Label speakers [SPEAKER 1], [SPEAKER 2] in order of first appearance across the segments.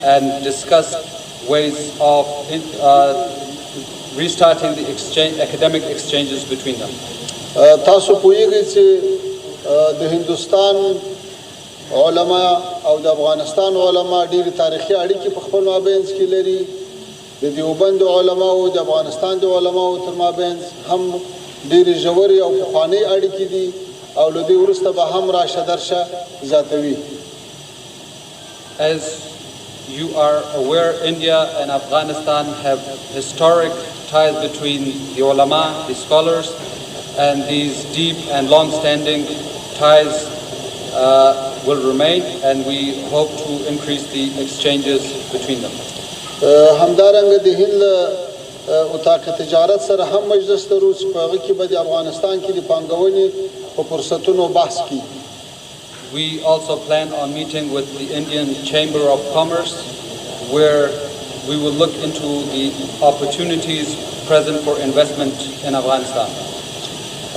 [SPEAKER 1] and discussed ways of restarting the academic exchanges between them.
[SPEAKER 2] تاسو پوهیږئ چې د هندوستان علما او د افغانستان علما ډېرې تاریخي اړیکې په خپل مابینځ کې لري. د دیوبند علما او د افغانستان د علما تر مابینځ هم ډېرې ژورې او پخوانۍ اړیکې دي او له دې وروسته به هم راشه درشه زیاتوي.
[SPEAKER 1] As you are aware, India and Afghanistan have historic ties between the ulama, the scholars, and these deep and long-standing ties will remain, and we hope to increase the exchanges between them.
[SPEAKER 2] همدارنګه د هند اتاق تجارت سره هم مجلس لرو چې په هغه کې به د افغانستان کې د پانګونې په فرصتونو بحث کیږي.
[SPEAKER 1] We also plan on meeting with the Indian Chamber of Commerce, where we will look into the opportunities present for investment in Afghanistan.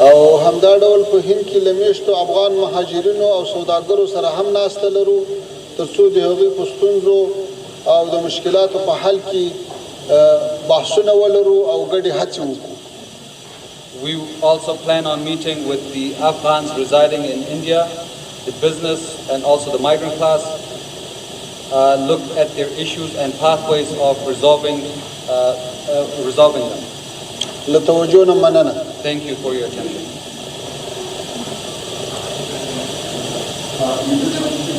[SPEAKER 2] او همدا ډول په هند کې له میشتو افغان مهاجرینو او سوداګرو سره هم ناسته لرو ترڅو د هغوی په ستونزو او د مشکلاتو په حل کې بحثونه ولرو او ګډې هڅې وکړو.
[SPEAKER 1] We also plan on meeting with the Afghans residing in India, the business and also the migrant class, look at their issues and pathways of resolving them.
[SPEAKER 2] لتوجهنا مننا.
[SPEAKER 1] Thank you for your attention.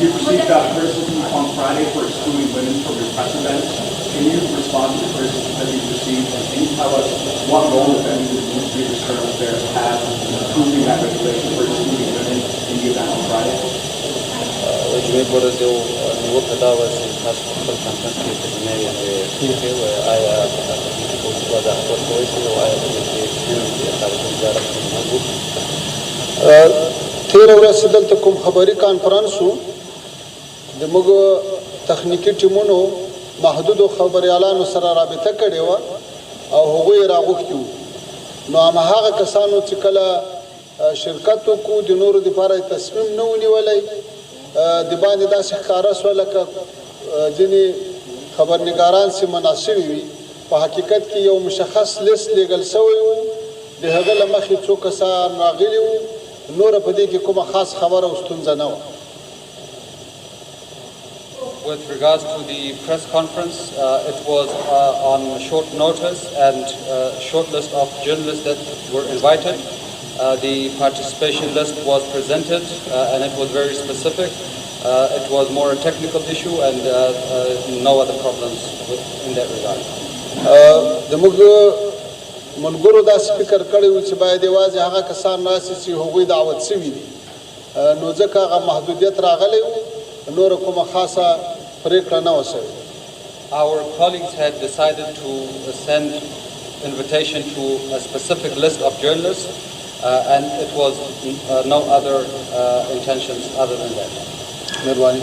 [SPEAKER 3] You received criticism on Friday for excluding women from your press events. Can you respond to the criticism that you've received, and can you tell us what role, if any, the Ministry of External Affairs had in approving that regulation for excluding women in the event on Friday?
[SPEAKER 2] تیر ورځ دلته کوم خبري کانفرنس وو د موږ تخنیکی ټیمونو محدودو خبريالانو سره رابطه کړې وه او هغوی یې راغوښتي وو. نو هماغه کسانو چې کله شرکت وکړو د نورو دپاره یې تصمیم نه ونیولی د باندې داسې ښکاره سوه لکه ځینې خبرنګاران چې مناسبې وي. په حقیقت کې یو مشخص لیست لیږل سوی و، د هغه له مخې څو کسان راغلي وو، نوره په دې کې کومه خاص خبره او ستونزه نه وه.
[SPEAKER 1] With regards to the press conference, it was on short notice and a short list of journalists that were invited. The participation list was presented and it was very specific. It was more a technical issue and no other problems in that regard.
[SPEAKER 2] د موږ ملګرو داسې فکر کړی و چې باید یوازې هغه کسان راسي چې هغوی دعوت سوي دي، نو ځکه هغه محدودیت راغلی و، نوره کومه خاصه پرېکړه نه وه سوې.
[SPEAKER 1] Our colleagues had decided to send invitation to a specific list of journalists and it was no other intentions other than that.
[SPEAKER 2] مهرباني.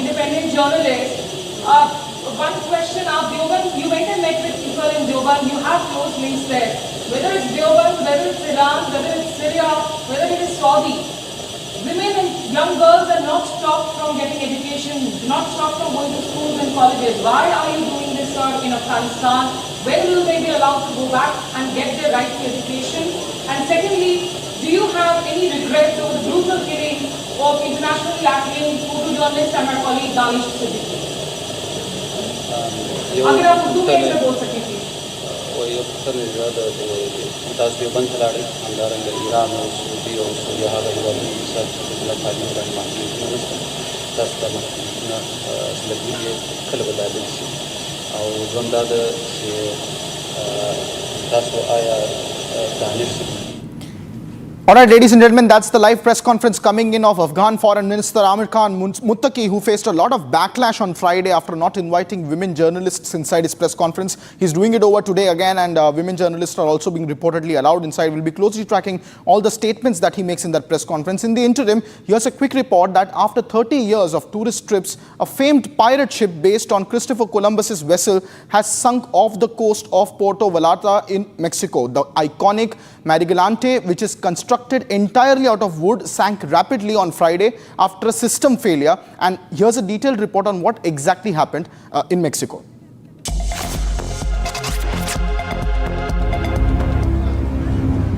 [SPEAKER 4] Independent journalist. One question, you went and met with people in Deoband, you have close links there. Whether it's Deoband, whether it's Iran, whether it's Syria, whether it is Saudi, women and young girls are not stopped from getting education, not stopped from going to schools and colleges. Why are you doing this, sir, in Afghanistan? When will they be allowed to go back and get their right to education? And secondly, do you have any regret over the brutal killing of internationally acclaimed photojournalist and my colleague Danish Siddiqui? अगर आप उर्दू में ऐसे बोल सकें please.
[SPEAKER 1] वही अक्सर ज़्यादा ताज़ देवबंद खिलाड़ी अंदारंग ईरान और सऊदी और सूर्या हाल वाली सब जिला खाली में रहने वाली हैं ताज़ का ना सलगी ये खल बता दें और ज़ंदाद से ताज़ को आया Danish.
[SPEAKER 5] All right, ladies and gentlemen, that's the live press conference coming in of Afghan Foreign Minister Amir Khan Muttaqi, who faced a lot of backlash on Friday after not inviting women journalists inside his press conference. He's doing it over today again, and women journalists are also being reportedly allowed inside. We'll be closely tracking all the statements that he makes in that press conference. In the interim, here's a quick report that after 30 years of tourist trips, a famed pirate ship based on Christopher Columbus's vessel has sunk off the coast of Puerto Vallarta in Mexico. The iconic Marigalante, which is constructed entirely out of wood, sank rapidly on Friday after a system failure. And here's a detailed report on what exactly happened in Mexico.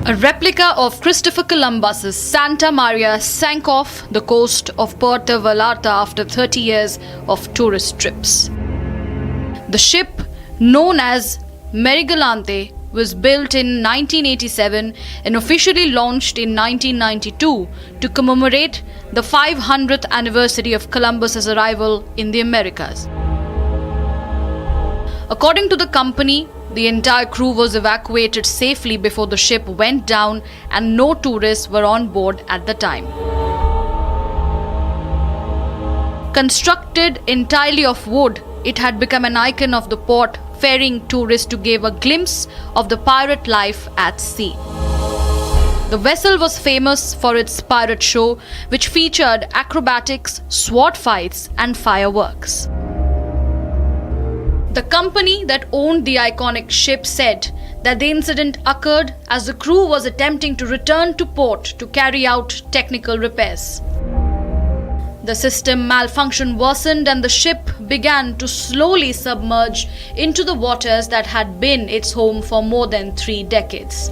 [SPEAKER 6] A replica of Christopher Columbus's Santa Maria sank off the coast of Puerto Vallarta after 30 years of tourist trips. The ship, known as Marigalante, was built in 1987 and officially launched in 1992 to commemorate the 500th anniversary of Columbus's arrival in the Americas. According to the company, the entire crew was evacuated safely before the ship went down and no tourists were on board at the time. Constructed entirely of wood, it had become an icon of the port, ferrying tourists to give a glimpse of the pirate life at sea. The vessel was famous for its pirate show, which featured acrobatics, sword fights, and fireworks. The company that owned the iconic ship said that the incident occurred as the crew was attempting to return to port to carry out technical repairs. The system malfunction worsened and the ship began to slowly submerge into the waters that had been its home for more than 3 decades.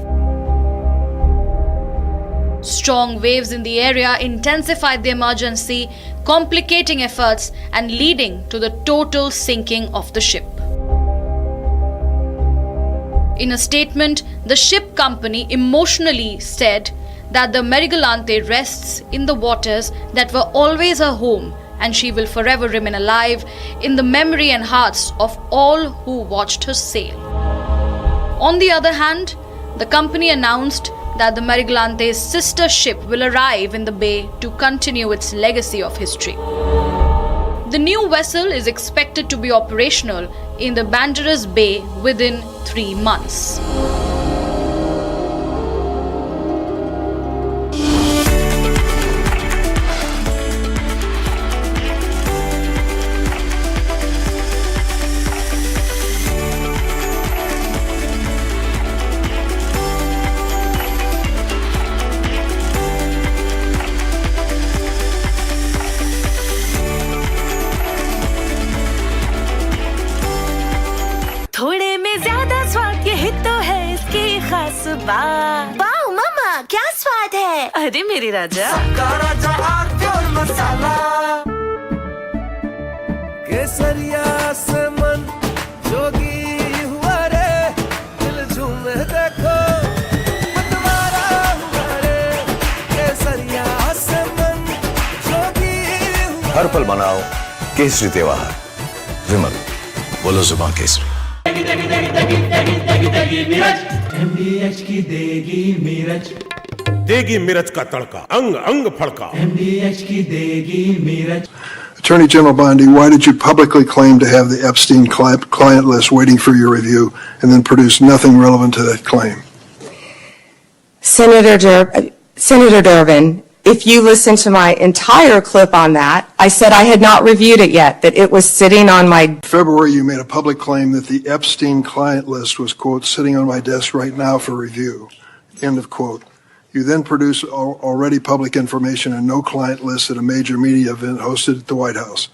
[SPEAKER 6] Strong waves in the area intensified the emergency, complicating efforts and leading to the total sinking of the ship. In a statement, the ship company emotionally said that the Marigalante rests in the waters that were always her home, and she will forever remain alive in the memory and hearts of all who watched her sail. On the other hand, the company announced that the Marigalante's sister ship will arrive in the bay to continue its legacy of history. The new vessel is expected to be operational in the Banderas Bay within 3 months.
[SPEAKER 7] थोड़े में ज्यादा स्वाद यही तो है इसकी खास बात। वाओ मामा, क्या स्वाद है? अरे मेरे राजा, सबका राजा और मसाला। केसरिया से मन जोगी हुआ रे, दिल झूमे देखो मतवारा हुआ रे। केसरिया से मन जोगी हुआ।
[SPEAKER 8] हर पल मनाओ केसरी त्योहार। विमल, बोलो जुबान केसरी।
[SPEAKER 9] MDH की देगी मिर्च,
[SPEAKER 10] देगी मिर्च का तड़का, अंग अंग फड़का।
[SPEAKER 9] MDH की देगी मिर्च।
[SPEAKER 2] Attorney General Bondi, why did you publicly claim to have the Epstein client list waiting for your review and then produce nothing relevant to that claim?
[SPEAKER 11] Senator Durbin, if you listen to my entire clip on that, I said I had not reviewed it yet, that it was sitting on my...
[SPEAKER 2] In February, you made a public claim that the Epstein client list was, quote, sitting on my desk right now for review, end of quote. You then produced already public information and no client list at a major media event hosted at the White House.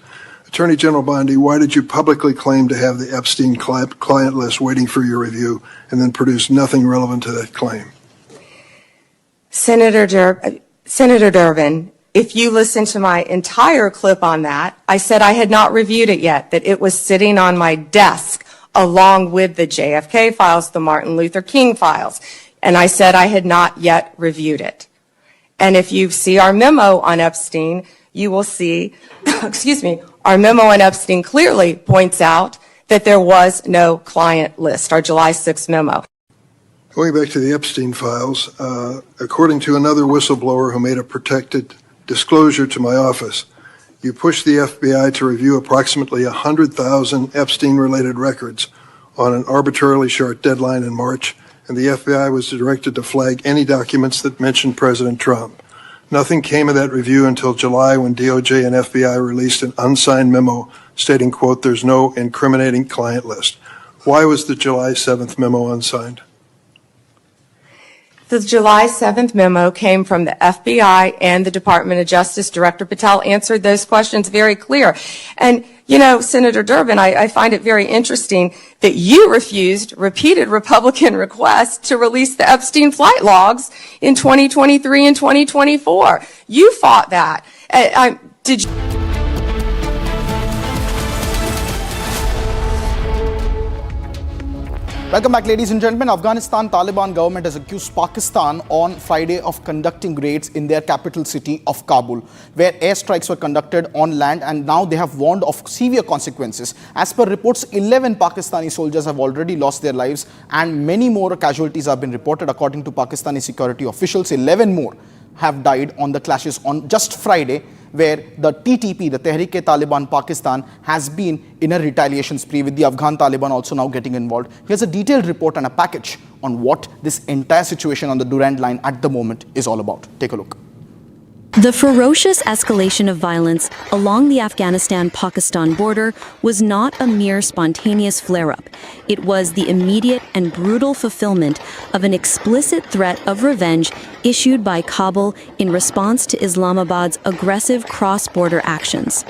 [SPEAKER 2] Attorney General Bondi, why did you publicly claim to have the Epstein client list waiting for your review and then produce nothing relevant to that claim?
[SPEAKER 11] Senator Durbin, if you listen to my entire clip on that, I said I had not reviewed it yet, that it was sitting on my desk along with the JFK files, the Martin Luther King files, and I said I had not yet reviewed it. And if you see our memo on Epstein, you will see, our memo on Epstein clearly points out that there was no client list, our July 6th memo.
[SPEAKER 2] Going back to the Epstein files, according to another whistleblower who made a protected disclosure to my office, you pushed the FBI to review approximately 100,000 Epstein-related records on an arbitrarily short deadline in March, and the FBI was directed to flag any documents that mentioned President Trump. Nothing came of that review until July when DOJ and FBI released an unsigned memo stating, quote, there's no incriminating client list. Why was the July 7th memo unsigned?
[SPEAKER 11] The July 7th memo came from the FBI and the Department of Justice. Director Patel answered those questions very clear. And, you know, Senator Durbin, I find it very interesting that you refused repeated Republican requests to release the Epstein flight logs in 2023 and 2024. You fought that. Did you?
[SPEAKER 5] Welcome back, ladies and gentlemen. Afghanistan Taliban government has accused Pakistan on Friday of conducting raids in their capital city of Kabul, where airstrikes were conducted on land, and now they have warned of severe consequences. As per reports, 11 Pakistani soldiers have already lost their lives and many more casualties have been reported. According to Pakistani security officials, 11 more have died on the clashes on just Friday, where the TTP, the Tehreek-e-Taliban Pakistan, has been in a retaliation spree, with the Afghan Taliban also now getting involved. Here's a detailed report and a package on what this entire situation on the Durand line at the moment is all about. Take a look.
[SPEAKER 12] The ferocious escalation of violence along the Afghanistan-Pakistan border was not a mere spontaneous flare-up. It was the immediate and brutal fulfillment of an explicit threat of revenge issued by Kabul in response to Islamabad's aggressive cross-border actions.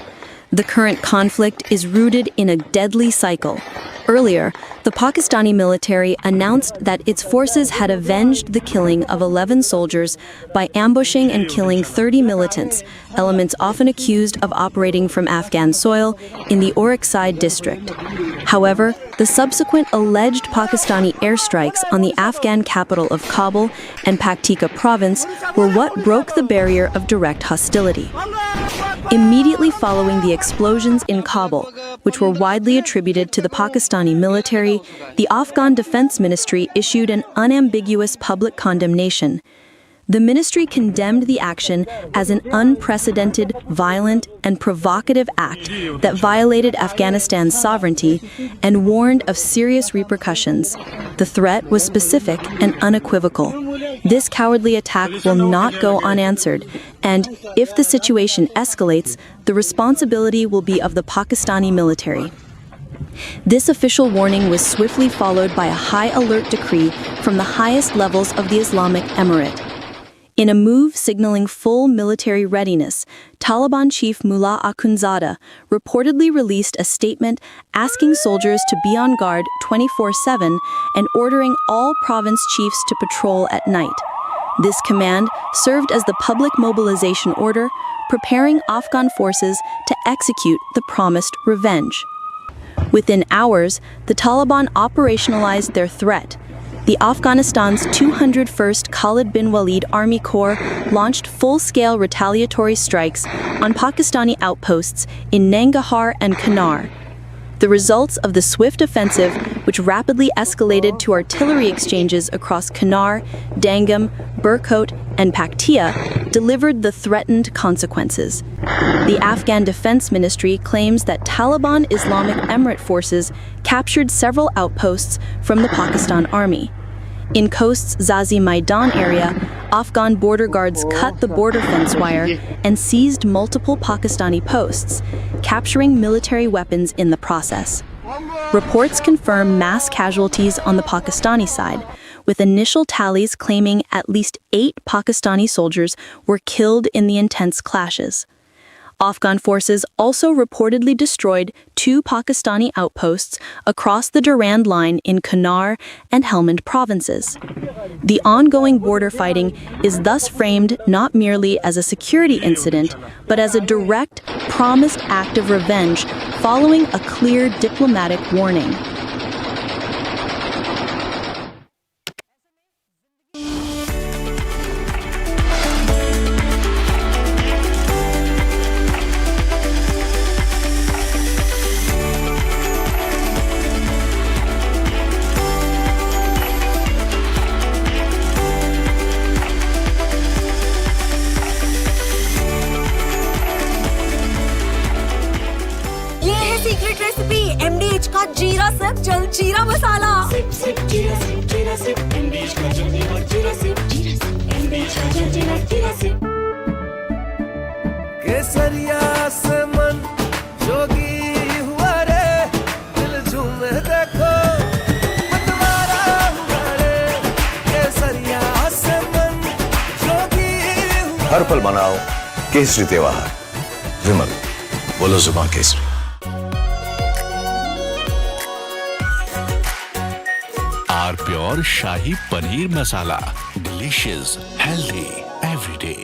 [SPEAKER 12] The current conflict is rooted in a deadly cycle. Earlier, the Pakistani military announced that its forces had avenged the killing of 11 soldiers by ambushing and killing 30 militants, elements often accused of operating from Afghan soil in the Orakzai district. However, the subsequent alleged Pakistani airstrikes on the Afghan capital of Kabul and Paktika province were what broke the barrier of direct hostility. Immediately following the explosions in Kabul, which were widely attributed to the Pakistani military, the Afghan Defense Ministry issued an unambiguous public condemnation. The ministry condemned the action as an unprecedented, violent, and provocative act that violated Afghanistan's sovereignty and warned of serious repercussions. The threat was specific and unequivocal. This cowardly attack will not go unanswered, and if the situation escalates, the responsibility will be of the Pakistani military. This official warning was swiftly followed by a high-alert decree from the highest levels of the Islamic Emirate. In a move signaling full military readiness, Taliban chief Mullah Akhundzada reportedly released a statement asking soldiers to be on guard 24/7 and ordering all province chiefs to patrol at night. This command served as the public mobilization order, preparing Afghan forces to execute the promised revenge. Within hours, the Taliban operationalized their threat. The Afghanistan's 201st Khalid bin Walid Army Corps launched full-scale retaliatory strikes on Pakistani outposts in Nangarhar and Kunar. The results of the swift offensive, which rapidly escalated to artillery exchanges across Kunar, Dangam, Burkot, and Paktia, delivered the threatened consequences. The Afghan Defense Ministry claims that Taliban Islamic Emirate forces captured several outposts from the Pakistan Army. In Khost's Zazi Maidan area, Afghan border guards cut the border fence wire and seized multiple Pakistani posts, capturing military weapons in the process. Reports confirm mass casualties on the Pakistani side, with initial tallies claiming at least 8 Pakistani soldiers were killed in the intense clashes. Afghan forces also reportedly destroyed 2 Pakistani outposts across the Durand line in Kunar and Helmand provinces. The ongoing border fighting is thus framed not merely as a security incident, but as a direct, promised act of revenge following a clear diplomatic warning.
[SPEAKER 7] Secret recipe MDH का जीरा SIP जल जीरा मसाला SIP SIP जीरा SIP MDH का जल जीरा SIP MDH का जल जीरा सिप केसरिया से मन जोगी हुआ रे दिल झूमे देखो मतवारा हुआ रे केसरिया से
[SPEAKER 8] हर पल मनाओ केसरी त्योहार। विमल, बोलो जुबान Kesari.
[SPEAKER 13] R pure shahi paneer masala, delicious, healthy every day.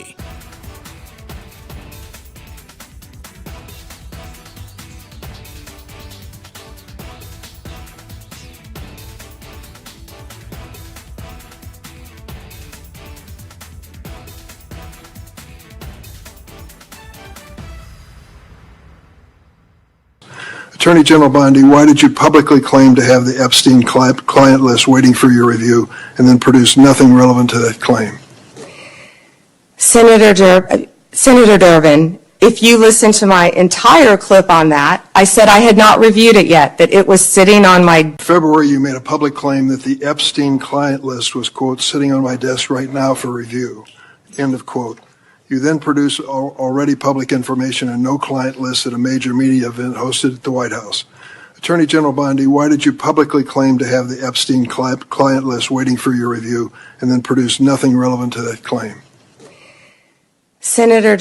[SPEAKER 2] Attorney General Bondi, why did you publicly claim to have the Epstein client list waiting for your review and then produce nothing relevant to that claim?
[SPEAKER 11] Senator Durbin, if you listen to my entire clip on that, I said I had not reviewed it yet, that it was sitting on my...
[SPEAKER 2] In February, you made a public claim that the Epstein client list was, quote, sitting on my desk right now for review, end of quote. You then produced already public information and no client list at a major media event hosted at the White House. Attorney General Bondi, why did you publicly claim to have the Epstein client list waiting for your review and then produce nothing relevant to that claim?
[SPEAKER 11] Senator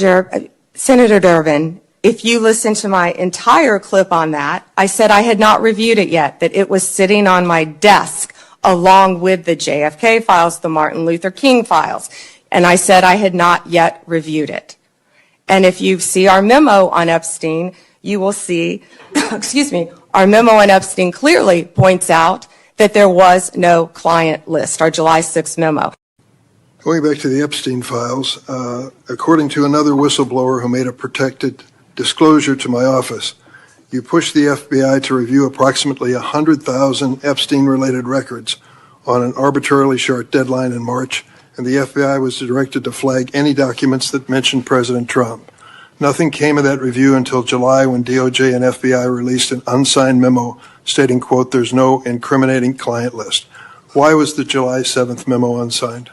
[SPEAKER 11] Durbin, if you listen to my entire clip on that, I said I had not reviewed it yet, that it was sitting on my desk along with the JFK files, the Martin Luther King files. And I said I had not yet reviewed it. And if you see our memo on Epstein, you will see, our memo on Epstein clearly points out that there was no client list, our July 6th memo.
[SPEAKER 2] Going back to the Epstein files, according to another whistleblower who made a protected disclosure to my office, you pushed the FBI to review approximately 100,000 Epstein-related records on an arbitrarily short deadline in March, and the FBI was directed to flag any documents that mentioned President Trump. Nothing came of that review until July when DOJ and FBI released an unsigned memo stating, quote, there's no incriminating client list. Why was the July 7th memo unsigned?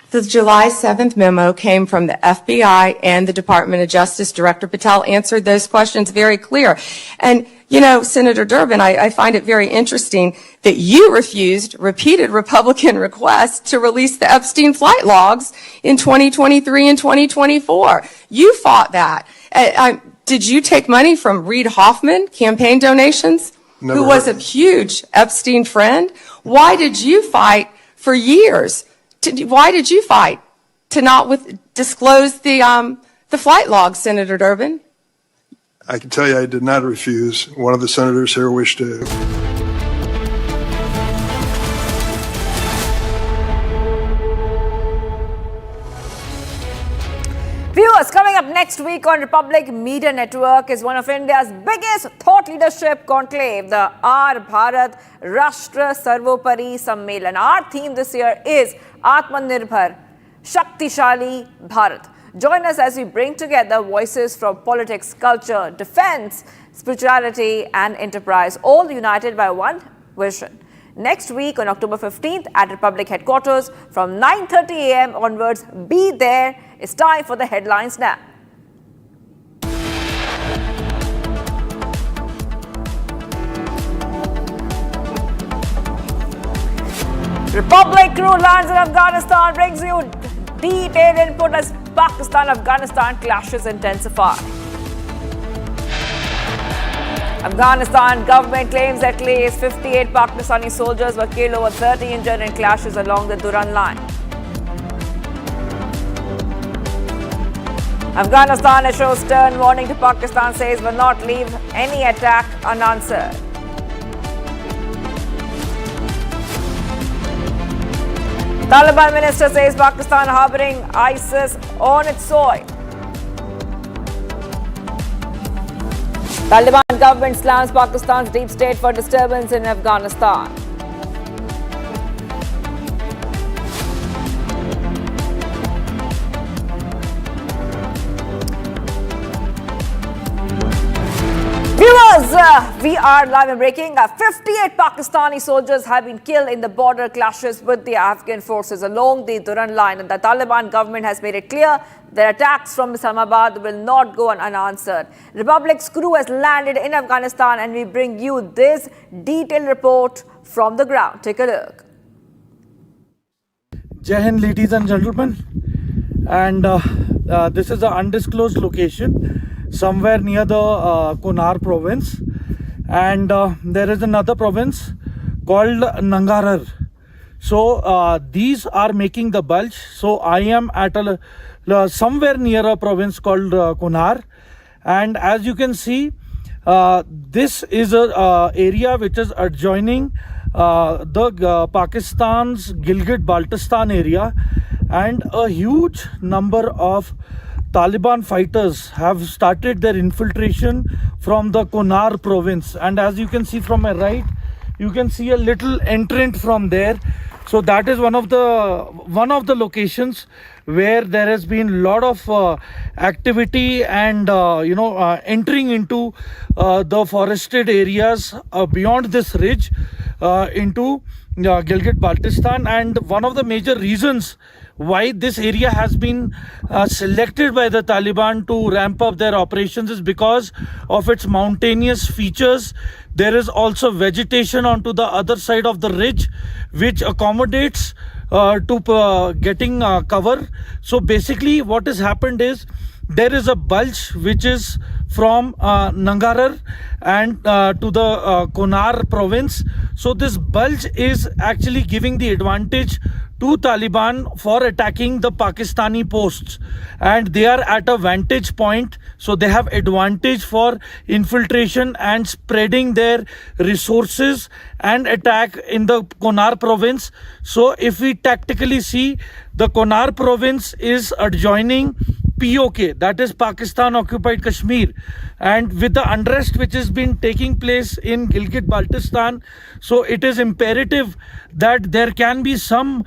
[SPEAKER 11] The July 7th memo came from the FBI and the Department of Justice. Director Patel answered those questions very clear. And, you know, Senator Durbin, I find it very interesting that you refused repeated Republican requests to release the Epstein flight logs in 2023 and 2024. You fought that. Did you take money from Reid Hoffman, campaign donations,
[SPEAKER 2] Never
[SPEAKER 11] who was a
[SPEAKER 2] heard.
[SPEAKER 11] huge Epstein friend? Why did you fight for years? Why did you fight to not disclose the flight logs, Senator Durbin?
[SPEAKER 2] I can tell you I did not refuse. One of the senators here wished to.
[SPEAKER 14] Viewers, coming up next week on Republic Media Network is one of India's biggest thought leadership conclave, the Our Bharat Rashtra Sarvopari Sammelan. Our theme this year is Atmanirbhar Shaktishali Bharat. Join us as we bring together voices from politics, culture, defense, spirituality and enterprise, all united by one vision. Next week on October 15th at Republic Headquarters from 9:30 a.m. onwards. Be there. It's time for the headlines now. Republic crew lands in Afghanistan, brings you detailed input as Pakistan-Afghanistan clashes intensify. Afghanistan government claims at least 58 Pakistani soldiers were killed, over 30 injured in clashes along the Durand line. Afghanistan issues stern warning to Pakistan, says will not leave any attack unanswered. Taliban minister says Pakistan harboring ISIS on its soil. Taliban government slams Pakistan's deep state for disturbance in Afghanistan. Viewers, we are live and breaking. 58 Pakistani soldiers have been killed in the border clashes with the Afghan forces along the Durand line, and the Taliban government has made it clear that attacks from Islamabad will not go unanswered. Republic's crew has landed in Afghanistan, and we bring you this detailed report from the ground. Take a look.
[SPEAKER 9] Jai Hind, ladies and gentlemen.
[SPEAKER 15] and this is an undisclosed location somewhere near the Kunar province, and there is another province called Nangarhar. So these are making the bulge. So I am at somewhere near a province called Kunar, and as you can see, this is a area which is adjoining the Pakistan's Gilgit-Baltistan area, and a huge number of Taliban fighters have started their infiltration from the Kunar province. And as you can see from my right, you can see a little entrant from there. So that is one of the locations where there has been a lot of activity and entering into the forested areas beyond this ridge into Gilgit-Baltistan. And one of the major reasons why this area has been selected by the Taliban to ramp up their operations is because of its mountainous features. There is also vegetation onto the other side of the ridge which accommodates to getting cover. So basically what has happened is there is a bulge which is from Nangarhar and to the Kunar province. So this bulge is actually giving the advantage to Taliban for attacking the Pakistani posts, and they are at a vantage point, so they have advantage for infiltration and spreading their resources and attack in the Kunar province. So if we tactically see, the Kunar province is adjoining POK, that is Pakistan occupied Kashmir, and with the unrest which has been taking place in Gilgit-Baltistan, so it is imperative that there can be some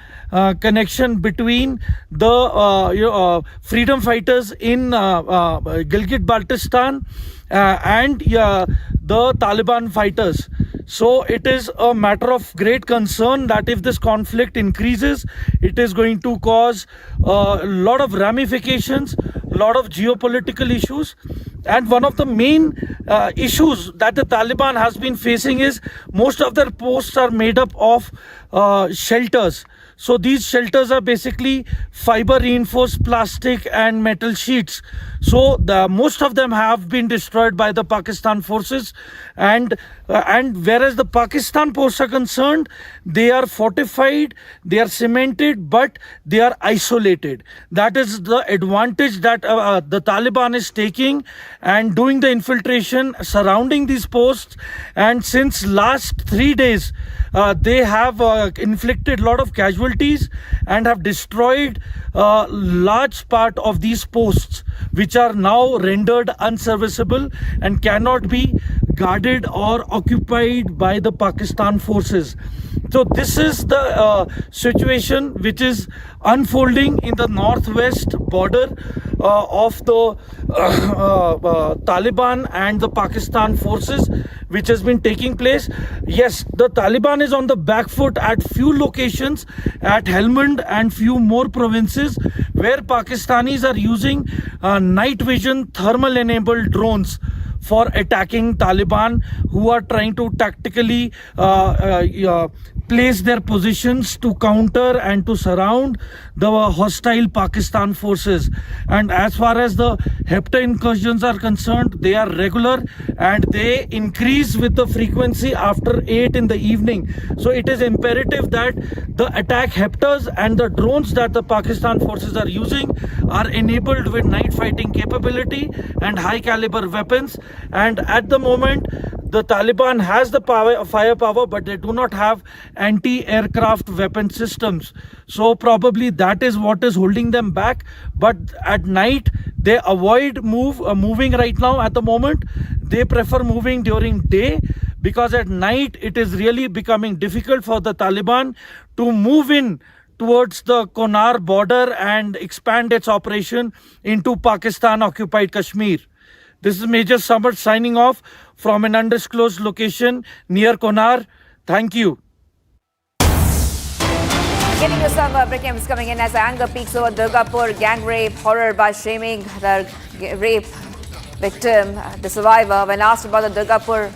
[SPEAKER 15] connection between the freedom fighters in Gilgit-Baltistan and the Taliban fighters. So it is a matter of great concern that if this conflict increases, it is going to cause a lot of ramifications, a lot of geopolitical issues. And one of the main issues that the Taliban has been facing is most of their posts are made up of shelters. So these shelters are basically fiber reinforced plastic and metal sheets. So most of them have been destroyed by the Pakistan forces, and whereas the Pakistan posts are concerned, they are fortified, they are cemented, but they are isolated. That is the advantage that the Taliban is taking and doing the infiltration surrounding these posts. And since last 3 days, they have inflicted a lot of casualties and have destroyed a large part of these posts, which are now rendered unserviceable and cannot be guarded or occupied by the Pakistan forces. So this is the situation which is unfolding in the northwest border of the Taliban and the Pakistan forces, which has been taking place. Yes, the Taliban is on the back foot at few locations, at Helmand and few more provinces, where Pakistanis are using night vision thermal enabled drones for attacking Taliban, who are trying to tactically place their positions to counter and to surround the hostile Pakistan forces. And as far as the HEPTA incursions are concerned, they are regular and they increase with the frequency after 8 in the evening. So it is imperative that the attack HEPTAs and the drones that the Pakistan forces are using are enabled with night fighting capability and high caliber weapons. And at the moment, the Taliban has the firepower, but they do not have anti-aircraft weapon systems. So probably that is what is holding them back. But at night, they avoid moving right now at the moment. They prefer moving during day, because at night it is really becoming difficult for the Taliban to move in towards the Kunar border and expand its operation into Pakistan occupied Kashmir. This is Major Samar signing off from an undisclosed location near Kunar. Thank you.
[SPEAKER 14] Getting you some breaking news coming in as anger peaks over Durgapur gang rape, horror by shaming the rape victim, the survivor. When asked about the Durgapur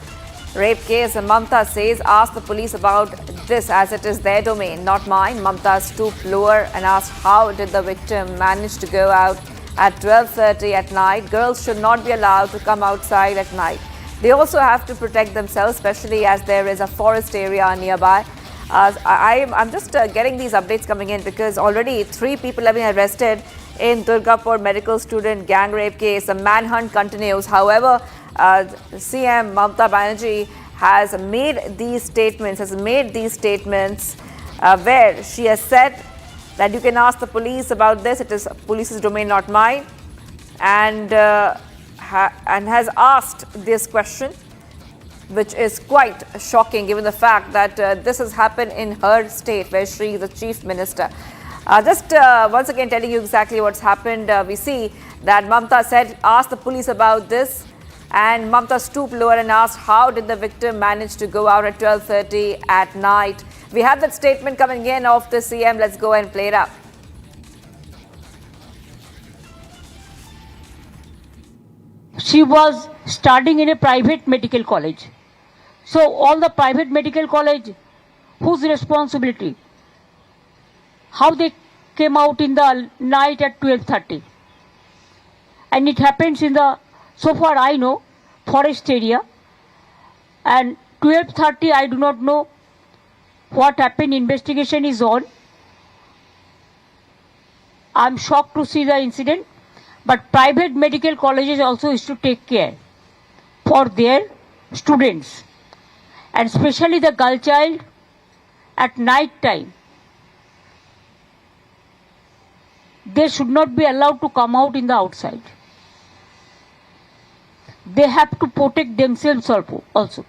[SPEAKER 14] rape case, Mamta says, ask the police about this as it is their domain, not mine. Mamta stooped lower and asked how did the victim manage to go out at 12:30 at night. Girls should not be allowed to come outside at night. They also have to protect themselves, especially as there is a forest area nearby. I'm just getting these updates coming in because already 3 people have been arrested in Durgapur medical student gang rape case. The manhunt continues. However, CM Mamta Banerjee has made these statements where she has said that you can ask the police about this. It is police's domain, not mine, and has asked this question, which is quite shocking given the fact that this has happened in her state where she is the chief minister. Once again telling you exactly what's happened, we see that Mamta said, ask the police about this, and Mamta stooped lower and asked how did the victim manage to go out at 12:30 at night. We have that statement coming in of the CM. Let's go and play it up.
[SPEAKER 16] She was studying in a private medical college. So all the private medical college, whose responsibility? How they came out in the night at 12:30. And it happens in the, so far I know, forest area. And 12:30, I do not know what happened. Investigation is on. I'm shocked to see the incident. But private medical colleges also used to take care for their students, and especially the girl child at night time. They should not be allowed to come out in the outside. They have to protect themselves also.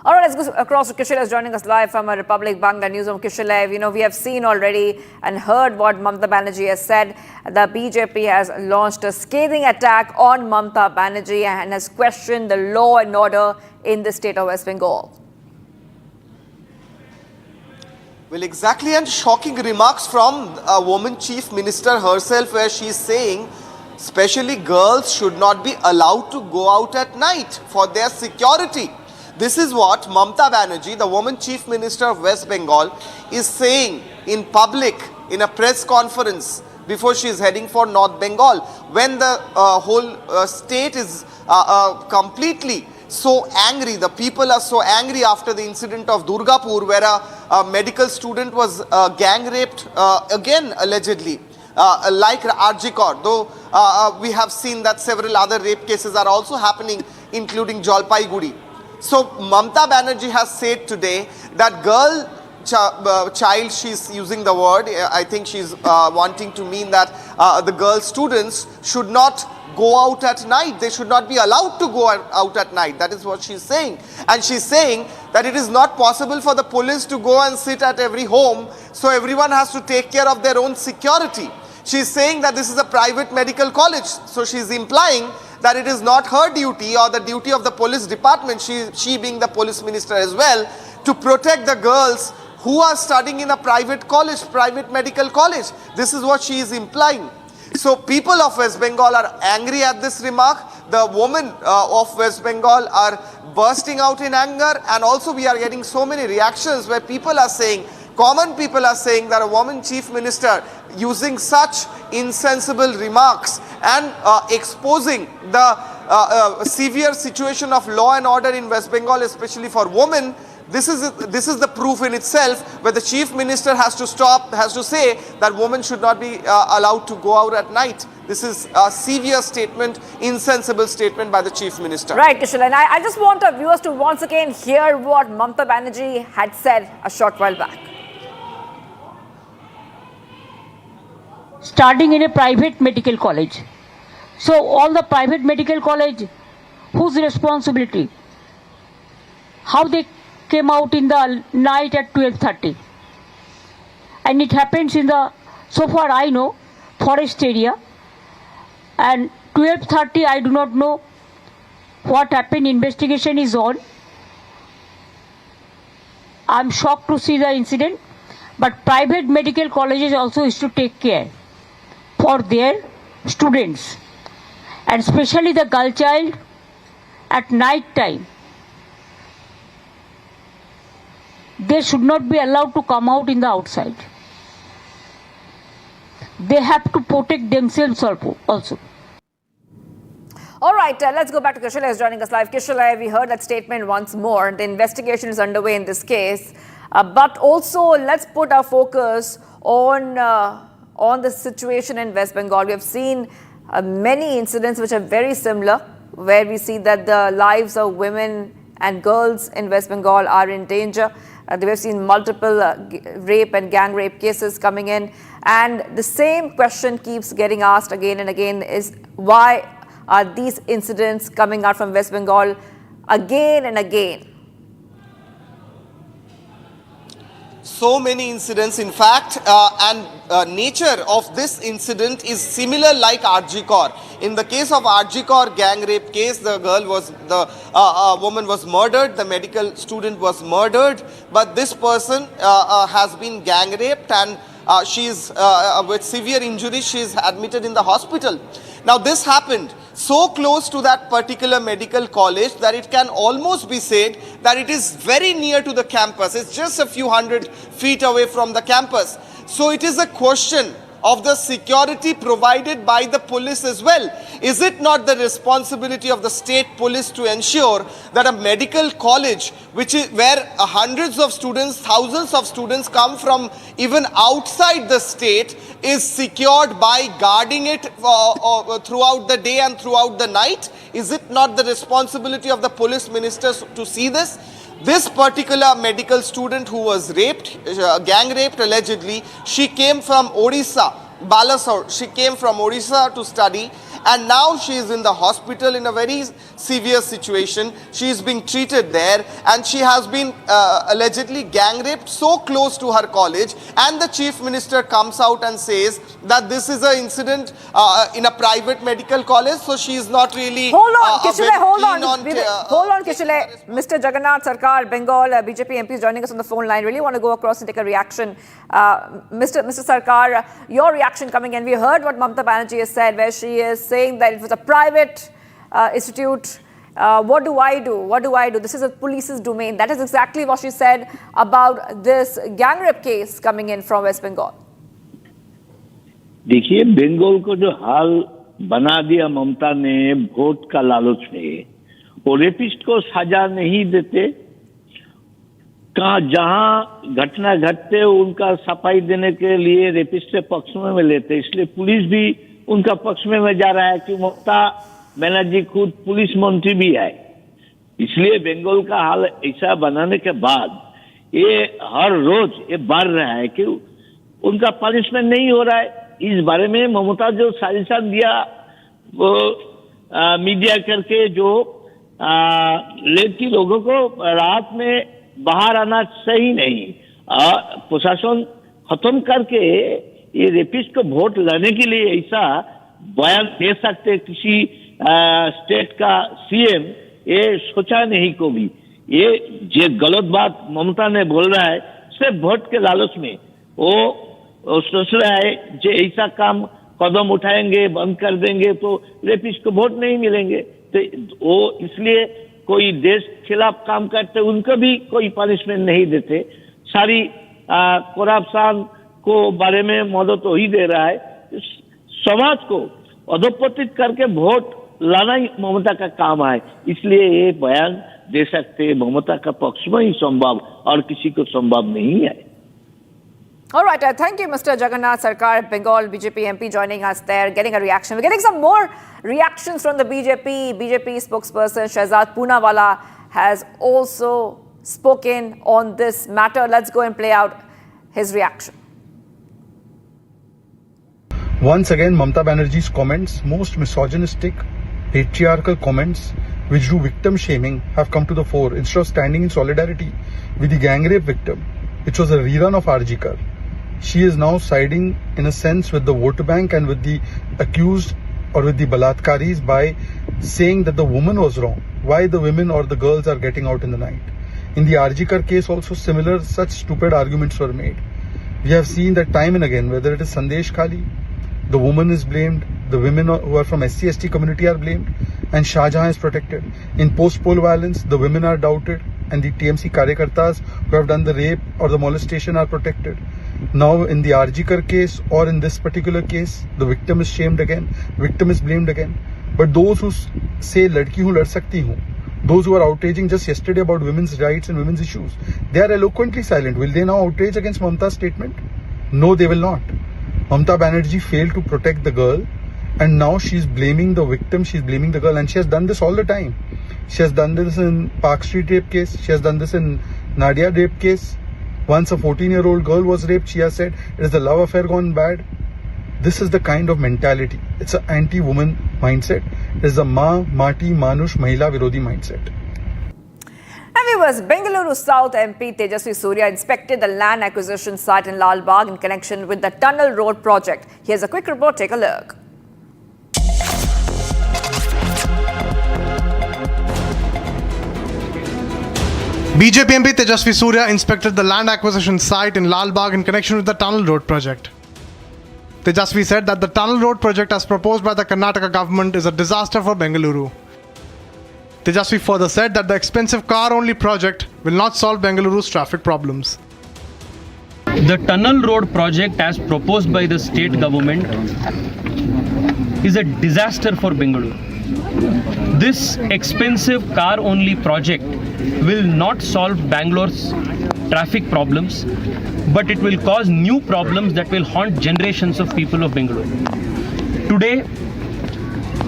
[SPEAKER 14] All right, let's go across to Kishore is joining us live from Republic Bangla Newsroom. Kishore, we have seen already and heard what Mamta Banerjee has said. The BJP has launched a scathing attack on Mamta Banerjee and has questioned the law and order in the state of West Bengal.
[SPEAKER 17] Well, exactly, and shocking remarks from a woman chief minister herself, where she's saying especially girls should not be allowed to go out at night for their security. This is what Mamta Banerjee, the woman chief minister of West Bengal, is saying in public in a press conference before she is heading for North Bengal, when the whole state is completely so angry. The people are so angry after the incident of Durgapur, where a medical student was gang raped again allegedly, like Arjikor, though we have seen that several other rape cases are also happening, including Jalpaiguri. So Mamta Banerjee has said today that child, she's using the word, I think she's wanting to mean that the girl students should not go out at night. They should not be allowed to go out at night. That is what she's saying. And she's saying that it is not possible for the police to go and sit at every home, so everyone has to take care of their own security. She's saying that this is a private medical college, so she's implying that it is not her duty or the duty of the police department, she being the police minister as well, to protect the girls who are studying in a private college, private medical college. This is what she is implying. So people of West Bengal are angry at this remark. The women of West Bengal are bursting out in anger, and also we are getting so many reactions where people are saying, common people are saying that a woman chief minister using such insensible remarks and exposing the severe situation of law and order in West Bengal, especially for women, this is the proof in itself, where the chief minister has to say that women should not be allowed to go out at night. This is a severe statement, insensible statement by the chief minister.
[SPEAKER 14] Right, Kishore, and I just want our viewers to once again hear what Mamta Banerjee had said a short while back.
[SPEAKER 16] Studying in a private medical college. So all the private medical college, whose responsibility? How they came out in the night at 12:30. And it happens in the, so far I know, forest area. And 12:30, I do not know what happened. Investigation is on. I'm shocked to see the incident. But private medical colleges also used to take care for their students, and especially the girl child at night time. they should not be allowed to come out in the outside. They have to protect themselves also.
[SPEAKER 14] All right, let's go back to Kishalay, who's joining us live. Kishalay, we heard that statement once more. The investigation is underway in this case. But also, let's put our focus on the situation in West Bengal. We have seen many incidents which are very similar, where we see that the lives of women and girls in West Bengal are in danger. We have seen multiple rape and gang rape cases coming in. And the same question keeps getting asked again and again is, why are these incidents coming out from West Bengal again and again?
[SPEAKER 17] So many incidents, in fact, nature of this incident is similar like RG Kaur. In the case of RG Kaur gang rape case, the woman was murdered, the medical student was murdered, but this person has been gang raped and she is with severe injuries. She is admitted in the hospital. Now this happened so close to that particular medical college that it can almost be said that it is very near to the campus. It's just a few hundred feet away from the campus. So it is a question of the security provided by the police as well. Is it not the responsibility of the state police to ensure that a medical college, where hundreds of students, thousands of students come from even outside the state, is secured by guarding it throughout the day and throughout the night? Is it not the responsibility of the police ministers to see this? This particular medical student who was raped, gang raped allegedly, she came from Odisha, Balasore. She came from Odisha to study, and now she is in the hospital in a very severe situation. She is being treated there, and she has been allegedly gang raped so close to her college, and the chief minister comes out and says that this is an incident in a private medical college, so she is not really
[SPEAKER 14] hold on, Kishalay. Mr. Jagannath Sarkar, Bengal BJP MP is joining us on the phone line. Really want to go across and take a reaction. Mr. Sarkar, your reaction coming in. We heard what Mamata Banerjee has said, where she is saying that it was a private institute. What do I do? What do I do? This is a police's domain. That is exactly what she said about this gang rape case coming in from West Bengal.
[SPEAKER 18] देखिए, बंगाल को जो हाल बना दिया ममता ने vote का लालच में, वो रेपिस्ट को सजा नहीं देते, जहां घटना घटते उनका सफाई देने के लिए रेपिस्ट के पक्ष में लेते, इसलिए पुलिस भी उनका पक्ष में जा रहा है कि ममता बनर्जी खुद पुलिस मंत्री भी है। इसलिए बंगाल का हाल ऐसा बनाने के बाद ये हर रोज ये बढ़ रहा है कि उनका पनिशमेंट नहीं हो रहा है। इस बारे में ममता जो सजेशन दिया वो मीडिया करके जो लेती लोगों को रात में बाहर आना सही नहीं, प्रशासन खत्म करके ये रेपिस्ट को वोट लाने के लिए ऐसा बयान दे सकते किसी स्टेट का सीएम, ये सोचा नहीं को भी। ये जो गलत बात ममता ने बोल रहा है सिर्फ वोट के लालच में, वो सोच रहा है जो ऐसा काम कदम उठाएंगे बंद कर देंगे तो रेपिस्ट को वोट नहीं मिलेंगे, तो वो इसलिए कोई देश खिलाफ काम करते उनको भी कोई पनिशमेंट नहीं देते। सारी करप्शन को बारे में मदद तो ही दे रहा है, समाज को अधोपतित करके वोट लाना ही ममता का काम है, इसलिए ये बयान दे सकते ममता का पक्ष में ही संभव और किसी को संभव नहीं है।
[SPEAKER 14] All right, thank you, Mr. Jagannath Sarkar, Bengal BJP MP, joining us there, getting a reaction. We're getting some more reactions from the BJP spokesperson Shahzad Poonawalla has also spoken on this matter. Let's go and play out his reaction.
[SPEAKER 19] Once again, Mamata Banerjee's comments, most misogynistic, patriarchal comments which do victim shaming, have come to the fore instead of standing in solidarity with the gang rape victim, which was a rerun of RG Kaur. She is now siding in a sense with the vote bank and with the accused or with the balatkaris by saying that the woman was wrong. Why the women or the girls are getting out in the night. In the RG Kaur case also similar such stupid arguments were made. We have seen that time and again, whether it is Sandesh Khali, the woman is blamed, the women who are from SC/ST community are blamed, and Shah Jahan is protected. In post-poll violence, the women are doubted, and the TMC Karyakartas who have done the rape or the molestation are protected. Now in the Arjikar case or in this particular case, the victim is shamed again, victim is blamed again. But those who say ladki hu lad sakti hu, those who are outraging just yesterday about women's rights and women's issues, they are eloquently silent. Will they now outrage against Mamta's statement? No, they will not. Mamta Banerjee failed to protect the girl, and now she's blaming the victim, she's blaming the girl, and she has done this all the time. She has done this in Park Street rape case, she has done this in Nadia rape case. Once a 14-year-old girl was raped, she has said it is the love affair gone bad. This is the kind of mentality. It's an anti-woman mindset. It is a Mati, Manush, Mahila Virodhi mindset.
[SPEAKER 14] And viewers, Bengaluru South MP Tejasvi Surya inspected the land acquisition site in Lal Bagh in connection with the Tunnel Road project. Here's a quick report. Take a look.
[SPEAKER 20] BJP MP Tejasvi Surya inspected the land acquisition site in Lal Bagh in connection with the Tunnel Road project. Tejasvi said that the Tunnel Road project as proposed by the Karnataka government is a disaster for Bengaluru. Tejasvi further said that the expensive car-only project will not solve Bengaluru's traffic problems.
[SPEAKER 21] The Tunnel Road project as proposed by the state government is a disaster for Bengaluru. This expensive car-only project will not solve Bangalore's traffic problems, but it will cause new problems that will haunt generations of people of Bengaluru. Today,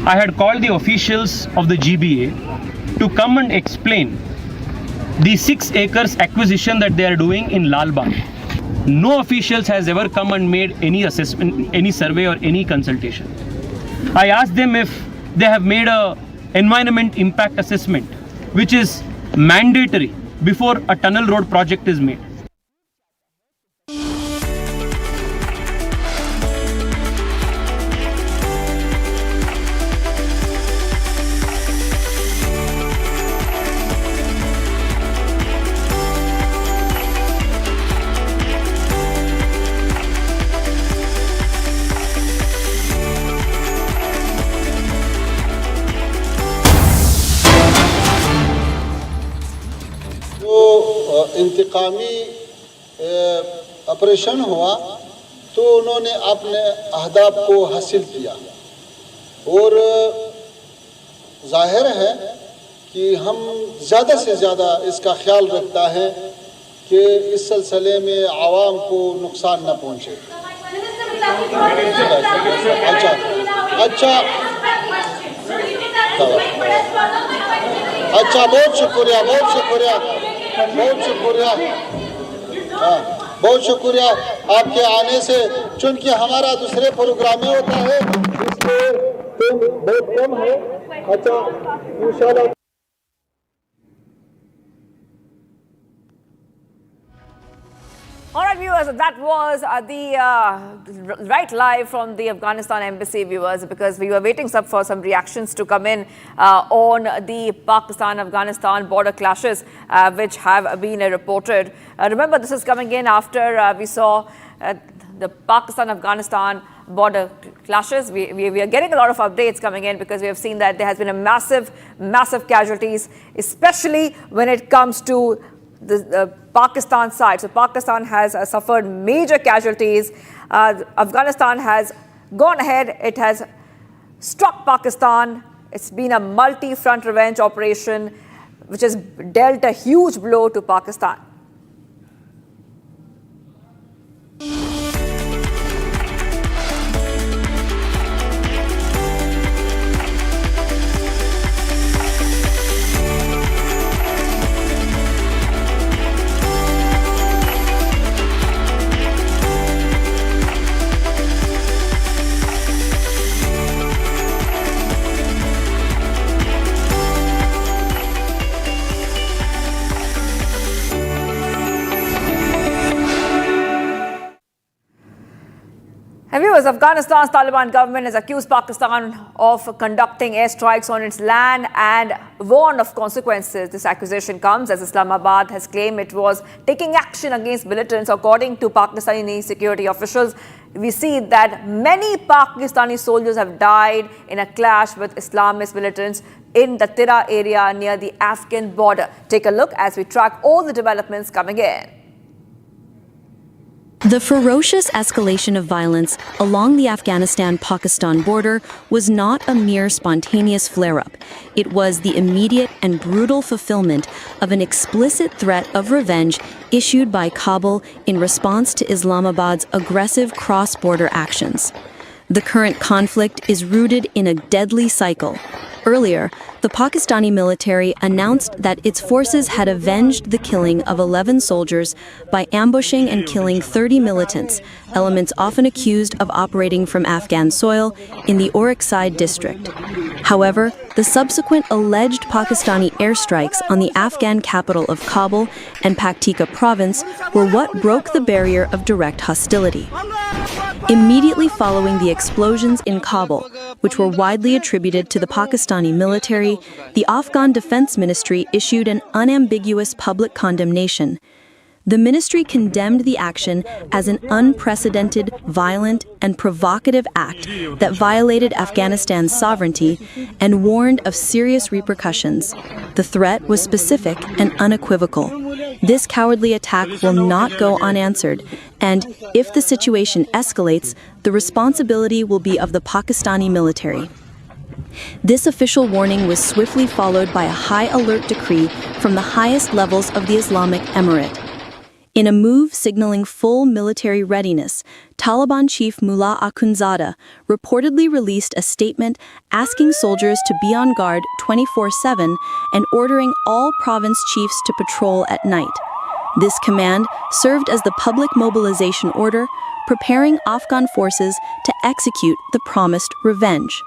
[SPEAKER 21] I had called the officials of the GBA to come and explain the 6 acres acquisition that they are doing in Lal Bagh. No officials has ever come and made any assessment, any survey or any consultation. I asked them if they have made a environment impact assessment, which is mandatory before a tunnel road project is made.
[SPEAKER 2] इंतकामी operation हुआ तो उन्होंने अपने अहदाफ को हासिल किया और जाहिर है कि हम ज़्यादा से ज़्यादा इसका ख्याल रखता है कि इस सिलसिले में आवाम को नुकसान न पहुंचे। अच्छा बहुत शुक्रिया बहुत शुक्रिया आपके आने से, चूंकि हमारा दूसरे प्रोग्राम में होता है इसलिए बहुत कम है। अच्छा इंशाल्लाह।
[SPEAKER 14] All right, viewers, that was the right live from the Afghanistan embassy, viewers, because we were waiting for some reactions to come in on the Pakistan-Afghanistan border clashes, which have been reported. Remember, this is coming in after we saw the Pakistan-Afghanistan border clashes. We are getting a lot of updates coming in because we have seen that there has been a massive casualties, especially when it comes to the Pakistan side. So Pakistan has suffered major casualties. Afghanistan has gone ahead. It has struck Pakistan. It's been a multi-front revenge operation which has dealt a huge blow to Pakistan. Viewers, Afghanistan's Taliban government has accused Pakistan of conducting airstrikes on its land and warned of consequences. This accusation comes as Islamabad has claimed it was taking action against militants. According to Pakistani security officials, we see that many Pakistani soldiers have died in a clash with Islamist militants in the Tira area near the Afghan border. Take a look as we track all the developments coming in.
[SPEAKER 12] The ferocious escalation of violence along the Afghanistan-Pakistan border was not a mere spontaneous flare-up. It was the immediate and brutal fulfillment of an explicit threat of revenge issued by Kabul in response to Islamabad's aggressive cross-border actions. The current conflict is rooted in a deadly cycle. Earlier, the Pakistani military announced that its forces had avenged the killing of 11 soldiers by ambushing and killing 30 militants, elements often accused of operating from Afghan soil in the Orakzai district. However, the subsequent alleged Pakistani airstrikes on the Afghan capital of Kabul and Paktika province were what broke the barrier of direct hostility. Immediately following the explosions in Kabul, which were widely attributed to the Pakistani military, the Afghan Defense Ministry issued an unambiguous public condemnation. The ministry condemned the action as an unprecedented, violent, and provocative act that violated Afghanistan's sovereignty and warned of serious repercussions. The threat was specific and unequivocal. This cowardly attack will not go unanswered, and if the situation escalates, the responsibility will be of the Pakistani military. This official warning was swiftly followed by a high-alert decree from the highest levels of the Islamic Emirate. In a move signaling full military readiness, Taliban chief Mullah Akhundzada reportedly released a statement asking soldiers to be on guard 24/7 and ordering all province chiefs to patrol at night. This command served as the public mobilization order, preparing Afghan forces to execute the promised revenge.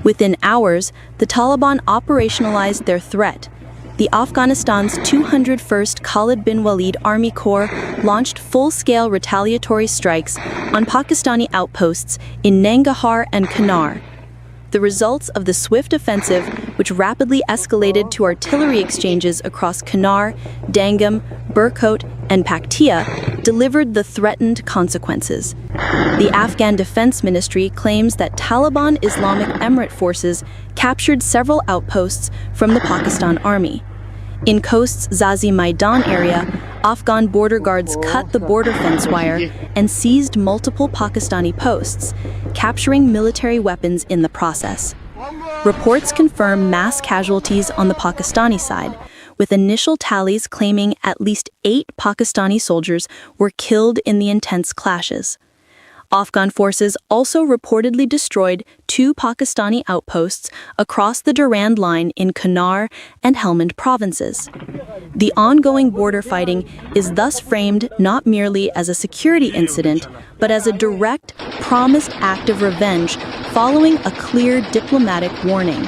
[SPEAKER 12] Within hours, the Taliban operationalized their threat. The Afghanistan's 201st Khalid bin Walid Army Corps launched full-scale retaliatory strikes on Pakistani outposts in Nangarhar and Kunar. The results of the swift offensive, which rapidly escalated to artillery exchanges across Kunar, Dangam, Burkot, and Paktia, delivered the threatened consequences. The Afghan Defense Ministry claims that Taliban Islamic Emirate forces captured several outposts from the Pakistan Army. In Khoust's Zazi Maidan area, Afghan border guards cut the border fence wire and seized multiple Pakistani posts, capturing military weapons in the process. Reports confirm mass casualties on the Pakistani side, with initial tallies claiming at least 8 Pakistani soldiers were killed in the intense clashes. Afghan forces also reportedly destroyed 2 Pakistani outposts across the Durand Line in Kunar and Helmand provinces. The ongoing border fighting is thus framed not merely as a security incident, but as a direct, promised act of revenge following a clear diplomatic warning.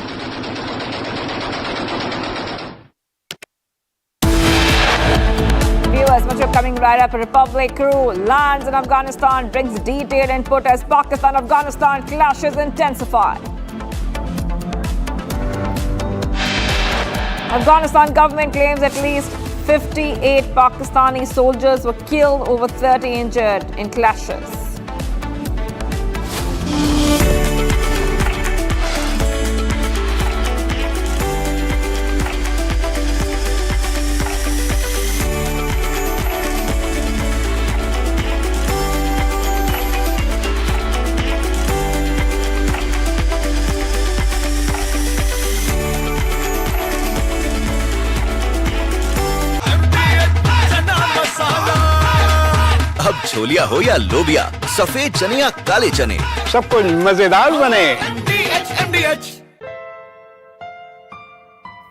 [SPEAKER 14] Much of coming right up. A Republic crew lands in Afghanistan, brings detailed input as Pakistan-Afghanistan clashes intensify. Afghanistan government claims at least 58 Pakistani soldiers were killed, over 30 injured in clashes.
[SPEAKER 8] अब छोलिया हो या लोबिया, सफेद चने या काले चने,
[SPEAKER 3] सब कुछ मजेदार बने।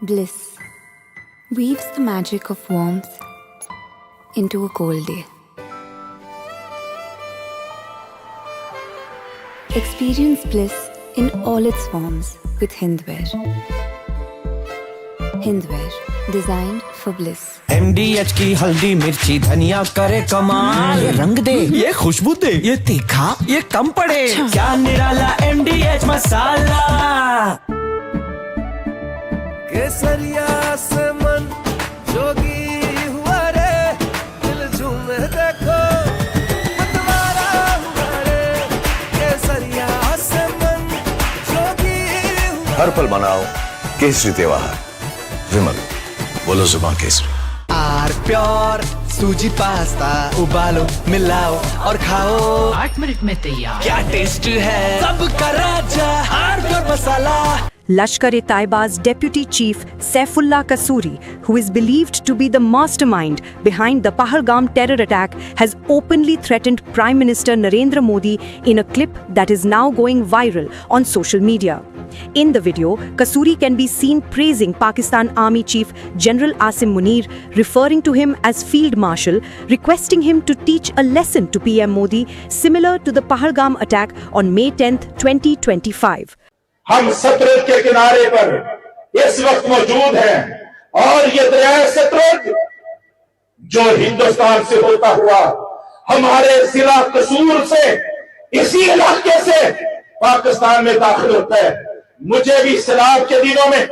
[SPEAKER 22] Bliss weaves the magic of warmth into a cold day. Experience bliss in all its forms with Hindware. Hindware, designed for bliss.
[SPEAKER 1] MDH की हल्दी मिर्ची धनिया करे कमाल, ये रंग दे, ये खुशबू दे, ये तीखा, ये कम पड़े, क्या निराला MDH मसाला।
[SPEAKER 4] केसरिया से मन जोगी हुआ रे, दिल झूमे देखो मतवारा हुआ रे, केसरिया से मन जोगी हुआ।
[SPEAKER 8] हर पल मनाओ केसरी त्योहार, विमल बोलो जुबान Kesari.
[SPEAKER 1] R pure sooji pasta उबालो मिलाओ और खाओ 8 मिनट में तैयार, क्या टेस्ट है सबका राजा R pure masala.
[SPEAKER 23] Lashkar-e-Taiba's deputy chief Saifullah Kasuri, who is believed to be the mastermind behind the Pahalgam terror attack, has openly threatened Prime Minister Narendra Modi in a clip that is now going viral on social media. In the video, Kasuri can be seen praising Pakistan Army Chief General Asim Munir, referring to him as Field Marshal, requesting him to teach a lesson to PM Modi similar to the Pahalgam attack on May 10th, 2025.
[SPEAKER 24] हम सतलुज के किनारे पर इस वक्त मौजूद हैं और ये दरिया सतलुज जो हिंदुस्तान से होता हुआ हमारे जिला कसूर से इसी इलाके से पाकिस्तान में दाखिल होता है। मुझे भी सैलाब के दिनों में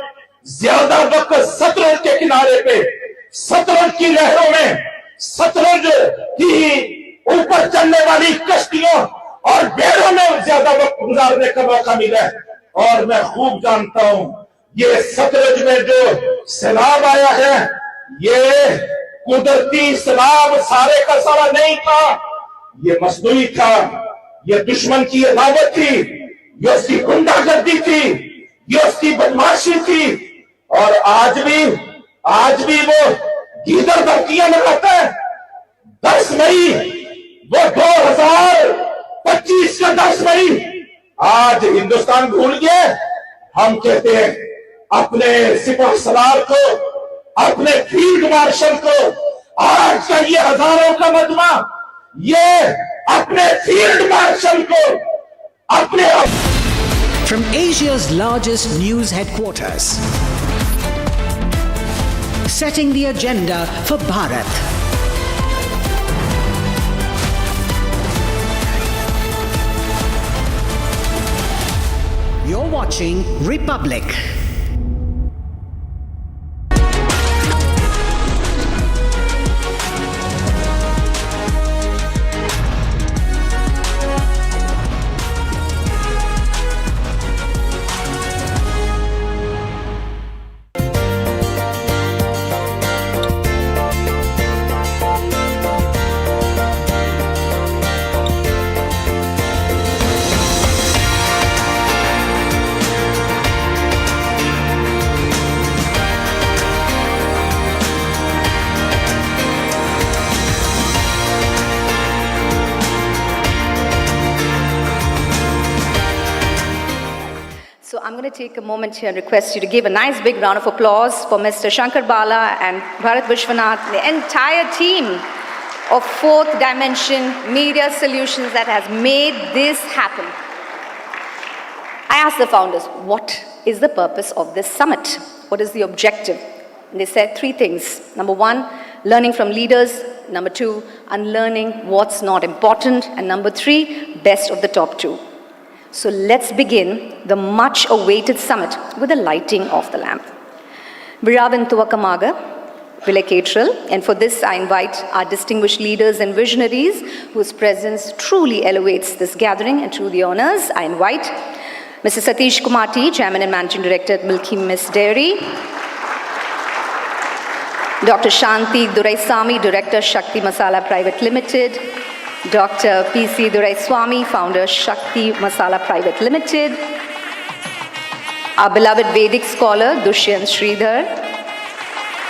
[SPEAKER 24] ज्यादा वक्त सतलुज के किनारे पे सतलुज की लहरों में सतलुज की ऊपर चलने वाली कश्तियों और बेड़ों में ज्यादा वक्त गुजारने का मौका मिला है और मैं खूब जानता हूं ये सतलुज में जो सैलाब आया है ये कुदरती सैलाब सारे का सारा नहीं था, ये मसनूई था, ये दुश्मन की अदावत थी, ये उसकी गुंडागर्दी थी, ये उसकी बदमाशी थी। और आज भी वो गीदड़ धमकियां लगाता है। 10 मई वो 2025 का 10 मई आज हिंदुस्तान भूल गया। हम कहते हैं अपने सिपह सलार को, अपने फील्ड मार्शल को, आज का ये हजारों का मजमा, ये अपने फील्ड मार्शल को अपने
[SPEAKER 1] From Asia's largest news headquarters, setting the agenda for Bharat. You're watching Republic.
[SPEAKER 25] So I'm going to take a moment here and request you to give a nice big round of applause for Mr. Shankar Bala and Bharat Vishwanath, the entire team of Fourth Dimension Media Solutions that has made this happen. I asked the founders, what is the purpose of this summit? What is the objective? And they said 3 things. Number 1, learning from leaders. Number 2, unlearning what's not important. And number 3, best of the top 2. So let's begin the much-awaited summit with the lighting of the lamp. Viravan Tuakamaga, Vilekatral, and for this I invite our distinguished leaders and visionaries whose presence truly elevates this gathering, and through the honors I invite Mr. Satish Kumati, Chairman and Managing Director at Milky Mist Dairy, Dr. Shanti Duraisamy, Director, Shakti Masala Private Limited, Dr. P.C. Duraiswamy, Founder, Shakti Masala Private Limited, our beloved Vedic scholar, Dushyant Sridhar,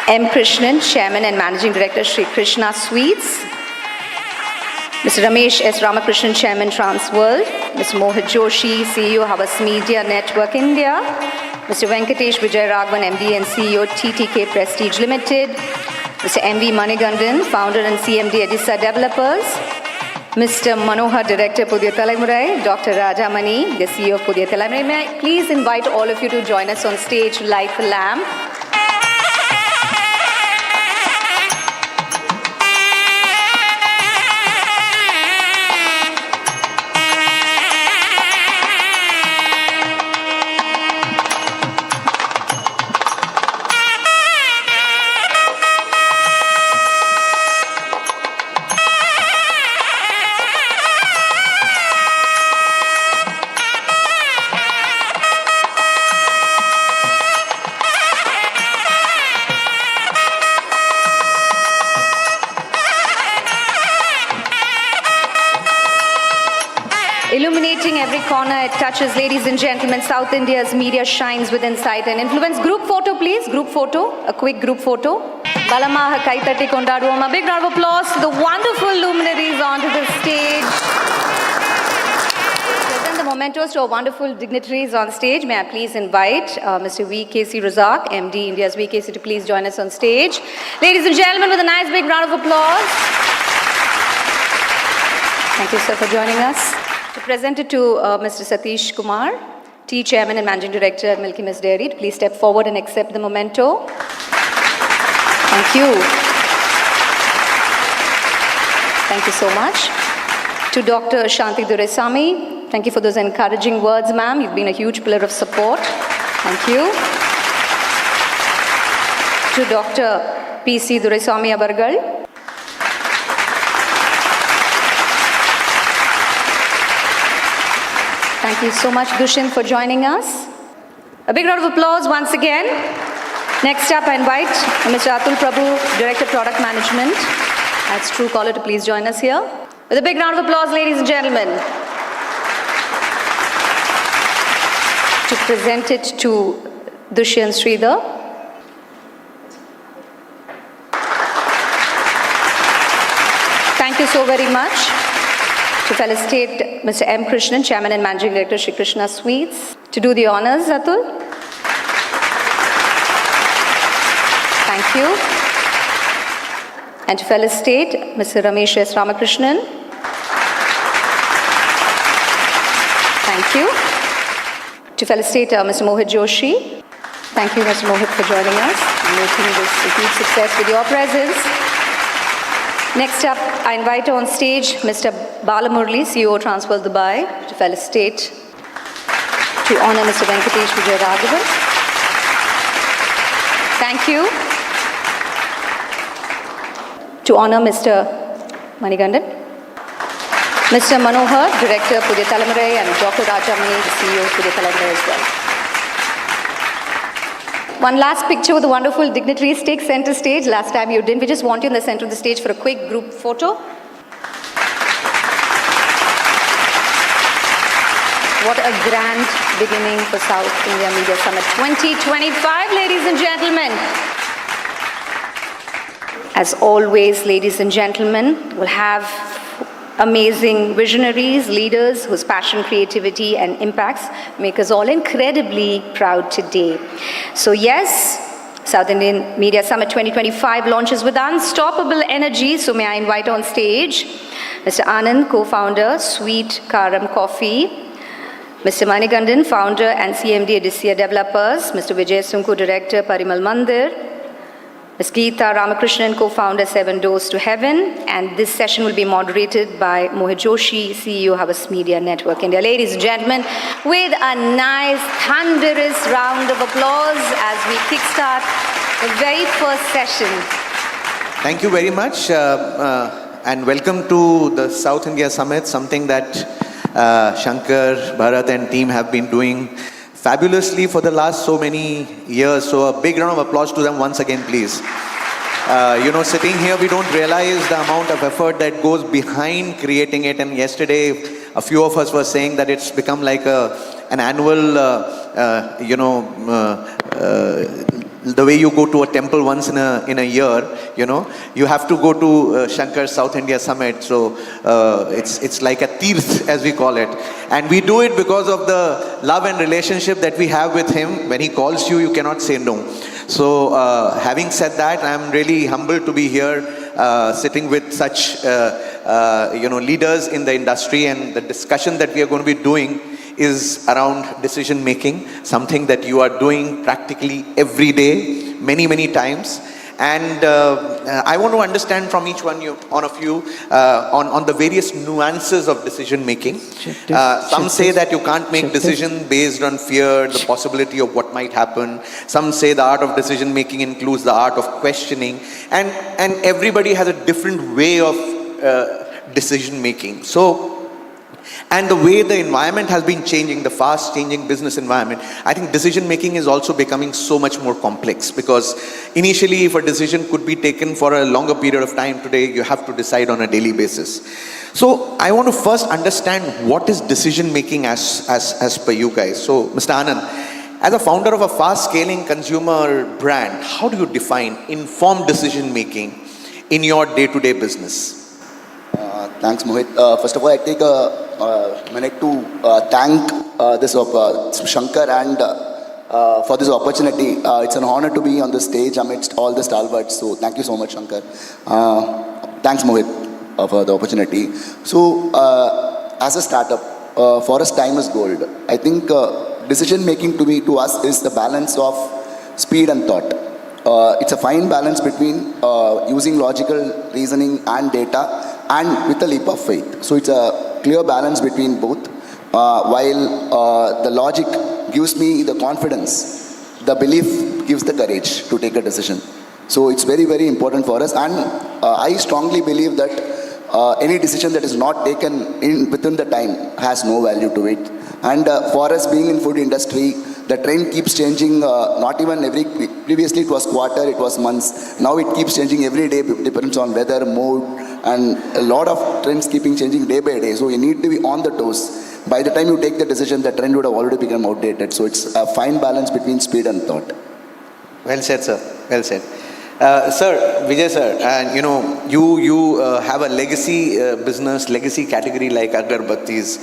[SPEAKER 25] M. Krishnan, Chairman and Managing Director, Sri Krishna Sweets, Mr. Ramesh S. Ramakrishnan, Chairman, Transworld, Mr. Mohit Joshi, CEO, Havas Media Network India, Mr. Venkatesh Vijay Raghavan, MD and CEO, TTK Prestige Limited, Mr. M.V. Manigandan, Founder and CMD, Edisa Developers, Mr. Manohar, Director, Pudhiya Talamurai, Dr. Rajamani, the CEO of Pudhiya Talamurai. May I please invite all of you to join us on stage to light the lamp. every corner it touches. Ladies and gentlemen, South India's media shines with insight and influence. Group photo, please. Group photo. A quick group photo. Balamaha Kaitati Kondaduoma. A big round of applause to the wonderful luminaries onto the stage. Present the mementos to our wonderful dignitaries on stage. May I please invite Mr. V.K.C. Razak, MD, India's V.K.C. to please join us on stage. Ladies and gentlemen, with a nice big round of applause. Thank you, sir, for joining us. To present it to Mr. Satish Kumar, Tea Chairman and Managing Director at Milky Mist Dairy, to please step forward and accept the memento. Thank you. Thank you so much. To Dr. Shanti Duresami, thank you for those encouraging words, ma'am. You've been a huge pillar of support. Thank you. To Dr. P.C. Duresami Abargal. Thank you so much, Dushin, for joining us. A big round of applause once again. Next up, I invite Mr. Atul Prabhu, Director of Product Management. That's Truecaller to please join us here. With a big round of applause, ladies and gentlemen. To present it to Dushyant Sridhar. Thank you so very much. To felicitate Mr. M. Krishnan, Chairman and Managing Director, Shri Krishna Sweets. To do the honors, Atul. Thank you. And to felicitate Mr. Ramesh S. Ramakrishnan. Thank you. To felicitate Mr. Mohit Joshi. Thank you, Mr. Mohit, for joining us and making this a huge success with your presence. Next up, I invite on stage Mr. Balamurli, CEO Transworld Dubai, to felicitate, to honor Mr. Venkatesh Vijayaraghavan. Thank you. To honor Mr. Manigandan. Mr. Manohar, Director, Pudya Talamurai, and Dr. Rajamani, the CEO of Pudya Talamurai as well. One last picture with the wonderful dignitaries. Take center stage. Last time you didn't. We just want you in the center of the stage for a quick group photo. What a grand beginning for South India Media Summit 2025, ladies and gentlemen. As always, ladies and gentlemen, we'll have amazing visionaries, leaders whose passion, creativity, and impacts make us all incredibly proud today. So yes, South Indian Media Summit 2025 launches with unstoppable energy. So may I invite on stage Mr. Anand, co-founder, Sweet Karam Coffee, Mr. Manigandan, founder and CMD Aditya Developers, Mr. Vijay Sunku, director, Parimal Mandir, Ms. Geeta Ramakrishnan, co-founder, Seven Doors to Heaven, and this session will be moderated by Mohit Joshi, CEO, Havas Media Network India. Ladies and gentlemen, with a nice, thunderous round of applause as we kickstart the very first session.
[SPEAKER 5] Thank you very much, and welcome to the South India Summit, something that Shankar, Bharat and team have been doing fabulously for the last so many years. So a big round of applause to them once again, please. Sitting here, we don't realize the amount of effort that goes behind creating it. And yesterday, a few of us were saying that it's become like an annual, the way you go to a temple once in a year, you have to go to Shankar's South India Summit. So it's like a tirth, as we call it. And we do it because of the love and relationship that we have with him. When he calls you, you cannot say no. So having said that, I'm really humbled to be here sitting with such leaders in the industry, and the discussion that we are going to be doing is around decision making, something that you are doing practically every day, many times. And I want to understand from each one of you on the various nuances of decision making. Some say that you can't make decision based on fear, the possibility of what might happen. Some say the art of decision making includes the art of questioning, and everybody has a different way of decision making. So And the way the environment has been changing, the fast changing business environment, I think decision making is also becoming so much more complex, because initially if a decision could be taken for a longer period of time, today you have to decide on a daily basis. So I want to first understand what is decision making as per you guys. So Mr. Anand, as a founder of a fast scaling consumer brand, how do you define informed decision making in your day-to-day business?
[SPEAKER 6] Thanks, Mohit. First of all, I take a minute to thank Shankar and for this opportunity. It's an honor to be on the stage amidst all the stalwarts. So thank you so much, Shankar. Thanks, Mohit, for the opportunity. So as a startup, for us, time is gold. I think decision making to us is the balance of speed and thought. It's a fine balance between using logical reasoning and data and with a leap of faith. So it's a clear balance between both. While the logic gives me the confidence, the belief gives the courage to take a decision. So it's very, very important for us. And I strongly believe that any decision that is not taken within the time has no value to it. And for us being in food industry, the trend keeps changing, not even previously it was quarter, it was months. Now it keeps changing every day, depends on weather, mood, and a lot of trends keeping changing day by day. So you need to be on the toes. By the time you take the decision, the trend would have already become outdated. So it's a fine balance between speed and thought.
[SPEAKER 5] Well said, sir. Well said. Sir, Vijay sir, and you have a legacy business, legacy category like Agarbattis.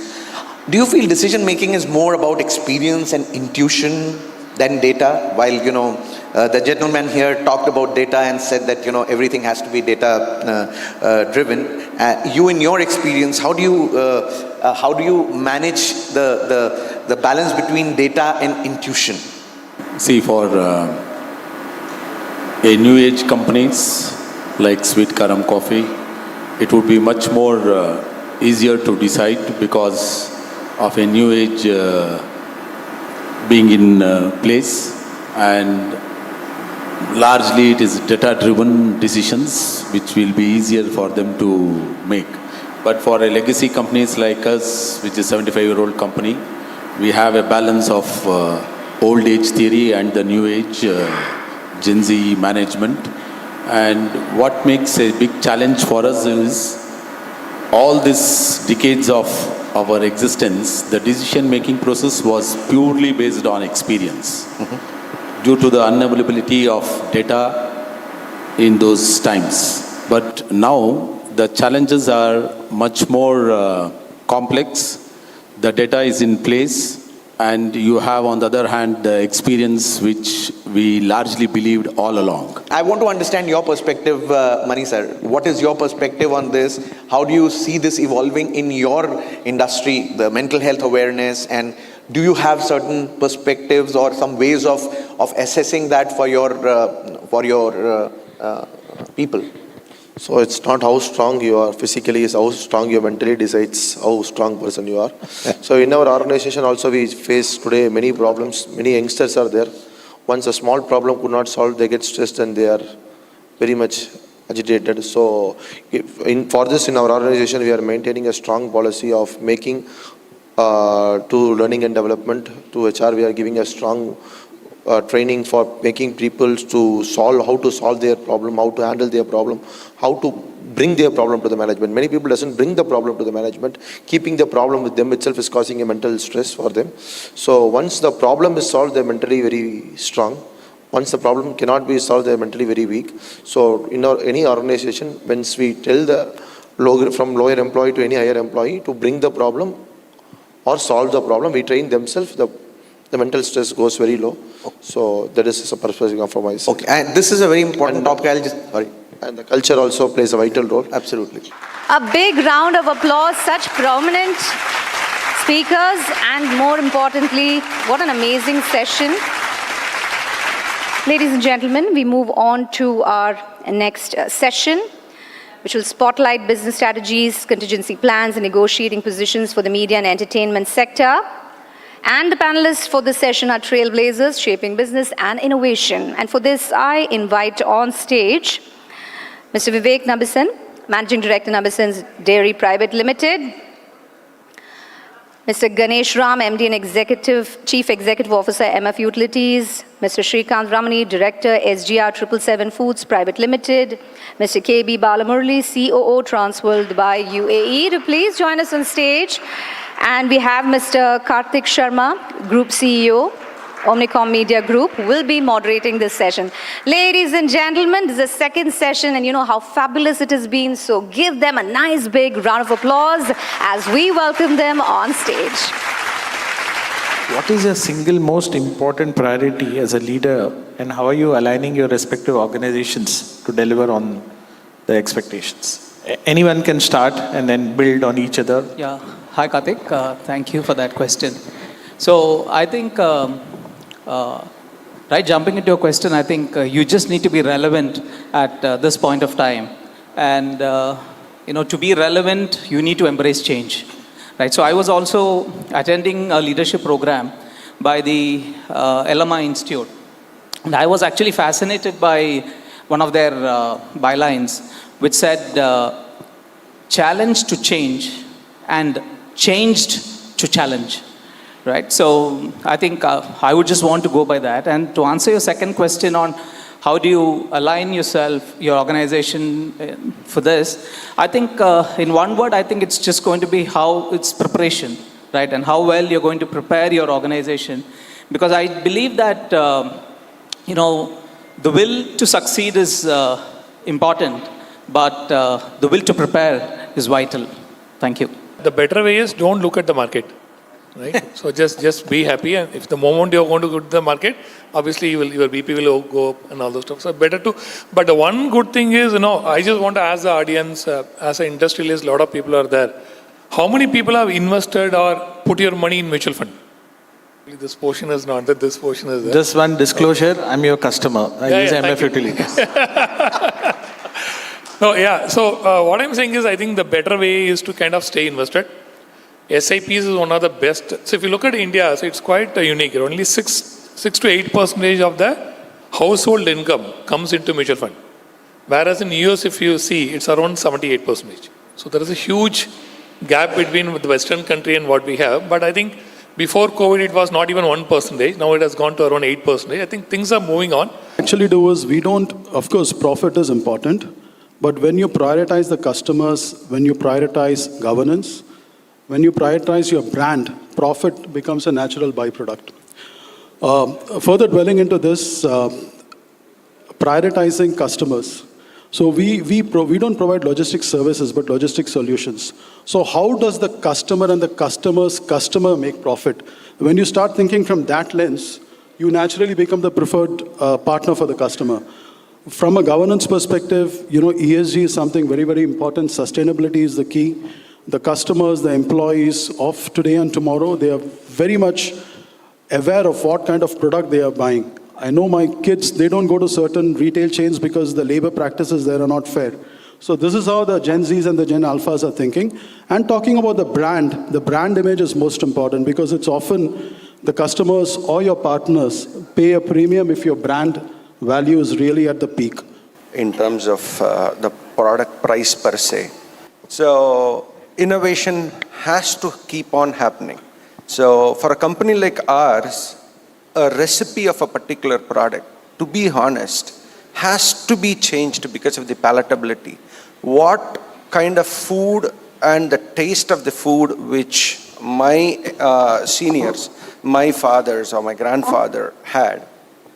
[SPEAKER 5] Do you feel decision making is more about experience and intuition than data? While the gentleman here talked about data and said that everything has to be data driven. You, in your experience, how do you manage the balance between data and intuition?
[SPEAKER 7] See, for a new age companies like Sweet Karam Coffee, it would be much more easier to decide because of a new age being in place, and largely it is data driven decisions which will be easier for them to make. But for a legacy companies like us, which is a 75-year-old company, we have a balance of old age theory and the new age Gen Z management. And what makes a big challenge for us is all these decades of our existence, the decision-making process was purely based on experience due to the unavailability of data in those times. But now the challenges are much more complex. The data is in place, and you have, on the other hand, the experience which we largely believed all along.
[SPEAKER 5] I want to understand your perspective, Mani sir. What is your perspective on this? How do you see this evolving in your industry, the mental health awareness, and do you have certain perspectives or some ways of assessing that for your people?
[SPEAKER 10] So it's not how strong you are physically, it's how strong you mentally decides how strong person you are. So in our organization also we face today many problems. Many youngsters are there. Once a small problem could not solve, they get stressed and they are very much agitated. So for this in our organization, we are maintaining a strong policy of making to learning and development, to HR we are giving a strong training for making people to how to solve their problem, how to handle their problem, how to bring their problem to the management. Many people doesn't bring the problem to the management. Keeping the problem with them itself is causing a mental stress for them. So once the problem is solved, they're mentally very strong. Once the problem cannot be solved, they're mentally very weak. So in any organization, once we tell from lower employee to any higher employee to bring the problem or solve the problem, we train themselves, the mental stress goes very low. So that is a perspective from my side.
[SPEAKER 5] Okay, and this is a very important topic.
[SPEAKER 10] And the culture also plays a vital role.
[SPEAKER 5] Absolutely.
[SPEAKER 25] A big round of applause, such prominent speakers, and more importantly, what an amazing session. Ladies and gentlemen, we move on to our next session, which will spotlight business strategies, contingency plans, and negotiating positions for the media and entertainment sector. And the panelists for this session are trailblazers, shaping business and innovation. And for this, I invite on stage Mr. Vivek Nabisan, Managing Director, Nabisan's Dairy Private Limited. Mr. Ganesh Ram, MD and Chief Executive Officer, MF Utilities. Mr. Shrikant Ramani, Director, SGR 777 Foods Private Limited. Mr. KB Balamurli, COO, Transworld Dubai, UAE, to please join us on stage. And we have Mr. Karthik Sharma, Group CEO, Omnicom Media Group, will be moderating this session. Ladies and gentlemen, this is the second session, and you know how fabulous it has been, so give them a nice big round of applause as we welcome them on stage.
[SPEAKER 9] What is your single most important priority as a leader, and how are you aligning your respective organizations to deliver on the expectations? Anyone can start and then build on each other.
[SPEAKER 11] Yeah. Hi, Karthik. Thank you for that question. So I think, right, jumping into your question, I think you just need to be relevant at this point of time. And, you know, to be relevant, you need to embrace change. Right, so I was also attending a leadership program by the LMI Institute. And I was actually fascinated by one of their bylines, which said, challenge to change and changed to challenge. Right, so I think I would just want to go by that. And to answer your second question on how do you align yourself, your organization for this, I think in one word, I think it's just going to be how it's preparation, right? And how well you're going to prepare your organization. Because I believe that, you know, the will to succeed is important, but the will to prepare is vital. Thank you.
[SPEAKER 13] The better way is don't look at the market. Right? So just be happy, and if the moment you're going to go to the market, obviously your BP will go up and all those stuff. So better to, but the one good thing is, you know, I just want to ask the audience, as an industrialist, a lot of people are there. How many people have invested or put your money in mutual fund? This portion is not that, this portion is there.
[SPEAKER 9] Just one disclosure, I'm your customer. I use MF Utilities.
[SPEAKER 13] No, yeah, so what I'm saying is, I think the better way is to kind of stay invested. SIPs is one of the best. So if you look at India, so it's quite unique. Only 6 to 8% of the household income comes into mutual fund. Whereas in US, if you see, it's around 78%. So there is a huge gap between the Western country and what we have. But I think before COVID, it was not even 1%. Now it has gone to around 8%. I think things are moving on.
[SPEAKER 15] Actually do is, we don't, of course, profit is important. But when you prioritize the customers, when you prioritize governance, when you prioritize your brand, profit becomes a natural byproduct. Further dwelling into this, prioritizing customers. So we don't provide logistics services, but logistics solutions. So how does the customer and the customer's customer make profit? When you start thinking from that lens, you naturally become the preferred partner for the customer. From a governance perspective, you know, ESG is something very, very important. Sustainability is the key. The customers, the employees of today and tomorrow, they are very much aware of what kind of product they are buying. I know my kids, they don't go to certain retail chains because the labor practices there are not fair. So this is how the Gen Zs and the Gen Alphas are thinking. And talking about the brand image is most important because it's often the customers or your partners pay a premium if your brand value is really at the peak.
[SPEAKER 16] In terms of the product price per se. So innovation has to keep on happening. So for a company like ours, a recipe of a particular product, to be honest, has to be changed because of the palatability. What kind of food and the taste of the food which my seniors, my fathers or my grandfather had,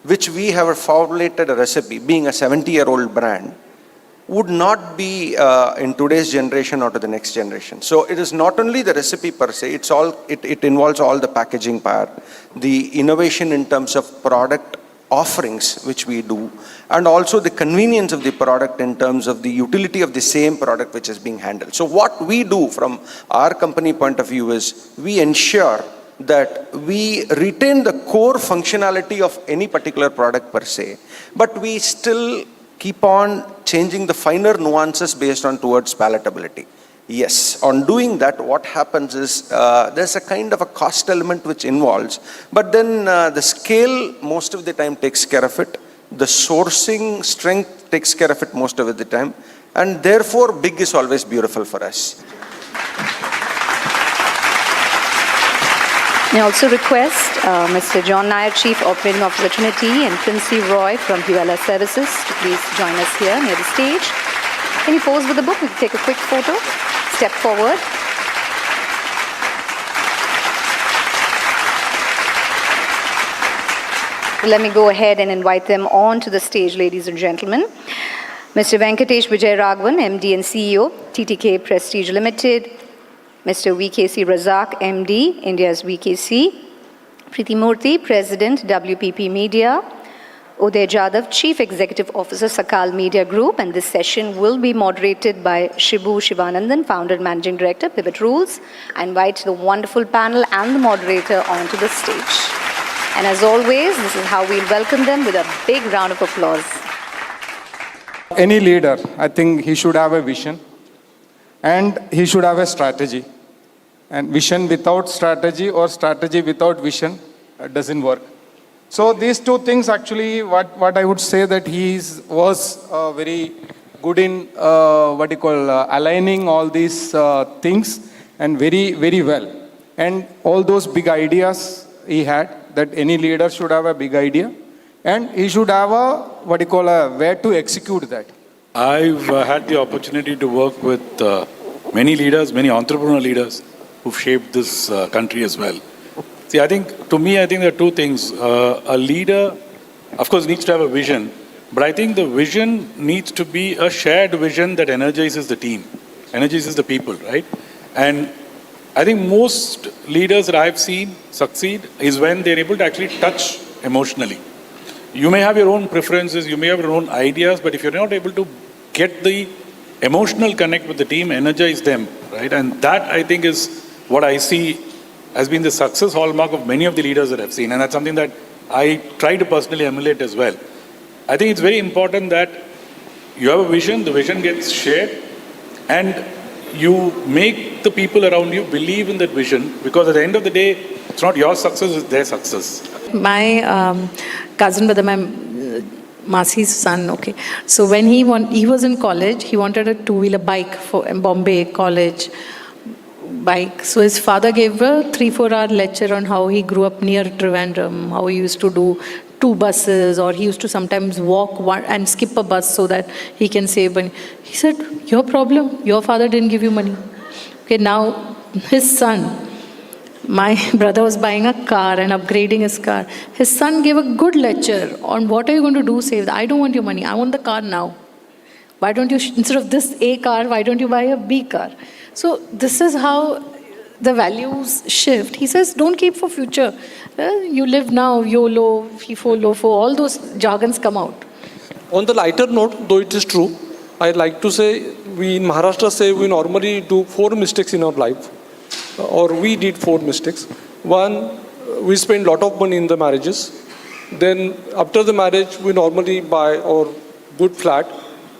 [SPEAKER 16] which we have formulated a recipe, being a 70-year-old brand, would not be in today's generation or to the next generation. So it is not only the recipe per se, it involves all the packaging part, the innovation in terms of product offerings which we do, and also the convenience of the product in terms of the utility of the same product which is being handled. So what we do from our company point of view is we ensure that we retain the core functionality of any particular product per se, but we still keep on changing the finer nuances based on towards palatability. Yes, on doing that, what happens is there's a kind of a cost element which involves, but then the scale most of the time takes care of it. The sourcing strength takes care of it most of the time, and therefore big is always beautiful for us.
[SPEAKER 25] I also request Mr. John Nair, Chief Operating Officer Trinity, and Princey Roy from ULS Services to please join us here near the stage. Can you pose with the book? We can take a quick photo. Step forward. Let me go ahead and invite them onto the stage, ladies and gentlemen. Mr. Venkatesh Vijay Raghavan, MD and CEO, TTK Prestige Limited. Mr. VKC Razak, MD, India's VKC. Preeti Murthy, President, WPP Media. Uday Jadhav, Chief Executive Officer, Sakal Media Group. And this session will be moderated by Shibu Shivanandan, Founder and Managing Director, Pivot Rules. I invite the wonderful panel and the moderator onto the stage. And as always, this is how we'll welcome them with a big round of applause.
[SPEAKER 17] Any leader, I think he should have a vision and he should have a strategy. And vision without strategy or strategy without vision doesn't work. So these two things actually, what I would say that he was very good in aligning all these things and very, very well. And all those big ideas he had, that any leader should have a big idea and he should have a way to execute that.
[SPEAKER 18] I've had the opportunity to work with many leaders, many entrepreneurial leaders who've shaped this country as well. See, I think there are two things. A leader, of course, needs to have a vision, but I think the vision needs to be a shared vision that energizes the team, energizes the people, right? And I think most leaders that I've seen succeed is when they're able to actually touch emotionally. You may have your own preferences, you may have your own ideas, but if you're not able to get the emotional connect with the team, energize them, right? And that, I think, is what I see has been the success hallmark of many of the leaders that I've seen. And that's something that I try to personally emulate as well. I think it's very important that you have a vision, the vision gets shared, and you make the people around you believe in that vision, because at the end of the day, it's not your success, it's their success.
[SPEAKER 19] My cousin brother, my Masi's son, okay. So when he was in college, he wanted a two-wheeler bike for Bombay College bike. So his father gave a 3-4 hour lecture on how he grew up near Trivandrum, how he used to do 2 buses, or he used to sometimes walk one and skip a bus so that he can save money. He said, your problem, your father didn't give you money. Okay, now his son, my brother was buying a car and upgrading his car. His son gave a good lecture on what are you going to do, save. I don't want your money, I want the car now. Why don't you, instead of this A car, why don't you buy a B car? So this is how the values shift. He says, don't keep for future. You live now, YOLO, FIFO, LOFO, all those jargons come out.
[SPEAKER 20] On the lighter note, though it is true, I'd like to say, we in Maharashtra say we normally do 4 mistakes in our life. Or we did 4 mistakes. One, we spend a lot of money in the marriages. Then after the marriage, we normally buy our good flat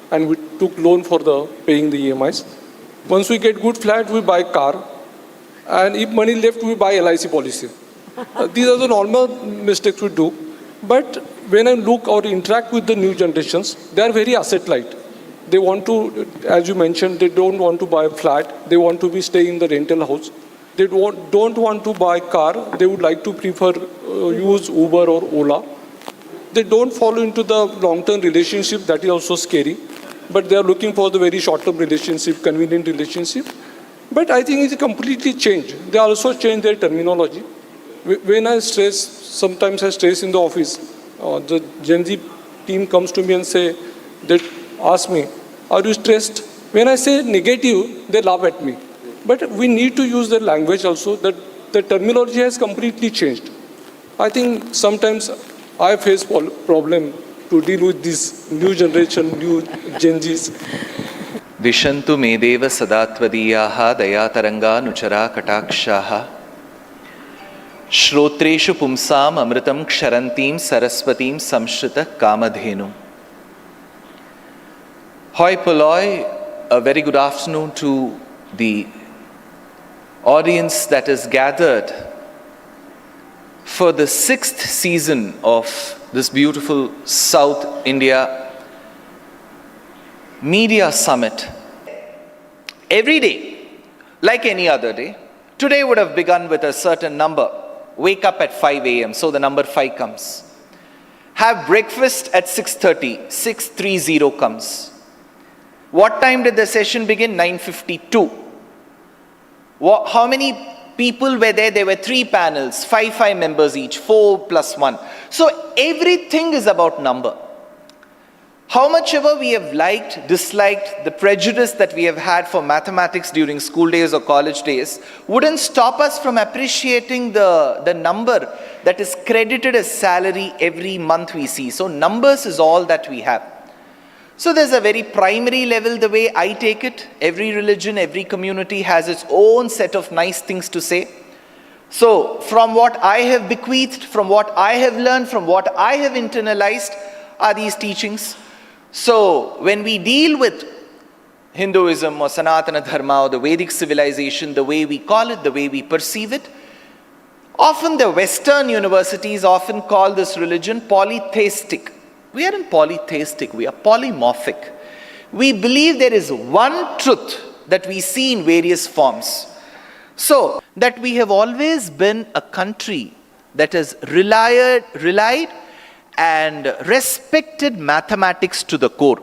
[SPEAKER 20] and we took loan for the paying the EMIs. Once we get good flat, we buy car. And if money left, we buy LIC policy. These are the normal mistakes we do. But when I look or interact with the new generations, they are very asset light. They want to, as you mentioned, they don't want to buy a flat. They want to be staying in the rental house. They don't want to buy car. They would like to prefer use Uber or Ola. They don't fall into the long-term relationship. That is also scary. But they are looking for the very short-term relationship, convenient relationship. But I think it's completely changed. They also changed their terminology. When I stress, sometimes I stress in the office, the Gen Z team comes to me and they ask me, are you stressed? When I say negative, they laugh at me. But we need to use the language also, that the terminology has completely changed. I think sometimes I face problem to deal with this new generation, new Gen Zs.
[SPEAKER 5] Vishantu medeva sadatvadiyaha dayataranga nuchara katakshaha Shrotreshu pumsam amritam ksharantim saraswatim samshrita kamadhenu. Hoi polloi, a very good afternoon to the audience that is gathered for the 6th season of this beautiful South India Media Summit. Every day, like any other day, today would have begun with a certain number
[SPEAKER 2] wake up at 5 a.m., so the number 5 comes. Have breakfast at 6:30, 630 comes. What time did the session begin? 9:52. How many people were there? There were 3 panels, 5 members each, 4 plus 1. So everything is about number. How much ever we have liked, disliked, the prejudice that we have had for mathematics during school days or college days wouldn't stop us from appreciating the number that is credited as salary every month we see. So numbers is all that we have. So there's a very primary level, the way I take it. Every religion, every community has its own set of nice things to say. So from what I have bequeathed, from what I have learned, from what I have internalized are these teachings. So when we deal with Hinduism or Sanatana Dharma or the Vedic civilization, the way we call it, the way we perceive it, often the Western universities often call this religion polytheistic. We aren't polytheistic, we are polymorphic. We believe there is one truth that we see in various forms. So that we have always been a country that has relied and respected mathematics to the core.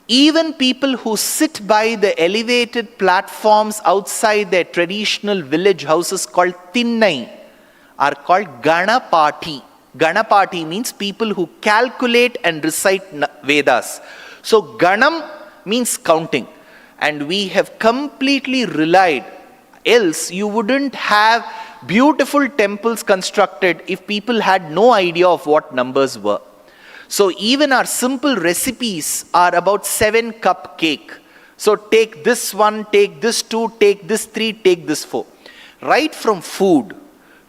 [SPEAKER 2] Even people who sit by the elevated platforms outside their traditional village houses called Tinnai are called Ganapati. Ganapati means people who calculate and recite Vedas. So Ganam means counting. And we have completely relied, else you wouldn't have beautiful temples constructed if people had no idea of what numbers were. So even our simple recipes are about 7-cup cake. So take this 1, take this 2, take this 3, take this 4. Right from food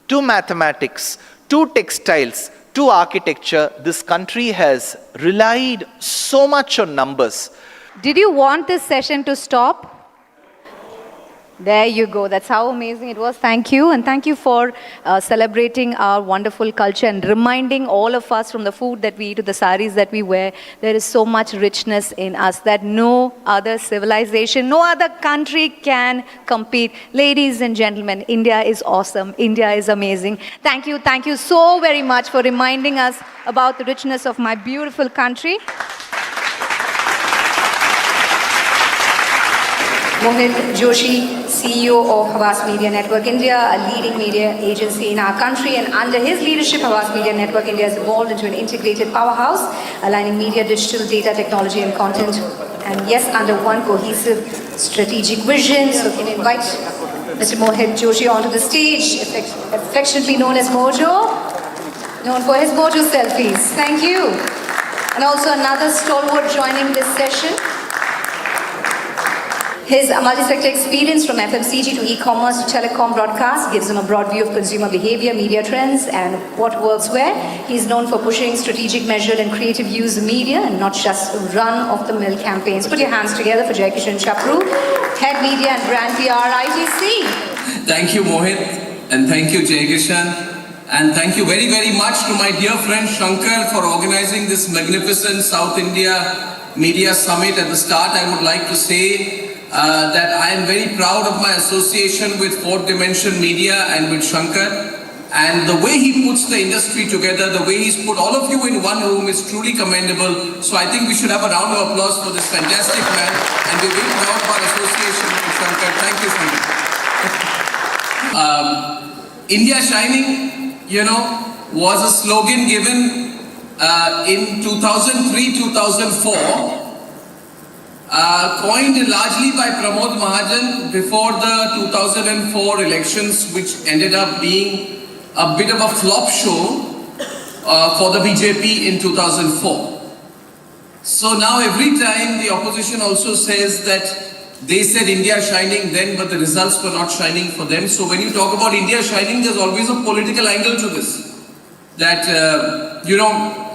[SPEAKER 2] to mathematics to textiles to architecture, this country has relied so much on numbers.
[SPEAKER 25] Did you want this session to stop? There you go. That's how amazing it was. Thank you. And thank you for celebrating our wonderful culture and reminding all of us, from the food that we eat to the saris that we wear, there is so much richness in us that no other civilization, no other country can compete. Ladies and gentlemen, India is awesome. India is amazing. Thank you. Thank you so very much for reminding us about the richness of my beautiful country. Mohit Joshi, CEO of Havas Media Network India, a leading media agency in our country, and under his leadership, Havas Media Network India has evolved into an integrated powerhouse, aligning media, digital, data, technology and content, and yes, under one cohesive strategic vision. So can I invite Mr. Mohit Joshi onto the stage, affectionately known as Mojo, known for his Mojo selfies. Thank you. And also another stalwart joining this session. His multi-sector experience from FMCG to e-commerce to telecom broadcast gives him a broad view of consumer behavior, media trends, and what works where. He's known for pushing strategic, measured, and creative use of media, and not just run-of-the-mill campaigns. Put your hands together for Jaikishan Chapru, Head Media and Brand PR, ITC.
[SPEAKER 3] Thank you, Mohit, and thank you, Jaikishan. And thank you very, very much to my dear friend Shankar for organizing this magnificent South India Media Summit. At the start, I would like to say that I am very proud of my association with Fourth Dimension Media and with Shankar. And the way he puts the industry together, the way he's put all of you in one room is truly commendable. So I think we should have a round of applause for this fantastic man. And we're very proud of our association with Shankar. Thank you, Shankar. India Shining, was a slogan given in 2003-2004. Coined largely by Pramod Mahajan before the 2004 elections, which ended up being a bit of a flop show for the BJP in 2004. So now every time the opposition also says that they said India shining then, but the results were not shining for them. So when you talk about India shining, there's always a political angle to this. That,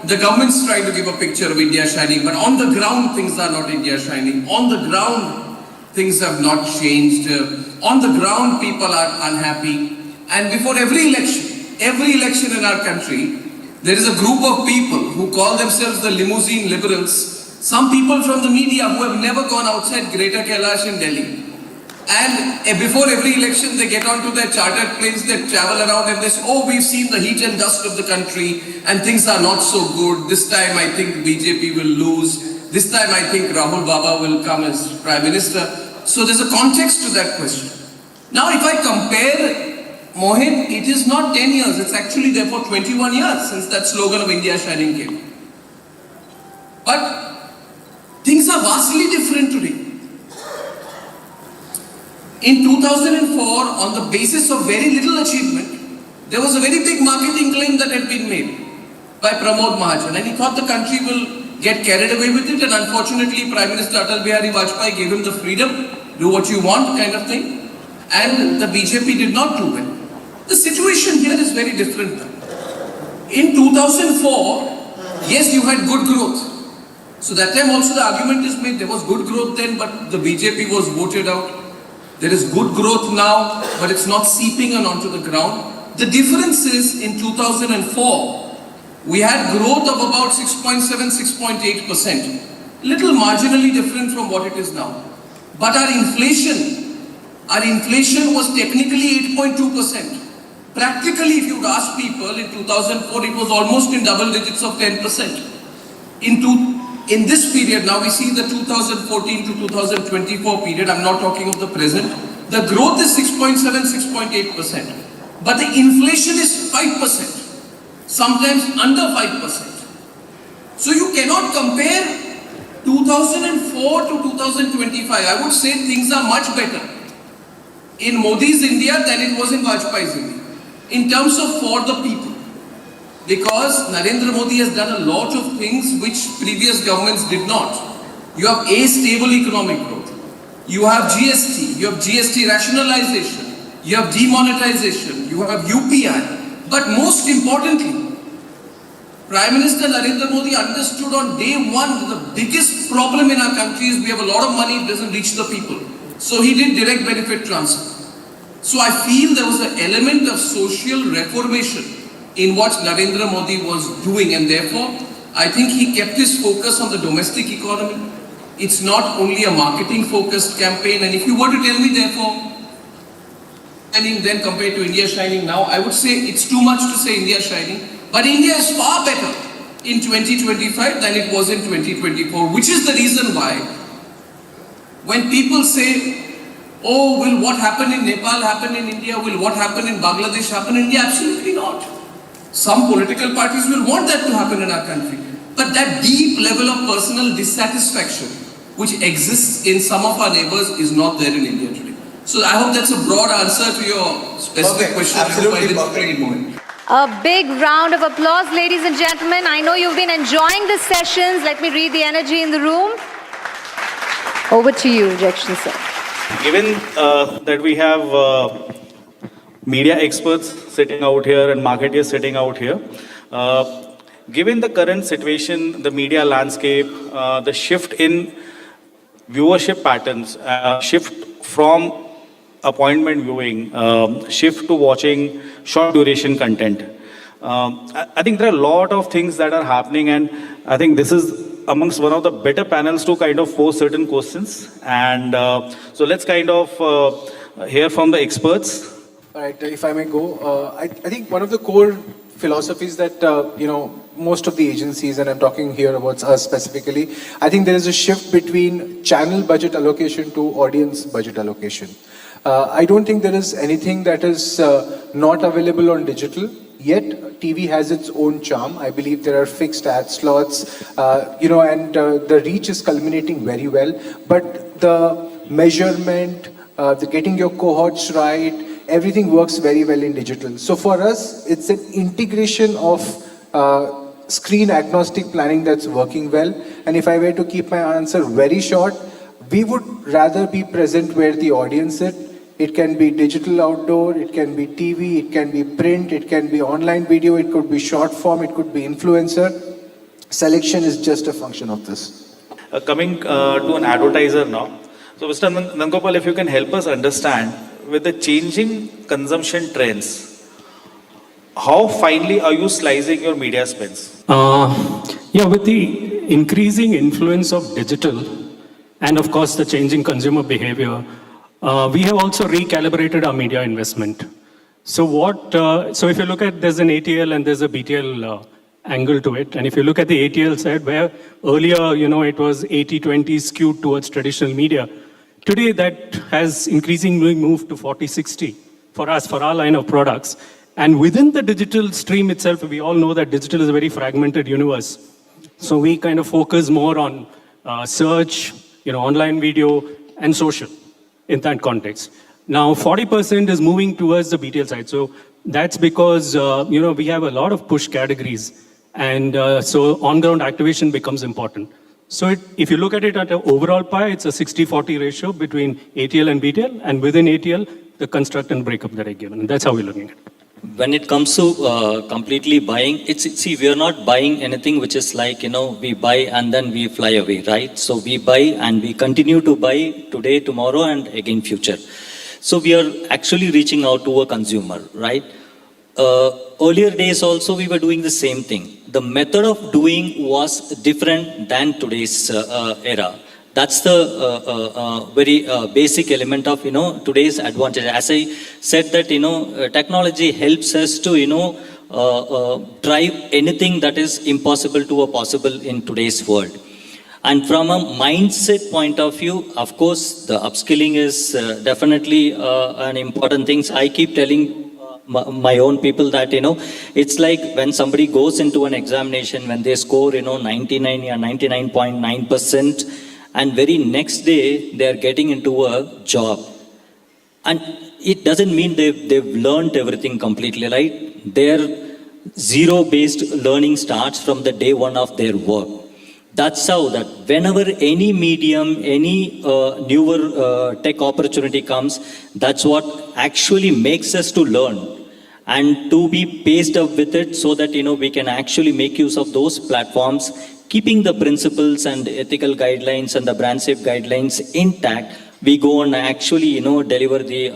[SPEAKER 3] the government's trying to give a picture of India shining, but on the ground things are not India shining. On the ground things have not changed. On the ground people are unhappy. And before every election in our country, there is a group of people who call themselves the limousine liberals. Some people from the media who have never gone outside Greater Kailash in Delhi. And before every election, they get onto their chartered planes, they travel around and they say, oh, we've seen the heat and dust of the country and things are not so good. This time I think BJP will lose. This time I think Rahul Baba will come as Prime Minister. So there's a context to that question. Now if I compare, Mohit, it is not 10 years, it's actually therefore 21 years since that slogan of India Shining came. But things are vastly different today. In 2004, on the basis of very little achievement, there was a very big marketing claim that had been made by Pramod Mahajan, and he thought the country will get carried away with it, and unfortunately Prime Minister Atal Bihari Vajpayee gave him the freedom, do what you want kind of thing, and the BJP did not do well. The situation here is very different now. In 2004, yes, you had good growth. So that time also the argument is made, there was good growth then, but the BJP was voted out. There is good growth now, but it's not seeping onto the ground. The difference is in 2004, we had growth of about 6.7, 6.8%. Little marginally different from what it is now. But our inflation was technically 8.2%. Practically, if you would ask people, in 2004, it was almost in double digits of 10%. In this period, now we see the 2014 to 2024 period, I'm not talking of the present, the growth is 6.7, 6.8%. But the inflation is 5%, sometimes under 5%. So you cannot compare 2004 to 2025. I would say things are much better in Modi's India than it was in Vajpayee's India, in terms of for the people. Because Narendra Modi has done a lot of things which previous governments did not. You have a stable economic growth. You have GST. You have GST rationalization. You have demonetization. You have UPI. But most importantly, Prime Minister Narendra Modi understood on day one the biggest problem in our country is we have a lot of money, it doesn't reach the people. So he did direct benefit transfer. So I feel there was an element of social reformation in what Narendra Modi was doing, and therefore I think he kept his focus on the domestic economy. It's not only a marketing focused campaign, and if you were to tell me therefore, and then compared to India Shining now, I would say it's too much to say India Shining, but India is far better in 2025 than it was in 2024, which is the reason why when people say, oh, will what happened in Nepal happen in India, will what happened in Bangladesh happen in India? Absolutely not. Some political parties will want that to happen in our country. But that deep level of personal dissatisfaction which exists in some of our neighbors is not there in India today. So I hope that's a broad answer to your specific question.
[SPEAKER 5] Absolutely perfect.
[SPEAKER 25] A big round of applause, ladies and gentlemen. I know you've been enjoying the sessions. Let me read the energy in the room. Over to you, Jackson sir.
[SPEAKER 4] Given that we have media experts sitting out here and marketeers sitting out here, given the current situation, the media landscape, the shift in viewership patterns, shift from appointment viewing, shift to watching short duration content, I think there are a lot of things that are happening, and I think this is amongst one of the better panels to kind of pose certain questions. And so let's kind of hear from the experts.
[SPEAKER 12] All right, if I may go, I think one of the core philosophies that, most of the agencies, and I'm talking here about us specifically, I think there is a shift between channel budget allocation to audience budget allocation. I don't think there is anything that is not available on digital, yet TV has its own charm. I believe there are fixed ad slots, and the reach is culminating very well, but the measurement, the getting your cohorts right, everything works very well in digital. So for us, it's an integration of screen agnostic planning that's working well. And if I were to keep my answer very short, we would rather be present where the audience is. It can be digital outdoor, it can be TV, it can be print, it can be online video, it could be short form, it could be influencer. Selection is just a function of this.
[SPEAKER 4] Coming to an advertiser now. So Mr. Nandgopal, if you can help us understand, with the changing consumption trends, how finely are you slicing your media spends?
[SPEAKER 14] With the increasing influence of digital and of course the changing consumer behavior, we have also recalibrated our media investment. So so if you look at, there's an ATL and there's a BTL angle to it. And if you look at the ATL side, where earlier, it was 80-20 skewed towards traditional media, today that has increasingly moved to 40-60 for us, for our line of products. And within the digital stream itself, we all know that digital is a very fragmented universe. So we kind of focus more on search, online video, and social in that context. Now, 40% is moving towards the BTL side. So that's because, we have a lot of push categories. And so on-ground activation becomes important. So if you look at it at an overall pie, it's a 60-40 ratio between ATL and BTL. And within ATL, the construct and breakup that I given. And that's how we're looking at it.
[SPEAKER 8] When it comes to completely buying, see, we are not buying anything which is like, we buy and then we fly away, right? So we buy and we continue to buy today, tomorrow, and again future. So we are actually reaching out to a consumer, right? Earlier days also we were doing the same thing. The method of doing was different than today's era. That's the very basic element of today's advantage. As I said that technology helps us to drive anything that is impossible to a possible in today's world. And from a mindset point of view, of course, the upskilling is definitely an important thing. I keep telling my own people that it's like when somebody goes into an examination, when they score 99 or 99.9%, and very next day they are getting into a job, and it doesn't mean they've learned everything completely, right? Their zero-based learning starts from the day one of their work. That's how that whenever any medium, any newer tech opportunity comes, that's what actually makes us to learn and to be paced up with it so that we can actually make use of those platforms, keeping the principles and ethical guidelines and the brand safe guidelines intact. We go and actually deliver the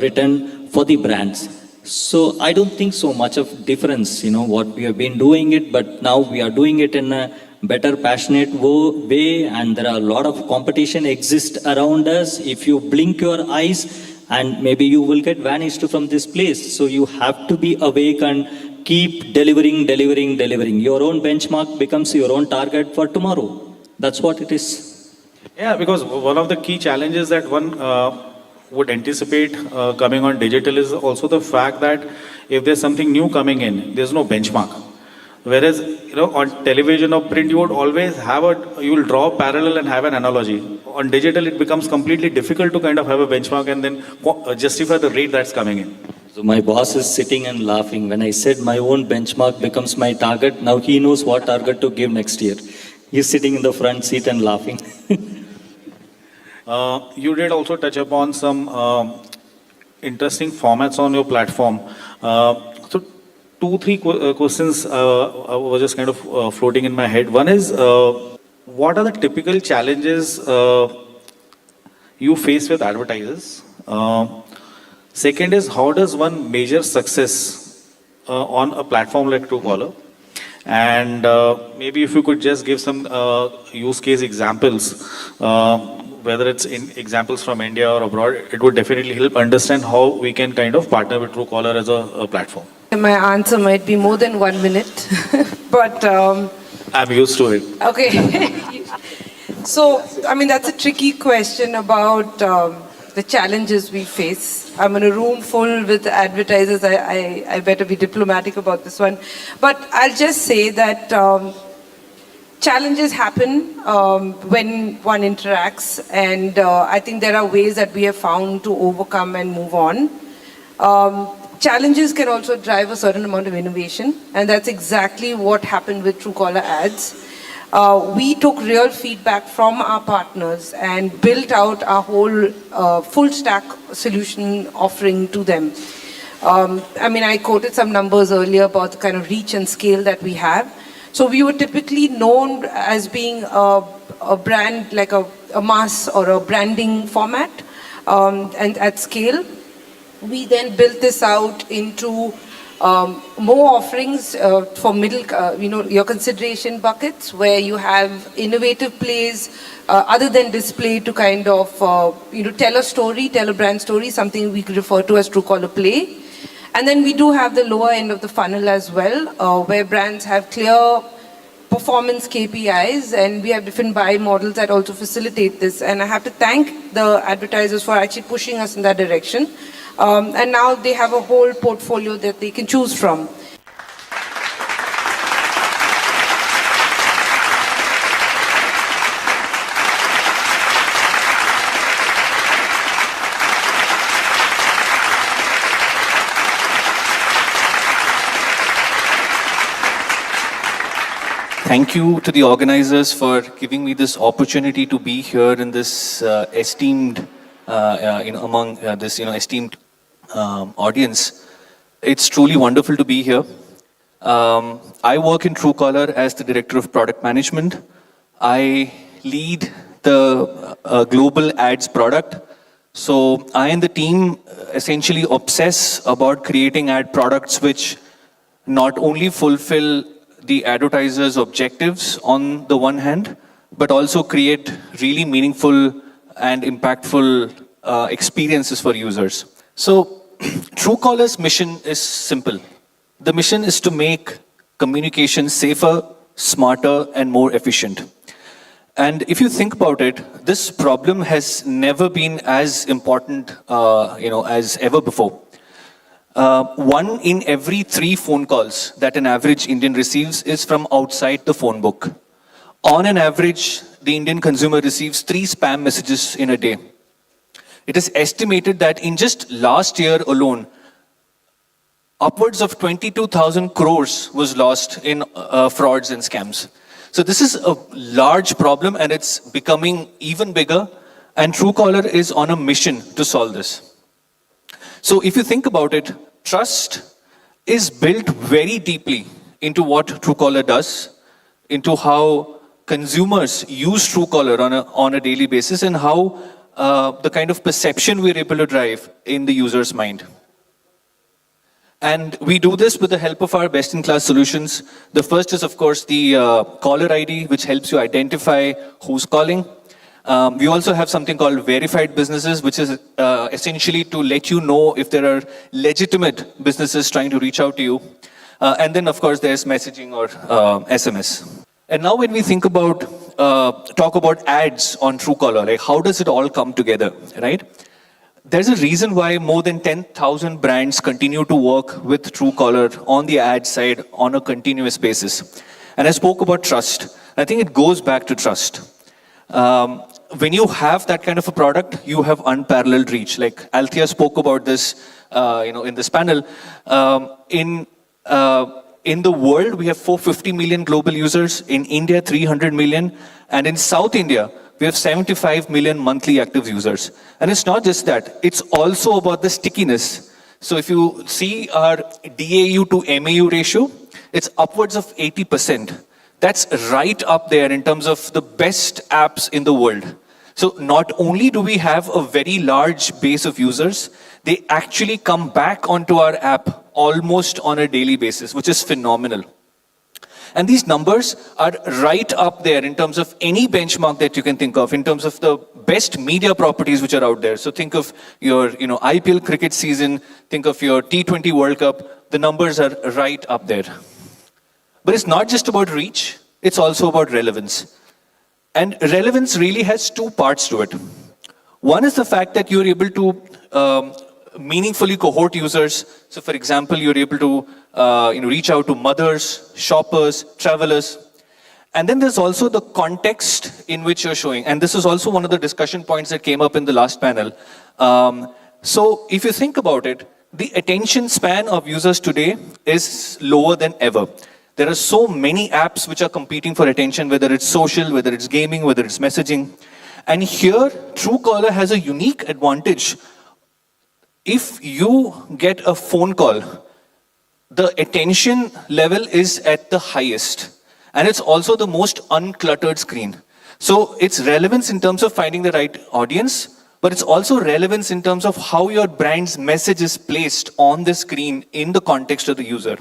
[SPEAKER 8] return for the brands. So I don't think so much of difference what we have been doing it, but now we are doing it in a better, passionate way, and there are a lot of competition exists around us. If you blink your eyes, and maybe you will get vanished from this place. So you have to be awake and keep delivering. Your own benchmark becomes your own target for tomorrow. That's what it is.
[SPEAKER 4] Yeah, because one of the key challenges that one would anticipate coming on digital is also the fact that if there's something new coming in, there's no benchmark. Whereas, on television or print, you would always have you will draw a parallel and have an analogy. On digital, it becomes completely difficult to kind of have a benchmark and then justify the rate that's coming in.
[SPEAKER 8] So my boss is sitting and laughing. When I said my own benchmark becomes my target, now he knows what target to give next year. He's sitting in the front seat and laughing.
[SPEAKER 4] You did also touch upon some interesting formats on your platform. So 2-3 questions were just kind of floating in my head. One is, what are the typical challenges you face with advertisers? Second is, how does one measure success on a platform like Truecaller? And maybe if you could just give some use case examples, whether it's in examples from India or abroad, it would definitely help understand how we can kind of partner with Truecaller as a platform.
[SPEAKER 21] My answer might be more than 1 minute, but...
[SPEAKER 4] I'm used to it.
[SPEAKER 21] Okay. So, that's a tricky question about the challenges we face. I'm in a room full with advertisers. I better be diplomatic about this one. But I'll just say that challenges happen when one interacts, and I think there are ways that we have found to overcome and move on. Challenges can also drive a certain amount of innovation, and that's exactly what happened with Truecaller ads. We took real feedback from our partners and built out our whole full stack solution offering to them. I quoted some numbers earlier about the kind of reach and scale that we have. So we were typically known as being a brand, like a mass or a branding format, and at scale. We then built this out into more offerings for middle, your consideration buckets, where you have innovative plays other than display to kind of, tell a story, tell a brand story, something we could refer to as Truecaller Play. And then we do have the lower end of the funnel as well, where brands have clear performance KPIs, and we have different buy models that also facilitate this. And I have to thank the advertisers for actually pushing us in that direction. And now they have a whole portfolio that they can choose from.
[SPEAKER 1] Thank you to the organizers for giving me this opportunity to be here in this esteemed, among this, esteemed audience. It's truly wonderful to be here. I work in Truecaller as the Director of Product Management. I lead the global ads product. So I and the team essentially obsess about creating ad products which not only fulfill the advertisers' objectives on the one hand, but also create really meaningful and impactful experiences for users. So Truecaller's mission is simple. The mission is to make communication safer, smarter, and more efficient. And if you think about it, this problem has never been as important, as ever before. 1 in every 3 phone calls that an average Indian receives is from outside the phone book. On an average, the Indian consumer receives 3 spam messages in a day. It is estimated that in just last year alone, upwards of 22,000 crores was lost in frauds and scams. So this is a large problem, and it's becoming even bigger, and Truecaller is on a mission to solve this. So if you think about it, trust is built very deeply into what Truecaller does, into how consumers use Truecaller on a daily basis, and how the kind of perception we're able to drive in the user's mind. And we do this with the help of our best-in-class solutions. The first is, of course, the caller ID, which helps you identify who's calling. We also have something called verified businesses, which is essentially to let you know if there are legitimate businesses trying to reach out to you. And then, of course, there's messaging or SMS. And now when we think about, talk about ads on Truecaller, like how does it all come together, right? There's a reason why more than 10,000 brands continue to work with Truecaller on the ad side on a continuous basis. And I spoke about trust. I think it goes back to trust. When you have that kind of a product, you have unparalleled reach. Like Althea spoke about this, in this panel. In the world, we have 450 million global users. In India, 300 million. And in South India, we have 75 million monthly active users. And it's not just that, it's also about the stickiness. So if you see our DAU to MAU ratio, it's upwards of 80%. That's right up there in terms of the best apps in the world. So not only do we have a very large base of users, they actually come back onto our app almost on a daily basis, which is phenomenal. And these numbers are right up there in terms of any benchmark that you can think of, in terms of the best media properties which are out there. So think of your IPL cricket season, think of your T20 World Cup, the numbers are right up there. But it's not just about reach, it's also about relevance. And relevance really has 2 parts to it. One is the fact that you're able to meaningfully cohort users. So for example, you're able to reach out to mothers, shoppers, travelers. And then there's also the context in which you're showing. And this is also one of the discussion points that came up in the last panel. So if you think about it, the attention span of users today is lower than ever. There are so many apps which are competing for attention, whether it's social, whether it's gaming, whether it's messaging. And here, Truecaller has a unique advantage. If you get a phone call, the attention level is at the highest. And it's also the most uncluttered screen. So its relevance in terms of finding the right audience, but it's also relevance in terms of how your brand's message is placed on the screen in the context of the user.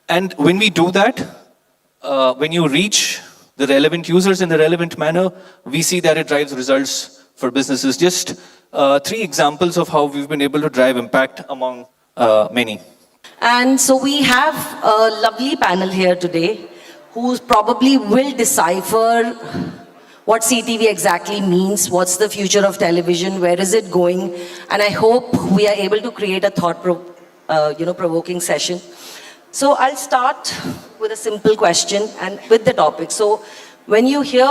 [SPEAKER 1] And when we do that, when you reach the relevant users in the relevant manner, we see that it drives results for businesses. Just 3 examples of how we've been able to drive impact among many.
[SPEAKER 6] And so we have a lovely panel here today who probably will decipher what CTV exactly means, what's the future of television, where is it going, and I hope we are able to create a thought-provoking session. So I'll start with a simple question and with the topic. So when you hear,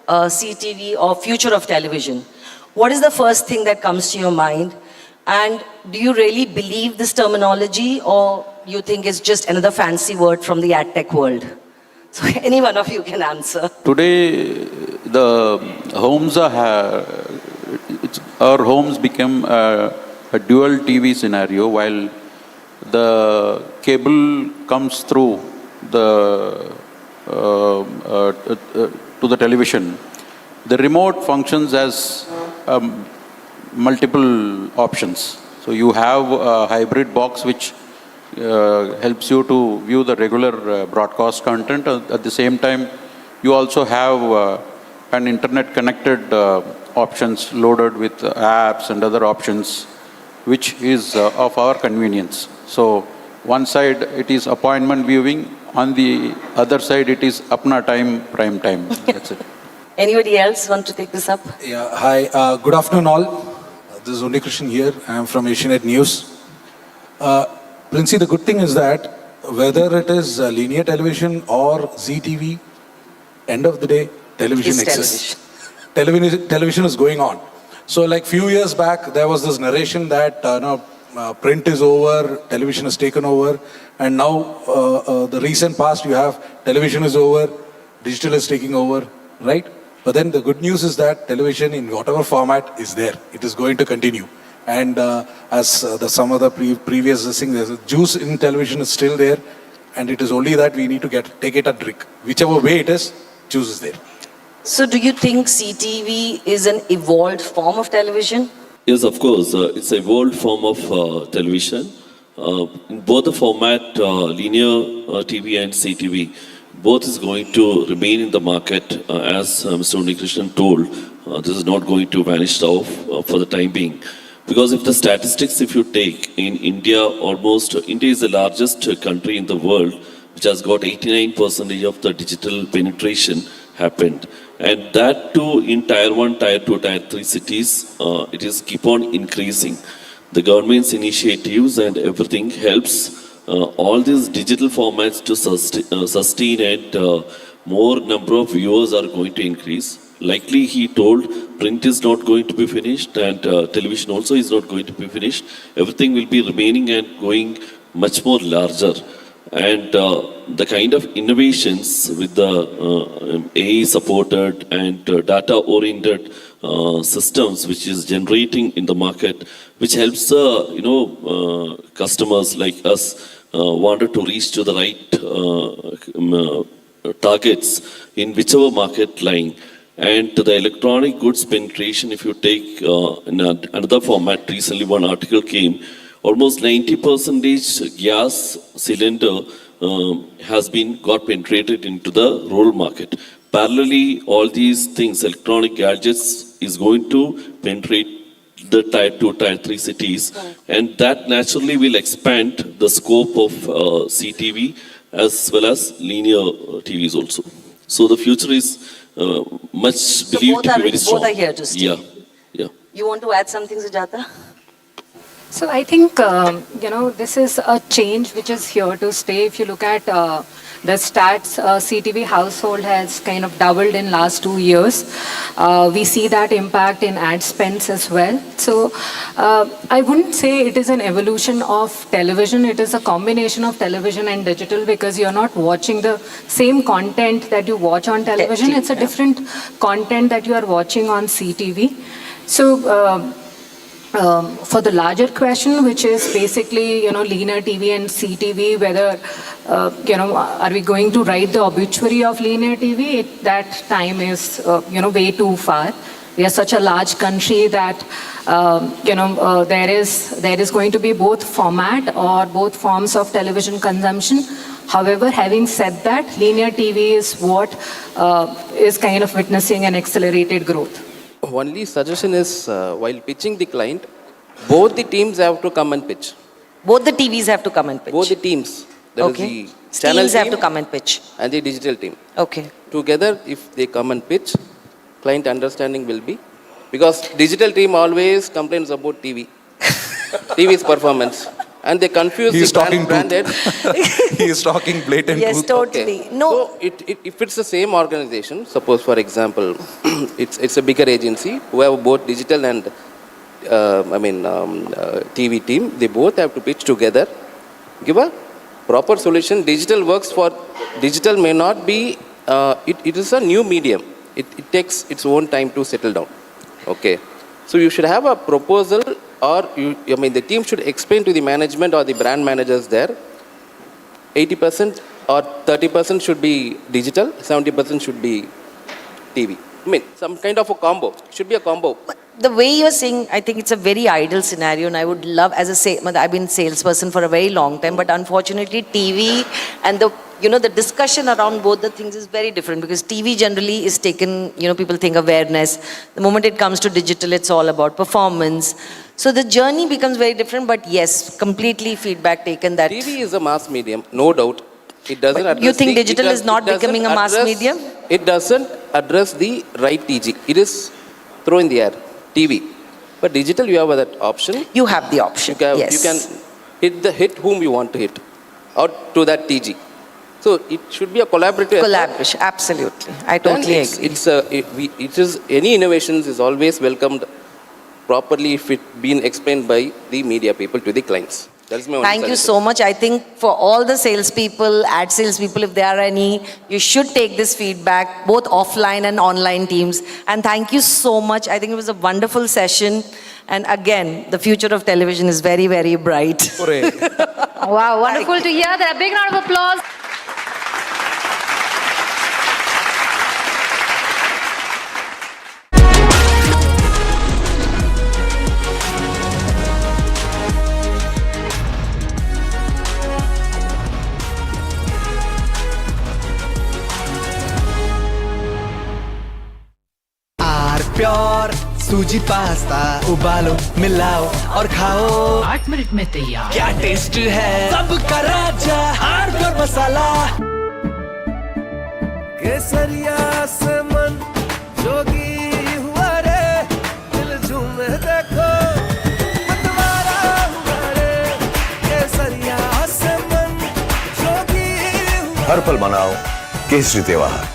[SPEAKER 6] CTV or future of television, what is the first thing that comes to your mind? And do you really believe this terminology, or you think it's just another fancy word from the ad tech world? So any one of you can answer.
[SPEAKER 7] Today, the homes our homes become a dual TV scenario, while the cable comes through the to the television. The remote functions as multiple options. So you have a hybrid box which helps you to view the regular broadcast content. At the same time, you also have an internet connected options loaded with apps and other options, which is of our convenience. So one side it is appointment viewing, on the other side it is apna time, prime time. That's it.
[SPEAKER 6] Anybody else want to take this up?
[SPEAKER 22] Yeah, hi, good afternoon all. This is Krishnan here. I am from Asianet News. Princey, the good thing is that whether it is linear television or ZTV, end of the day, television exists. Television is going on. So like few years back, there was this narration that print is over, television is taken over, and now the recent past you have television is over, digital is taking over, right? But then the good news is that television in whatever format is there, it is going to continue. And as some of the previous thing, the juice in television is still there, and it is only that we need to take it and drink. Whichever way it is, juice is there.
[SPEAKER 6] So do you think CTV is an evolved form of television?
[SPEAKER 23] Yes, of course. It's an evolved form of television. In both the format, linear TV and CTV, both is going to remain in the market. As Mr. Krishnan told, this is not going to vanish off for the time being. Because if the statistics, if you take in India, India is the largest country in the world, which has got 89% of the digital penetration happened. And that too in Tier 1, Tier 2, Tier 3 cities, it is keep on increasing. The government's initiatives and everything helps all these digital formats to sustain and more number of viewers are going to increase. Likely he told print is not going to be finished and television also is not going to be finished. Everything will be remaining and going much more larger. And the kind of innovations with the AI supported and data oriented systems which is generating in the market, which helps customers like us wanted to reach to the right targets in whichever market lying. And the electronic goods penetration, if you take in another format, recently one article came, almost 90% gas cylinder has got penetrated into the rural market. Parallelly, all these things, electronic gadgets, is going to penetrate the Tier 2, Tier 3 cities, and that naturally will expand the scope of CTV as well as linear TVs also. So the future is much believed to be very strong.
[SPEAKER 6] Both are here to stay.
[SPEAKER 23] Yeah, yeah.
[SPEAKER 6] You want to add something, Sujata?
[SPEAKER 24] So I think, this is a change which is here to stay. If you look at the stats, CTV household has kind of doubled in last 2 years. We see that impact in ad spends as well. So I wouldn't say it is an evolution of television. It is a combination of television and digital, because you're not watching the same content that you watch on television. It's a different content that you are watching on CTV. So for the larger question, which is basically, linear TV and CTV, whether, are we going to write the obituary of linear TV? That time is, way too far. We are such a large country that, there is going to be both format or both forms of television consumption. However, having said that, linear TV is what is kind of witnessing an accelerated growth.
[SPEAKER 9] Only suggestion is, while pitching the client, both the teams have to come and pitch.
[SPEAKER 6] Both the TVs have to come and pitch?
[SPEAKER 9] Both the teams. That is the channel
[SPEAKER 6] teams
[SPEAKER 9] team
[SPEAKER 6] have to come and pitch.
[SPEAKER 9] And the digital team.
[SPEAKER 6] Okay.
[SPEAKER 9] Together, if they come and pitch, client understanding will be. Because digital team always complains about TV. TV's performance. And they confuse the branded.
[SPEAKER 5] He is talking blatant
[SPEAKER 6] Yes,
[SPEAKER 5] truth.
[SPEAKER 6] totally.
[SPEAKER 9] Okay.
[SPEAKER 6] No.
[SPEAKER 9] So if it's the same organization, suppose for example, it's a bigger agency who have both digital and TV team, they both have to pitch together, give a proper solution. Digital works for, digital may not be, it is a new medium. It takes its own time to settle down. Okay. So you should have a proposal, or the team should explain to the management or the brand managers there, 80% or 30% should be digital, 70% should be TV. Some kind of a combo. Should be a combo.
[SPEAKER 6] The way you're saying, I think it's a very ideal scenario, and I would love, I've been salesperson for a very long time, but unfortunately TV and the discussion around both the things is very different, because TV generally is taken, people think awareness. The moment it comes to digital, it's all about performance. So the journey becomes very different, but yes, completely feedback taken that.
[SPEAKER 9] TV is a mass medium, no doubt. It doesn't address
[SPEAKER 6] you think digital is not becoming a mass medium?
[SPEAKER 9] It doesn't address the right TG. It is throw in the air, TV. But digital, you have that option.
[SPEAKER 6] You have the option, yes.
[SPEAKER 9] You can hit whom you want to hit, or to that TG. So it should be a collaborative.
[SPEAKER 6] Collaboration, absolutely. I totally agree.
[SPEAKER 9] Any innovations is always welcomed properly if it been explained by the media people to the clients. That's my only
[SPEAKER 6] Thank you
[SPEAKER 9] suggestion.
[SPEAKER 6] so much. I think for all the salespeople, ad salespeople, if there are any, you should take this feedback, both offline and online teams. And thank you so much. I think it was a wonderful session. And again, the future of television is very, very bright.
[SPEAKER 25] Wow, wonderful to hear. There, a big round of applause.
[SPEAKER 10] Pure sooji pasta उबालो मिलाओ और खाओ 8 minute में तैयार क्या taste है सबका राजा hardcore मसाला केसरिया से मन जोगी हुआ रे दिल झूमे देखो मतवारा हुआ रे केसरिया से मन जोगी हुआ
[SPEAKER 11] हर पल मनाओ केसरी त्योहार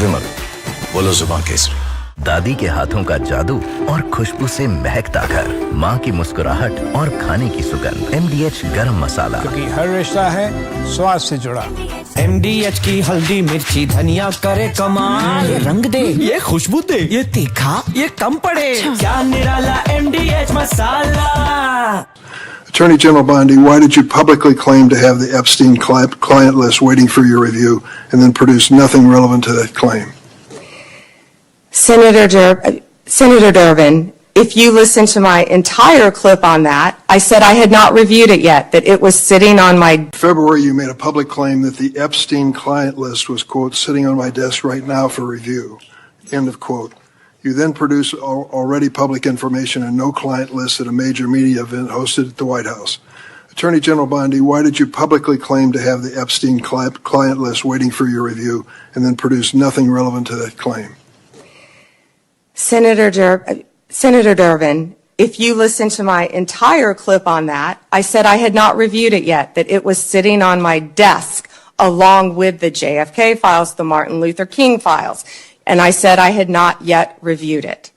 [SPEAKER 11] विमल बोलो जुबान केसरी
[SPEAKER 13] दादी के हाथों का जादू और खुशबू से महकता घर, माँ की मुस्कुराहट और खाने की सुगंध। MDH गरम मसाला,
[SPEAKER 15] क्योंकि हर रिश्ता है स्वाद से जुड़ा।
[SPEAKER 10] MDH की हल्दी मिर्ची धनिया करे कमाल, ये रंग दे, ये खुशबू दे, ये तीखा, ये कम पड़े, क्या निराला MDH masala.
[SPEAKER 26] Attorney General Bondi, why did you publicly claim to have the Epstein client list waiting for your review and then produce nothing relevant to that claim?
[SPEAKER 27] Senator Durbin, if you listen to my entire clip on that, I said I had not reviewed it yet, that it was sitting on my...
[SPEAKER 26] In February, you made a public claim that the Epstein client list was, quote, sitting on my desk right now for review, end of quote. You then produced already public information and no client list at a major media event hosted at the White House. Attorney General Bondi, why did you publicly claim to have the Epstein client list waiting for your review and then produce nothing relevant to that claim?
[SPEAKER 27] Senator Durbin, if you listen to my entire clip on that, I said I had not reviewed it yet, that it was sitting on my desk along with the JFK files, the Martin Luther King files, and I said I had not yet reviewed it.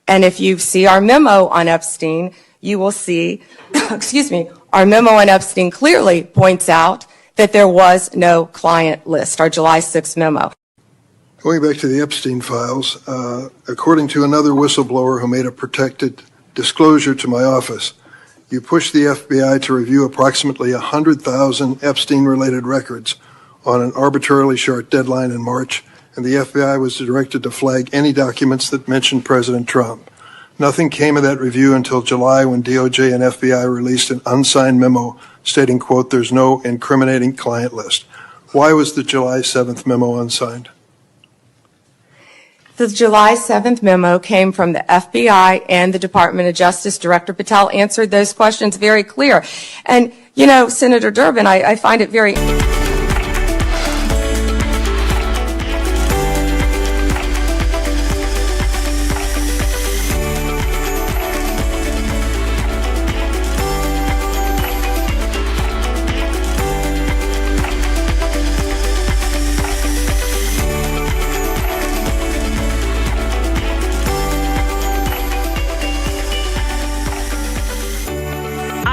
[SPEAKER 27] And if you see our memo on Epstein, you will see, our memo on Epstein clearly points out that there was no client list, our July 6th memo.
[SPEAKER 26] Going back to the Epstein files, according to another whistleblower who made a protected disclosure to my office. You pushed the FBI to review approximately 100,000 Epstein-related records on an arbitrarily short deadline in March, and the FBI was directed to flag any documents that mentioned President Trump. Nothing came of that review until July when DOJ and FBI released an unsigned memo stating, quote, there's no incriminating client list. Why was the July 7th memo unsigned?
[SPEAKER 27] The July 7th memo came from the FBI and the Department of Justice. Director Patel answered those questions very clear. And, you know, Senator Durbin, I find it very...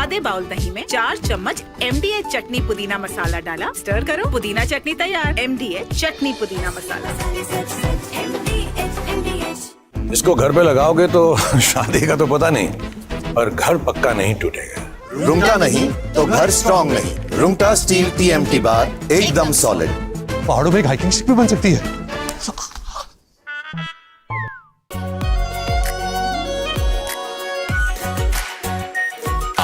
[SPEAKER 2] आधे bowl दही में 4 चम्मच MDH चटनी पुदीना मसाला डाला, stir करो, पुदीना चटनी तैयार। MDH चटनी पुदीना मसाला।
[SPEAKER 11] इसको घर पे लगाओगे तो शादी का तो पता नहीं, पर घर पक्का नहीं टूटेगा।
[SPEAKER 3] रुंगटा नहीं तो घर स्ट्रॉन्ग नहीं। रुंगटा स्टील TMT बार एकदम सॉलिड।
[SPEAKER 11] पहाड़ों में एक हाइकिंग स्टिक भी बन सकती है।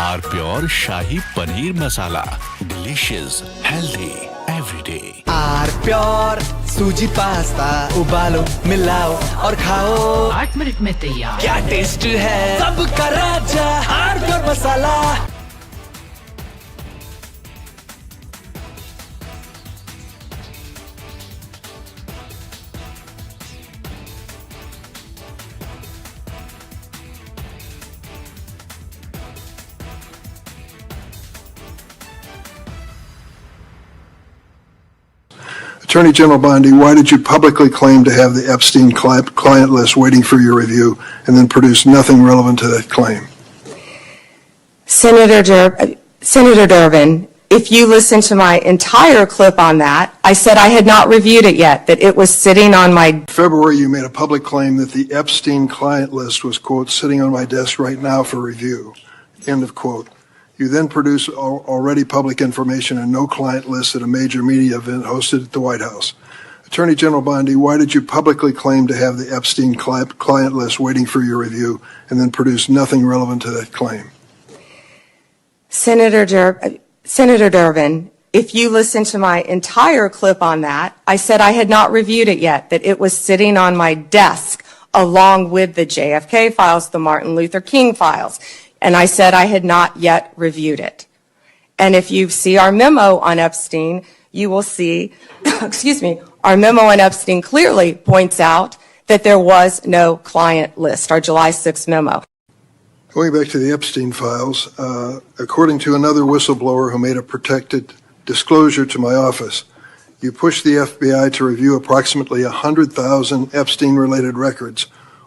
[SPEAKER 16] R pure shahi paneer masala, delicious, healthy everyday.
[SPEAKER 10] R pure sooji pasta उबालो, मिलाओ और खाओ, 8 मिनट में तैयार। क्या टेस्ट है सबका राजा, R pure masala.
[SPEAKER 26] Attorney General Bondi, why did you publicly claim to have the Epstein client list waiting for your review and then produce nothing relevant to that claim?
[SPEAKER 27] Senator Durbin, if you listen to my entire clip on that, I said I had not reviewed it yet, that it was sitting on my...
[SPEAKER 26] In February, you made a public claim that the Epstein client list was, quote, sitting on my desk right now for review, end of quote. You then produced already public information and no client list at a major media event hosted at the White House. Attorney General Bondi, why did you publicly claim to have the Epstein client list waiting for your review and then produce nothing relevant to that claim?
[SPEAKER 27] Senator Durbin, if you listen to my entire clip on that, I said I had not reviewed it yet, that it was sitting on my desk along with the JFK files, the Martin Luther King files. And I said I had not yet reviewed it. And if you see our memo on Epstein, you will see, excuse me, our memo on Epstein clearly points out that there was no client list, our July 6th memo.
[SPEAKER 26] Going back to the Epstein files, according to another whistleblower who made a protected disclosure to my office, you pushed the FBI to review approximately 100,000 Epstein-related records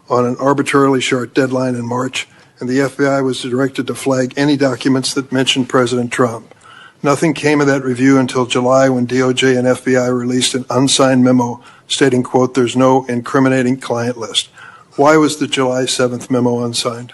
[SPEAKER 26] on an arbitrarily short deadline in March, and the FBI was directed to flag any documents that mentioned President Trump. Nothing came of that review until July when DOJ and FBI released an unsigned memo stating, quote, there's no incriminating client list. Why was the July 7th memo unsigned?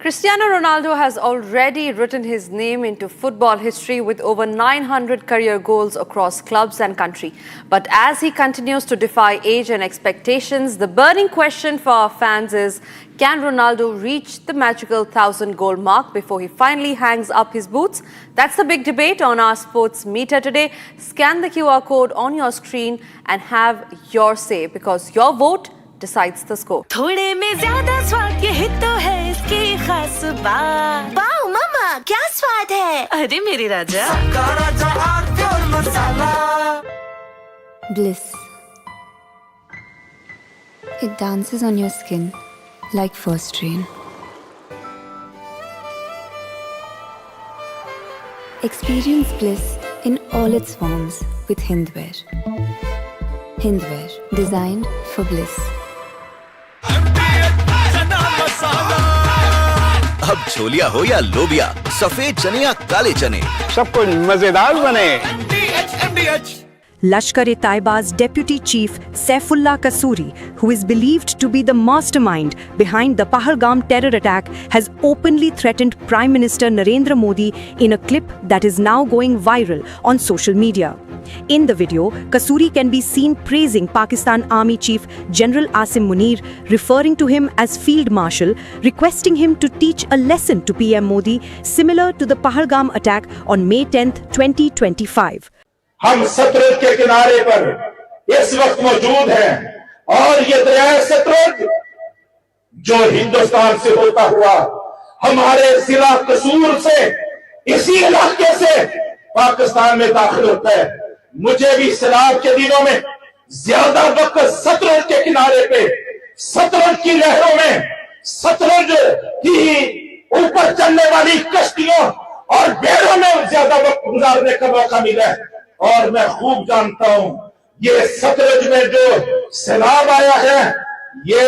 [SPEAKER 17] Cristiano Ronaldo has already written his name into football history with over 900 career goals across clubs and country. But as he continues to defy age and expectations, the burning question for our fans is, can Ronaldo reach the magical 1,000-goal mark before he finally hangs up his boots? That's the big debate on our sports meter today. Scan the QR code on your screen and have your say, because your vote decides the score.
[SPEAKER 2] थोड़े में ज़्यादा स्वाद ये ही तो है इसकी खास बात। वाओ मामा, क्या स्वाद है? अरे मेरे राजा। सबका राजा R pure masala.
[SPEAKER 18] Bliss. It dances on your skin like first rain. Experience bliss in all its forms with Hindware. Hindware, designed for bliss.
[SPEAKER 13] अब छोलिया हो या लोबिया, सफेद चने या काले चने,
[SPEAKER 15] सब कुछ मजेदार बने।
[SPEAKER 4] Lashkar-e-Taiba's deputy chief Saifullah Kasuri, who is believed to be the mastermind behind the Pahalgam terror attack, has openly threatened Prime Minister Narendra Modi in a clip that is now going viral on social media. In the video, Kasuri can be seen praising Pakistan Army Chief General Asim Munir, referring to him as Field Marshal, requesting him to teach a lesson to PM Modi similar to the Pahalgam attack on May 10, 2025.
[SPEAKER 8] हम सतलुज के किनारे पर इस वक्त मौजूद हैं और ये दरिया सतलुज जो हिंदुस्तान से होता हुआ हमारे जिला कसूर से इसी इलाके से पाकिस्तान में दाखिल होता है। मुझे भी सैलाब के दिनों में ज्यादा वक्त सतलुज के किनारे पे सतलुज की लहरों में सतलुज की ऊपर चलने वाली कश्तियों और बेड़ों में ज्यादा वक्त गुजारने का मौका मिला है और मैं खूब जानता हूं ये सतलुज में जो सैलाब आया है ये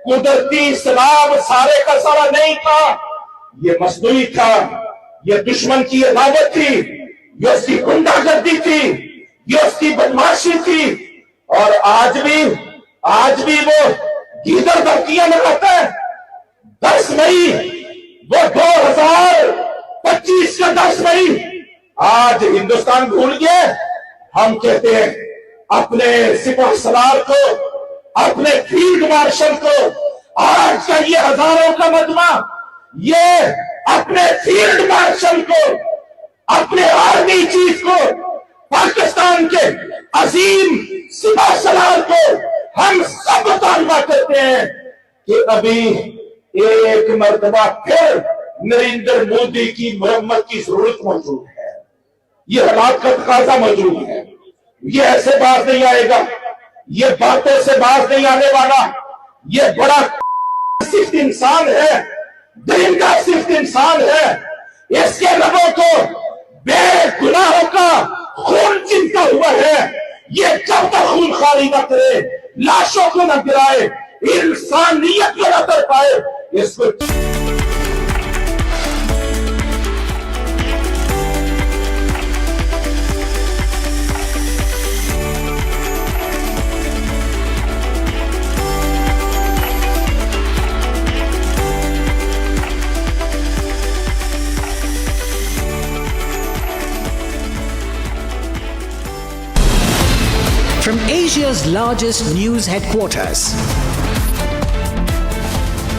[SPEAKER 8] कुदरती सैलाब सारे का सारा नहीं था, ये मसनूई था, ये दुश्मन की अदावत थी, ये उसकी गुंडागर्दी थी, ये उसकी बदमाशी थी और आज भी वो गीदड़ धमकियां लगाता है। 10 मई वो 2025 का 10 मई आज हिंदुस्तान भूल गया। हम कहते हैं अपने सिपह सलार को, अपने फील्ड मार्शल को, आज का ये हजारों का मजमा, ये अपने फील्ड मार्शल को, अपने आर्मी चीफ को, पाकिस्तान के अजीम सिपह सलार को हम सब मुतालबा करते हैं कि अभी एक मर्तबा फिर नरेंद्र मोदी की मुरम्मत की जरूरत मौजूद है। ये हालात का तकाजा मौजूद है। ये ऐसे बात नहीं आएगा, ये बातों से बात नहीं आने वाला। ये बड़ा सिर्फ इंसान है, दिन का सिर्फ इंसान है। इसके लबों को बेगुनाहों का खून चिंता हुआ है। ये जब तक खून खाली न करे, लाशों को न गिराए, इंसानियत को न कर पाए, इसको
[SPEAKER 10] From Asia's largest news headquarters,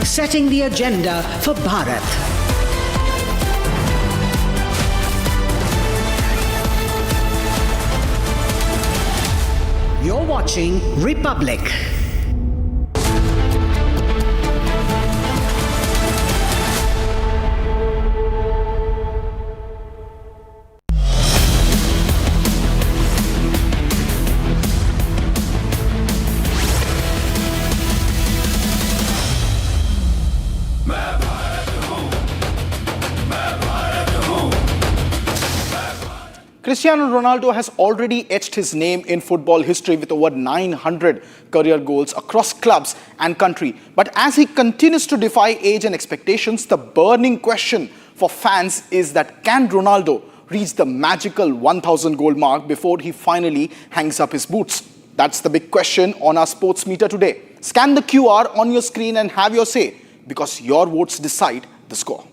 [SPEAKER 10] setting the agenda for Bharat. You're watching Republic.
[SPEAKER 12] Cristiano Ronaldo has already etched his name in football history with over 900 career goals across clubs and country. But as he continues to defy age and expectations, the burning question for fans is that can Ronaldo reach the magical 1,000 goal mark before he finally hangs up his boots? That's the big question on our sports meter today. Scan the QR on your screen and have your say, because your votes decide the score.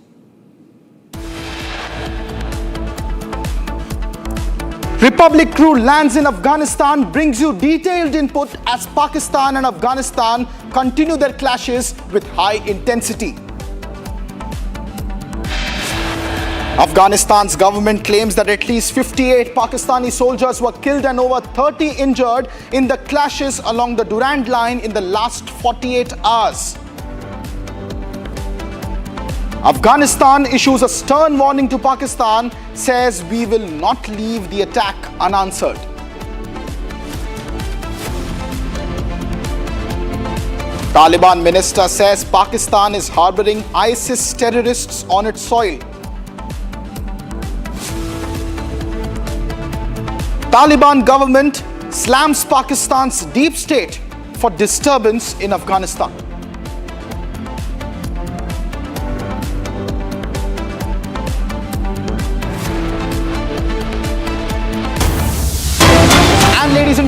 [SPEAKER 12] Republic crew lands in Afghanistan, brings you detailed input as Pakistan and Afghanistan continue their clashes with high intensity. Afghanistan's government claims that at least 58 Pakistani soldiers were killed and over 30 injured in the clashes along the Durand Line in the last 48 hours. Afghanistan issues a stern warning to Pakistan, says we will not leave the attack unanswered. Taliban minister says Pakistan is harboring ISIS terrorists on its soil. Taliban government slams Pakistan's deep state for disturbance in Afghanistan.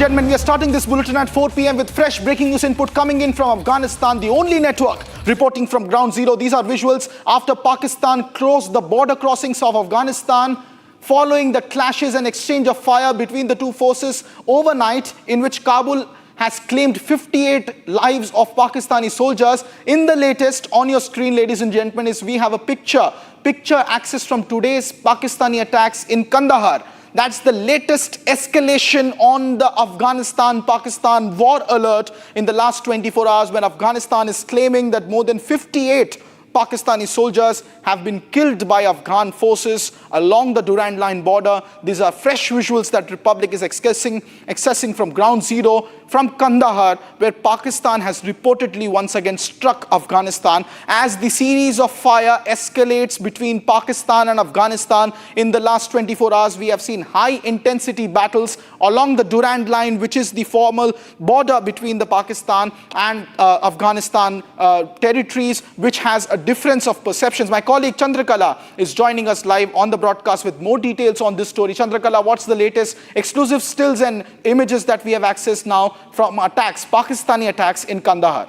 [SPEAKER 12] gentlemen, we are starting this bulletin at 4 p.m. with fresh breaking news input coming in from Afghanistan, the only network reporting from ground zero. These are visuals after Pakistan closed the border crossings of Afghanistan following the clashes and exchange of fire between the two forces overnight, in which Kabul has claimed 58 lives of Pakistani soldiers. In the latest on your screen, ladies and gentlemen, is we have a picture access from today's Pakistani attacks in Kandahar. That's the latest escalation on the Afghanistan-Pakistan war alert in the last 24 hours, when Afghanistan is claiming that more than 58 Pakistani soldiers have been killed by Afghan forces along the Durand Line border. These are fresh visuals that Republic is accessing from ground zero from Kandahar, where Pakistan has reportedly once again struck Afghanistan. As the series of fire escalates between Pakistan and Afghanistan in the last 24 hours, we have seen high-intensity battles along the Durand Line, which is the formal border between the Pakistan and Afghanistan territories, which has a difference of perceptions. My colleague Chandrakala is joining us live on the broadcast with more details on this story. Chandrakala, what's the latest exclusive stills and images that we have accessed now from attacks, Pakistani attacks in Kandahar?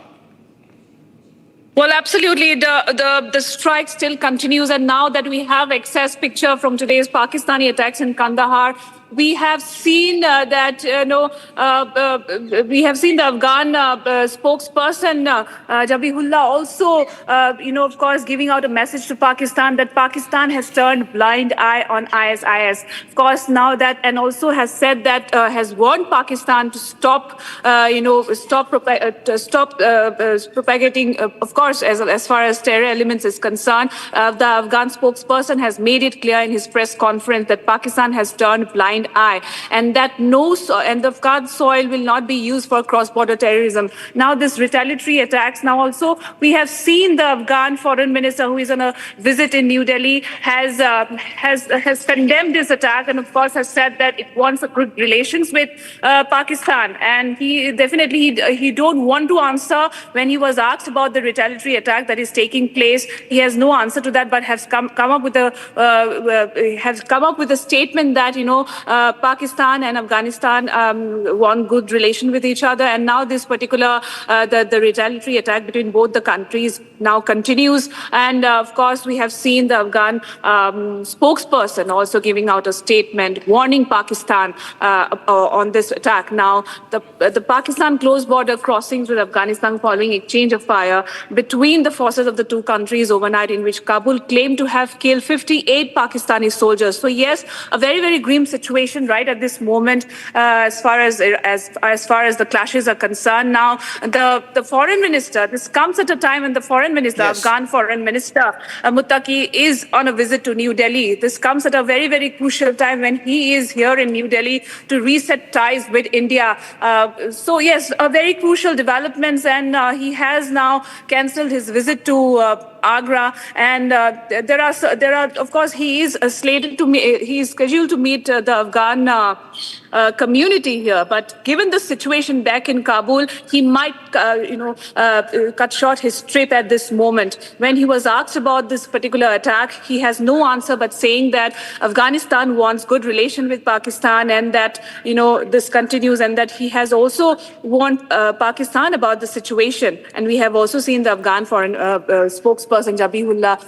[SPEAKER 24] Well, absolutely. The strike still continues, and now that we have access picture from today's Pakistani attacks in Kandahar, we have seen we have seen the Afghan spokesperson Jabihullah also, of course, giving out a message to Pakistan that Pakistan has turned blind eye on ISIS. Of course, now that, and also has said that has warned Pakistan to stop propagating. Of course, as far as terror elements is concerned, the Afghan spokesperson has made it clear in his press conference that Pakistan has turned blind eye, and that and the Afghan soil will not be used for cross-border terrorism. Now this retaliatory attacks, now also we have seen the Afghan foreign minister, who is on a visit in New Delhi, has condemned this attack, and of course has said that it wants a good relations with Pakistan, and he definitely he don't want to answer when he was asked about the retaliatory attack that is taking place. He has no answer to that, but has come up with a statement that Pakistan and Afghanistan want good relation with each other, and now this particular the retaliatory attack between both the countries now continues. And of course, we have seen the Afghan spokesperson also giving out a statement warning Pakistan on this attack. Now, the Pakistan closed border crossings with Afghanistan following exchange of fire between the forces of the two countries overnight, in which Kabul claimed to have killed 58 Pakistani soldiers. So yes, a very, very grim situation right at this moment as far as the clashes are concerned. Now, the foreign minister, this comes at a time when the foreign minister, yes, Afghan foreign minister Muttaqi, is on a visit to New Delhi. This comes at a very, very crucial time when he is here in New Delhi to reset ties with India. So yes, a very crucial developments, and he has now cancelled his visit to Agra, and there are of course he is scheduled to meet the Afghan community here, but given the situation back in Kabul, he might cut short his trip at this moment. When he was asked about this particular attack, he has no answer but saying that Afghanistan wants good relation with Pakistan, and that this continues, and that he has also warned Pakistan about the situation. And we have also seen the Afghan foreign spokesperson Jabihullah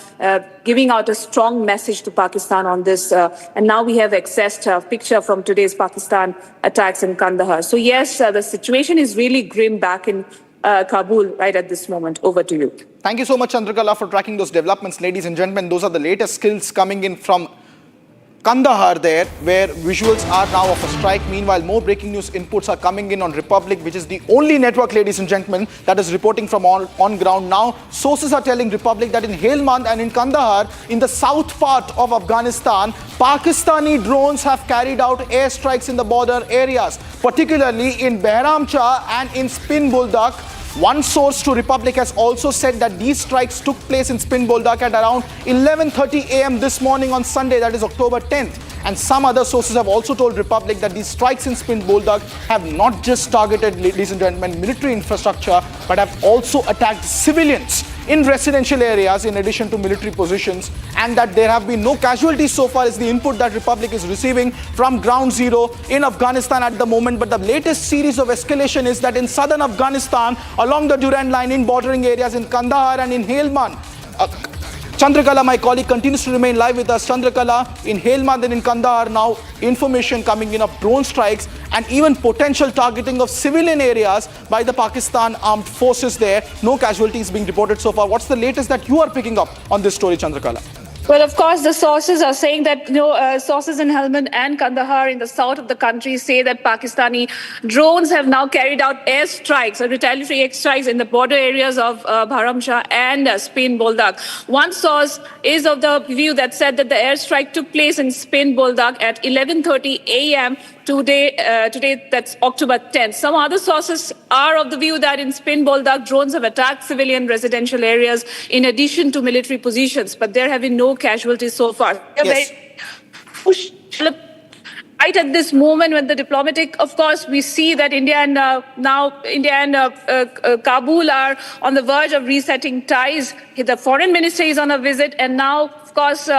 [SPEAKER 24] giving out a strong message to Pakistan on this. And now we have accessed a picture from today's Pakistan attacks in Kandahar. So yes, the situation is really grim back in Kabul right at this moment. Over to you.
[SPEAKER 12] Thank you so much, Chandrakala, for tracking those developments. Ladies and gentlemen, those are the latest skills coming in from Kandahar there, where visuals are now of a strike. Meanwhile, more breaking news inputs are coming in on Republic, which is the only network, ladies and gentlemen, that is reporting from on ground. Now, sources are telling Republic that in Helmand and in Kandahar, in the south part of Afghanistan, Pakistani drones have carried out airstrikes in the border areas, particularly in Behramcha and in Spin Buldak. One source to Republic has also said that these strikes took place in Spin Buldak at around 11:30 a.m. this morning on Sunday, that is October 10th. And some other sources have also told Republic that these strikes in Spin Buldak have not just targeted, ladies and gentlemen, military infrastructure, but have also attacked civilians in residential areas in addition to military positions, and that there have been no casualties so far is the input that Republic is receiving from ground zero in Afghanistan at the moment. But the latest series of escalation is that in southern Afghanistan, along the Durand line, in bordering areas in Kandahar and in Helmand, Chandrakala, my colleague, continues to remain live with us. Chandrakala, in Helmand and in Kandahar, now information coming in of drone strikes and even potential targeting of civilian areas by the Pakistan armed forces there. No casualties being reported so far. What's the latest that you are picking up on this story, Chandrakala?
[SPEAKER 1] Well, of course, the sources are saying that, sources in Helmand and Kandahar in the south of the country say that Pakistani drones have now carried out airstrikes, or retaliatory airstrikes in the border areas of Bharamshah and Spin Boldak. One source is of the view that said that the airstrike took place in Spin Boldak at 11:30 a.m. Today, that's October 10th. Some other sources are of the view that in Spin Boldak, drones have attacked civilian residential areas in addition to military positions, but there have been no casualties so far.
[SPEAKER 12] Yes.
[SPEAKER 1] Right at this moment, when the diplomatic, of course, we see that India and Kabul are on the verge of resetting ties. The foreign minister is on a visit, and now, of course,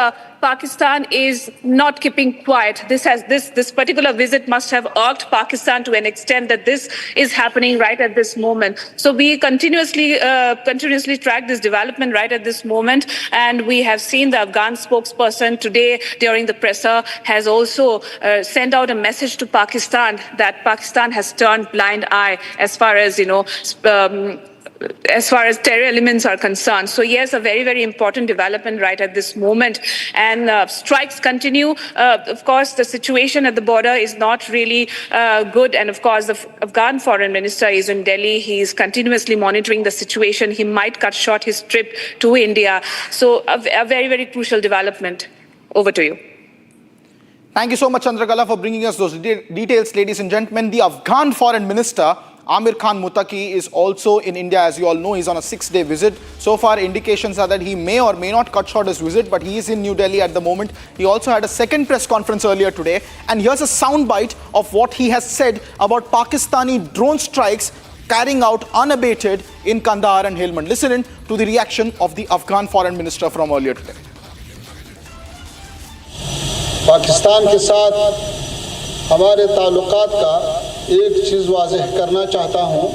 [SPEAKER 1] Pakistan is not keeping quiet. This particular visit must have irked Pakistan to an extent that this is happening right at this moment. So we continuously track this development right at this moment, and we have seen the Afghan spokesperson today during the presser has also sent out a message to Pakistan that Pakistan has turned blind eye as far as terror elements are concerned. So yes, a very, very important development right at this moment. And strikes continue. Of course, the situation at the border is not really good. And of course, the Afghan foreign minister is in Delhi. He is continuously monitoring the situation. He might cut short his trip to India. So a very, very crucial development. Over to you.
[SPEAKER 12] Thank you so much, Chandrakala, for bringing us those details, ladies and gentlemen. The Afghan foreign minister, Amir Khan Muttaqi, is also in India. As you all know, he's on a 6-day visit. So far, indications are that he may or may not cut short his visit, but he is in New Delhi at the moment. He also had a second press conference earlier today. And here's a soundbite of what he has said about Pakistani drone strikes carrying out unabated in Kandahar and Helmand. Listen in to the reaction of the Afghan foreign minister from earlier today.
[SPEAKER 7] Pakistan के साथ हमारे ताल्लुकात का एक चीज़ वाज़ेह करना चाहता हूँ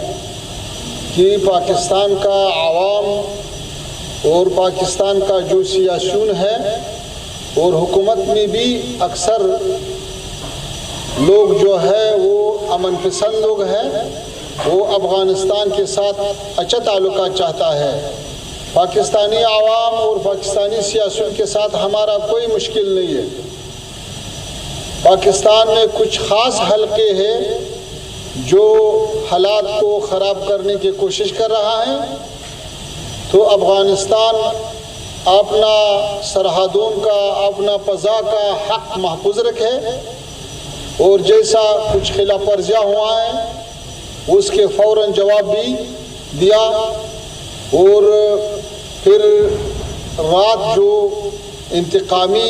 [SPEAKER 7] कि पाकिस्तान का आवाम और पाकिस्तान का जो सियासून है और हुकूमत में भी अक्सर लोग जो है वो अमन पसंद लोग हैं, वो अफ़गानिस्तान के साथ अच्छा ताल्लुकात चाहता है। पाकिस्तानी आवाम और पाकिस्तानी सियासून के साथ हमारा कोई मुश्किल नहीं है। पाकिस्तान में कुछ ख़ास हलके हैं जो हालात को ख़राब करने की कोशिश कर रहा है, तो अफ़गानिस्तान अपना सरहदों का, अपना फ़ज़ा का हक़ महफूज रखे और जैसा कुछ खिलाफ वर्जियाँ हुआ है उसके फ़ौरन जवाब भी दिया। और फिर रात जो इंतकामी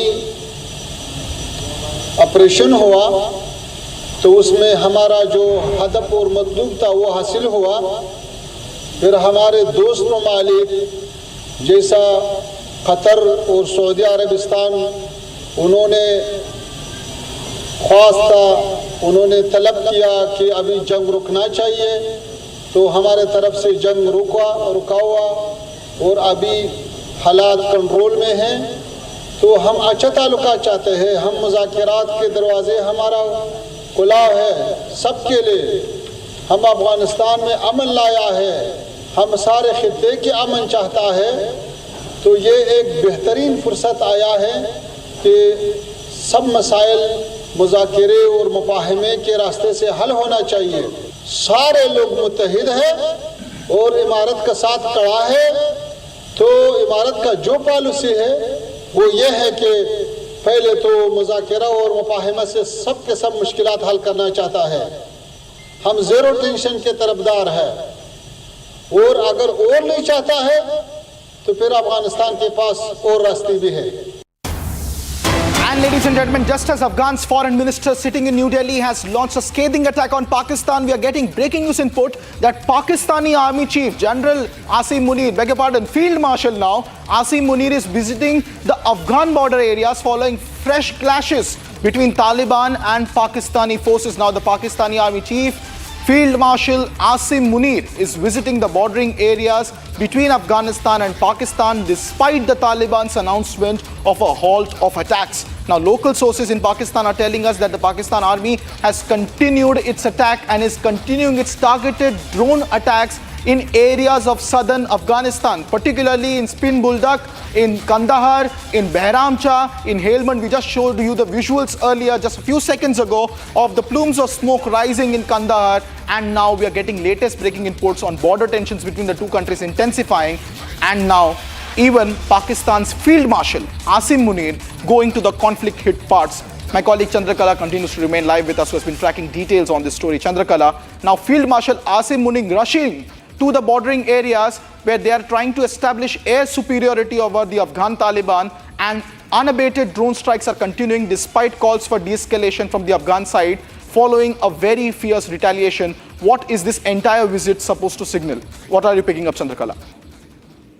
[SPEAKER 7] ऑपरेशन हुआ तो उसमें हमारा जो हदफ और मतलूब था वो हासिल हुआ। फिर हमारे दोस्त ममालिक जैसा कतर और सऊदी अरबिस्तान, उन्होंने ख्वास्ता, उन्होंने तलब किया कि अभी जंग रुकना चाहिए, तो हमारे तरफ से जंग रुका हुआ और अभी हालात कंट्रोल में हैं। तो हम अच्छा ताल्लुकात चाहते हैं, हम मुज़ाकरात के दरवाज़े हमारा खुला है सबके लिए। हम अफ़गानिस्तान में अमन लाया है, हम सारे खित्ते के अमन चाहता है। तो ये एक बेहतरीन फुर्सत आया है कि सब मसाइल मुज़ाकरे और मुफाहमे के रास्ते से हल होना चाहिए। सारे लोग मुत्तहिद हैं और इमारत का साथ खड़ा है। तो इमारत का जो पॉलिसी है वो ये है कि पहले तो मुज़ाकरा और मुफाहमा से सब के सब मुश्किलात हल करना चाहता है। हम ज़ीरो टेंशन के तरफदार हैं और अगर और नहीं चाहता है तो फिर अफगानिस्तान के पास और रास्ते भी है।
[SPEAKER 12] And ladies and gentlemen, just as Afghan's foreign minister sitting in New Delhi has launched a scathing attack on Pakistan, we are getting breaking news input that Pakistani Army Chief General Asim Munir, beg your pardon, Field Marshal now, Asim Munir is visiting the Afghan border areas following fresh clashes between Taliban and Pakistani forces. Now the Pakistani Army Chief Field Marshal Asim Munir is visiting the bordering areas between Afghanistan and Pakistan despite the Taliban's announcement of a halt of attacks. Now, local sources in Pakistan are telling us that the Pakistan Army has continued its attack and is continuing its targeted drone attacks in areas of southern Afghanistan, particularly in Spin Buldak, in Kandahar, in Behramcha, in Helmand. We just showed you the visuals earlier, just a few seconds ago, of the plumes of smoke rising in Kandahar. And now we are getting latest breaking reports on border tensions between the two countries intensifying. And now even Pakistan's Field Marshal Asim Munir going to the conflict-hit parts. My colleague Chandrakala continues to remain live with us, who has been tracking details on this story. Chandrakala, now Field Marshal Asim Munir rushing to the bordering areas where they are trying to establish air superiority over the Afghan Taliban, and unabated drone strikes are continuing despite calls for de-escalation from the Afghan side following a very fierce retaliation. What is this entire visit supposed to signal? What are you picking up, Chandrakala?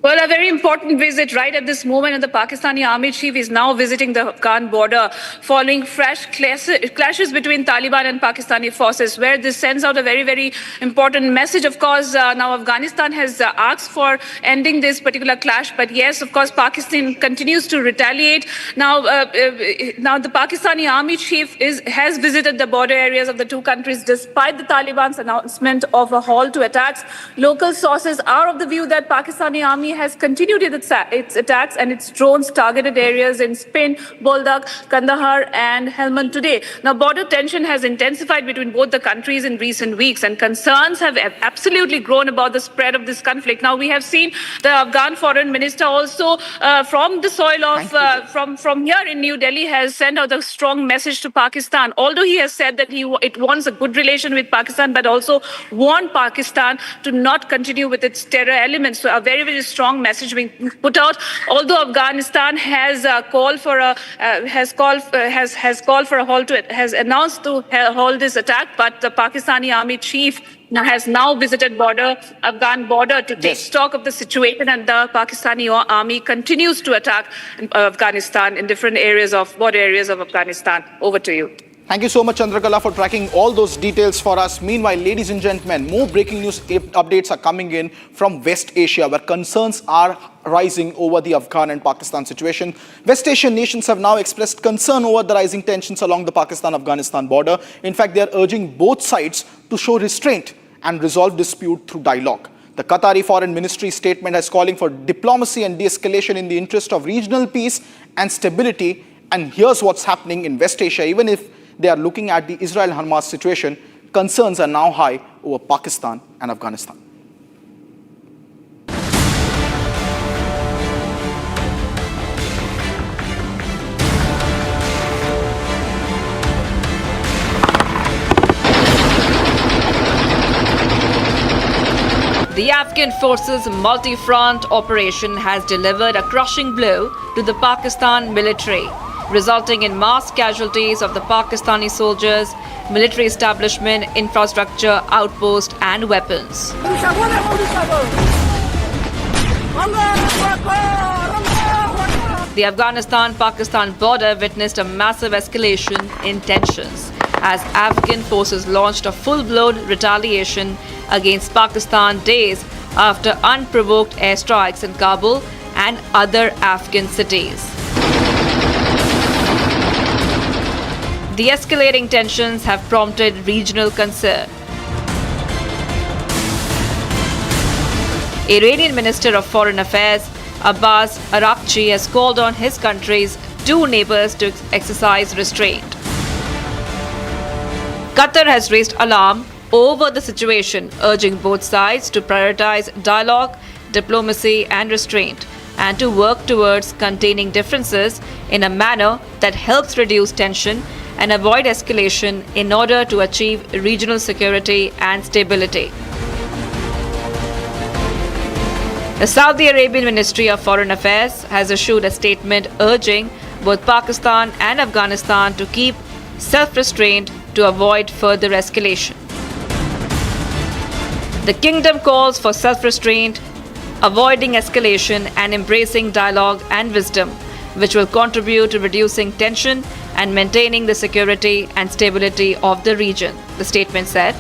[SPEAKER 1] Well, a very important visit right at this moment, and the Pakistani Army Chief is now visiting the Afghan border following fresh clashes between Taliban and Pakistani forces, where this sends out a very, very important message. Of course, now Afghanistan has asked for ending this particular clash, but yes, of course, Pakistan continues to retaliate. Now the Pakistani Army Chief has visited the border areas of the two countries despite the Taliban's announcement of a halt to attacks. Local sources are of the view that Pakistani Army has continued its attacks and its drones targeted areas in Spin, Buldak, Kandahar and Helmand today. Now, border tension has intensified between both the countries in recent weeks, and concerns have absolutely grown about the spread of this conflict. Now, we have seen the Afghan foreign minister also from the soil of from here in New Delhi has sent out a strong message to Pakistan. Although he has said that it wants a good relation with Pakistan, but also warned Pakistan to not continue with its terror elements. So a very, very strong message being put out. Although Afghanistan has announced to hold this attack, but the Pakistani Army Chief has now visited Afghan border to take stock of the situation, and the Pakistani Army continues to attack Afghanistan in different border areas of Afghanistan. Over to you.
[SPEAKER 12] Thank you so much, Chandrakala, for tracking all those details for us. Meanwhile, ladies and gentlemen, more breaking news updates are coming in from West Asia, where concerns are rising over the Afghan and Pakistan situation. West Asian nations have now expressed concern over the rising tensions along the Pakistan-Afghanistan border. In fact, they are urging both sides to show restraint and resolve dispute through dialogue. The Qatari Foreign Ministry statement is calling for diplomacy and de-escalation in the interest of regional peace and stability. And here's what's happening in West Asia. Even if they are looking at the Israel-Hamas situation, concerns are now high over Pakistan and Afghanistan.
[SPEAKER 5] The Afghan forces' multi-front operation has delivered a crushing blow to the Pakistan military, resulting in mass casualties of the Pakistani soldiers, military establishment, infrastructure, outposts and weapons. The Afghanistan-Pakistan border witnessed a massive escalation in tensions as Afghan forces launched a full-blown retaliation against Pakistan days after unprovoked airstrikes in Kabul and other Afghan cities. The escalating tensions have prompted regional concern. Iranian Minister of Foreign Affairs Abbas Araghchi has called on his country's two neighbors to exercise restraint. Qatar has raised alarm over the situation, urging both sides to prioritize dialogue, diplomacy and restraint, and to work towards containing differences in a manner that helps reduce tension and avoid escalation in order to achieve regional security and stability. The Saudi Arabian Ministry of Foreign Affairs has issued a statement urging both Pakistan and Afghanistan to keep self-restraint to avoid further escalation. The kingdom calls for self-restraint, avoiding escalation and embracing dialogue and wisdom, which will contribute to reducing tension and maintaining the security and stability of the region, the statement said.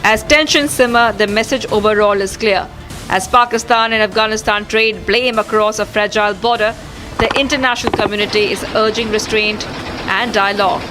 [SPEAKER 5] As tensions simmer, the message overall is clear. As Pakistan and Afghanistan trade blame across a fragile border, the international community is urging restraint and dialogue.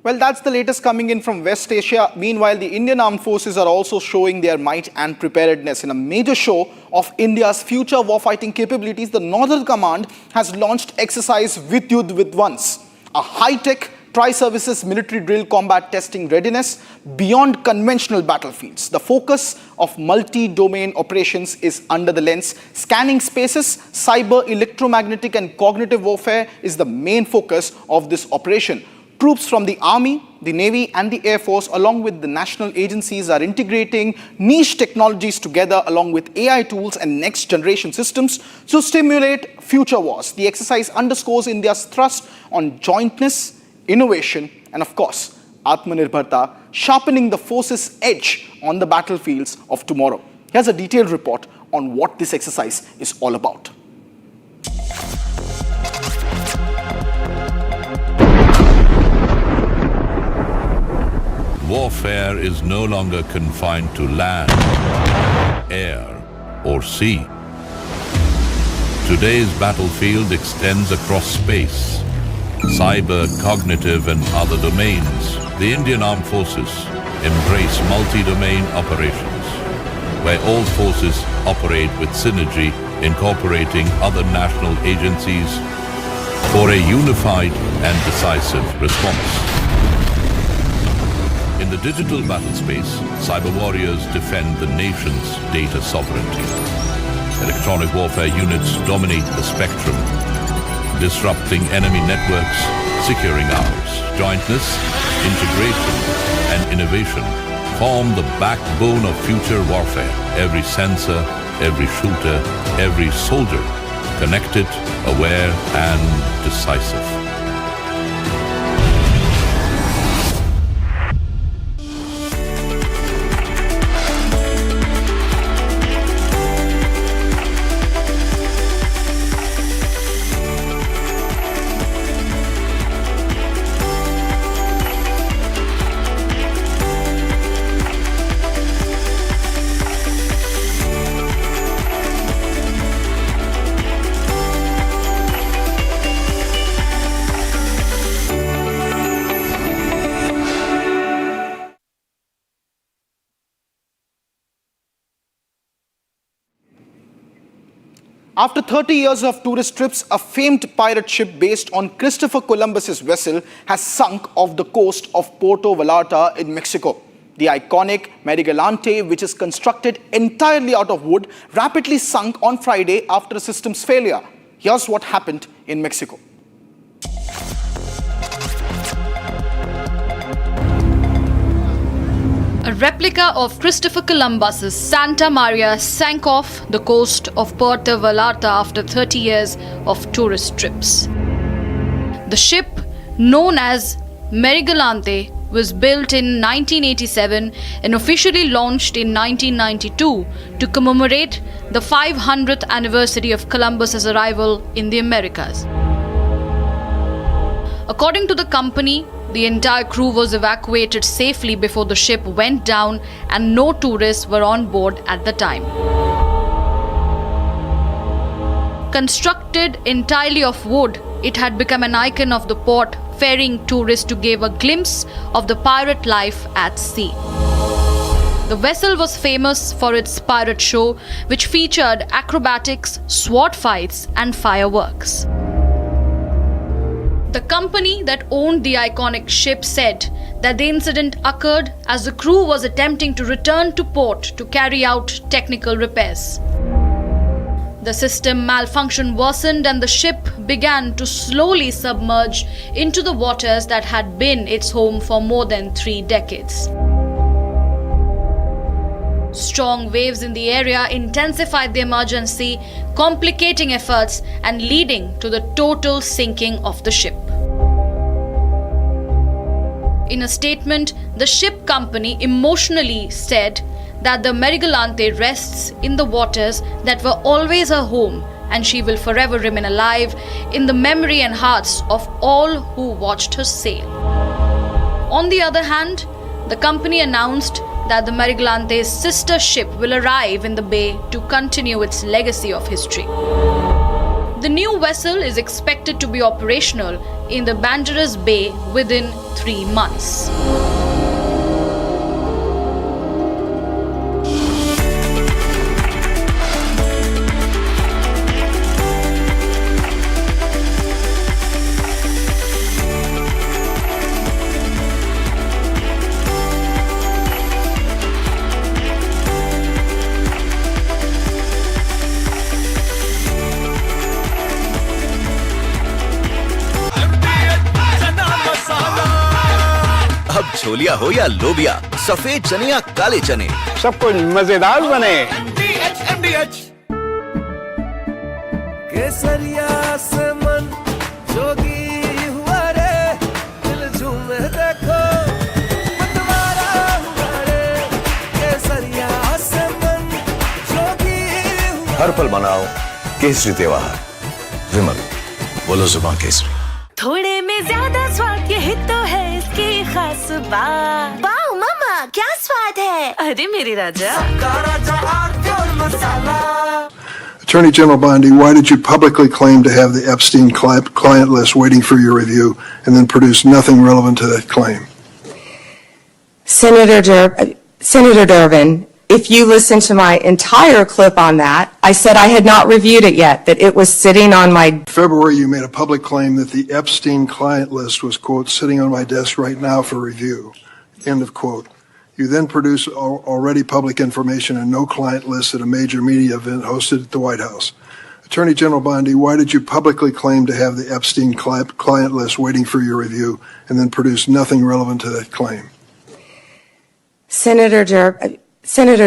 [SPEAKER 12] Well, that's the latest coming in from West Asia. Meanwhile, the Indian Armed Forces are also showing their might and preparedness. In a major show of India's future warfighting capabilities, the Northern Command has launched exercise Vidyut Vidwans, a high-tech tri-services military drill combat testing readiness beyond conventional battlefields. The focus of multi-domain operations is under the lens. Scanning spaces, cyber, electromagnetic and cognitive warfare is the main focus of this operation. Troops from the Army, the Navy and the Air Force along with the national agencies are integrating niche technologies together along with AI tools and next generation systems to stimulate future wars. The exercise underscores India's thrust on jointness, innovation and of course, Atmanirbharta, sharpening the force's edge on the battlefields of tomorrow. Here's a detailed report on what this exercise is all about.
[SPEAKER 16] Warfare is no longer confined to land, air, or sea. Today's battlefield extends across space, cyber, cognitive, and other domains. The Indian Armed Forces embrace multi-domain operations, where all forces operate with synergy, incorporating other national agencies for a unified and decisive response. In the digital battle space, cyber warriors defend the nation's data sovereignty. Electronic warfare units dominate the spectrum, disrupting enemy networks, securing ours. Jointness, integration, and innovation form the backbone of future warfare. Every sensor, every shooter, every soldier, connected, aware, and decisive.
[SPEAKER 12] After 30 years of tourist trips, a famed pirate ship based on Christopher Columbus's vessel has sunk off the coast of Puerto Vallarta in Mexico. The iconic Marigalante, which is constructed entirely out of wood, rapidly sunk on Friday after a system's failure. Here's what happened in Mexico.
[SPEAKER 9] A replica of Christopher Columbus's Santa Maria sank off the coast of Puerto Vallarta after 30 years of tourist trips. The ship, known as Marigalante, was built in 1987 and officially launched in 1992 to commemorate the 500th anniversary of Columbus's arrival in the Americas. According to the company, the entire crew was evacuated safely before the ship went down and no tourists were on board at the time. Constructed entirely of wood, it had become an icon of the port, ferrying tourists to give a glimpse of the pirate life at sea. The vessel was famous for its pirate show, which featured acrobatics, sword fights, and fireworks. The company that owned the iconic ship said that the incident occurred as the crew was attempting to return to port to carry out technical repairs. The system malfunction worsened and the ship began to slowly submerge into the waters that had been its home for more than 3 decades. Strong waves in the area intensified the emergency, complicating efforts and leading to the total sinking of the ship. In a statement, the ship company emotionally said that the Marigalante rests in the waters that were always her home, and she will forever remain alive in the memory and hearts of all who watched her sail. On the other hand, the company announced that the Marigalante's sister ship will arrive in the bay to continue its legacy of history. The new vessel is expected to be operational in the Banderas Bay within 3 months.
[SPEAKER 13] अब छोलिया हो या लोबिया, सफेद चने या काले चने,
[SPEAKER 15] सब कुछ मजेदार बने।
[SPEAKER 10] केसरिया से मन जोगी हुआ रे, दिल झूमे देखो मतवारा हुआ रे। केसरिया से मन जोगी हुआ।
[SPEAKER 11] हर पल मनाओ केसरी त्योहार। विमल, बोलो जुबान केसरी।
[SPEAKER 2] थोड़े में ज्यादा स्वाद, यही तो है इसकी खास बात। वाओ मामा, क्या स्वाद है। अरे मेरे राजा। सबका राजा आरती और मसाला।
[SPEAKER 26] Attorney General Bondi, why did you publicly claim to have the Epstein client list waiting for your review and then produce nothing relevant to that claim?
[SPEAKER 27] Senator Durbin, if you listen to my entire clip on that, I said I had not reviewed it yet, that it was sitting on my...
[SPEAKER 26] In February, you made a public claim that the Epstein client list was, quote, sitting on my desk right now for review, end of quote. You then produced already public information and no client list at a major media event hosted at the White House. Attorney General Bondi, why did you publicly claim to have the Epstein client list waiting for your review and then produce nothing relevant to that claim?
[SPEAKER 27] Senator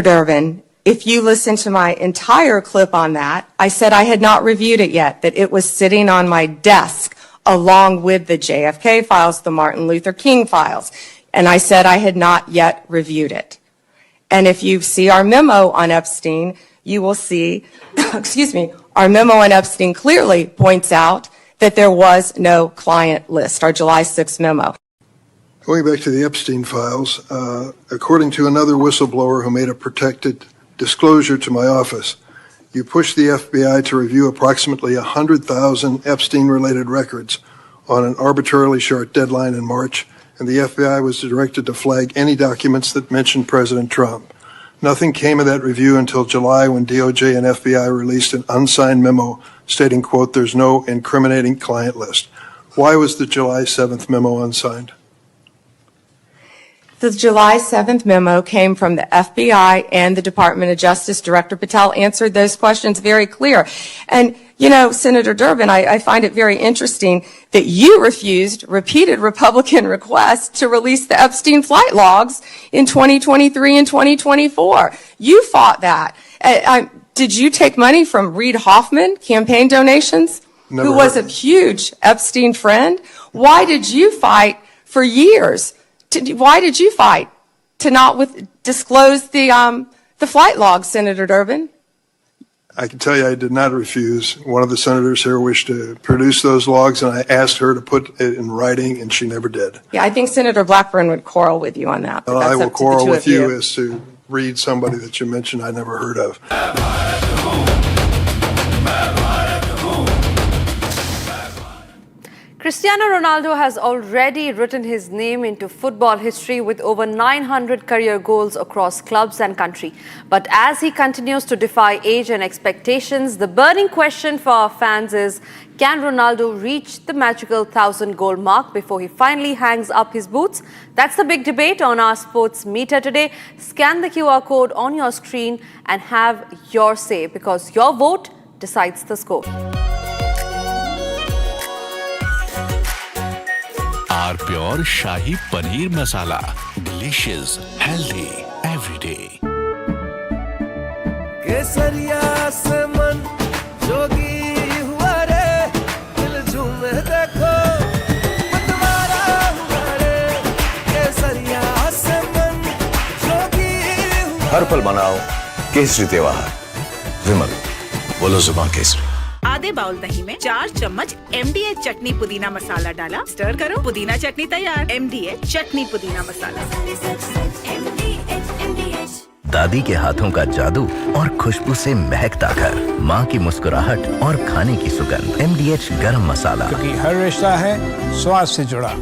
[SPEAKER 27] Durbin, if you listen to my entire clip on that, I said I had not reviewed it yet, that it was sitting on my desk along with the JFK files, the Martin Luther King files, and I said I had not yet reviewed it. And if you see our memo on Epstein, you will see, our memo on Epstein clearly points out that there was no client list, our July 6th memo.
[SPEAKER 26] Going back to the Epstein files, according to another whistleblower who made a protected disclosure to my office, you pushed the FBI to review approximately 100,000 Epstein-related records on an arbitrarily short deadline in March, and the FBI was directed to flag any documents that mentioned President Trump. Nothing came of that review until July when DOJ and FBI released an unsigned memo stating, quote, there's no incriminating client list. Why was the July 7th memo unsigned?
[SPEAKER 27] The July 7th memo came from the FBI and the Department of Justice. Director Patel answered those questions very clear. And, you know, Senator Durbin, I find it very interesting that you refused repeated Republican requests to release the Epstein flight logs in 2023 and 2024. You fought that. Did you take money from Reid Hoffman, campaign donations, who was a huge Epstein friend? Why did you fight for years? Why did you fight to not disclose the flight logs, Senator Durbin?
[SPEAKER 26] I can tell you I did not refuse. One of the senators here wished to produce those logs, and I asked her to put it in writing, and she never did.
[SPEAKER 27] Yeah, I think Senator Blackburn would quarrel with you on that.
[SPEAKER 26] Well, I will quarrel with you as to read somebody that you mentioned I never heard of.
[SPEAKER 17] Cristiano Ronaldo has already written his name into football history with over 900 career goals across clubs and country. But as he continues to defy age and expectations, the burning question for our fans is, can Ronaldo reach the magical 1,000-goal mark before he finally hangs up his boots? That's the big debate on our sports meter today. Scan the QR code on your screen and have your say, because your vote decides the score.
[SPEAKER 16] Our pure Shahi Paneer Masala. Delicious, healthy, every day.
[SPEAKER 10] केसरिया से मन जोगी हुआ रे दिल झूमे देखो मतवारा हुआ रे केसरिया से मन जोगी हुआ
[SPEAKER 11] हर पल मनाओ केसरी त्योहार। विमल बोलो जुबान केसरी।
[SPEAKER 6] आधे बाउल दही में 4 चम्मच MDH चटनी पुदीना मसाला डाला, स्टर करो, पुदीना चटनी तैयार। MDH चटनी पुदीना मसाला।
[SPEAKER 13] दादी के हाथों का जादू और खुशबू से महकता घर, माँ की मुस्कुराहट और खाने की सुगंध। MDH गरम मसाला,
[SPEAKER 14] क्योंकि हर रिश्ता है स्वाद से जुड़ा।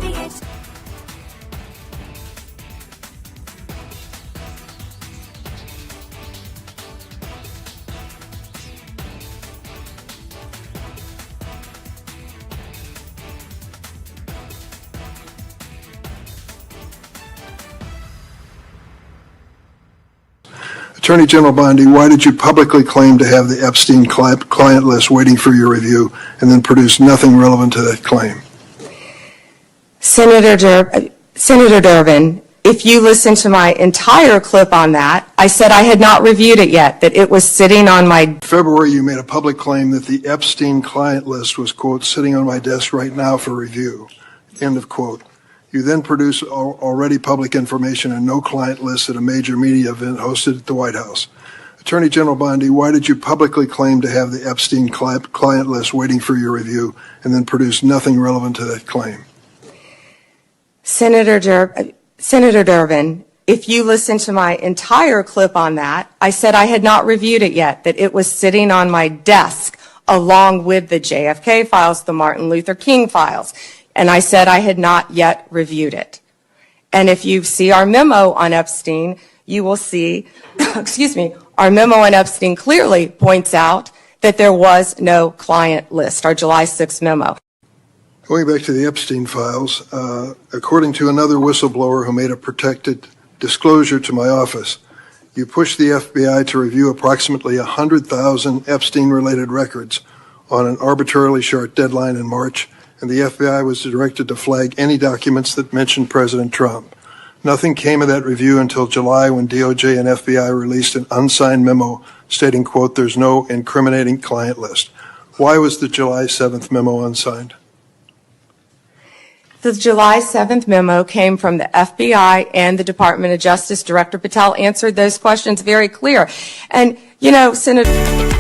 [SPEAKER 26] Attorney General Bondi, why did you publicly claim to have the Epstein client list waiting for your review and then produce nothing relevant to that claim?
[SPEAKER 27] Senator Durbin, if you listen to my entire clip on that, I said I had not reviewed it yet, that it was sitting on my...
[SPEAKER 26] In February, you made a public claim that the Epstein client list was, quote, sitting on my desk right now for review, end of quote. You then produced already public information and no client list at a major media event hosted at the White House. Attorney General Bondi, why did you publicly claim to have the Epstein client list waiting for your review and then produce nothing relevant to that claim?
[SPEAKER 27] Senator Durbin, if you listen to my entire clip on that, I said I had not reviewed it yet, that it was sitting on my desk along with the JFK files, the Martin Luther King files. And I said I had not yet reviewed it. And if you see our memo on Epstein, you will see, our memo on Epstein clearly points out that there was no client list, our July 6th memo.
[SPEAKER 26] Going back to the Epstein files, according to another whistleblower who made a protected disclosure to my office, you pushed the FBI to review approximately 100,000 Epstein-related records on an arbitrarily short deadline in March, and the FBI was directed to flag any documents that mentioned President Trump. Nothing came of that review until July when DOJ and FBI released an unsigned memo stating, quote, there's no incriminating client list. Why was the July 7th memo unsigned?
[SPEAKER 27] The July 7th memo came from the FBI and the Department of Justice. Director Patel answered those questions very clear. And, you know, Senator...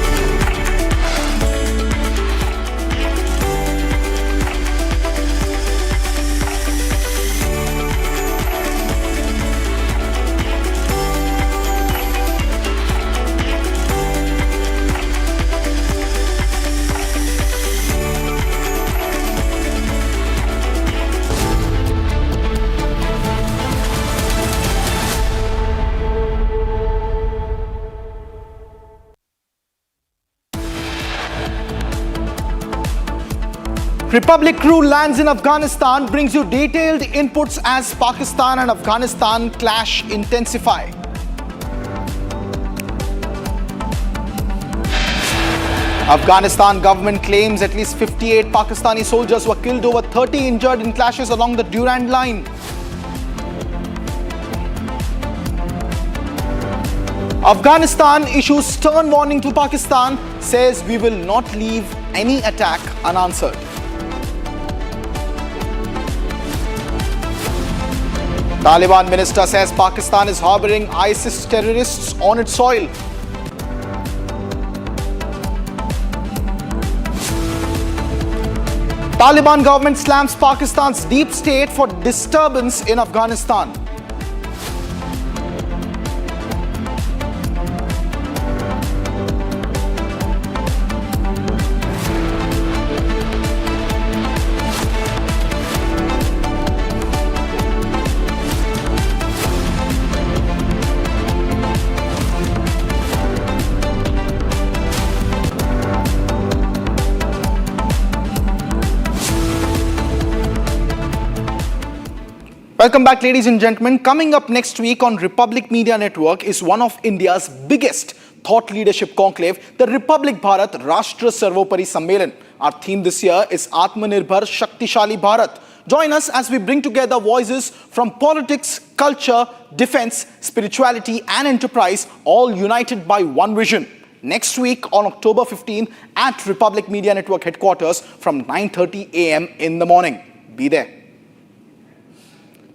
[SPEAKER 12] Republic crew lands in Afghanistan, brings you detailed inputs as Pakistan and Afghanistan clash intensify. Afghanistan government claims at least 58 Pakistani soldiers were killed, over 30 injured in clashes along the Durand Line. Afghanistan issues stern warning to Pakistan, says we will not leave any attack unanswered. Taliban minister says Pakistan is harboring ISIS terrorists on its soil. Taliban government slams Pakistan's deep state for disturbance in Afghanistan. Welcome back, ladies and gentlemen. Coming up next week on Republic Media Network is one of India's biggest thought leadership conclave, the Republic Bharat Rashtra Sarvopari Sammelan. Our theme this year is Atmanirbhar Shaktishali Bharat. Join us as we bring together voices from politics, culture, defense, spirituality and enterprise, all united by one vision. next week on October 15 at Republic Media Network headquarters from 9:30 a.m. in the morning. Be there.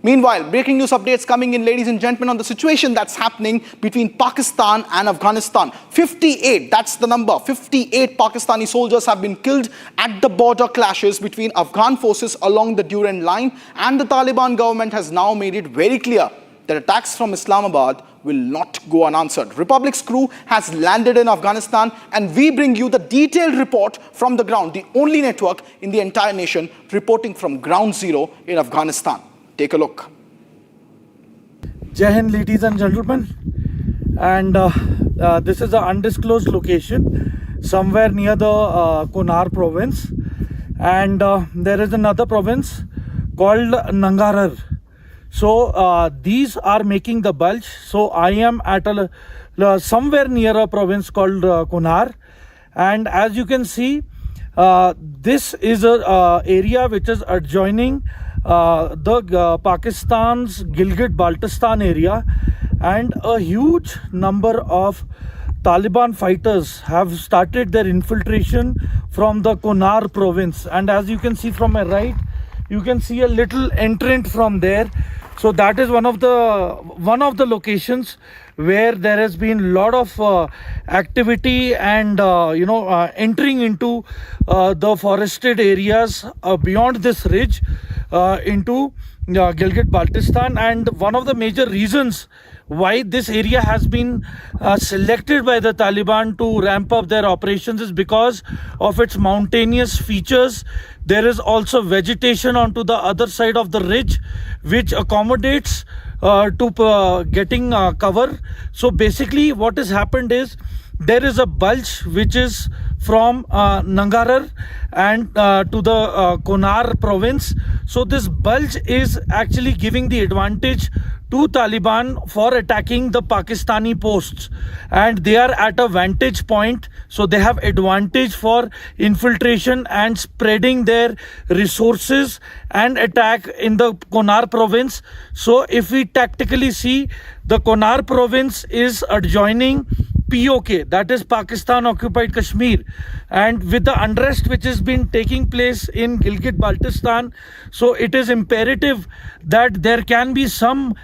[SPEAKER 12] Meanwhile, breaking news updates coming in, ladies and gentlemen, on the situation that's happening between Pakistan and Afghanistan. 58, that's the number. 58 Pakistani soldiers have been killed at the border clashes between Afghan forces along the Durand line, and the Taliban government has now made it very clear that attacks from Islamabad will not go unanswered. Republic's crew has landed in Afghanistan, and we bring you the detailed report from the ground, the only network in the entire nation reporting from ground zero in Afghanistan. Take a look.
[SPEAKER 3] Jai Hind, ladies and gentlemen, and this is an undisclosed location somewhere near the Kunar province, and there is another province called Nangarhar. So these are making the bulge. So I am at somewhere near a province called Kunar, and as you can see, this is a area which is adjoining the Pakistan's Gilgit-Baltistan area, and a huge number of Taliban fighters have started their infiltration from the Kunar province. And as you can see from my right, you can see a little entrant from there. So that is one of the locations where there has been a lot of activity and entering into the forested areas beyond this ridge into Gilgit-Baltistan. And one of the major reasons why this area has been selected by the Taliban to ramp up their operations is because of its mountainous features. There is also vegetation onto the other side of the ridge, which accommodates to getting cover. So basically what has happened is there is a bulge which is from Nangarhar and to the Kunar province. So this bulge is actually giving the advantage to Taliban for attacking the Pakistani posts, and they are at a vantage point, so they have advantage for infiltration and spreading their resources and attack in the Kunar province. So if we tactically see, the Kunar province is adjoining POK, that is Pakistan occupied Kashmir, and with the unrest which has been taking place in Gilgit-Baltistan, so it is imperative that there can be some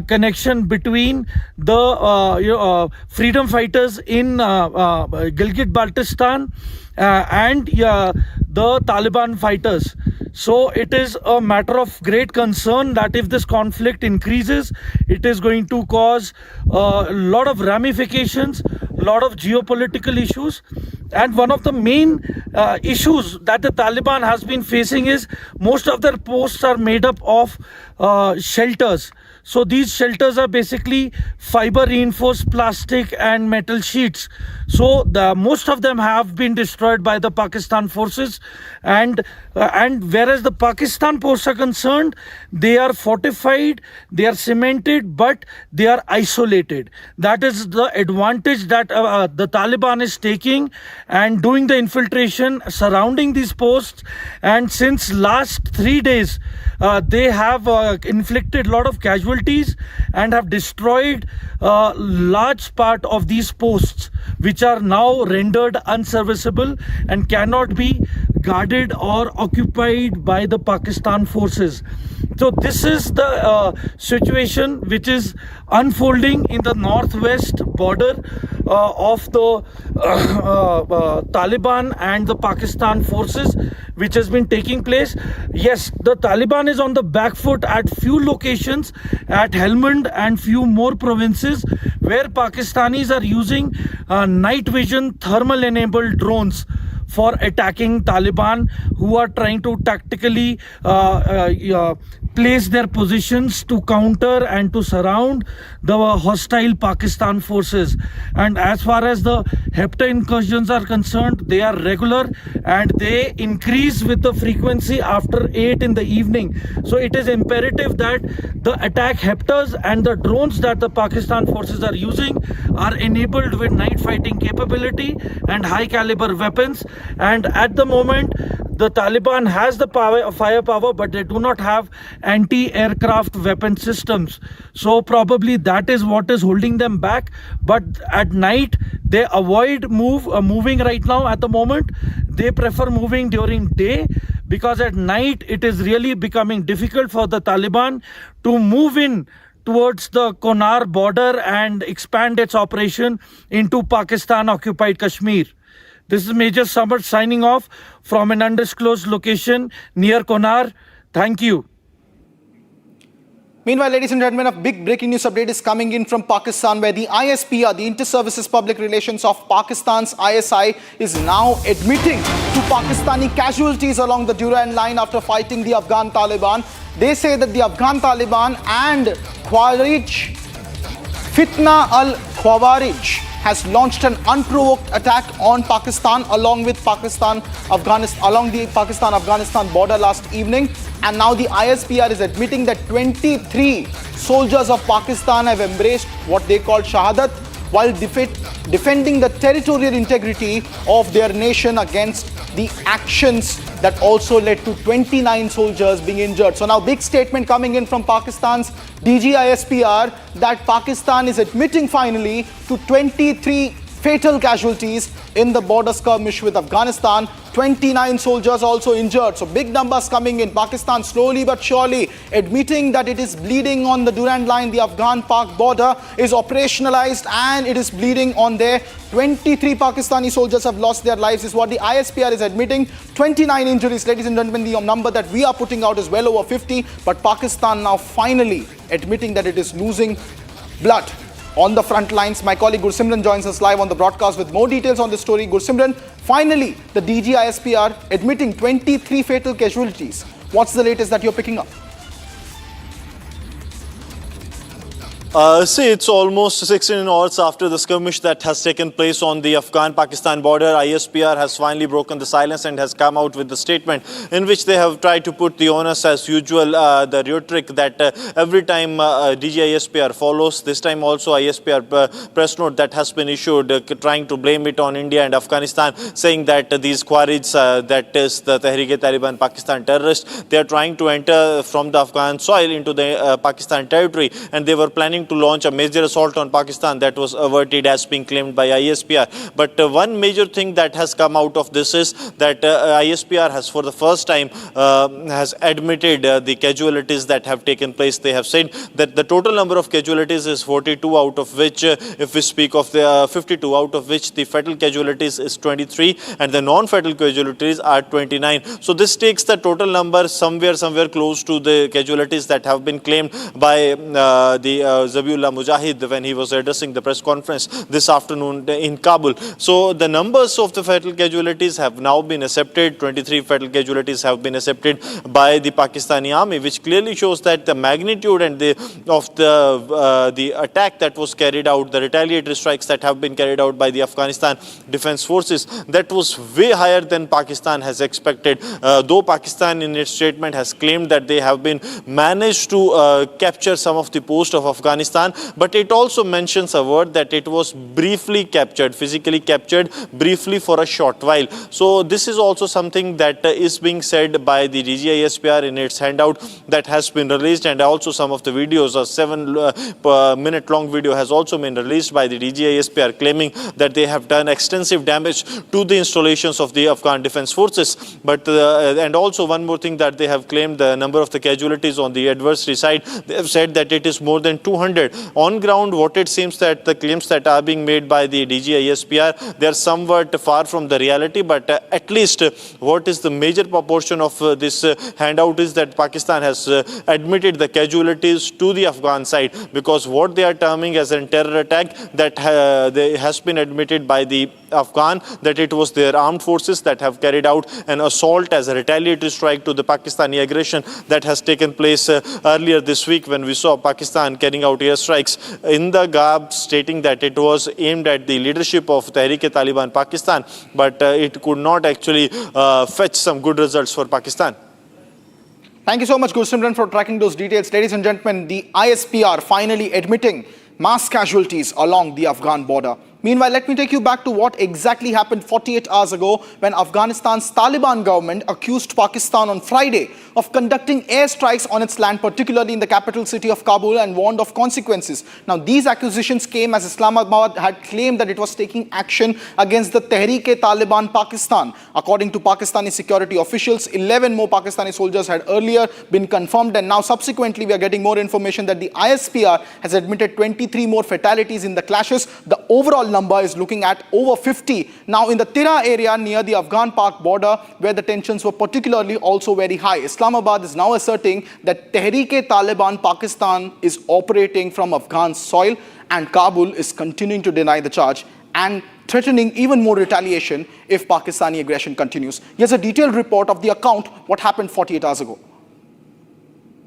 [SPEAKER 3] connection between the freedom fighters in Gilgit-Baltistan and the Taliban fighters. So it is a matter of great concern that if this conflict increases, it is going to cause a lot of ramifications, a lot of geopolitical issues. And one of the main issues that the Taliban has been facing is most of their posts are made up of shelters. So these shelters are basically fiber reinforced plastic and metal sheets. So most of them have been destroyed by the Pakistan forces, and whereas the Pakistan posts are concerned, they are fortified, they are cemented, but they are isolated. That is the advantage that the Taliban is taking and doing the infiltration surrounding these posts. And since last 3 days, they have inflicted a lot of casualties and have destroyed a large part of these posts, which are now rendered unserviceable and cannot be guarded or occupied by the Pakistan forces. So this is the situation which is unfolding in the northwest border of the Taliban and the Pakistan forces, which has been taking place. Yes, the Taliban is on the back foot at few locations, at Helmand and few more provinces, where Pakistanis are using night vision thermal enabled drones for attacking Taliban, who are trying to tactically place their positions to counter and to surround the hostile Pakistan forces. And as far as the Hepta incursions are concerned, they are regular and they increase with the frequency after 8 in the evening. So it is imperative that the attack Heptas and the drones that the Pakistan forces are using are enabled with night fighting capability and high caliber weapons. And at the moment, the Taliban has the firepower, but they do not have anti-aircraft weapon systems. So probably that is what is holding them back. But at night, they avoid moving right now at the moment. They prefer moving during day, because at night it is really becoming difficult for the Taliban to move in towards the Konar border and expand its operation into Pakistan-occupied Kashmir. This is Major Samar signing off from an undisclosed location near Konar. Thank you.
[SPEAKER 12] Meanwhile, ladies and gentlemen, a big breaking news update is coming in from Pakistan, where the ISPR, the Inter-Services Public Relations of Pakistan's ISI, is now admitting to Pakistani casualties along the Durand line after fighting the Afghan Taliban. They say that the Afghan Taliban and Khawarij, Fitna al-Khawarij, has launched an unprovoked attack on Pakistan along the Pakistan-Afghanistan border last evening. And now the ISPR is admitting that 23 soldiers of Pakistan have embraced what they call Shahadat while defending the territorial integrity of their nation against the actions that also led to 29 soldiers being injured. So now big statement coming in from Pakistan's DG ISPR that Pakistan is admitting finally to 23 fatal casualties in the border skirmish with Afghanistan. 29 soldiers also injured. So big numbers coming in. Pakistan slowly but surely admitting that it is bleeding on the Durand line. The Afghan-Pak border is operationalized and it is bleeding on there. 23 Pakistani soldiers have lost their lives is what the ISPR is admitting. 29 injuries. Ladies and gentlemen, the number that we are putting out is well over 50. But Pakistan now finally admitting that it is losing blood on the front lines. My colleague Gursimran joins us live on the broadcast with more details on this story. Gursimran, finally, the DG ISPR admitting 23 fatal casualties. What's the latest that you're picking up?
[SPEAKER 18] See, it's almost 16 hours after the skirmish that has taken place on the Afghan-Pakistan border. ISPR has finally broken the silence and has come out with the statement in which they have tried to put the onus as usual, the rhetoric that every time DG ISPR follows. This time also ISPR press note that has been issued trying to blame it on India and Afghanistan, saying that these Khawarij, that is the Tehreek-e-Taliban Pakistan terrorists, they are trying to enter from the Afghan soil into the Pakistan territory, and they were planning to launch a major assault on Pakistan that was averted as being claimed by ISPR. But one major thing that has come out of this is that ISPR has for the first time has admitted the casualties that have taken place. They have said that the total number of casualties is 42, out of which, if we speak of the 52, out of which the fatal casualties is 23 and the non-fatal casualties are 29. So this takes the total number somewhere close to the casualties that have been claimed by the Zabiullah Mujahid when he was addressing the press conference this afternoon in Kabul. So the numbers of the fatal casualties have now been accepted. 23 fatal casualties have been accepted by the Pakistani army, which clearly shows that the magnitude and the attack that was carried out, the retaliatory strikes that have been carried out by the Afghanistan defense forces, that was way higher than Pakistan has expected. Though Pakistan in its statement has claimed that they have been managed to capture some of the posts of Afghanistan, but it also mentions a word that it was briefly captured, physically captured briefly for a short while. So this is also something that is being said by the DG ISPR in its handout that has been released, and also some of the videos, a 7-minute long video has also been released by the DG ISPR claiming that they have done extensive damage to the installations of the Afghan defense forces. But and also one more thing that they have claimed, the number of the casualties on the adversary side, they have said that it is more than 200. On ground, what it seems that the claims that are being made by the DG ISPR, they are somewhat far from the reality, but at least what is the major proportion of this handout is that Pakistan has admitted the casualties to the Afghan side, because what they are terming as a terror attack that has been admitted by the Afghan, that it was their armed forces that have carried out an assault as a retaliatory strike to the Pakistani aggression that has taken place earlier this week, when we saw Pakistan carrying out airstrikes in the garb stating that it was aimed at the leadership of Tehreek-e-Taliban Pakistan, but it could not actually fetch some good results for Pakistan.
[SPEAKER 12] Thank you so much, Gursimran, for tracking those details. Ladies and gentlemen, the ISPR finally admitting mass casualties along the Afghan border. Meanwhile, let me take you back to what exactly happened 48 hours ago when Afghanistan's Taliban government accused Pakistan on Friday of conducting airstrikes on its land, particularly in the capital city of Kabul, and warned of consequences. Now, these accusations came as Islamabad had claimed that it was taking action against the Tehreek-e-Taliban Pakistan. According to Pakistani security officials, 11 more Pakistani soldiers had earlier been confirmed, and now subsequently we are getting more information that the ISPR has admitted 23 more fatalities in the clashes. The overall number is looking at over 50. Now, in the Tira area near the Afghan-Pak border, where the tensions were particularly also very high, Islamabad is now asserting that Tehreek-e-Taliban Pakistan is operating from Afghan soil, and Kabul is continuing to deny the charge and threatening even more retaliation if Pakistani aggression continues. Here's a detailed report of the account what happened 48 hours ago.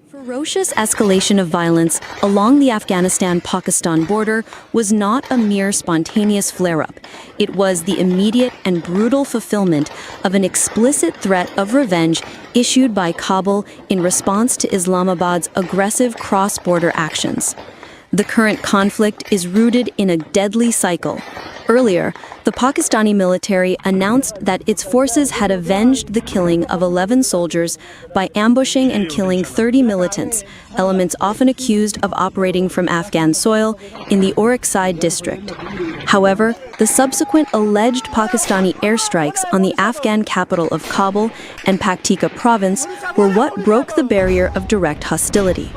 [SPEAKER 4] Ferocious escalation of violence along the Afghanistan-Pakistan border was not a mere spontaneous flare-up. It was the immediate and brutal fulfillment of an explicit threat of revenge issued by Kabul in response to Islamabad's aggressive cross-border actions. The current conflict is rooted in a deadly cycle. Earlier, the Pakistani military announced that its forces had avenged the killing of 11 soldiers by ambushing and killing 30 militants, elements often accused of operating from Afghan soil in the Orakzai district. However, the subsequent alleged Pakistani airstrikes on the Afghan capital of Kabul and Paktika province were what broke the barrier of direct hostility.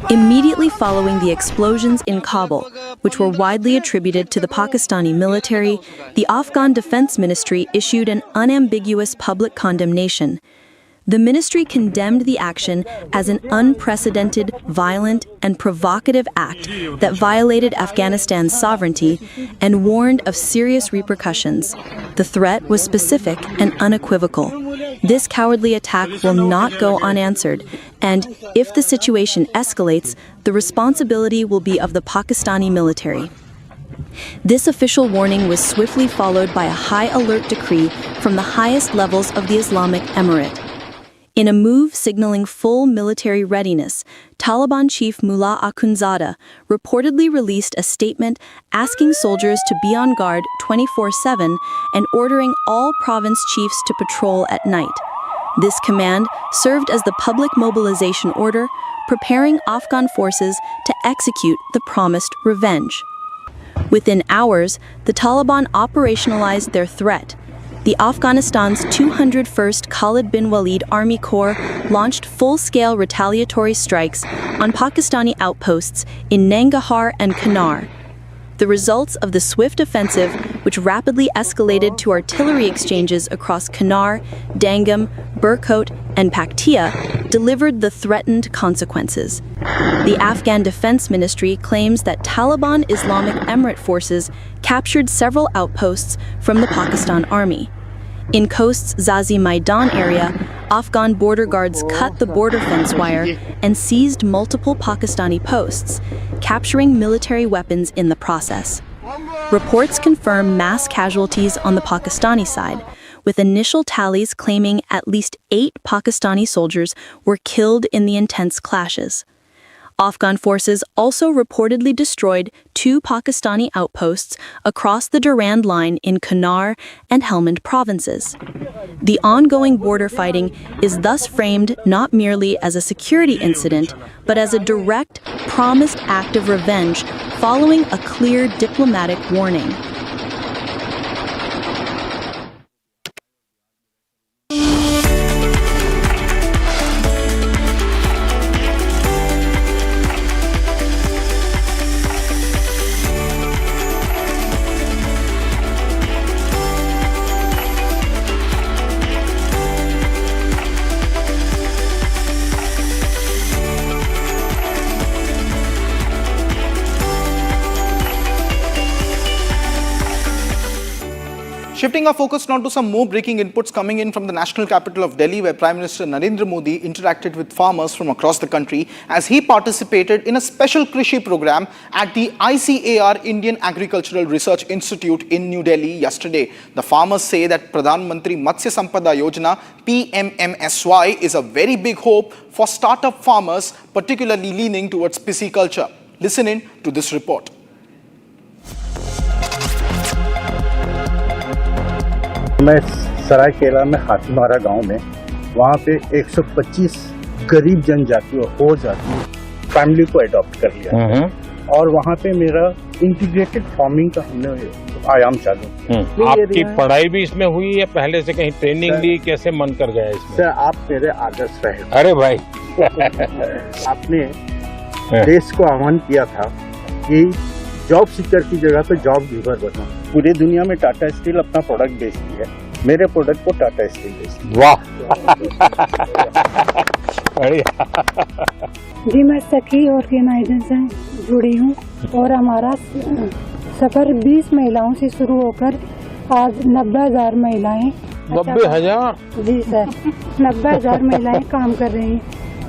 [SPEAKER 4] Immediately following the explosions in Kabul, which were widely attributed to the Pakistani military, the Afghan Defense Ministry issued an unambiguous public condemnation. The ministry condemned the action as an unprecedented, violent, and provocative act that violated Afghanistan's sovereignty and warned of serious repercussions. The threat was specific and unequivocal. This cowardly attack will not go unanswered, and if the situation escalates, the responsibility will be of the Pakistani military. This official warning was swiftly followed by a high-alert decree from the highest levels of the Islamic Emirate. In a move signaling full military readiness, Taliban chief Mullah Akhundzada reportedly released a statement asking soldiers to be on guard 24/7 and ordering all province chiefs to patrol at night. This command served as the public mobilization order, preparing Afghan forces to execute the promised revenge. Within hours, the Taliban operationalized their threat. The Afghanistan's 201st Khalid bin Walid Army Corps launched full-scale retaliatory strikes on Pakistani outposts in Nangarhar and Kunar. The results of the swift offensive, which rapidly escalated to artillery exchanges across Kunar, Dangam, Burkot, and Paktia, delivered the threatened consequences. The Afghan Defense Ministry claims that Taliban Islamic Emirate forces captured several outposts from the Pakistan Army. In Khost's Zazi Maidan area, Afghan border guards cut the border fence wire and seized multiple Pakistani posts, capturing military weapons in the process. Reports confirm mass casualties on the Pakistani side, with initial tallies claiming at least 8 Pakistani soldiers were killed in the intense clashes. Afghan forces also reportedly destroyed 2 Pakistani outposts across the Durand Line in Kunar and Helmand provinces. The ongoing border fighting is thus framed not merely as a security incident, but as a direct, promised act of revenge following a clear diplomatic warning.
[SPEAKER 12] Shifting our focus now to some more breaking inputs coming in from the national capital of Delhi, where Prime Minister Narendra Modi interacted with farmers from across the country as he participated in a special Krishi program at the ICAR Indian Agricultural Research Institute in New Delhi yesterday. The farmers say that Pradhan Mantri Matsya Sampada Yojana PMMSY is a very big hope for startup farmers, particularly leaning towards pisciculture. Listen in to this report.
[SPEAKER 8] मैं सरायकेला में हाथीमारा गांव में, वहाँ पे 125 गरीब जनजाति और हो जाति फैमिली को अडॉप्ट कर लिया और वहाँ पे मेरा इंटीग्रेटेड फार्मिंग का हमने आयाम चालू।
[SPEAKER 14] आपकी पढ़ाई भी इसमें हुई या पहले से कहीं ट्रेनिंग ली, कैसे मन कर गया इसमें?
[SPEAKER 8] सर आप मेरे आदर्श रहे।
[SPEAKER 14] अरे भाई
[SPEAKER 8] आपने देश को आह्वान किया था कि जॉब सीकर की जगह पे जॉब गिवर बनो। पूरी दुनिया में टाटा स्टील अपना प्रोडक्ट बेचती है, मेरे प्रोडक्ट को टाटा स्टील बेचती है।
[SPEAKER 14] वाह
[SPEAKER 19] जी मैं सखी ऑर्गेनाइजेशन से जुड़ी हूँ और हमारा सफर 20 महिलाओं से शुरू होकर आज 90,000 महिलाएं
[SPEAKER 14] 90,000
[SPEAKER 19] जी सर 90,000 महिलाएं काम कर रही हैं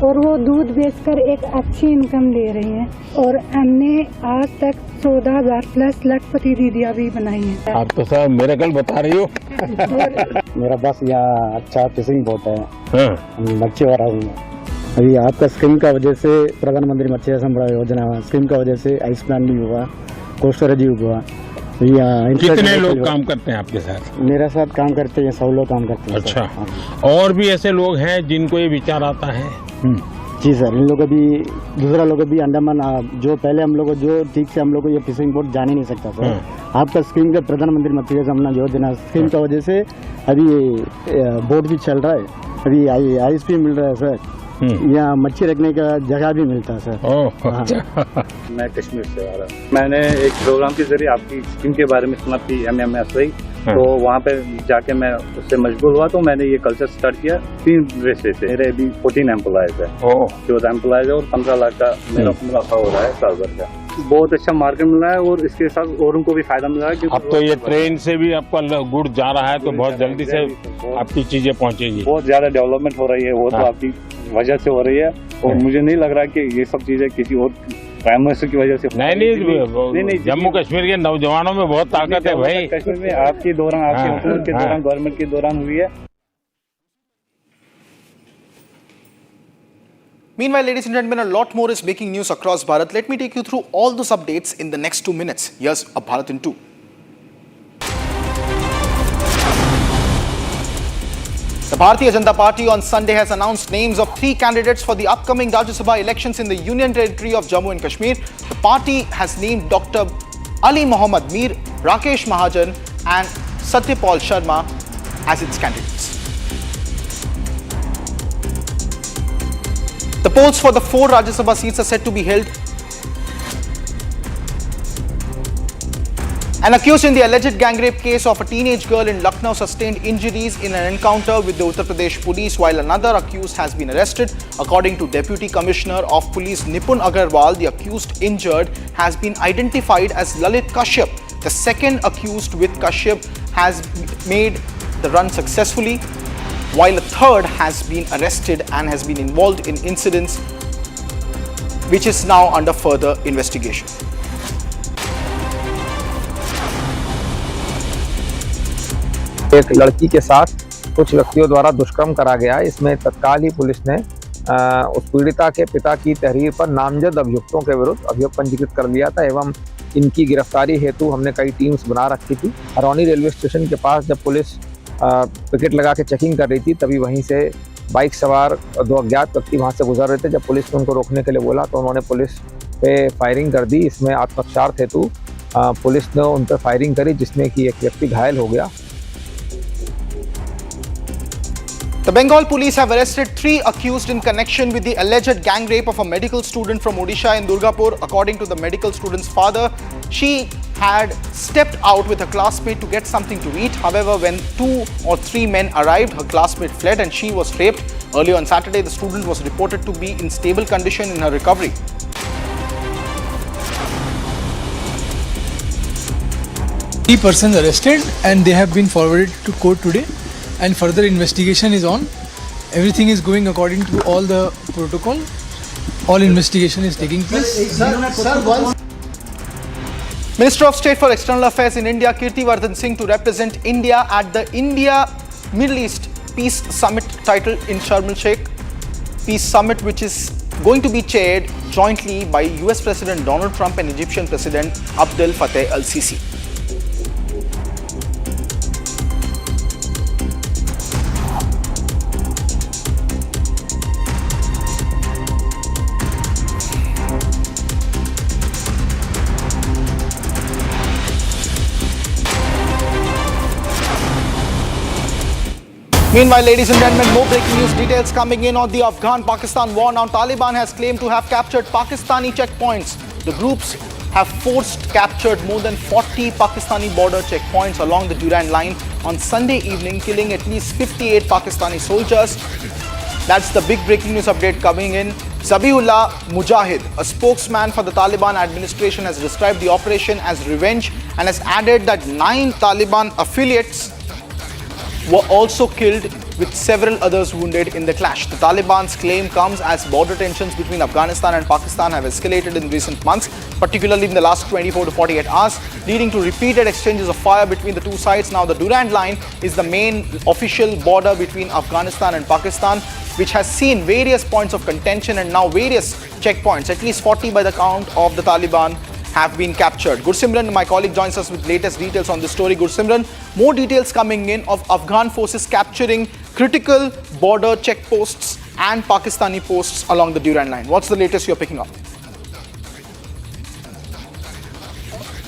[SPEAKER 19] और वो दूध बेचकर एक अच्छी इनकम ले रही हैं और हमने आज तक 14,000 प्लस लखपति दीदियाँ भी बनाई हैं।
[SPEAKER 14] आप तो सर मेरे कल बता रही हो।
[SPEAKER 8] मेरा बस यहाँ अच्छा फिशिंग बोट है, मच्छी वाला हूँ। अभी आपका स्कीम का वजह से प्रधानमंत्री मत्स्य संपदा योजना स्कीम का वजह से आइस प्लान भी हुआ, कोस्टरेज भी हुआ।
[SPEAKER 14] कितने लोग काम करते हैं आपके साथ?
[SPEAKER 8] मेरे साथ काम करते हैं 100 लोग काम करते हैं।
[SPEAKER 14] अच्छा, और भी ऐसे लोग हैं जिनको ये विचार आता है?
[SPEAKER 8] जी सर, इन लोगों भी दूसरा लोग भी अंडमान जो पहले हम लोग जो ठीक से हम लोग को ये फिशिंग बोट जान ही नहीं सकता सर। आपका स्कीम का प्रधानमंत्री मत्स्य संपदा योजना स्कीम का वजह से अभी बोट भी चल रहा है, अभी आइस भी मिल रहा है सर, यहाँ मच्छी रखने का जगह भी मिलता है सर। मैं कश्मीर से आ रहा हूँ। मैंने एक प्रोग्राम के जरिए आपकी स्कीम के बारे में सुना थी MMSI, तो वहाँ पे जाके मैं उससे मशगूल हुआ तो मैंने ये कल्चर स्टार्ट किया 3 वजह से। मेरे अभी 14 एम्प्लॉयज है, 14 एम्प्लॉयज है और 15 लाख का मेरा मुनाफा हो रहा है साल भर का। बहुत अच्छा मार्केट मिल रहा है और इसके साथ औरों को भी फायदा मिल रहा है।
[SPEAKER 14] अब तो ये ट्रेन से भी आपका गुड़ जा रहा है तो बहुत जल्दी से आपकी चीजें पहुँचेगी।
[SPEAKER 8] बहुत ज्यादा डेवलपमेंट हो रही है, वो तो आपकी वजह से हो रही है और मुझे नहीं लग रहा कि ये सब चीजें किसी और प्राइम मिनिस्टर की वजह से।
[SPEAKER 14] नहीं, जम्मू कश्मीर के नौजवानों में बहुत ताकत है भाई।
[SPEAKER 8] कश्मीर में आपके दौरान, आपकी हुकूमत के दौरान, गवर्नमेंट के दौरान हुई है।
[SPEAKER 12] Meanwhile, ladies and gentlemen, a lot more is making news across Bharat. Let me take you through all those updates in the next 2 minutes. Here's a Bharat in 2. The Bharatiya Janata Party on Sunday has announced names of 3 candidates for the upcoming Rajya Sabha elections in the Union Territory of Jammu and Kashmir. The party has named Dr. Ali Mohammad Mir, Rakesh Mahajan and Satyapal Sharma as its candidates. The polls for the 4 Rajya Sabha seats are set to be held. An accused in the alleged gang rape case of a teenage girl in Lucknow sustained injuries in an encounter with the Uttar Pradesh police, while another accused has been arrested. According to Deputy Commissioner of Police Nipun Agarwal, the accused injured has been identified as Lalit Kashyap. The second accused with Kashyap has made the run successfully, while a third has been arrested and has been involved in incidents which is now under further investigation.
[SPEAKER 20] एक लड़की के साथ कुछ व्यक्तियों द्वारा दुष्कर्म करा गया। इसमें तत्काल ही पुलिस ने उस पीड़िता के पिता की तहरीर पर नामजद अभियुक्तों के विरुद्ध अभियोग पंजीकृत कर लिया था एवं इनकी गिरफ्तारी हेतु हमने कई टीम्स बना रखी थी। हरौनी रेलवे स्टेशन के पास जब पुलिस पिकेट लगा के चेकिंग कर रही थी, तभी वहीं से बाइक सवार 2 अज्ञात व्यक्ति वहाँ से गुजर रहे थे। जब पुलिस ने उनको रोकने के लिए बोला तो उन्होंने पुलिस पे फायरिंग कर दी। इसमें आत्मरक्षार्थ हेतु पुलिस ने उन पर फायरिंग करी, जिसमें कि एक व्यक्ति घायल हो गया।
[SPEAKER 12] The Bengal police have arrested 3 accused in connection with the alleged gang rape of a medical student from Odisha in Durgapur. According to the medical student's father, she had stepped out with her classmate to get something to eat. However, when 2 or 3 men arrived, her classmate fled and she was raped. Earlier on Saturday, the student was reported to be in stable condition in her recovery.
[SPEAKER 21] Three persons arrested and they have been forwarded to court today. And further investigation is on. Everything is going according to all the protocol. All investigation is taking place.
[SPEAKER 12] Minister of State for External Affairs in India, Kirtivardhan Singh, to represent India at the India Middle East Peace Summit titled in Sharm el-Sheikh. Peace Summit, which is going to be chaired jointly by US President Donald Trump and Egyptian President Abdel Fattah al-Sisi. Meanwhile, ladies and gentlemen, more breaking news details coming in on the Afghan-Pakistan war. Now, Taliban has claimed to have captured Pakistani checkpoints. The groups have forced captured more than 40 Pakistani border checkpoints along the Durand line on Sunday evening, killing at least 58 Pakistani soldiers. That's the big breaking news update coming in. Zabihullah Mujahid, a spokesman for the Taliban administration, has described the operation as revenge and has added that 9 Taliban affiliates were also killed, with several others wounded in the clash. The Taliban's claim comes as border tensions between Afghanistan and Pakistan have escalated in recent months, particularly in the last 24 to 48 hours, leading to repeated exchanges of fire between the two sides. Now, the Durand Line is the main official border between Afghanistan and Pakistan, which has seen various points of contention and now various checkpoints, at least 40 by the count of the Taliban, have been captured. Gursimran, my colleague, joins us with latest details on this story. Gursimran, more details coming in of Afghan forces capturing critical border checkposts and Pakistani posts along the Durand Line. What's the latest you're picking up?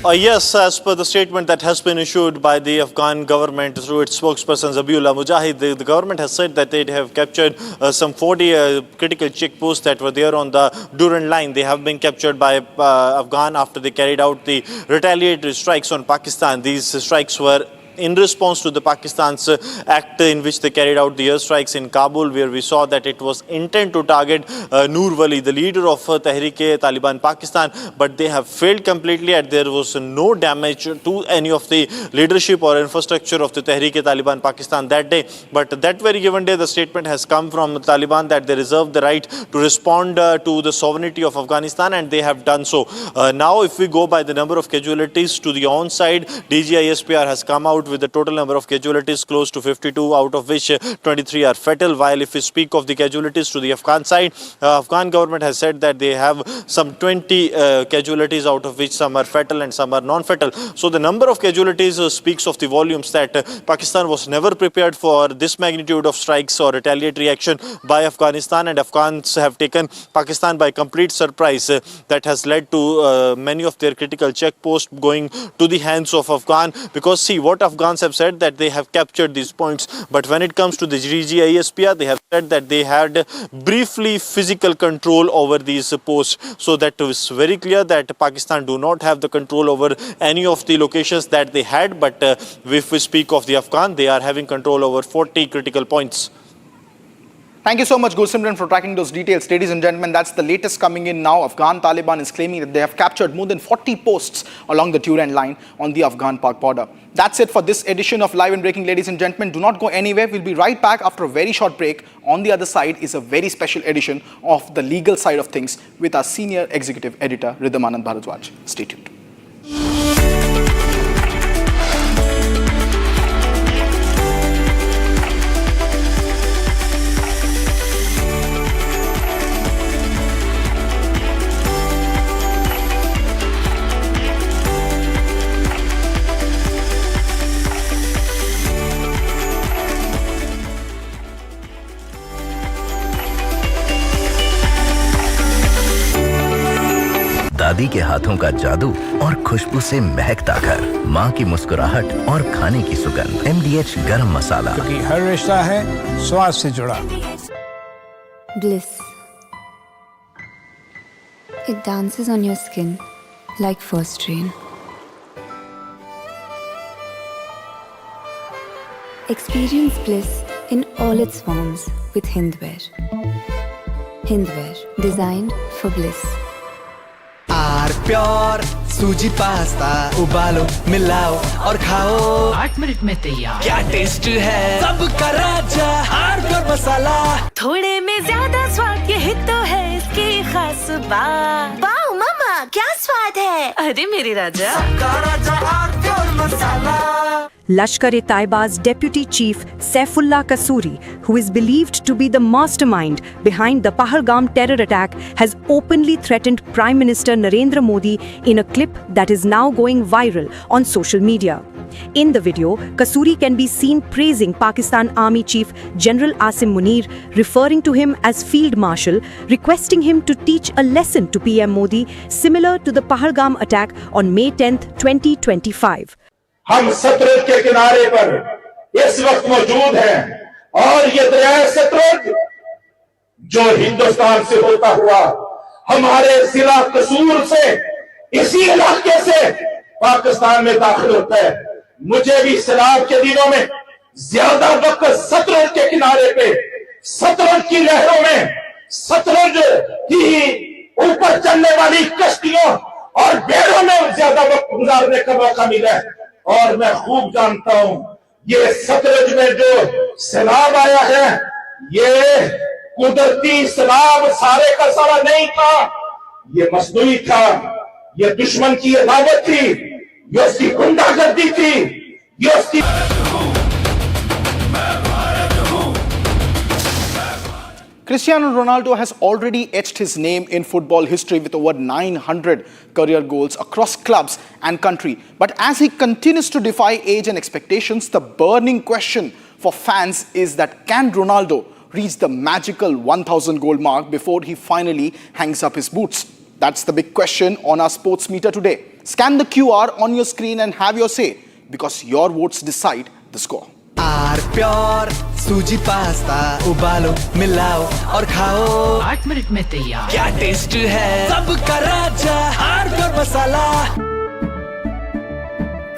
[SPEAKER 18] Yes, as per the statement that has been issued by the Afghan government through its spokesperson Zabihullah Mujahid, the government has said that they have captured some 40 critical checkposts that were there on the Durand line. They have been captured by Afghan after they carried out the retaliatory strikes on Pakistan. These strikes were in response to the Pakistan's act in which they carried out the airstrikes in Kabul, where we saw that it was intent to target Noor Wali, the leader of Tehreek-e-Taliban Pakistan, but they have failed completely and there was no damage to any of the leadership or infrastructure of the Tehreek-e-Taliban Pakistan that day. But that very given day, the statement has come from the Taliban that they reserve the right to respond to the sovereignty of Afghanistan, and they have done so. Now, if we go by the number of casualties to the on-side, DGISPR has come out with the total number of casualties close to 52, out of which 23 are fatal. While if we speak of the casualties to the Afghan side, Afghan government has said that they have some 20 casualties, out of which some are fatal and some are non-fatal. So the number of casualties speaks of the volumes that Pakistan was never prepared for this magnitude of strikes or retaliatory action by Afghanistan, and Afghans have taken Pakistan by complete surprise. That has led to many of their critical checkposts going to the hands of Afghan, because see what Afghans have said that they have captured these points, but when it comes to the DGISPR, they have said that they had briefly physical control over these posts. So that is very clear that Pakistan do not have the control over any of the locations that they had, but if we speak of the Afghan, they are having control over 40 critical points.
[SPEAKER 12] Thank you so much, Gulsimran, for tracking those details. Ladies and gentlemen, that's the latest coming in now. Afghan Taliban is claiming that they have captured more than 40 posts along the Durand line on the Afghan-Pak border. That's it for this edition of Live and Breaking, ladies and gentlemen. Do not go anywhere. We'll be right back after a very short break. On the other side is a very special edition of the legal side of things with our senior executive editor, Ridham Anand Bharadwaj. Stay tuned.
[SPEAKER 13] दादी के हाथों का जादू और खुशबू से महकता घर, माँ की मुस्कुराहट और खाने की सुगंध। MDH गरम मसाला,
[SPEAKER 15] क्योंकि हर रिश्ता है स्वाद से जुड़ा।
[SPEAKER 1] Bliss. It dances on your skin like first rain. Experience bliss in all its forms with Hindware. Hindware, designed for bliss.
[SPEAKER 10] R pure sooji pasta, उबालो मिलाओ और खाओ,
[SPEAKER 2] 8 मिनट में तैयार।
[SPEAKER 10] क्या टेस्ट है सबका राजा आर प्योर मसाला।
[SPEAKER 2] थोड़े में ज्यादा स्वाद, यही तो है इसकी खास बात। वाओ मामा, क्या स्वाद है। अरे मेरे राजा, सबका राजा R pure masala.
[SPEAKER 5] Lashkar-e-Taiba's deputy chief Saifullah Kasuri, who is believed to be the mastermind behind the Pahalgam terror attack, has openly threatened Prime Minister Narendra Modi in a clip that is now going viral on social media. In the video, Kasuri can be seen praising Pakistan Army Chief General Asim Munir, referring to him as Field Marshal, requesting him to teach a lesson to PM Modi similar to the Pahalgam attack on May 10, 2025.
[SPEAKER 7] हम सतलुज के किनारे पर इस वक्त मौजूद हैं। और ये दरिया सतलुज जो हिंदुस्तान से होता हुआ हमारे जिला कसूर से इसी इलाके से पाकिस्तान में दाखिल होता है। मुझे भी सैलाब के दिनों में ज्यादा वक्त सतलुज के किनारे पे सतलुज की लहरों में सतलुज की ऊपर चलने वाली कश्तियों और बेड़ों में ज्यादा वक्त गुजारने का मौका मिला है। और मैं खूब जानता हूं ये सतलुज में जो सैलाब आया है ये कुदरती सैलाब सारे का सारा नहीं था, ये मसनूई था, ये दुश्मन की अदावत थी, ये उसकी गुंडागर्दी थी, ये उसकी
[SPEAKER 12] Cristiano Ronaldo has already etched his name in football history with over 900 career goals across clubs and country. But as he continues to defy age and expectations, the burning question for fans is that can Ronaldo reach the magical 1,000 goal mark before he finally hangs up his boots? That's the big question on our sports meter today. Scan the QR on your screen and have your say, because your votes decide the score.
[SPEAKER 10] R pure sooji pasta उबालो मिलाओ और खाओ
[SPEAKER 2] 8 minute में तैयार।
[SPEAKER 10] क्या taste है सबका राजा आर प्योर मसाला।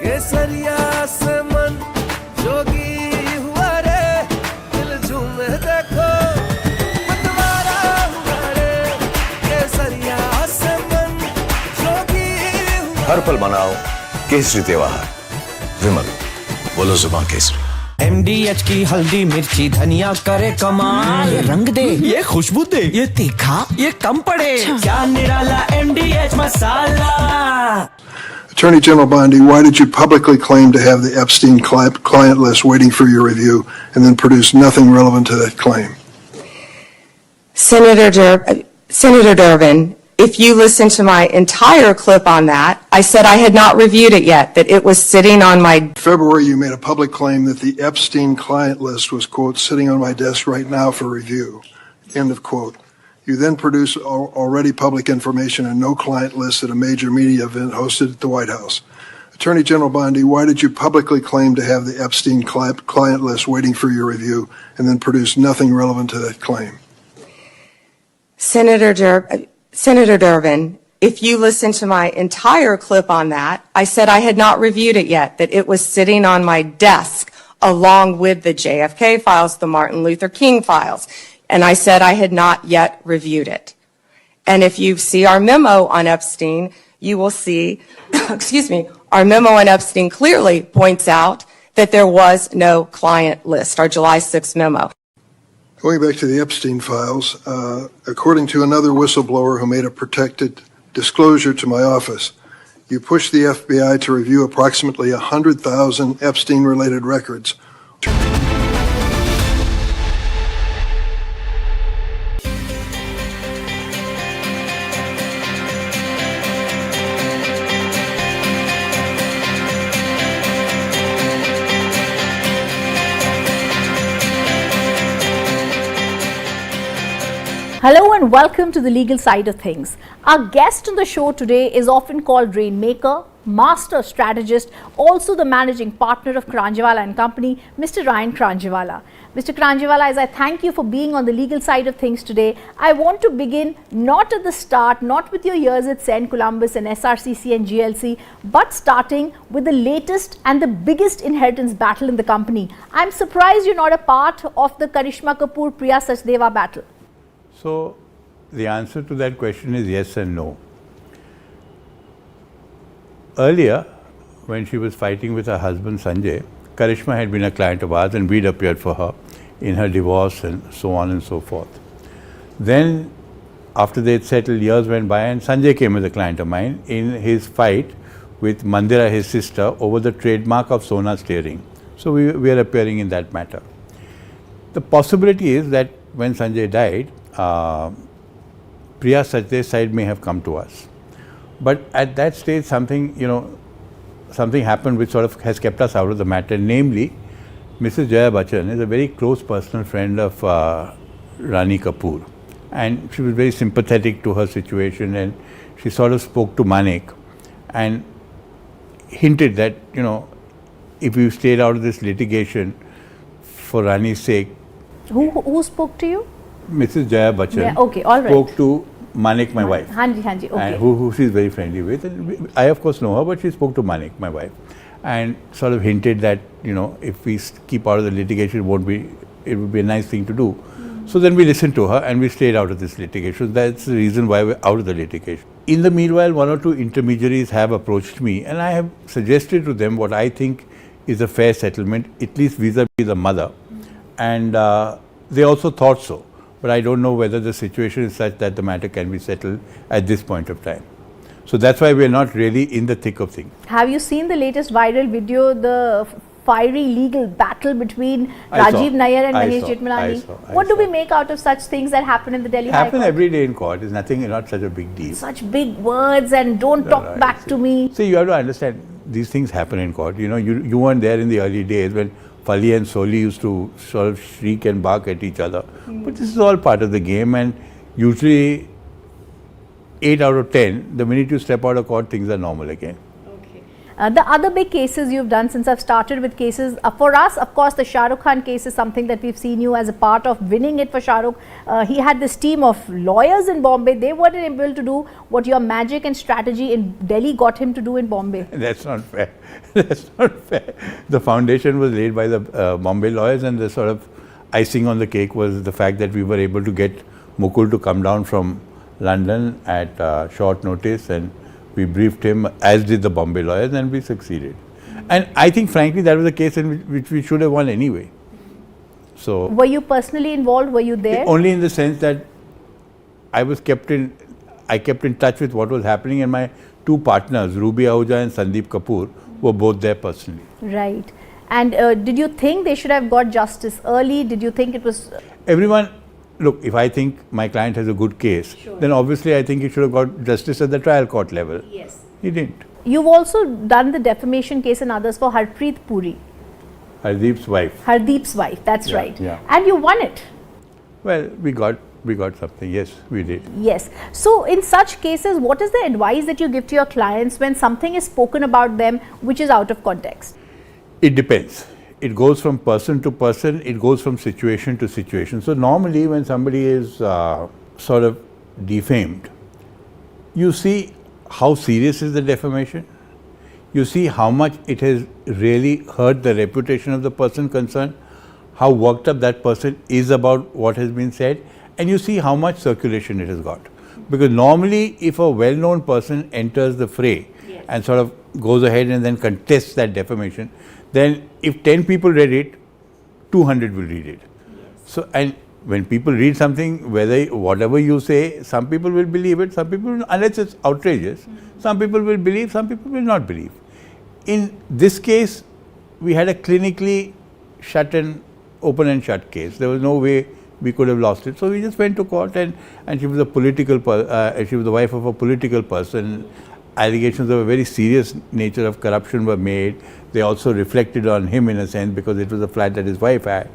[SPEAKER 10] केसरिया से मन जोगी हुआ रे दिल झूमे देखो मतवारा हुआ रे केसरिया से मन जोगी हुआ।
[SPEAKER 11] हर पल मनाओ केसरी त्योहार। विमल बोलो जुबान केसरी।
[SPEAKER 10] MDH की हल्दी मिर्ची धनिया करे कमाल, ये रंग दे ये खुशबू दे ये तीखा ये कम पड़े, क्या निराला MDH masala.
[SPEAKER 26] Attorney General Bondi, why did you publicly claim to have the Epstein client list waiting for your review and then produce nothing relevant to that claim?
[SPEAKER 27] Senator Durbin, if you listen to my entire clip on that, I said I had not reviewed it yet, that it was sitting on my...
[SPEAKER 26] In February, you made a public claim that the Epstein client list was, quote, sitting on my desk right now for review, end of quote. You then produced already public information and no client list at a major media event hosted at the White House. Attorney General Bondi, why did you publicly claim to have the Epstein client list waiting for your review and then produce nothing relevant to that claim?
[SPEAKER 27] Senator Durbin, if you listen to my entire clip on that, I said I had not reviewed it yet, that it was sitting on my desk along with the JFK files, the Martin Luther King files, and I said I had not yet reviewed it. And if you see our memo on Epstein, you will see, excuse me, our memo on Epstein clearly points out that there was no client list, our July 6th memo.
[SPEAKER 26] Going back to the Epstein files, according to another whistleblower who made a protected disclosure to my office, you pushed the FBI to review approximately 100,000 Epstein-related records.
[SPEAKER 9] Hello and welcome to the legal side of things. Our guest on the show today is often called Rainmaker, master strategist, also the managing partner of Kranjewala & Company, Mr. Ryan Kranjewala. Mr. Kranjewala, as I thank you for being on the legal side of things today, I want to begin not at the start, not with your years at St. Columbus and SRCC and GLC, but starting with the latest and the biggest inheritance battle in the company. I'm surprised you're not a part of the Karishma Kapoor-Priya Sachdeva battle.
[SPEAKER 17] So, the answer to that question is yes and no. Earlier, when she was fighting with her husband Sanjay, Karishma had been a client of ours and we'd appeared for her in her divorce and so on and so forth. Then, after they'd settled, years went by and Sanjay came as a client of mine in his fight with Mandira, his sister, over the trademark of Sona steering. So, we are appearing in that matter. The possibility is that when Sanjay died, Priya Sachdev's side may have come to us. But at that stage, something happened which sort of has kept us out of the matter. Namely, Mrs. Jaya Bachchan is a very close personal friend of Rani Kapoor. And she was very sympathetic to her situation, and she sort of spoke to Manik and hinted that, if you stayed out of this litigation for Rani's sake,
[SPEAKER 9] Who spoke to you?
[SPEAKER 17] Mrs. Jaya Bachchan
[SPEAKER 9] Yeah, okay, all right.
[SPEAKER 17] spoke to Manik, my wife.
[SPEAKER 9] Hanji, okay.
[SPEAKER 17] And who she's very friendly with. And I, of course, know her, but she spoke to Manik, my wife, and sort of hinted that, if we keep out of the litigation, it would be a nice thing to do. So then we listened to her and we stayed out of this litigation. That's the reason why we're out of the litigation. In the meanwhile, one or two intermediaries have approached me and I have suggested to them what I think is a fair settlement, at least vis-a-vis the mother. And they also thought so. But I don't know whether the situation is such that the matter can be settled at this point of time. So that's why we're not really in the thick of things.
[SPEAKER 9] Have you seen the latest viral video, the fiery legal battle between Rajiv Nair and Mahesh Jethmalani? What do we make out of such things that happen in the Delhi High Court?
[SPEAKER 17] Happen every day in court. It's nothing, not such a big deal.
[SPEAKER 9] Such big words and don't talk back to me.
[SPEAKER 17] See, you have to understand, these things happen in court. You weren't there in the early days when Fali and Soli used to sort of shriek and bark at each other. But this is all part of the game, and usually 8 out of 10, the minute you step out of court, things are normal again.
[SPEAKER 9] The other big cases you've done since I've started with cases, for us, of course, the Shah Rukh Khan case is something that we've seen you as a part of winning it for Shah Rukh. He had this team of lawyers in Bombay. They weren't able to do what your magic and strategy in Delhi got him to do in Bombay.
[SPEAKER 17] That's not fair. That's not fair. The foundation was laid by the Bombay lawyers, and the sort of icing on the cake was the fact that we were able to get Mukul to come down from London at short notice, and we briefed him, as did the Bombay lawyers, and we succeeded. And I think, frankly, that was a case in which we should have won anyway. So,
[SPEAKER 9] were you personally involved? Were you there?
[SPEAKER 17] Only in the sense that I kept in touch with what was happening, and my two partners, Ruby Ahuja and Sandeep Kapoor, were both there personally.
[SPEAKER 9] Right. And did you think they should have got justice early? Did you think it was...
[SPEAKER 17] Everyone... Look, if I think my client has a good case, then obviously I think he should have got justice at the trial court level.
[SPEAKER 9] Yes.
[SPEAKER 17] He didn't.
[SPEAKER 9] You've also done the defamation case and others for Harpreet Puri.
[SPEAKER 17] Hardeep's wife.
[SPEAKER 9] Hardeep's wife, that's right.
[SPEAKER 17] Yeah.
[SPEAKER 9] And you won it.
[SPEAKER 17] Well, we got something. Yes, we did.
[SPEAKER 9] Yes. So in such cases, what is the advice that you give to your clients when something is spoken about them which is out of context?
[SPEAKER 17] It depends. It goes from person to person, it goes from situation to situation. So normally when somebody is sort of defamed, you see how serious is the defamation, you see how much it has really hurt the reputation of the person concerned, how worked up that person is about what has been said, and you see how much circulation it has got. Because normally if a well-known person enters the fray and sort of goes ahead and then contests that defamation, then if 10 people read it, 200 will read it. So, and when people read something, whatever you say, some people will believe it, some people, unless it's outrageous, some people will believe, some people will not believe. In this case, we had a clinically open and shut case. There was no way we could have lost it. So we just went to court, and she was she was the wife of a political person. Allegations of a very serious nature of corruption were made. They also reflected on him in a sense, because it was a flat that his wife had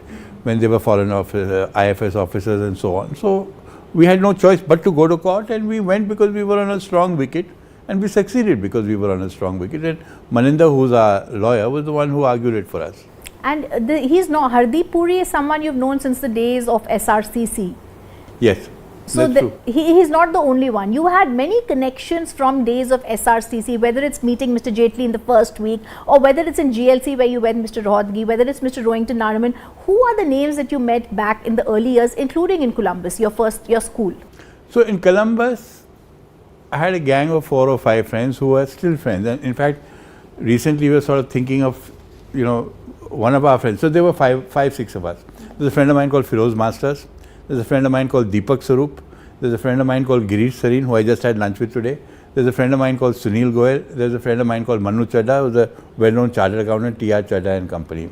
[SPEAKER 17] when they were foreign IFS officers and so on. So we had no choice but to go to court, and we went because we were on a strong wicket, and we succeeded because we were on a strong wicket. And Maninder, who's our lawyer, was the one who argued it for us.
[SPEAKER 9] And Hardeep Puri is someone you've known since the days of SRCC.
[SPEAKER 17] Yes.
[SPEAKER 9] So he's not the only one. You had many connections from days of SRCC, whether it's meeting Mr. Jaitley in the first week, or whether it's in GLC where you met Mr. Rohatgi, whether it's Mr. Rohington Nariman. Who are the names that you met back in the early years, including in Columbus, your school?
[SPEAKER 17] So in Columbus, I had a gang of 4 or 5 friends who are still friends. And in fact, recently we were sort of thinking of, one of our friends. So there were 5, 6 of us. There's a friend of mine called Firoz Masters. There's a friend of mine called Deepak Sarup. There's a friend of mine called Girish Sareen, who I just had lunch with today. There's a friend of mine called Sunil Goel. There's a friend of mine called Manu Chadha, who's a well-known chartered accountant, T.R. Chadha and company.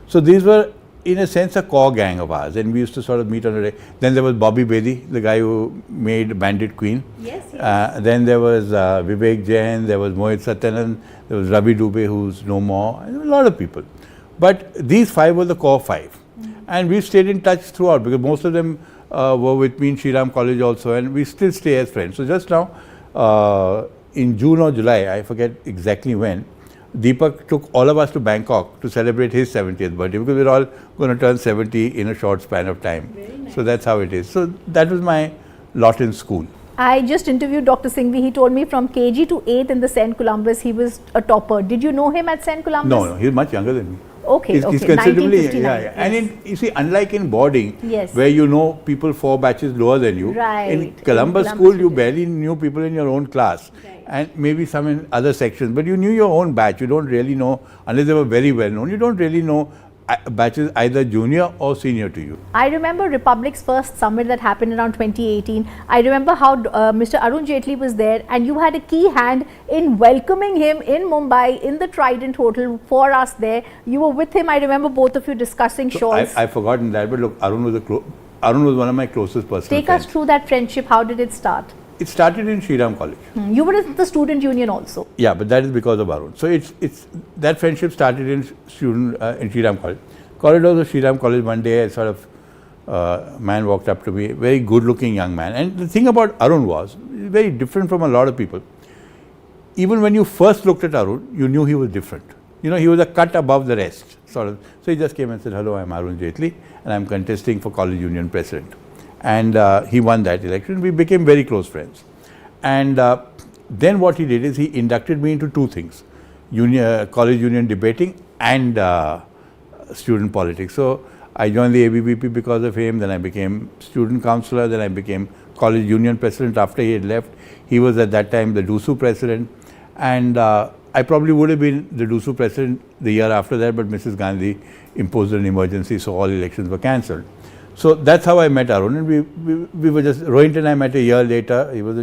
[SPEAKER 17] So these were, in a sense, a core gang of ours, and we used to sort of meet on a day. Then there was Bobby Bedi, the guy who made Bandit Queen.
[SPEAKER 9] Yes.
[SPEAKER 17] Then there was Vivek Jain, there was Mohit Satyanand, there was Ravi Dubey, who's no more, and there were a lot of people. But these 5 were the core 5. And we stayed in touch throughout, because most of them were with me in Shri Ram College also, and we still stay as friends. So just now, in June or July, I forget exactly when, Deepak took all of us to Bangkok to celebrate his 70th birthday because we're all going to turn 70 in a short span of time. Nice. So that's how it is. So that was my lot in school.
[SPEAKER 9] I just interviewed Dr. Singhvi. He told me from KG to 8th in the St. Columbus, he was a topper. Did you know him at St. Columbus?
[SPEAKER 17] No, he's much younger than me.
[SPEAKER 9] Okay,
[SPEAKER 17] he's considerably,
[SPEAKER 9] yes.
[SPEAKER 17] And you see, unlike in boarding,
[SPEAKER 9] yes,
[SPEAKER 17] where you know people 4 batches lower than you,
[SPEAKER 9] right,
[SPEAKER 17] in Columbus school, you barely knew people in your own class, right, and maybe some in other sections, but you knew your own batch. You don't really know, unless they were very well known, you don't really know batches either junior or senior to you.
[SPEAKER 9] I remember Republic's first summit that happened around 2018. I remember how Mr. Arun Jaitley was there, and you had a key hand in welcoming him in Mumbai in the Trident Hotel for us there. You were with him. I remember both of you discussing shawls.
[SPEAKER 17] I've forgotten that, but look, Arun was one of my closest personal
[SPEAKER 9] Take
[SPEAKER 17] friends.
[SPEAKER 9] us through that friendship. How did it start?
[SPEAKER 17] It started in Shriram College.
[SPEAKER 9] You were in the student union also.
[SPEAKER 17] Yeah, but that is because of Arun. So it's that friendship started in Shriram College. Corridors of Shriram College. One day, a sort of man walked up to me, very good-looking young man. And the thing about Arun was very different from a lot of people. Even when you first looked at Arun, you knew he was different. You know, he was a cut above the rest, sort of. So he just came and said, "Hello, I'm Arun Jaitley, and I'm contesting for college union president." And he won that election. We became very close friends. And then what he did is he inducted me into 2 things, college union debating and student politics. So I joined the ABVP because of him, then I became student councillor, then I became college union president after he had left. He was at that time the DUSU president, and I probably would have been the DUSU president the year after that, but Mrs. Gandhi imposed an emergency, so all elections were cancelled. So that's how I met Arun, and we were just, Rohit and I met a year later. He was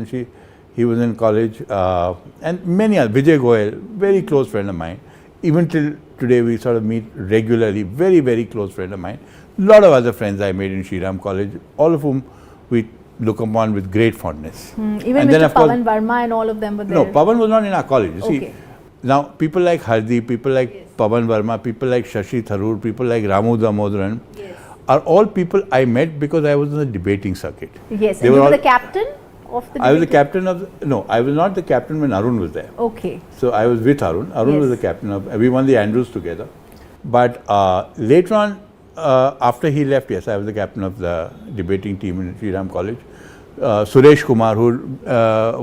[SPEAKER 17] in college, and many others. Vijay Goyal, very close friend of mine. Even till today, we sort of meet regularly. Very, very close friend of mine. A lot of other friends I made in Shriram College, all of whom we look upon with great fondness.
[SPEAKER 9] Even and Mr. Pawan Verma and all of them were there.
[SPEAKER 17] No, Pawan was not in our college. You see, now people like Hardi, people like Pawan Verma, people like Shashi Tharoor, people like Ramu Damodaran, are all people I met because I was in the debating circuit.
[SPEAKER 9] Yes, and you were the captain of the debating?
[SPEAKER 17] I was the captain of, no, I was not the captain when Arun was there.
[SPEAKER 9] Okay.
[SPEAKER 17] So I was with Arun. Arun was the captain of, we won the Andrews together. But later on, after he left, yes, I was the captain of the debating team in Shriram College. Suresh Kumar, who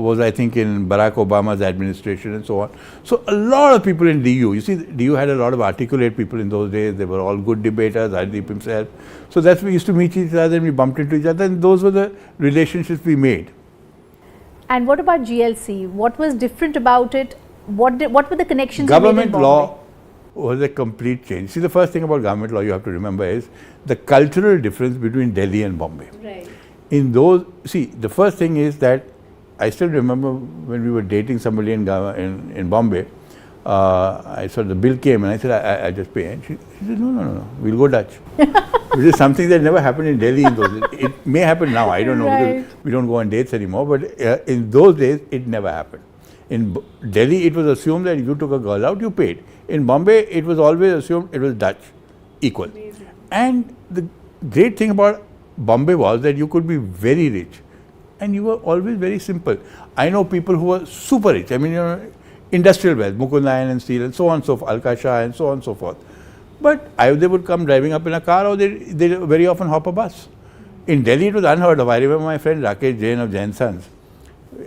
[SPEAKER 17] was, I think, in Barack Obama's administration and so on. So a lot of people in DU. You see, DU had a lot of articulate people in those days. They were all good debaters, Hardeep himself. So that's we used to meet each other and we bumped into each other, and those were the relationships we made.
[SPEAKER 9] And what about GLC? What was different about it? What were the connections?
[SPEAKER 17] Government law was a complete change. See, the first thing about government law you have to remember is the cultural difference between Delhi and Bombay.
[SPEAKER 9] Right.
[SPEAKER 17] In those, see, the first thing is that I still remember when we were dating somebody in Bombay, I saw the bill came and I said, I just pay. And she said, no, we'll go Dutch. Which is something that never happened in Delhi in those days. It may happen now, I don't know, because we don't go on dates anymore, but in those days, it never happened. In Delhi, it was assumed that you took a girl out, you paid. In Bombay, it was always assumed it was Dutch, equal. Amazing. And the great thing about Bombay was that you could be very rich and you were always very simple. I know people who were super rich, I mean, you know, industrial wealth, Mukund Iron and Steel and so on and so forth, Alka Shah and so on and so forth. But either they would come driving up in a car or they very often hop a bus. In Delhi, it was unheard of. I remember my friend Rakesh Jain of Jain Sons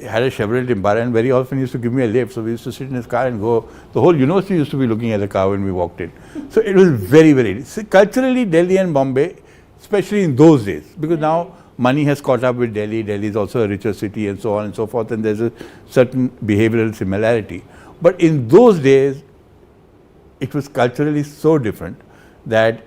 [SPEAKER 17] had a Chevrolet Impala and very often he used to give me a lift. So we used to sit in his car and go. The whole university used to be looking at the car when we walked in. So it was very, very, culturally Delhi and Bombay, especially in those days, because now money has caught up with Delhi. Delhi is also a richer city and so on and so forth, and there's a certain behavioral similarity. But in those days, it was culturally so different that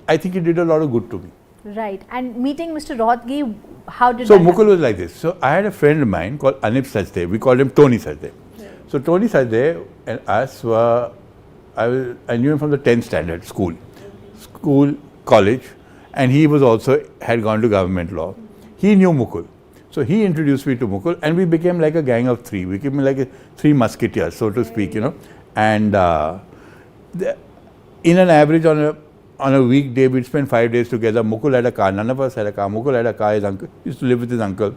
[SPEAKER 17] I think it did a lot of good to me.
[SPEAKER 9] Right. And meeting Mr. Rohatgi, how did
[SPEAKER 17] so
[SPEAKER 9] that
[SPEAKER 17] Mukul
[SPEAKER 9] happen?
[SPEAKER 17] was like this. So I had a friend of mine called Anip Sajde. We called him Tony Sajde. Right. So Tony Sajde and us were, I knew him from the 10th standard school, college, and he was also had gone to government law. He knew Mukul. So he introduced me to Mukul and we became like a gang of 3. We became like 3 musketeers, so to speak, you know. And in an average on a weekday, we'd spend 5 days together. Mukul had a car, none of us had a car. Mukul had a car, his uncle used to live with his uncle,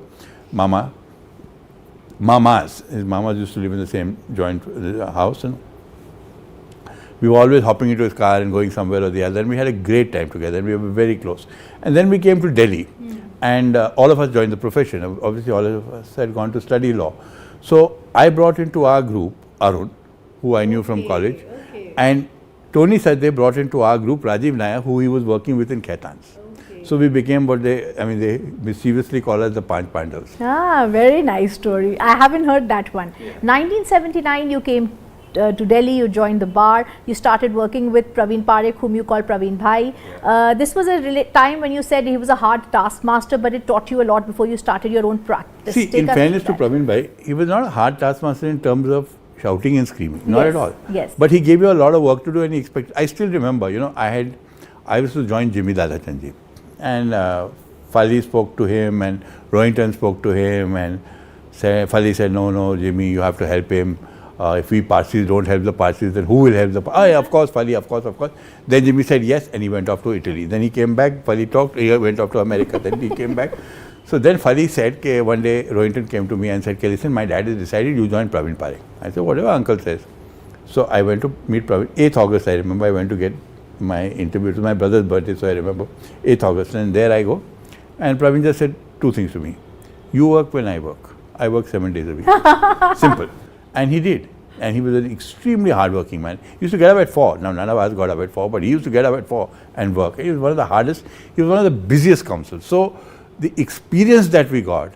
[SPEAKER 17] Mamas. His mamas used to live in the same joint house. And We were always hopping into his car and going somewhere or the other, and we had a great time together, and we were very close. And then we came to Delhi, and all of us joined the profession. Obviously, all of us had gone to study law. So I brought into our group Arun, who I knew from college, and Tony Sadde brought into our group Rajiv Nayak, who he was working with in Khaitans. So we became what they mischievously call us the Panch Pandavas.
[SPEAKER 9] Ah, very nice story. I haven't heard that one. 1979, you came to Delhi, you joined the bar, you started working with Praveen Parekh, whom you call Praveen Bhai. This was a time when you said he was a hard taskmaster, but it taught you a lot before you started your own practice.
[SPEAKER 17] See, in fairness to Praveen Bhai, he was not a hard taskmaster in terms of shouting and screaming, not at all.
[SPEAKER 9] Yes.
[SPEAKER 17] But he gave you a lot of work to do, and he expected. I still remember, I used to join Jimmy Dadachandji, and Fali spoke to him, and Rohinton spoke to him, and Fali said, no, Jimmy, you have to help him. If we Parsis don't help the Parsis, then who will help the Parsis? Of course, Fali, of course. Then Jimmy said yes, and he went off to Italy. Then he came back, Fali talked, he went off to America, then he came back. So then Fali said, one day Rohinton came to me and said, listen, my dad has decided you join Praveen Parekh. I said, whatever uncle says. So I went to meet Praveen. 8th August, I remember, I went to get my interview. It was my brother's birthday, so I remember. 8th August, and there I go. And Praveen just said two things to me. You work when I work. I work 7 days a week. Simple. And he did. And he was an extremely hardworking man. He used to get up at 4. Now, none of us got up at 4, but he used to get up at 4 and work. He was one of the hardest, he was one of the busiest counsels. So, the experience that we got,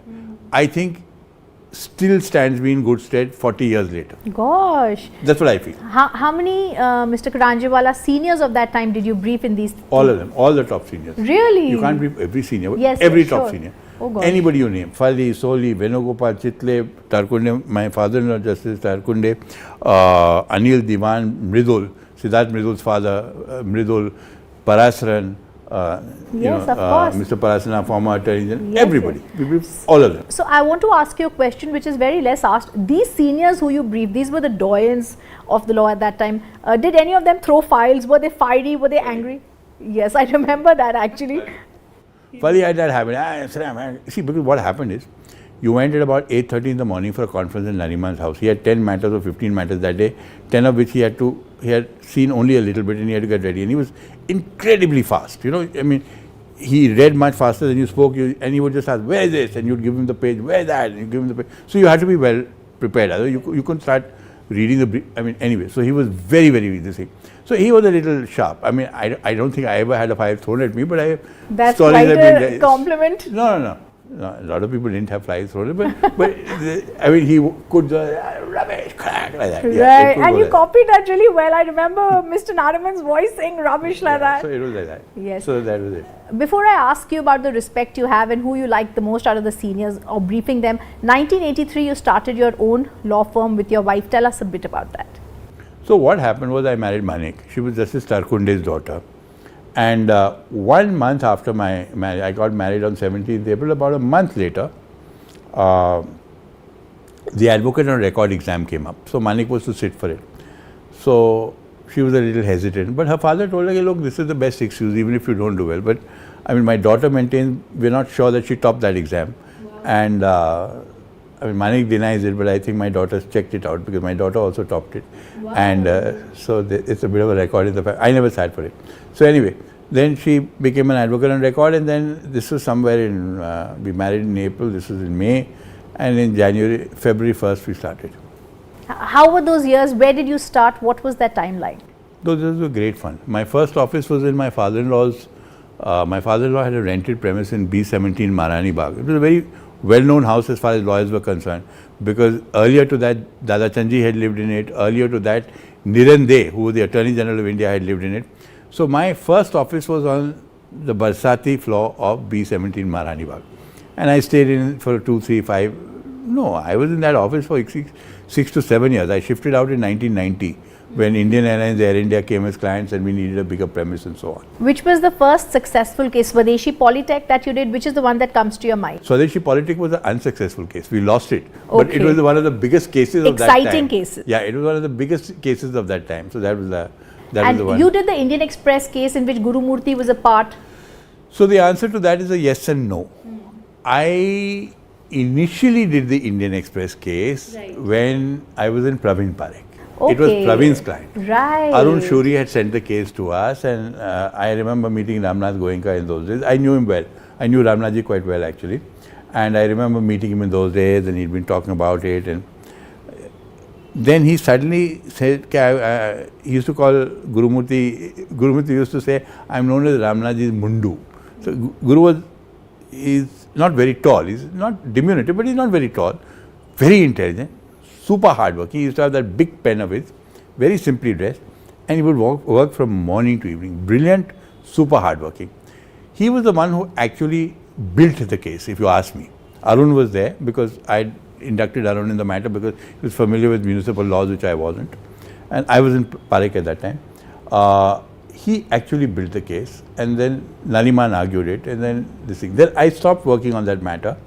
[SPEAKER 17] I think, still stands me in good stead 40 years later.
[SPEAKER 9] Gosh.
[SPEAKER 17] That's what I feel.
[SPEAKER 9] How many Mr. Karanjewala seniors of that time did you brief in these?
[SPEAKER 17] All of them, all the top seniors.
[SPEAKER 9] Really?
[SPEAKER 17] You can't brief every senior, but
[SPEAKER 9] yes,
[SPEAKER 17] every
[SPEAKER 9] yes,
[SPEAKER 17] top
[SPEAKER 9] sure.
[SPEAKER 17] senior.
[SPEAKER 9] Oh gosh.
[SPEAKER 17] Anybody you name, Fali, Soli, Venugopal, Chitle, Tarkunde, my father-in-law Justice Tarkunde, Anil Diwan, Mridul, Siddharth Mridul's father, Mridul, Parasran,
[SPEAKER 9] yes, of course.
[SPEAKER 17] Mr. Parasran, former attorney general,
[SPEAKER 9] Yes,
[SPEAKER 17] everybody, we briefed all of them.
[SPEAKER 9] So I want to ask you a question which is very less asked. These seniors who you briefed, these were the doyens of the law at that time. Did any of them throw files? Were they fiery? Were they angry? Yes, I remember that actually.
[SPEAKER 17] Fali had that happen. See, because what happened is, you went at about 8:30 in the morning for a conference in Nariman's house. He had 10 matters or 15 matters that day, 10 of which he had seen only a little bit, and he had to get ready. And he was incredibly fast. He read much faster than you spoke, and he would just ask, where is this? And you'd give him the page, where is that? And you give him the page. So you had to be well prepared. Otherwise, you couldn't start reading the brief. Anyway, so he was very, very easy. So he was a little sharp. I don't think I ever had a file thrown at me, but
[SPEAKER 9] That's quite a compliment.
[SPEAKER 17] No. A lot of people didn't have flies thrown at them, but he could rubbish, crack, like that. Yeah,
[SPEAKER 9] right, and you copied that really well. I remember Mr. Nariman's voice saying rubbish like that.
[SPEAKER 17] So it was like that.
[SPEAKER 9] Yes.
[SPEAKER 17] So that was it.
[SPEAKER 9] Before I ask you about the respect you have and who you like the most out of the seniors or briefing them, 1983 you started your own law firm with your wife. Tell us a bit about that.
[SPEAKER 17] So what happened was I married Manik. She was Justice Tarkunde's daughter. And 1 month after my marriage, I got married on 17th April. About a month later, the advocate on record exam came up. So Manik was to sit for it. So she was a little hesitant. But her father told her, look, this is the best excuse, even if you don't do well. But my daughter maintains, we're not sure that she topped that exam. Wow. And Manik denies it, but I think my daughter's checked it out because my daughter also topped it. Wow. And so it's a bit of a record in the family. I never sat for it. So anyway, then she became an advocate on record, and then this was somewhere in, we married in April, this was in May, and in February 1st we started.
[SPEAKER 9] How were those years? Where did you start? What was that time like?
[SPEAKER 17] Those years were great fun. My first office was in my father-in-law's, my father-in-law had a rented premise in B17 Marani Bagh. It was a very well-known house as far as lawyers were concerned, because earlier to that, Dadachandji had lived in it. Earlier to that, Niran De, who was the Attorney General of India, had lived in it. So my first office was on the Barsati floor of B17 Marani Bagh. And I stayed in for 2, 3, 5, no, I was in that office for 6 to 7 years. I shifted out in 1990 when Indian Airlines, Air India came as clients and we needed a bigger premise and so on.
[SPEAKER 9] Which was the first successful case, Swadeshi Polytech, that you did? Which is the one that comes to your mind?
[SPEAKER 17] Swadeshi Polytech was an unsuccessful case. We lost it. Okay. But it was one of the biggest cases of that time.
[SPEAKER 9] Exciting cases.
[SPEAKER 17] Yeah, it was one of the biggest cases of that time. So that was the
[SPEAKER 9] one. You did the Indian Express case in which Guru Murthy was a part.
[SPEAKER 17] So the answer to that is a yes and no. I initially did the Indian Express case when I was in Praveen Parekh. It was Praveen's client.
[SPEAKER 9] Right.
[SPEAKER 17] Arun Shuri had sent the case to us, and I remember meeting Ramnath Goenka in those days. I knew him well. I knew Ramnathji quite well, actually. And I remember meeting him in those days, and he'd been talking about it. And then he suddenly said, he used to call Gurumurti used to say, I'm known as Ramnathji's Mundu. So Guru he's not very tall. He's not diminutive, but he's not very tall. Very intelligent, super hardworking. He used to have that big pen of his, very simply dressed, and he would work from morning to evening. Brilliant, super hardworking. He was the one who actually built the case, if you ask me. Arun was there because I inducted Arun in the matter because he was familiar with municipal laws, which I wasn't. And I was in Parekh at that time. He actually built the case, and then Naliman argued it, and then this thing. Then I stopped working on that matter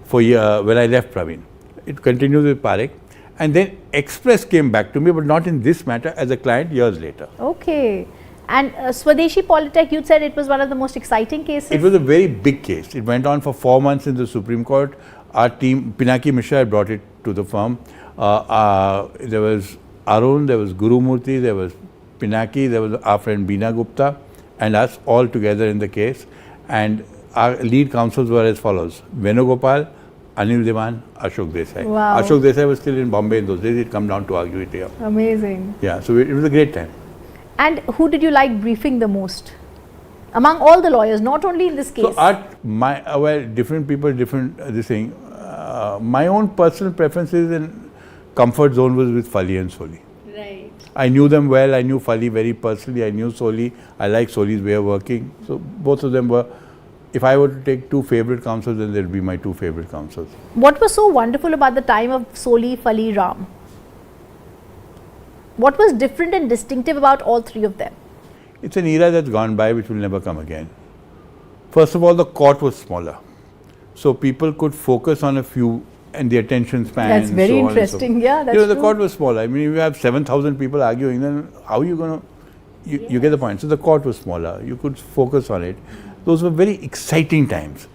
[SPEAKER 17] for when I left Praveen. It continued with Parekh, and then Express came back to me, but not in this matter, as a client years later.
[SPEAKER 9] Okay. And Swadeshi Polytech, you said it was one of the most exciting cases?
[SPEAKER 17] It was a very big case. It went on for 4 months in the Supreme Court. Our team, Pinaki Mishra, had brought it to the firm. There was Arun, there was Gurumurti, there was Pinaki, there was our friend Beena Gupta, and us all together in the case. And our lead counsels were as follows: Venugopal, Anil Devan, Ashok Desai.
[SPEAKER 9] Wow.
[SPEAKER 17] Ashok Desai was still in Bombay in those days. He'd come down to argue it here.
[SPEAKER 9] Amazing.
[SPEAKER 17] Yeah, so it was a great time.
[SPEAKER 9] And who did you like briefing the most? Among all the lawyers, not only in this case.
[SPEAKER 17] So different people, different this thing. My own personal preferences and comfort zone was with Fali and Soli.
[SPEAKER 9] Right.
[SPEAKER 17] I knew them well. I knew Fali very personally. I knew Soli. I like Soli's way of working. So both of them were. If I were to take 2 favorite counsels, then they'd be my 2 favorite counsels.
[SPEAKER 9] What was so wonderful about the time of Soli, Fali, Ram? What was different and distinctive about all 3 of them?
[SPEAKER 17] It's an era that's gone by which will never come again. First of all, the court was smaller. So people could focus on a few, and the attention span.
[SPEAKER 9] That's very interesting. Yeah, that's
[SPEAKER 17] true. The
[SPEAKER 9] true.
[SPEAKER 17] court was smaller. I mean, if you have 7,000 people arguing, then how are you going to... You get the point. So the court was smaller. You could focus on it. Those were very exciting times.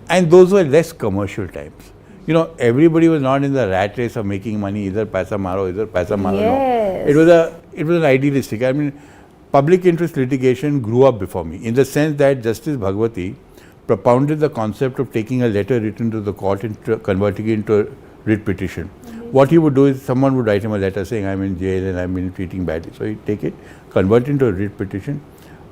[SPEAKER 17] And those were less commercial times. You know, everybody was not in the rat race of making money, either paisa maro, either paisa maro.
[SPEAKER 9] Yes.
[SPEAKER 17] No. It was an idealistic. I mean, public interest litigation grew up before me, in the sense that Justice Bhagwati propounded the concept of taking a letter written to the court and converting it into a writ petition. What he would do is someone would write him a letter saying, I'm in jail and I've been treating badly. So he'd take it, convert it into a writ petition,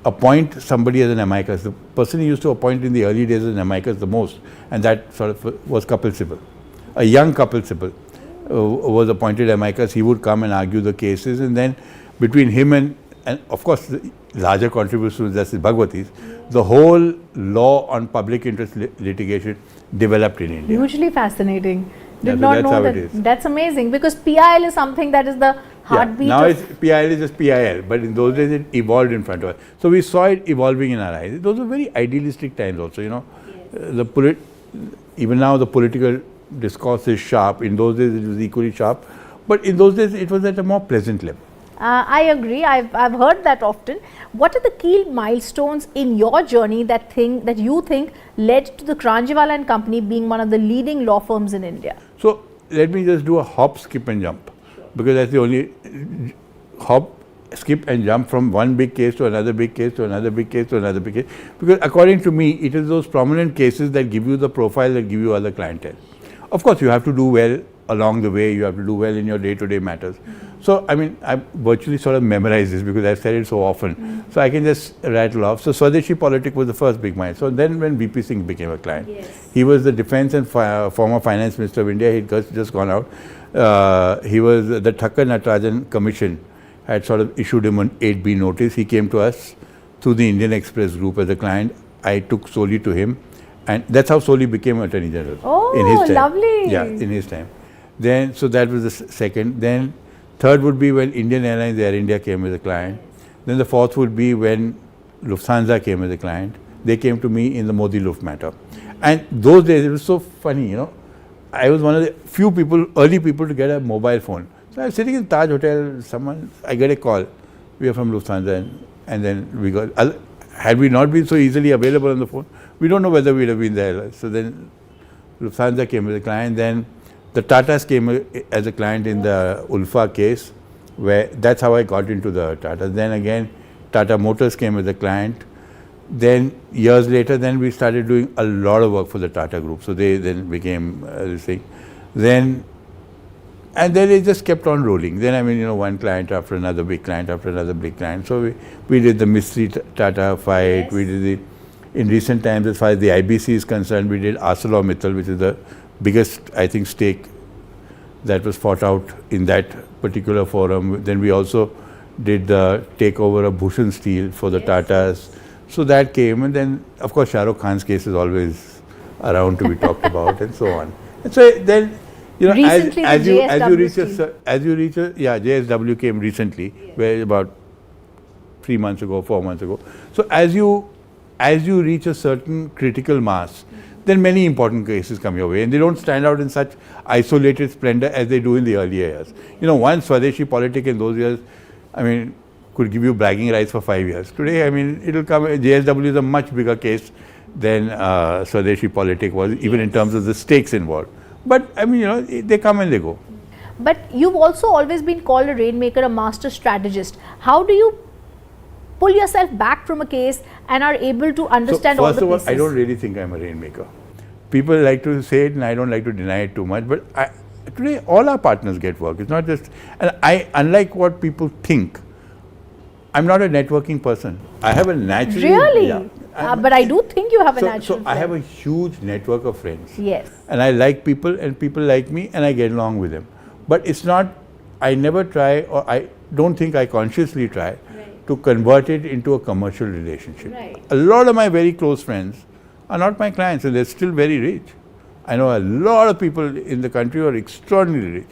[SPEAKER 17] appoint somebody as an amicus. The person he used to appoint in the early days as an amicus the most, and that sort of was Kapil Sibal. A young Kapil Sibal was appointed amicus. He would come and argue the cases, and then between him and of course the larger contribution to Justice Bhagwati's, the whole law on public interest litigation developed in India.
[SPEAKER 9] Hugely fascinating. Did
[SPEAKER 17] so
[SPEAKER 9] not
[SPEAKER 17] that's
[SPEAKER 9] know
[SPEAKER 17] how
[SPEAKER 9] that.
[SPEAKER 17] it is.
[SPEAKER 9] That's amazing, because PIL is something that is the heartbeat
[SPEAKER 17] now
[SPEAKER 9] of...
[SPEAKER 17] PIL is just PIL, but in those days it evolved in front of us. So we saw it evolving in our eyes. Those were very idealistic times also, you know. Yes. Even now the political discourse is sharp. In those days it was equally sharp, but in those days it was at a more pleasant level.
[SPEAKER 9] I agree. I've heard that often. What are the key milestones in your journey that you think led to the Kranjiwala and Company being one of the leading law firms in India?
[SPEAKER 17] So let me just do a hop, skip and jump, because that's the only hop, skip and jump from one big case to another big case to another big case to another big case. Because according to me, it is those prominent cases that give you the profile, that give you other clientele. Of course, you have to do well along the way. You have to do well in your day-to-day matters. So, I mean, I virtually sort of memorized this because I've said it so often. So I can just rattle off. So Swadeshi Politics was the first big milestone. So then when VP Singh became a client, he was the Defence and former Finance Minister of India. He'd just gone out. He was the Thakkar Natarajan Commission had sort of issued him an 8B notice. He came to us through the Indian Express Group as a client. I took Soli to him, and that's how Soli became Attorney General in his time.
[SPEAKER 9] Lovely.
[SPEAKER 17] Yeah, in his time. Then, so that was the second. Then third would be when Indian Airlines Air India came as a client. Then the fourth would be when Lufthansa came as a client. They came to me in the Modi Luft matter. And those days, it was so funny, you know. I was one of the few people, early people to get a mobile phone. So I was sitting in Taj Hotel, I get a call. We are from Lufthansa, and then we got, had we not been so easily available on the phone, we don't know whether we'd have been there. So then Lufthansa came as a client. Then the Tatas came as a client in the Ulfa case. where that's how I got into the Tata. Then again, Tata Motors came as a client. Then years later, then we started doing a lot of work for the Tata Group. So they then became this thing. And then it just kept on rolling. Then, I mean, you know, one client after another big client after another big client. So we did the Mystery Tata fight. Yes. We did the, in recent times, as far as the IBC is concerned, we did ArcelorMittal, which is the biggest, I think, stake that was fought out in that particular forum. Then we also did the takeover of Bhushan Steel for the Tatas. So that came, and then, of course, Shah Rukh Khan's case is always around to be talked about, and so on. And so then, you know, as you reach a, yeah, JSW came recently, where about 3 months ago, 4 months ago. So as you reach a certain critical mass, then many important cases come your way, and they don't stand out in such isolated splendor as they do in the earlier years. You know, one Swadeshi politic in those years, I mean, could give you bragging rights for 5 years. Today, I mean, it'll come, JSW is a much bigger case than Swadeshi politic was, even in terms of the stakes involved. But, I mean, you know, they come and they go.
[SPEAKER 9] But you've also always been called a rainmaker, a master strategist. How do you pull yourself back from a case and are able to understand all the pieces?
[SPEAKER 17] First of all, I don't really think I'm a rainmaker. People like to say it and I don't like to deny it too much, but today all our partners get work. It's not just, and unlike what people think, I'm not a networking person. I have a natural...
[SPEAKER 9] Really? Yeah, but I do think you have a natural
[SPEAKER 17] So I have a huge network of friends.
[SPEAKER 9] Yes.
[SPEAKER 17] And I like people and people like me and I get along with them. But it's not, I never try, or I don't think I consciously try to convert it into a commercial relationship.
[SPEAKER 9] Right.
[SPEAKER 17] A lot of my very close friends are not my clients and they're still very rich. I know a lot of people in the country who are extraordinarily rich.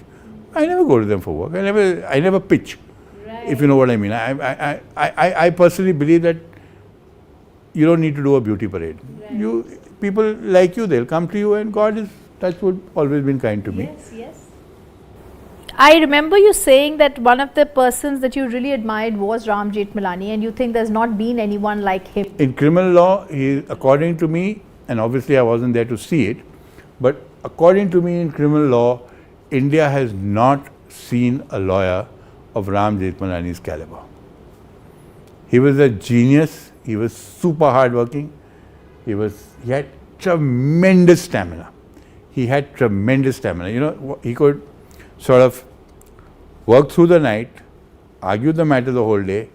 [SPEAKER 17] I never go to them for work. I never pitch. If you know what I mean. I personally believe that you don't need to do a beauty parade. Right. People like you, they'll come to you, and God is, touch wood, always been kind to me.
[SPEAKER 9] Yes, yes. I remember you saying that one of the persons that you really admired was Ram Jethmalani, and you think there's not been anyone like him.
[SPEAKER 17] In criminal law, according to me, and obviously I wasn't there to see it, but according to me in criminal law, India has not seen a lawyer of Ram Jethmalani's caliber. He was a genius. He was super hardworking. He had tremendous stamina. He had tremendous stamina. You know, he could sort of work through the night, argue the matter the whole day,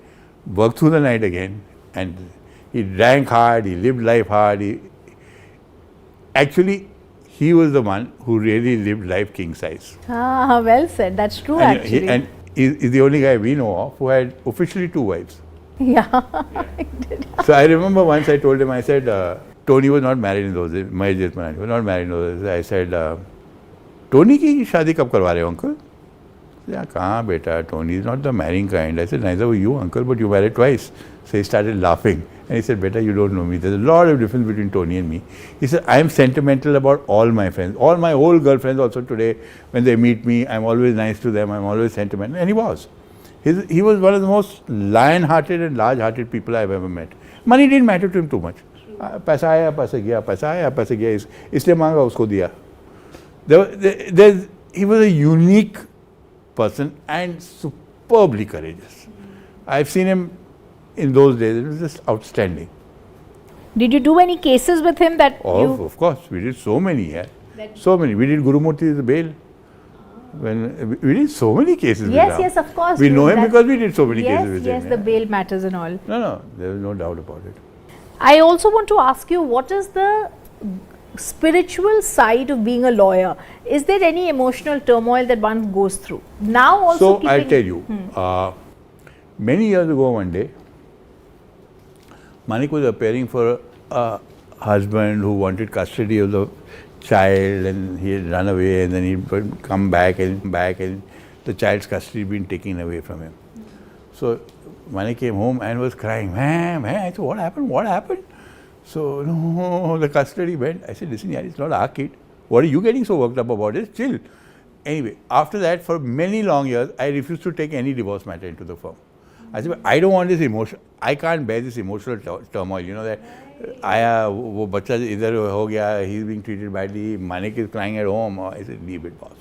[SPEAKER 17] work through the night again, and he drank hard, he lived life hard. Actually, he was the one who really lived life king size.
[SPEAKER 9] Ah, well said. That's true, actually.
[SPEAKER 17] And he's the only guy we know of who had officially 2 wives.
[SPEAKER 9] Yeah.
[SPEAKER 17] So I remember once I told him, I said, Tony was not married in those days, Mahesh Jethmalani was not married in those days. I said, Tony ki shadi kab karwa rahe ho, uncle? Yeah, kahan beta, Tony is not the marrying kind. I said, neither were you, uncle, but you married twice. So he started laughing. And he said, beta, you don't know me. There's a lot of difference between Tony and me. He said, I am sentimental about all my friends. All my old girlfriends also today, when they meet me, I'm always nice to them. I'm always sentimental. And he was. He was one of the most lion-hearted and large-hearted people I've ever met. Money didn't matter to him too much. पैसा आया, पैसा गया, पैसा आया, पैसा गया, इसलिए मांगा, उसको दिया. He was a unique person and superbly courageous. I've seen him in those days. It was just outstanding.
[SPEAKER 9] Did you do any cases with him that
[SPEAKER 17] Of course, we did so many. Yeah. So many. We did Gurumurthi's bail. When we did so many cases with him.
[SPEAKER 9] Yes, of course.
[SPEAKER 17] We know him because we did so many cases with him.
[SPEAKER 9] Yes, the bail matters and all.
[SPEAKER 17] No, there is no doubt about it.
[SPEAKER 9] I also want to ask you, what is the spiritual side of being a lawyer? Is there any emotional turmoil that one goes through? Now also
[SPEAKER 17] So I'll tell you, many years ago one day, Manik was appearing for a husband who wanted custody of the child, and he had run away, and then he'd come back and the child's custody had been taken away from him. So Manik came home and was crying, ma'am. I said, what happened? So, no, the custody went. I said, listen, it's not our kid. What are you getting so worked up about it? Chill. Anyway, after that, for many long years, I refused to take any divorce matter into the firm. I said, I don't want this emotion. I can't bear this emotional turmoil. You know that, wo bacha idhar ho gaya, he's being treated badly, Manik is crying at home. I said, leave it, boss.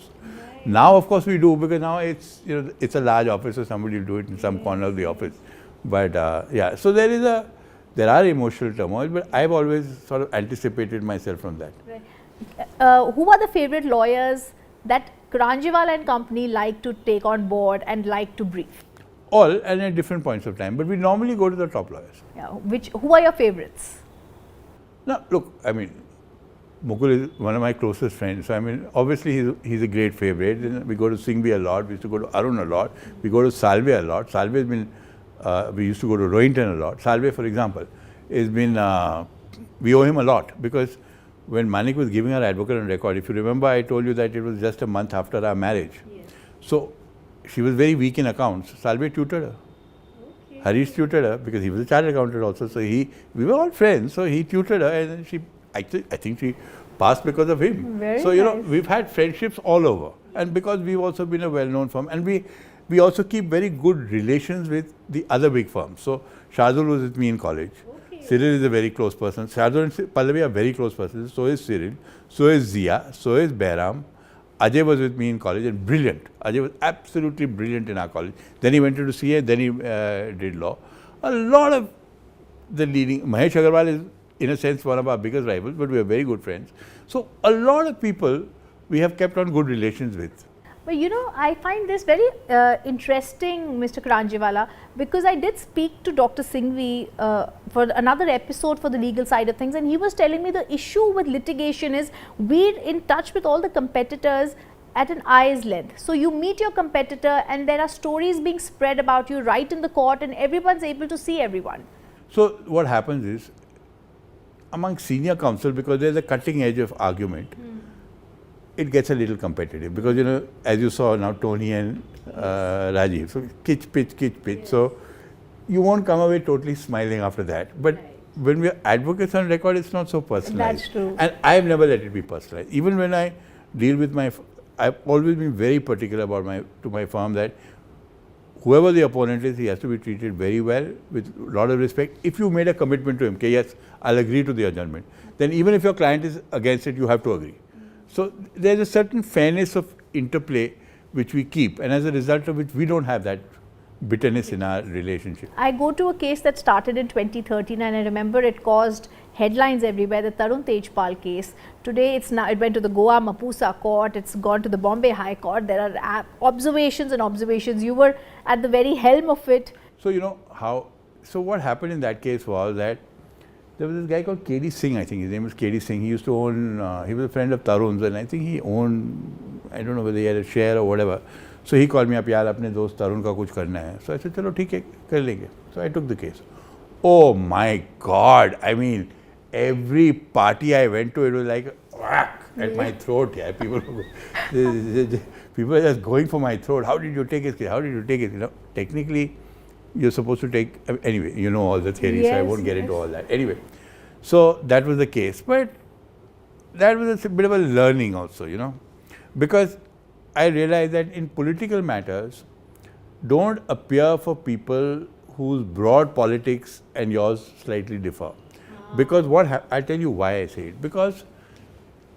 [SPEAKER 17] Now, of course, we do, because now it's, you know, it's a large office, so somebody will do it in some corner of the office. But yeah, so there are emotional turmoil, but I've always sort of anticipated myself from that.
[SPEAKER 9] Right. Who are the favorite lawyers that Kranjiwala and company like to take on board and like to brief?
[SPEAKER 17] All, and at different points of time, but we normally go to the top lawyers.
[SPEAKER 9] Yeah. Who are your favorites?
[SPEAKER 17] Now, look, I mean, Mukul is one of my closest friends. So, I mean, obviously he's a great favorite. And we go to Singhvi a lot. We used to go to Arun a lot. We go to Salve a lot. Salve has been, we used to go to Rohinton a lot. Salve, for example, has been, we owe him a lot, because when Manik was giving our advocate on record, if you remember, I told you that it was just a month after our marriage. Yes. So, she was very weak in accounts. Salve tutored her. Okay. Harish tutored her, because he was a chartered accountant also. So, we were all friends. So, he tutored her, and then I think she passed because of him.
[SPEAKER 9] Very
[SPEAKER 17] so, you
[SPEAKER 9] nice.
[SPEAKER 17] know, we've had friendships all over. And because we've also been a well-known firm, and we also keep very good relations with the other big firms. So, Shardul was with me in college. Okay. Cyril is a very close person. Shardul and Pallavi are very close persons. So is Cyril. So is Zia. So is Behram. Ajay was with me in college and brilliant. Ajay was absolutely brilliant in our college. Then he went into CA, then he did law. A lot of the leading, Mahesh Agarwal is in a sense one of our biggest rivals, but we are very good friends. So a lot of people we have kept on good relations with.
[SPEAKER 9] But you know, I find this very interesting, Mr. Kranjiwala, because I did speak to Dr. Singhvi for another episode for the legal side of things, and he was telling me the issue with litigation is we're in touch with all the competitors at an eye's length. So you meet your competitor and there are stories being spread about you right in the court, and everyone's able to see everyone.
[SPEAKER 17] So what happens is, among senior counsel, because there's a cutting edge of argument, it gets a little competitive, because, you know, as you saw now, Tony and Rajiv, so kitch, pitch. Yes. So you won't come away totally smiling after that. But when we are advocates on record, it's not so personalized.
[SPEAKER 9] That's true.
[SPEAKER 17] And I've never let it be personalized. Even when I deal with I've always been very particular about my firm that whoever the opponent is, he has to be treated very well, with a lot of respect. If you made a commitment to him, okay, yes, I'll agree to the adjournment, then even if your client is against it, you have to agree. So there's a certain fairness of interplay which we keep, and as a result of which we don't have that bitterness in our relationship.
[SPEAKER 9] I go to a case that started in 2013, and I remember it caused headlines everywhere, the Tarun Tejpal case. Today it went to the Goa Mapusa court, it's gone to the Bombay High Court. There are observations and observations. You were at the very helm of it.
[SPEAKER 17] So you know so what happened in that case was that there was this guy called K.D. Singh, I think his name was K.D. Singh. He used to own, he was a friend of Tarun's, and I think he owned, I don't know whether he had a share or whatever. So he called me up, yaar, apne dost Tarun ka kuch karna hai. So I said, chalo, theek hai, kar lenge. So I took the case. Oh my God, I mean, every party I went to, it was like a whack at my throat. Yeah. People are just going for my throat. How did you take it? How did you take it? You know, technically, you're supposed to take, anyway, you know all the theories,
[SPEAKER 9] yes,
[SPEAKER 17] so I won't get into all that. Anyway, so that was the case. But that was a bit of a learning also, you know, because I realized that in political matters, don't appear for people whose broad politics and yours slightly differ. Because I'll tell you why I say it. Because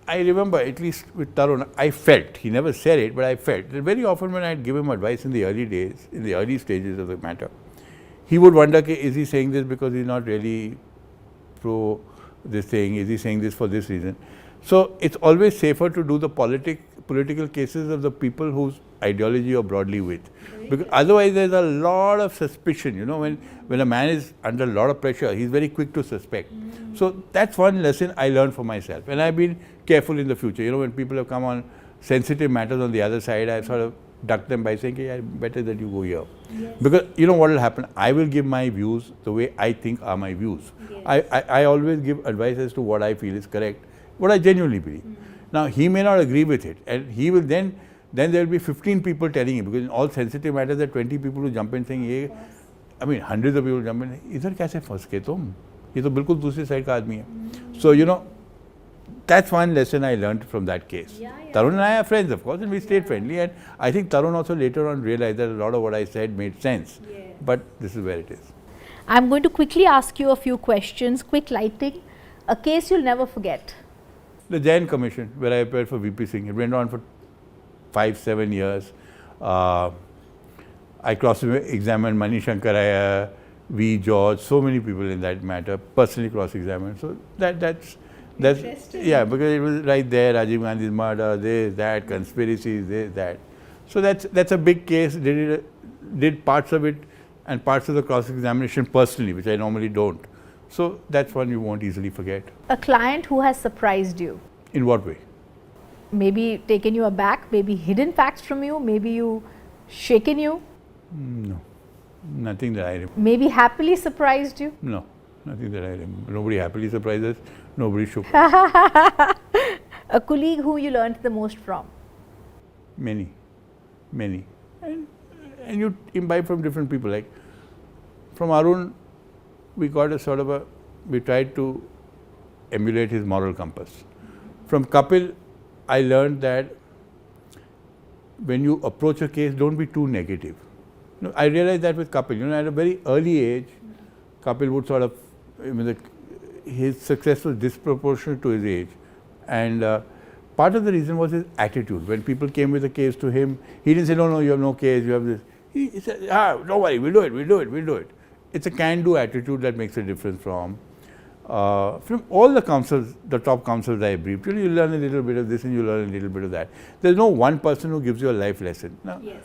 [SPEAKER 17] I remember, at least with Tarun, I felt, he never said it, but I felt that very often when I'd give him advice in the early days, in the early stages of the matter, he would wonder, is he saying this because he's not really pro this thing? Is he saying this for this reason? So it's always safer to do the political cases of the people whose ideology you're broadly with. Because otherwise there's a lot of suspicion, you know, when a man is under a lot of pressure, he's very quick to suspect. So that's one lesson I learned for myself, and I've been careful in the future. You know, when people have come on sensitive matters on the other side, I sort of duck them by saying, hey, better that you go here. Yes. Because you know what will happen, I will give my views the way I think are my views. Yes. I always give advice as to what I feel is correct, what I genuinely believe. Now he may not agree with it, and he will then there will be 15 people telling him, because in all sensitive matters there are 20 people who jump in saying, hey, I mean hundreds of people jump in, idhar kaise phas ke tum? Ye to bilkul dusri side ka aadmi hai. So you know, that's one lesson I learned from that case. Tarun and I are friends, of course, and we stayed friendly, and I think Tarun also later on realized that a lot of what I said made sense. But this is where it is.
[SPEAKER 9] I'm going to quickly ask you a few questions, quick lighting. A case you'll never forget.
[SPEAKER 17] The Jain Commission, where I appeared for VP Singh, it went on for 5-7 years. I cross-examined Mani Shankaraya, V. George, so many people in that matter, personally cross-examined. So that's yeah, because it was right there, Rajiv Gandhi's murder, this, that, conspiracies, this, that. So that's a big case. Did parts of it and parts of the cross-examination personally, which I normally don't. So that's one you won't easily forget.
[SPEAKER 9] A client who has surprised you.
[SPEAKER 17] In what way?
[SPEAKER 9] Maybe taken you aback, maybe hidden facts from you, maybe you shaken you.
[SPEAKER 17] No, nothing that I remember.
[SPEAKER 9] Maybe happily surprised you.
[SPEAKER 17] No, nothing that I remember. Nobody happily surprises. Nobody shook.
[SPEAKER 9] A colleague who you learned the most from.
[SPEAKER 17] Many. And you imbibe from different people. Like from Arun, we got a sort of we tried to emulate his moral compass. From Kapil, I learned that when you approach a case, don't be too negative. I realized that with Kapil. At a very early age, Kapil would sort of, his success was disproportionate to his age. And part of the reason was his attitude. When people came with a case to him, he didn't say, no, you have no case, you have this. He said, don't worry, we'll do it. It's a can-do attitude that makes a difference from all the councils, the top councils I briefed. You learn a little bit of this and you learn a little bit of that. There's no one person who gives you a life lesson. Now, yes.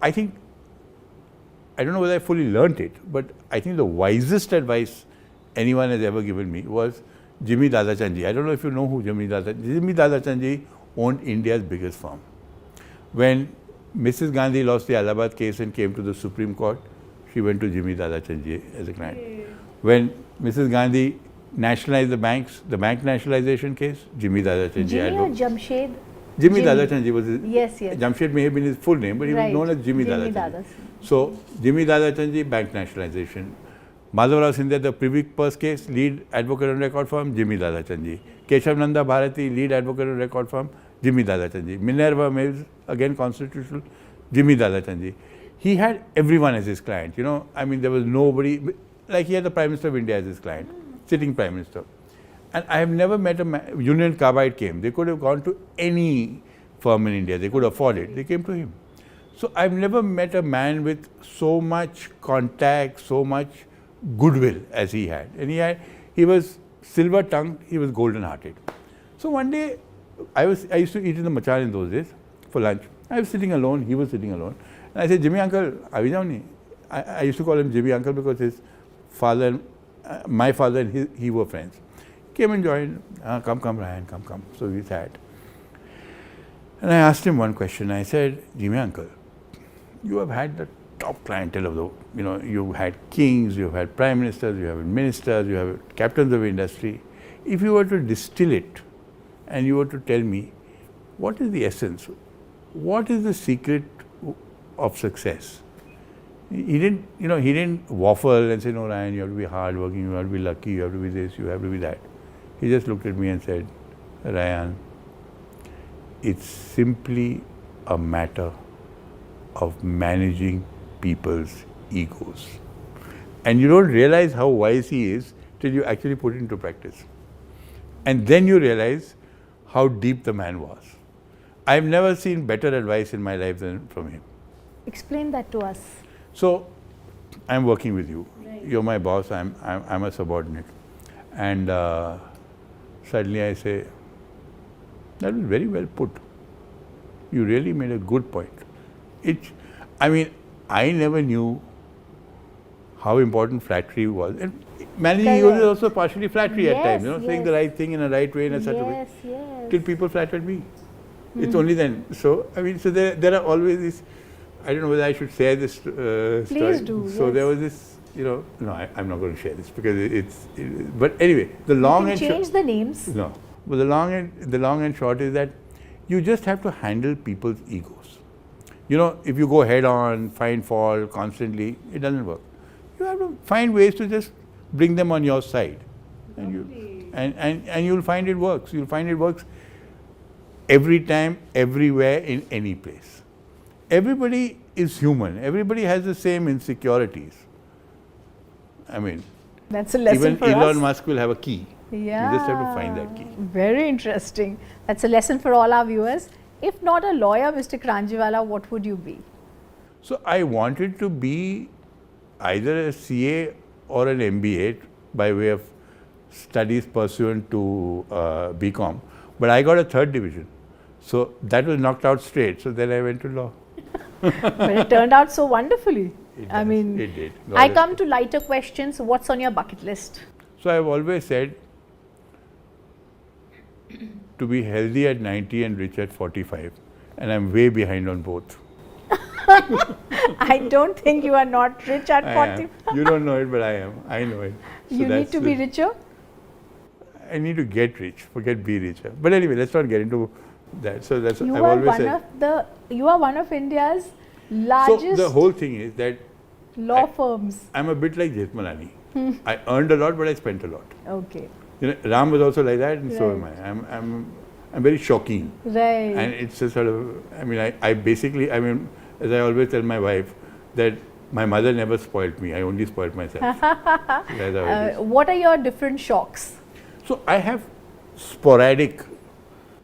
[SPEAKER 17] I don't know whether I fully learnt it, but I think the wisest advice anyone has ever given me was Jimmy Dadachandji. I don't know if you know who Jimmy Dadachandji owned India's biggest firm. When Mrs. Gandhi lost the Allahabad case and came to the Supreme Court, she went to Jimmy Dadachandji as a client. When Mrs. Gandhi nationalized the banks, the bank nationalization case, Jimmy Dadachandji.
[SPEAKER 9] Jimmy or Jamshed?
[SPEAKER 17] Jimmy Dadachandji was his.
[SPEAKER 9] Yes.
[SPEAKER 17] Jamshed may have been his full name, but he was known as Jimmy Dadachandji. So, Jimmy Dadachandji, bank nationalization. Madhavrao Sindhya, the Privy Purse case, lead advocate on record firm, Jimmy Dadachandji. Keshav Nanda Bharati, lead advocate on record firm, Jimmy Dadachandji. Minerva Mills, again constitutional, Jimmy Dadachandji. He had everyone as his client, there was nobody, like he had the Prime Minister of India as his client, sitting Prime Minister. And I have never met Union Carbide came. They could have gone to any firm in India. They could afford it. They came to him. So I've never met a man with so much contact, so much goodwill as he had. And he was silver-tongued, he was golden-hearted. So one day, I used to eat in the Machan in those days for lunch. I was sitting alone, he was sitting alone. And I said, Jimmy uncle, avi jao nahi? I used to call him Jimmy uncle because his father, my father and he were friends. Came and joined, come Ryan, come. So we sat. And I asked him one question. I said, Jimmy uncle, you have had the top clientele of the, you've had kings, you've had prime ministers, you have had ministers, you have captains of industry. If you were to distill it and you were to tell me, what is the essence? What is the secret of success? He didn't waffle and say, no, Ryan, you have to be hardworking, you have to be lucky, you have to be this, you have to be that. He just looked at me and said, Ryan, it's simply a matter of managing people's egos. And you don't realize how wise he is till you actually put it into practice. And then you realize how deep the man was. I've never seen better advice in my life than from him.
[SPEAKER 9] Explain that to us.
[SPEAKER 17] So, I'm working with you. Right. You're my boss, I'm a subordinate. And suddenly I say, that was very well put. You really made a good point. I never knew how important flattery was. And managing egos is also partially flattery at times, saying the right thing in a right way in a such a way. Till people flattered me. It's only then. So, so there are always these, I don't know whether I should share this story.
[SPEAKER 9] Please do.
[SPEAKER 17] So there was this, no, I'm not going to share this because but anyway, the long and short.
[SPEAKER 9] Change the names.
[SPEAKER 17] No, but the long and short is that you just have to handle people's egos. If you go head on, find fault constantly, it doesn't work. You have to find ways to just bring them on your side, and you'll find it works. You'll find it works every time, everywhere, in any place. Everybody is human. Everybody has the same insecurities.
[SPEAKER 9] That's a lesson
[SPEAKER 17] even
[SPEAKER 9] for us.
[SPEAKER 17] Elon Musk will have a key.
[SPEAKER 9] Yeah.
[SPEAKER 17] You just have to find that key.
[SPEAKER 9] Very interesting. That's a lesson for all our viewers. If not a lawyer, Mr. Kranjiwala, what would you be?
[SPEAKER 17] So I wanted to be either a CA or an MBA by way of studies pursuant to BCom, but I got a 3rd division. So that was knocked out straight. So then I went to law.
[SPEAKER 9] But it turned out so wonderfully. I mean,
[SPEAKER 17] it did.
[SPEAKER 9] I come to lighter questions. What's on your bucket list?
[SPEAKER 17] So I've always said to be healthy at 90 and rich at 45, and I'm way behind on both.
[SPEAKER 9] I don't think you are not rich at 40.
[SPEAKER 17] You don't know it, but I am. I know it. So
[SPEAKER 9] you need to be richer?
[SPEAKER 17] I need to get rich, forget be richer. But anyway, let's not get into that. So that's
[SPEAKER 9] You
[SPEAKER 17] I've
[SPEAKER 9] are
[SPEAKER 17] always
[SPEAKER 9] one
[SPEAKER 17] said.
[SPEAKER 9] of you are one of India's largest
[SPEAKER 17] So the whole thing is that
[SPEAKER 9] law firms.
[SPEAKER 17] I'm a bit like Jethmalani. I earned a lot, but I spent a lot.
[SPEAKER 9] Okay.
[SPEAKER 17] You know, Ram was also like that, and so
[SPEAKER 9] Right.
[SPEAKER 17] am I. I'm very shocking.
[SPEAKER 9] Right.
[SPEAKER 17] And it's a sort of, I mean, I basically, I mean, as I always tell my wife, that my mother never spoiled me. I only spoiled myself. That's how it is.
[SPEAKER 9] What are your different shocks?
[SPEAKER 17] So I have sporadic,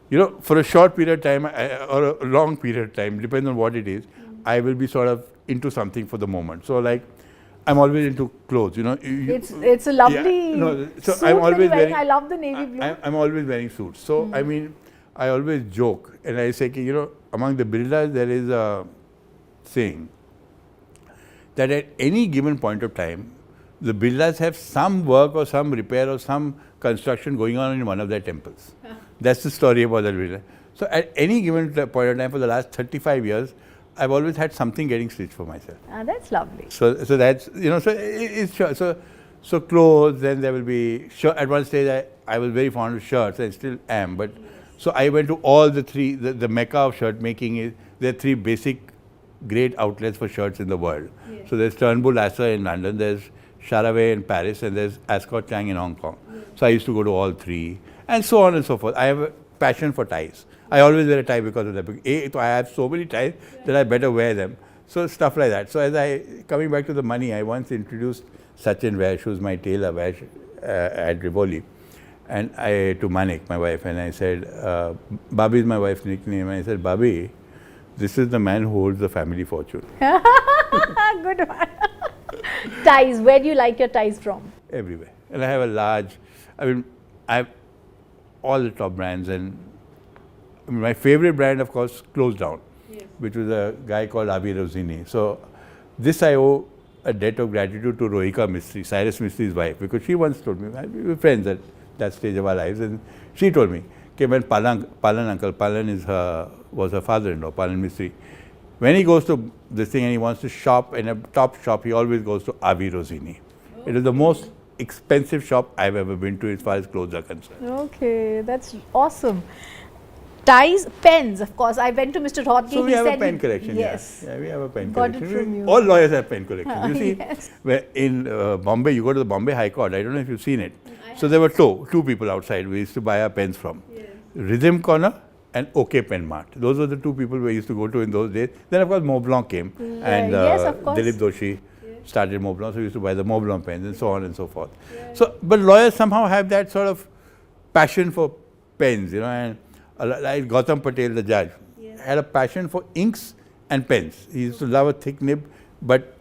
[SPEAKER 17] you know, for a short period of time or a long period of time, depends on what it is, I will be sort of into something for the moment. So like, I'm always into clothes, you know.
[SPEAKER 9] It's a lovely
[SPEAKER 17] so
[SPEAKER 9] suit
[SPEAKER 17] I'm
[SPEAKER 9] that
[SPEAKER 17] always
[SPEAKER 9] you're wearing.
[SPEAKER 17] wearing,
[SPEAKER 9] I love the navy blue.
[SPEAKER 17] I'm always wearing suits. So I mean, I always joke and I say, you know, among the builders there is a saying that at any given point of time, the builders have some work or some repair or some construction going on in one of their temples. That's the story about the builder. So at any given point of time for the last 35 years, I've always had something getting stitched for myself.
[SPEAKER 9] That's lovely.
[SPEAKER 17] So that's, you know, so it's so clothes, then there will be shirt. At one stage I was very fond of shirts and still am, but so I went to all the three, the mecca of shirt making is, there are 3 basic great outlets for shirts in the world. Yes. So there's Turnbull Asser in London, there's Charavet in Paris, and there's Ascot Chang in Hong Kong. Yes. So I used to go to all 3, and so on and so forth. I have a passion for ties. I always wear a tie because of that. So I have so many ties that I better wear them. So stuff like that. So coming back to the money, I once introduced Sachin Vaish, who's my tailor, Vaish, at Rivoli, and to Manik, my wife, and I said, Babi is my wife's nickname, and I said, Babi, this is the man who holds the family fortune.
[SPEAKER 9] Good one. Ties, where do you like your ties from?
[SPEAKER 17] Everywhere. And I have a large, I mean, I have all the top brands, and I mean, my favorite brand, of course, closed down, yes, which was a guy called Avi Rosini. So this I owe a debt of gratitude to Rohika Mistry, Cyrus Mistry's wife, because she once told me, we were friends at that stage of our lives, and she told me, okay, when Palan uncle, Palan was her father-in-law, Palan Mistry, when he goes to this thing and he wants to shop in a top shop, he always goes to Avi Rosini. Oh. It is the most expensive shop I've ever been to as far as clothes are concerned.
[SPEAKER 9] Okay, that's awesome. Ties, pens, of course. I went to Mr. Rodgate.
[SPEAKER 17] So we have a pen collection.
[SPEAKER 9] Yes.
[SPEAKER 17] Yeah, we have a pen
[SPEAKER 9] Got
[SPEAKER 17] collection.
[SPEAKER 9] It from you.
[SPEAKER 17] All lawyers have pen collections. You see,
[SPEAKER 9] yes,
[SPEAKER 17] where in Bombay, you go to the Bombay High Court. I don't know if you've seen it. So there were two people outside we used to buy our pens from. Yes. Rhythm Corner and OK Pen Mart. Those were the 2 people we used to go to in those days. Then of course Montblanc came, and
[SPEAKER 9] yes, of course,
[SPEAKER 17] Dilip Doshi started Montblanc, so we used to buy the Montblanc pens and so on and so forth. Yes. So, but lawyers somehow have that sort of passion for pens, you know, and like Gautam Patel, the judge, yes, had a passion for inks and pens. He used to love a thick nib, but,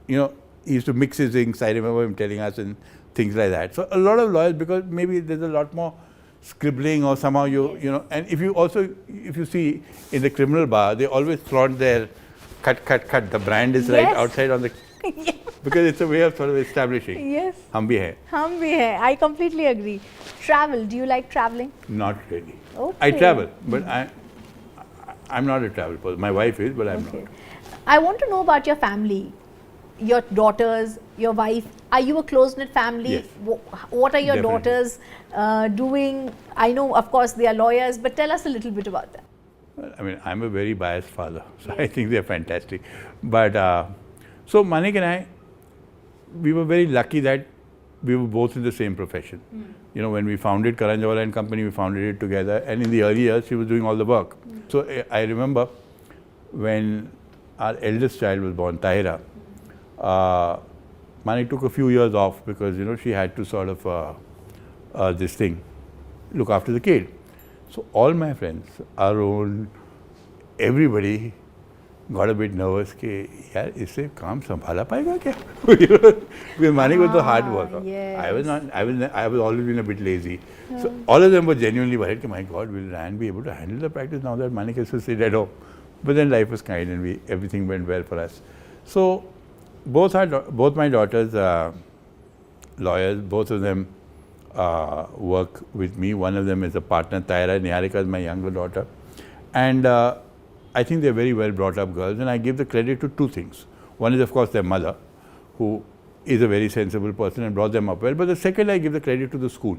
[SPEAKER 17] you know, he used to mix his inks. I remember him telling us and things like that. So a lot of lawyers, because maybe there's a lot more scribbling or somehow you know, and if you see in the criminal bar, they always flaunt their cut. The brand is right outside on the, yes, because it's a way of sort of establishing.
[SPEAKER 9] Yes.
[SPEAKER 17] Hum bhi hai.
[SPEAKER 9] Hum bhi hai. I completely agree. Travel. Do you like traveling?
[SPEAKER 17] Not really.
[SPEAKER 9] Okay.
[SPEAKER 17] I travel, but I'm not a travel person. My wife is, but I'm not.
[SPEAKER 9] I want to know about your family, your daughters, your wife. Are you a close-knit family?
[SPEAKER 17] Yes.
[SPEAKER 9] What are your
[SPEAKER 17] Definitely.
[SPEAKER 9] daughters doing? I know, of course, they are lawyers, but tell us a little bit about them.
[SPEAKER 17] Well, I mean, I'm a very biased father, so I think they're fantastic. But so Manik and I, we were very lucky that we were both in the same profession. You know, when we founded Karan Jawala and Company, we founded it together, and in the early years, she was doing all the work. So I remember when our eldest child was born, Tahira, Manik took a few years off because, you know, she had to sort of look after the kid. So all my friends, Arun, everybody got a bit nervous कि यार इससे काम संभाला पाएगा क्या? Because Manik was the hard worker.
[SPEAKER 9] Yes.
[SPEAKER 17] I was always been a bit lazy. So all of them were genuinely worried, my God, will Ryan be able to handle the practice now that Manik has to sit at home? But then life was kind and everything went well for us. So both my daughters are lawyers. Both of them work with me. One of them is a partner, Taira. Niharika is my younger daughter. And I think they're very well brought up girls, and I give the credit to two things. One is, of course, their mother, who is a very sensible person and brought them up well. But the second, I give the credit to the school.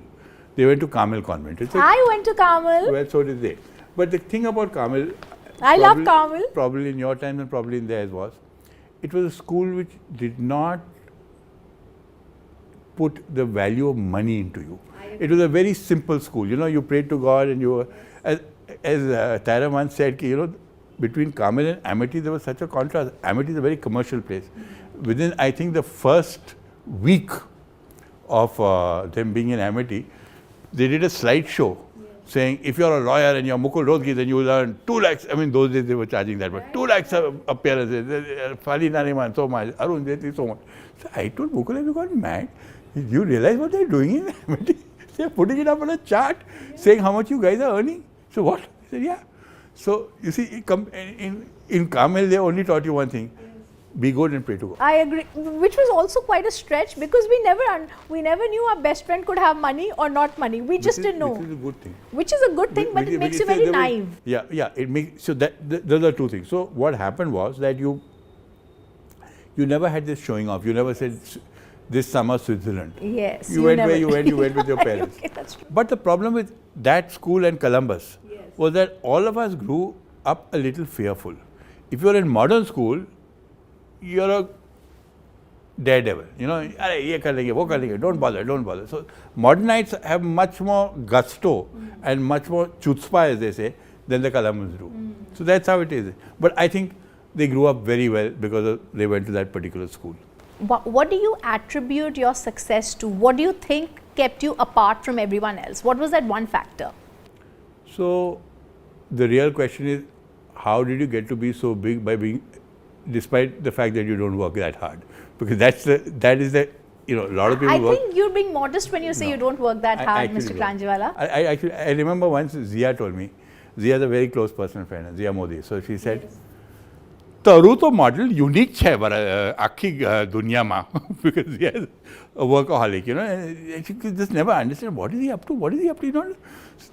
[SPEAKER 17] They went to Carmel Convent.
[SPEAKER 9] I went to Carmel.
[SPEAKER 17] Well, so did they. But the thing about Carmel,
[SPEAKER 9] I love Carmel.
[SPEAKER 17] Probably in your time and probably in theirs was, it was a school which did not put the value of money into you. It was a very simple school. You know, you prayed to God and you were, as Tyra once said, you know, between Carmel and Amity, there was such a contrast. Amity is a very commercial place. Within, I think, the first week of them being in Amity, they did a slideshow saying, if you're a lawyer and you're Mukul Rohgi, then you will earn 2 lakhs. I mean, those days they were charging that, but 2 lakhs appearances. Fali Nariman, so much. Arun Jeti, so much. So I told Mukul, have you got mad? Do you realize what they're doing in Amity? They're putting it up on a chart, saying how much you guys are earning. So what? I said, yeah. So you see, in Carmel, they only taught you one thing: be good and pray to God.
[SPEAKER 9] I agree, which was also quite a stretch because we never knew our best friend could have money or not money. We just didn't know.
[SPEAKER 17] Which is a good thing.
[SPEAKER 9] Which is a good thing, but it makes you very naive.
[SPEAKER 17] Yeah. It makes so that those are two things. So what happened was that you never had this showing off. You never said, this summer Switzerland.
[SPEAKER 9] Yes.
[SPEAKER 17] You went where you went. You went with your parents.
[SPEAKER 9] Okay, that's true.
[SPEAKER 17] But the problem with that school and Columbus was that all of us grew up a little fearful. If you're in modern school, you're a daredevil. You know, ye kar lenge, wo kar lenge, don't bother. So modernites have much more gusto and much more chutzpah, as they say, than the Columbus do. So that's how it is. But I think they grew up very well because they went to that particular school.
[SPEAKER 9] What do you attribute your success to? What do you think kept you apart from everyone else? What was that one factor?
[SPEAKER 17] So the real question is, how did you get to be so big by being, despite the fact that you don't work that hard? Because that is the, you know, a lot of people
[SPEAKER 9] I think you're being modest when you say you don't work that hard, Mr. Kranjiwala.
[SPEAKER 17] I remember once Zia told me, Zia is a very close personal friend, Zia Modi. So she said, Taru to model unique है आखी दुनिया में because he is a workaholic, you know, and she just never understand what is he up to, you know.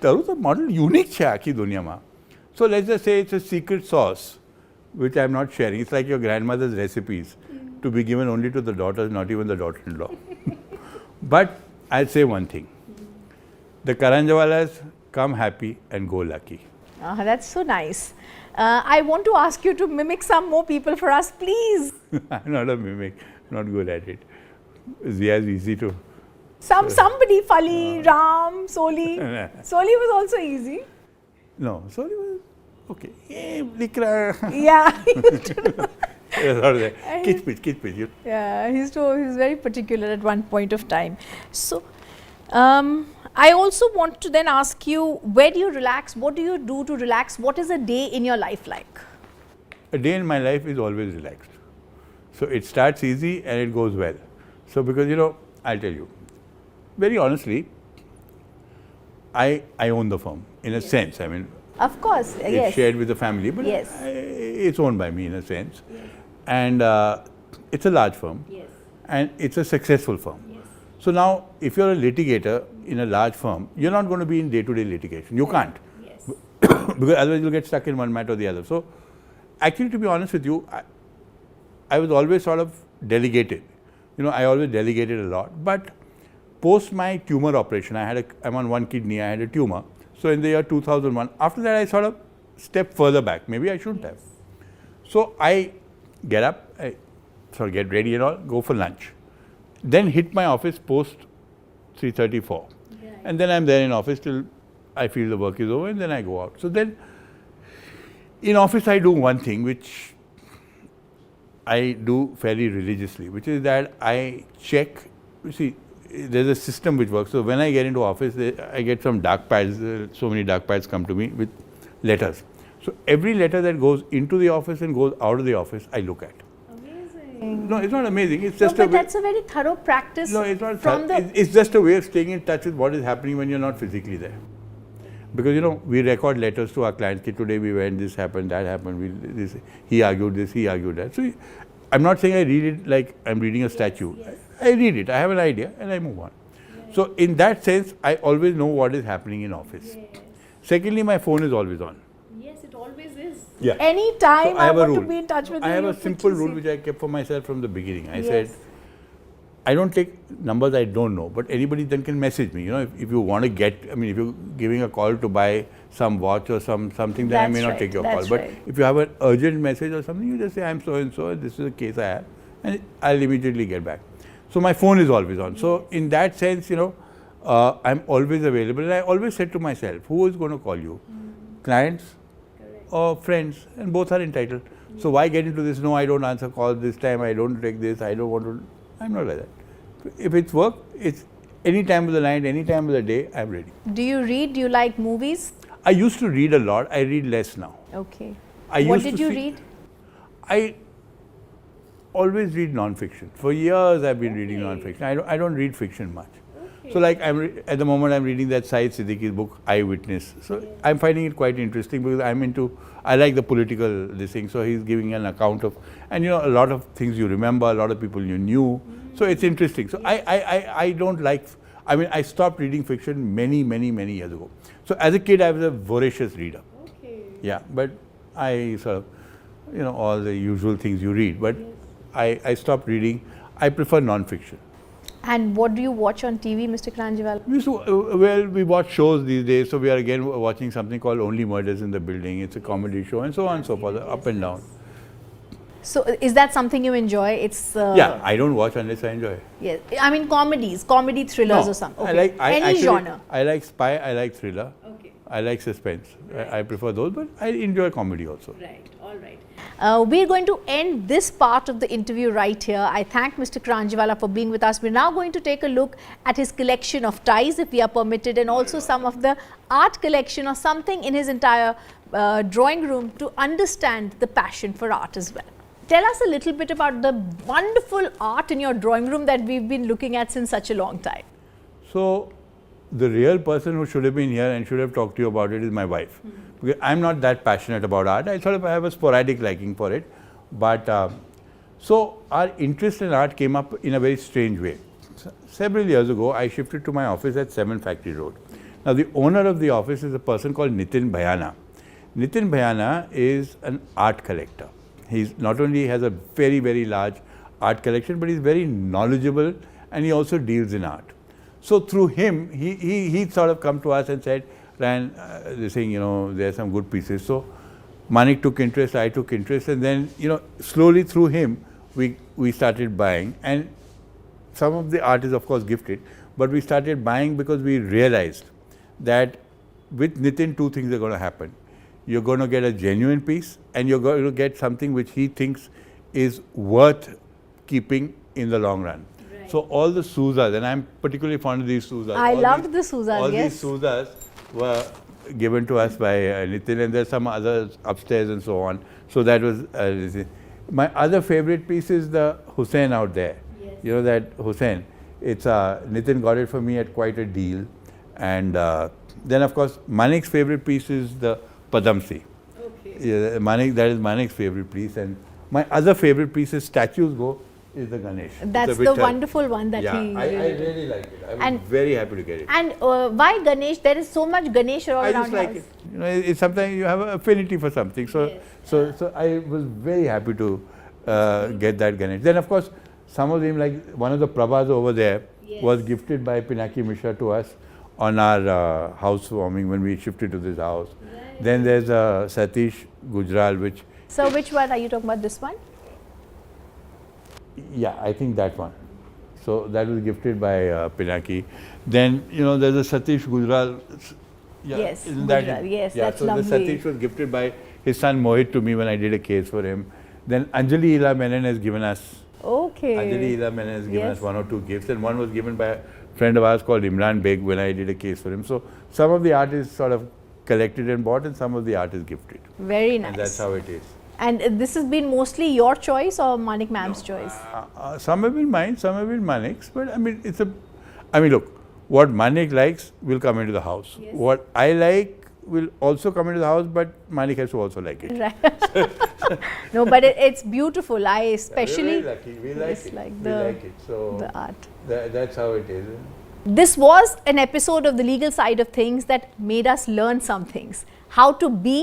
[SPEAKER 17] Taru to model unique है आखी दुनिया में. So let's just say it's a secret sauce, which I'm not sharing. It's like your grandmother's recipes to be given only to the daughters, not even the daughter-in-law. But I'll say one thing: the Karanjwalas come happy and go lucky.
[SPEAKER 9] That's so nice. I want to ask you to mimic some more people for us, please.
[SPEAKER 17] I'm not a mimic, not good at it. Zia is easy to.
[SPEAKER 9] Somebody, Fali, Ram, Soli. Soli was also easy.
[SPEAKER 17] No, Soli was okay.
[SPEAKER 9] Yeah.
[SPEAKER 17] Kitch.
[SPEAKER 9] Yeah, he's very particular at one point of time. So, I also want to then ask you, where do you relax? What do you do to relax? What is a day in your life like?
[SPEAKER 17] A day in my life is always relaxed. So it starts easy and it goes well. So because, you know, I'll tell you, very honestly, I own the firm in a sense. I mean,
[SPEAKER 9] of course,
[SPEAKER 17] it's shared with the family, but it's owned by me in a sense. And it's a large firm, and it's a successful firm. So now, if you're a litigator in a large firm, you're not going to be in day-to-day litigation. You can't. Because otherwise you'll get stuck in one matter or the other. So actually, to be honest with you, I was always sort of delegated. You know, I always delegated a lot. But post my tumor operation, I'm on one kidney, I had a tumor. So in the year 2001, after that I sort of stepped further back. Maybe I shouldn't have. So I get up, I sort of get ready and all, go for lunch. Then hit my office post 3:34. And then I'm there in office till I feel the work is over, and then I go out. So then in office I do one thing which I do fairly religiously, which is that I check, you see, there's a system which works. So when I get into office, I get some dark pads, so many dark pads come to me with letters. So every letter that goes into the office and goes out of the office, I look at.
[SPEAKER 9] Amazing.
[SPEAKER 17] No, it's not amazing. It's just
[SPEAKER 9] but that's a very thorough practice.
[SPEAKER 17] No, it's not.
[SPEAKER 9] From
[SPEAKER 17] It's just a way of staying in touch with what is happening when you're not physically there. Because we record letters to our clients. Today we went, this happened, that happened. He argued this, he argued that. So I'm not saying I read it like I'm reading a statue. Yes. I read it. I have an idea and I move on. Yes. So in that sense, I always know what is happening in office. Yes. Secondly, my phone is always on.
[SPEAKER 9] Yes, it always is.
[SPEAKER 17] Yeah.
[SPEAKER 9] Anytime I want to be in touch with you.
[SPEAKER 17] I have a simple rule which I kept for myself from the beginning. I said, I don't take numbers I don't know, but anybody then can message me. If you want to get, if you're giving a call to buy some watch or something, then I may not take your call. But if you have an urgent message or something, you just say, I'm so and so, this is a case I have, and I'll immediately get back. So my phone is always on. So in that sense, I'm always available, and I always said to myself, who is going to call you? Clients or friends, and both are entitled. So why get into this? No, I don't answer calls this time, I don't take this, I don't want to. I'm not like that. If it's work, it's any time of the night, any time of the day, I'm ready.
[SPEAKER 9] Do you read? Do you like movies?
[SPEAKER 17] I used to read a lot. I read less now.
[SPEAKER 9] Okay. What did you read?
[SPEAKER 17] I always read non-fiction. For years, I've been reading non-fiction. I don't read fiction much. Okay. So like at the moment, I'm reading that Syed Siddiqui's book, Eyewitness. So I'm finding it quite interesting because I like the political this thing. So he's giving an account of, and a lot of things you remember, a lot of people you knew. So it's interesting. So I don't like, I stopped reading fiction many years ago. So as a kid, I was a voracious reader. Okay. Yeah, but I sort of, all the usual things you read. But I stopped reading. I prefer non-fiction.
[SPEAKER 9] And what do you watch on TV, Mr. Kranjiwala?
[SPEAKER 17] We watch shows these days. So we are again watching something called Only Murders in the Building. It's a comedy show and so on and so forth, up and down.
[SPEAKER 9] So is that something you enjoy? It's
[SPEAKER 17] yeah, I don't watch unless I enjoy.
[SPEAKER 9] Yes, comedy thrillers or something. Okay. Any genre.
[SPEAKER 17] I like spy. I like thriller. Okay. I like suspense. Right. I prefer those, but I enjoy comedy also.
[SPEAKER 9] Right. All right. We're going to end this part of the interview right here. I thank Mr. Kranjiwala for being with us. We're now going to take a look at his collection of ties, if we are permitted, and also some of the art collection or something in his entire drawing room to understand the passion for art as well. Tell us a little bit about the wonderful art in your drawing room that we've been looking at since such a long time.
[SPEAKER 17] So, the real person who should have been here and should have talked to you about it is my wife. Because I'm not that passionate about art. I have a sporadic liking for it. But, so our interest in art came up in a very strange way. Several years ago, I shifted to my office at 7 Factory Road. Now, the owner of the office is a person called Nitin Bhayana. Nitin Bhayana is an art collector. He's not only has a very large art collection, but he's very knowledgeable and he also deals in art. So through him, he sort of come to us and said, Ryan, they're saying, there are some good pieces. So Manik took interest, I took interest, and then, slowly through him, we started buying. And some of the art is of course gifted, but we started buying because we realized that with Nitin, two things are going to happen. You're going to get a genuine piece and you're going to get something which he thinks is worth keeping in the long run. Right. So all the Souzas, and I'm particularly fond of these Souzas.
[SPEAKER 9] I loved the Souzas,
[SPEAKER 17] all
[SPEAKER 9] yes.
[SPEAKER 17] All these Souzas were given to us by Nitin, and there's some others upstairs and so on. So that was, my other favorite piece is the Hussein out there. Yes. That Hussein, it's Nitin got it for me at quite a deal. And then of course, Manik's favorite piece is the Padamsi. Okay. Yeah, that is Manik's favorite piece, and my other favorite piece is statues is the Ganesh.
[SPEAKER 9] That's the wonderful one that he...
[SPEAKER 17] I really like it. I was very happy to get it.
[SPEAKER 9] And why Ganesh? There is so much Ganesh all around.
[SPEAKER 17] I just like it. It's sometimes you have an affinity for something. So, yes. so I was very happy to get that Ganesh. Then of course, some of them, like one of the Prabhas over there, yes, was gifted by Pinaki Mishra to us on our housewarming when we shifted to this house. Right. Then there's Satish Gujral, which...
[SPEAKER 9] So which one are you talking about, this one?
[SPEAKER 17] Yeah, I think that one. So that was gifted by Pinaki. Then, there's a Satish Gujral. Yeah,
[SPEAKER 9] yes, Gujral, yes,
[SPEAKER 17] yeah,
[SPEAKER 9] that's
[SPEAKER 17] so
[SPEAKER 9] lovely.
[SPEAKER 17] So the Satish was gifted by his son Mohit to me when I did a case for him. Then Anjali Ila Menon has given us...
[SPEAKER 9] Okay.
[SPEAKER 17] Anjali Ila Menon has given us 1 or 2 gifts, and one was given by a friend of ours called Imran Beg when I did a case for him. So some of the art is sort of collected and bought, and some of the art is gifted.
[SPEAKER 9] Very nice.
[SPEAKER 17] And that's how it is.
[SPEAKER 9] And this has been mostly your choice or Manik ma'am's choice?
[SPEAKER 17] Some have been mine, some have been Manik's, but look, what Manik likes will come into the house. Yes. What I like will also come into the house, but Manik has to also like it.
[SPEAKER 9] Right. No, but it's beautiful. I especially
[SPEAKER 17] we're very lucky. We like it.
[SPEAKER 9] We
[SPEAKER 17] like it. So
[SPEAKER 9] the art.
[SPEAKER 17] That's how it is.
[SPEAKER 9] This was an episode of the legal side of things that made us learn some things. How to be,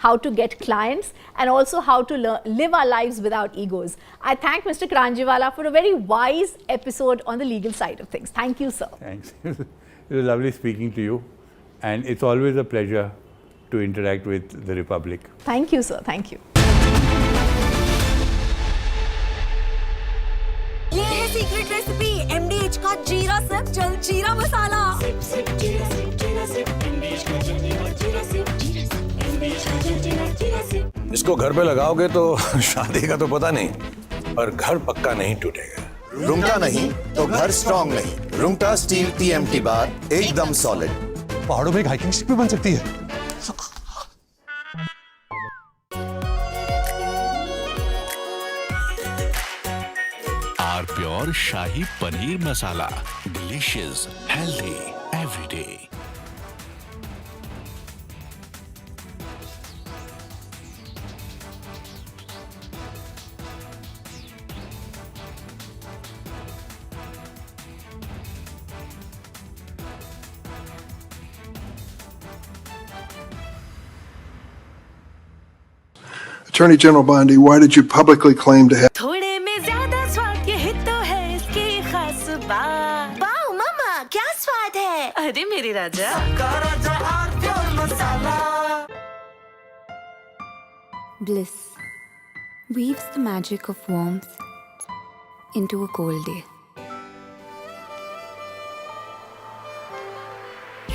[SPEAKER 9] how to get clients, and also how to live our lives without egos. I thank Mr. Kranjiwala for a very wise episode on the legal side of things. Thank you, sir.
[SPEAKER 17] Thanks. It was lovely speaking to you, and it's always a pleasure to interact with the Republic.
[SPEAKER 9] Thank you, sir. Thank you.
[SPEAKER 2] ये है secret recipe MDH का जीरा SIP जल जीरा मसाला। SIP SIP जीरा SIP जीरा SIP MDH का जल जीरा सिप MDH का जल जीरा सिप।
[SPEAKER 11] इसको घर पे लगाओगे तो शादी का तो पता नहीं, पर घर पक्का नहीं टूटेगा।
[SPEAKER 3] रुंगटा नहीं तो घर स्ट्रॉन्ग नहीं। रुंगटा स्टील TMT बार एकदम सॉलिड।
[SPEAKER 6] पहाड़ों में एक हाइकिंग शिप भी बन सकती है।
[SPEAKER 16] R pure shahi paneer masala, delicious, healthy every day.
[SPEAKER 26] Attorney General Bondi, why did you publicly claim to have...
[SPEAKER 2] थोड़े में ज्यादा स्वाद ये हित तो है इसकी खास बात। वाओ मामा क्या स्वाद है। अरे मेरी राजा सबका राजा R pure masala.
[SPEAKER 1] Bliss weaves the magic of warmth into a cold day.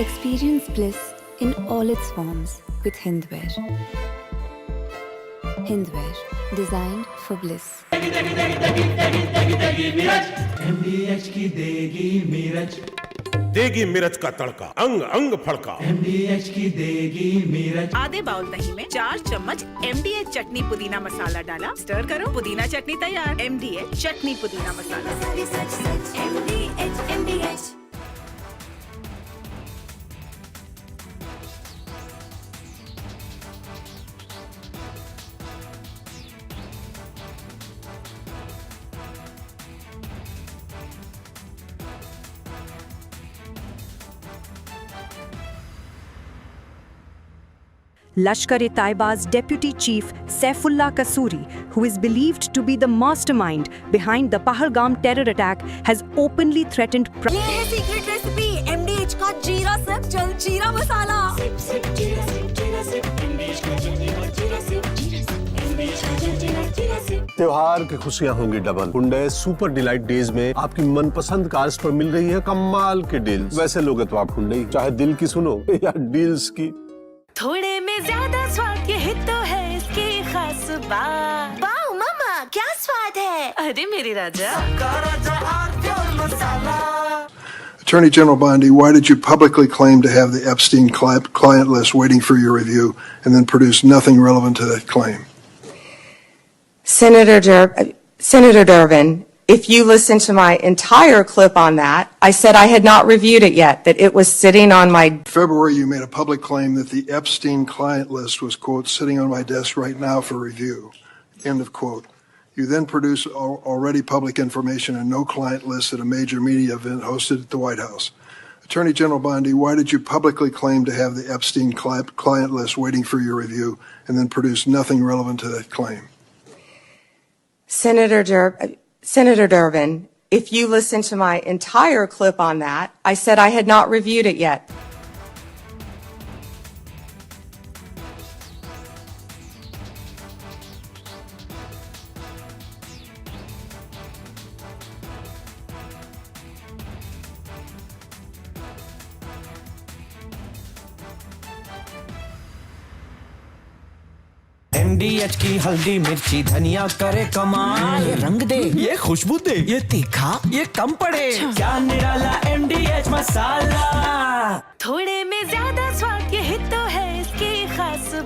[SPEAKER 1] Experience bliss in all its forms with Hindware. Hindware, designed for bliss.
[SPEAKER 10] MDH की देगी मिर्च,
[SPEAKER 7] देगी मिर्च का तड़का, अंग अंग फड़का।
[SPEAKER 10] MDH की देगी मिर्च।
[SPEAKER 22] आधे बाउल दही में 4 चम्मच MDH चटनी पुदीना मसाला डाला, स्टर करो, पुदीना चटनी तैयार। MDH चटनी पुदीना मसाला।
[SPEAKER 2] MDH।
[SPEAKER 5] Lashkar-e-Taiba's deputy chief Saifullah Kasuri, who is believed to be the mastermind behind the Pahalgam terror attack, has openly threatened.
[SPEAKER 2] ये है सीक्रेट रेसिपी MDH का जीरा सिप जल जीरा मसाला। सिप सिप जीरा सिप MDH का जल जीरा सिप MDH का जल जीरा सिप।
[SPEAKER 6] त्योहार की खुशियां होंगी double. Hyundai super delight days में आपकी मनपसंद कार्स पर मिल रही है कमाल के डील्स। वैसे लोगे तो आप हुंडई, चाहे दिल की सुनो या डील्स की।
[SPEAKER 2] थोड़े में ज्यादा स्वाद ये हित तो है इसकी खास बात। वाओ मामा क्या स्वाद है। अरे मेरी राजा सबका राजा R pure masala.
[SPEAKER 26] Attorney General Bondi, why did you publicly claim to have the Epstein client list waiting for your review and then produce nothing relevant to that claim?
[SPEAKER 27] Senator Durbin, if you listen to my entire clip on that, I said I had not reviewed it yet, that it was sitting on my...
[SPEAKER 26] In February, you made a public claim that the Epstein client list was, quote, sitting on my desk right now for review, end of quote. You then produced already public information and no client list at a major media event hosted at the White House. Attorney General Bondi, why did you publicly claim to have the Epstein client list waiting for your review and then produce nothing relevant to that claim?
[SPEAKER 27] Senator Durbin, if you listen to my entire clip on that, I said I had not reviewed it yet.
[SPEAKER 10] MDH की हल्दी मिर्ची धनिया करे कमाल, ये रंग दे, ये खुशबू दे, ये तीखा, ये कम पड़े, क्या निराला MDH मसाला।
[SPEAKER 2] थोड़े में ज्यादा स्वाद ये हित तो है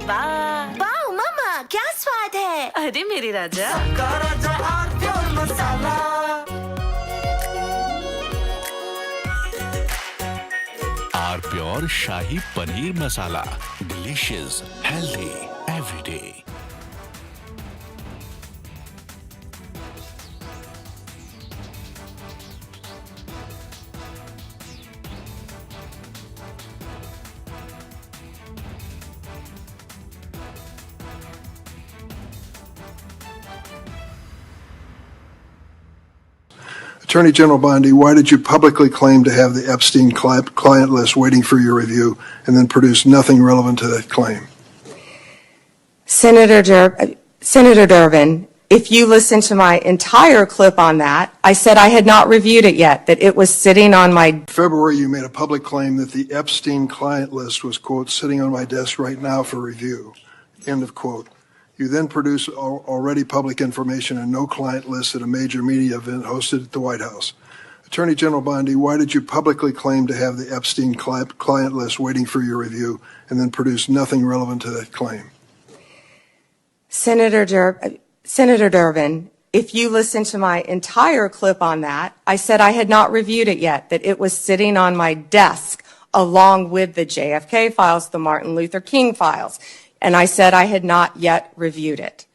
[SPEAKER 2] बात। वाओ मामा, क्या स्वाद है? अरे मेरे राजा, सबका राजा R pure masala.
[SPEAKER 16] R pure shahi paneer masala, delicious, healthy, everyday.
[SPEAKER 26] Attorney General Bondi, why did you publicly claim to have the Epstein client list waiting for your review and then produce nothing relevant to that claim?
[SPEAKER 27] Senator Durbin, if you listen to my entire clip on that, I said I had not reviewed it yet, that it was sitting on my...
[SPEAKER 26] In February, you made a public claim that the Epstein client list was, quote, sitting on my desk right now for review, end of quote. You then produced already public information and no client list at a major media event hosted at the White House. Attorney General Bondi, why did you publicly claim to have the Epstein client list waiting for your review and then produce nothing relevant to that claim?
[SPEAKER 27] Senator Durbin, if you listen to my entire clip on that, I said I had not reviewed it yet, that it was sitting on my desk along with the JFK files, the Martin Luther King files. And I said I had not yet reviewed it.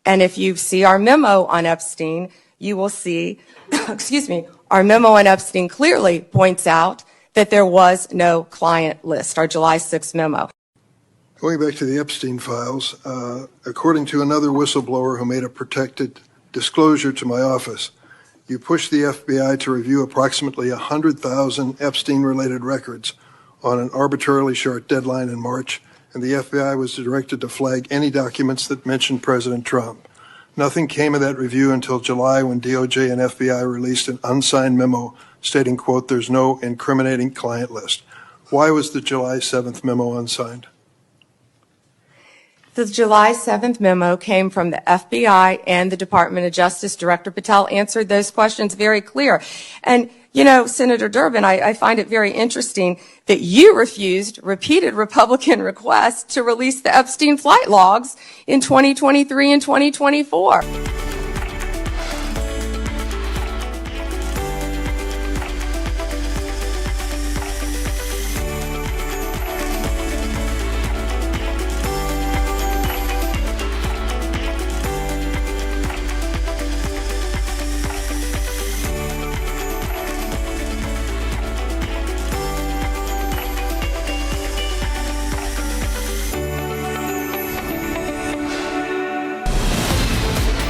[SPEAKER 27] And if you see our memo on Epstein, you will see, excuse me, our memo on Epstein clearly points out that there was no client list, our July 6th memo.
[SPEAKER 26] Going back to the Epstein files, according to another whistleblower who made a protected disclosure to my office, you pushed the FBI to review approximately 100,000 Epstein-related records on an arbitrarily short deadline in March, and the FBI was directed to flag any documents that mentioned President Trump. Nothing came of that review until July when DOJ and FBI released an unsigned memo stating, quote, there's no incriminating client list. Why was the July 7th memo unsigned?
[SPEAKER 27] The July 7th memo came from the FBI and the Department of Justice. Director Patel answered those questions very clear. And you know, Senator Durbin, I find it very interesting that you refused repeated Republican requests to release the Epstein flight logs in 2023 and 2024.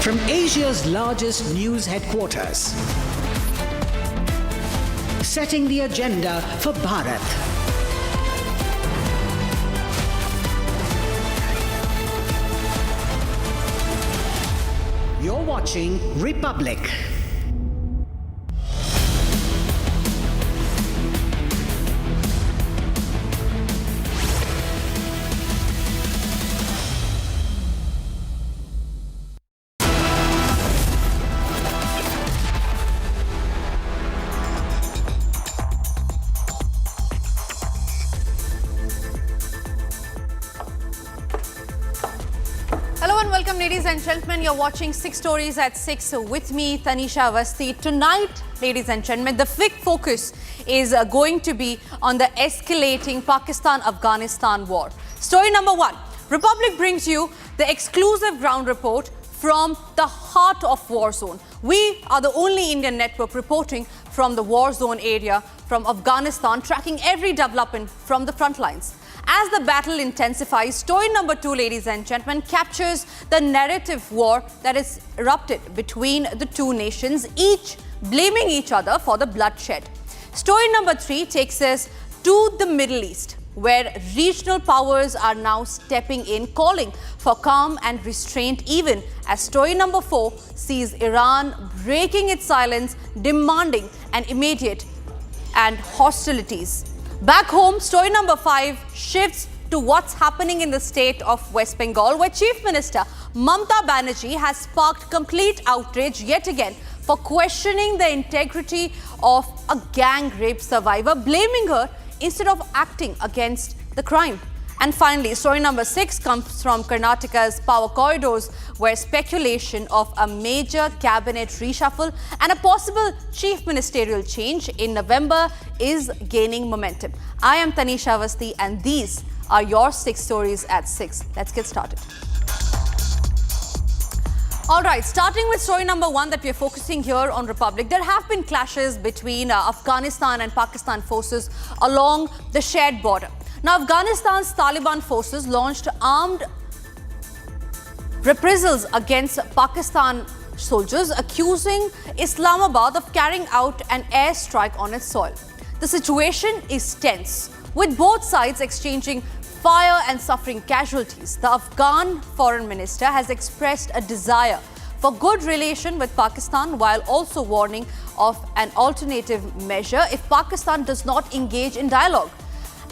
[SPEAKER 4] From Asia's largest news headquarters, setting the agenda for Bharat. You're watching Republic.
[SPEAKER 8] Welcome, ladies and gentlemen. You're watching 6 Stories at 6 with me, Tanisha Awasthi. Tonight, ladies and gentlemen, the big focus is going to be on the escalating Pakistan-Afghanistan war. Story number 1. Republic brings you the exclusive ground report from the heart of war zone. We are the only Indian network reporting from the war zone area from Afghanistan, tracking every development from the front lines. As the battle intensifies, story number 2, ladies and gentlemen, captures the narrative war that is erupted between the two nations, each blaming each other for the bloodshed. Story number 3 takes us to the Middle East, where regional powers are now stepping in, calling for calm and restraint, even as story number 4 sees Iran breaking its silence, demanding an immediate and hostilities. Back home, story number 5 shifts to what's happening in the state of West Bengal, where Chief Minister Mamata Banerjee has sparked complete outrage yet again for questioning the integrity of a gang rape survivor, blaming her instead of acting against the crime. And finally, story number 6 comes from Karnataka's power corridors, where speculation of a major cabinet reshuffle and a possible chief ministerial change in November is gaining momentum. I am Tanisha Avasthi, and these are your 6 stories at 6. Let's get started. All right, starting with story number 1 that we're focusing here on Republic. There have been clashes between Afghanistan and Pakistan forces along the shared border. Now, Afghanistan's Taliban forces launched armed reprisals against Pakistan soldiers, accusing Islamabad of carrying out an airstrike on its soil. The situation is tense, with both sides exchanging fire and suffering casualties. The Afghan foreign minister has expressed a desire for good relation with Pakistan, while also warning of an alternative measure if Pakistan does not engage in dialogue.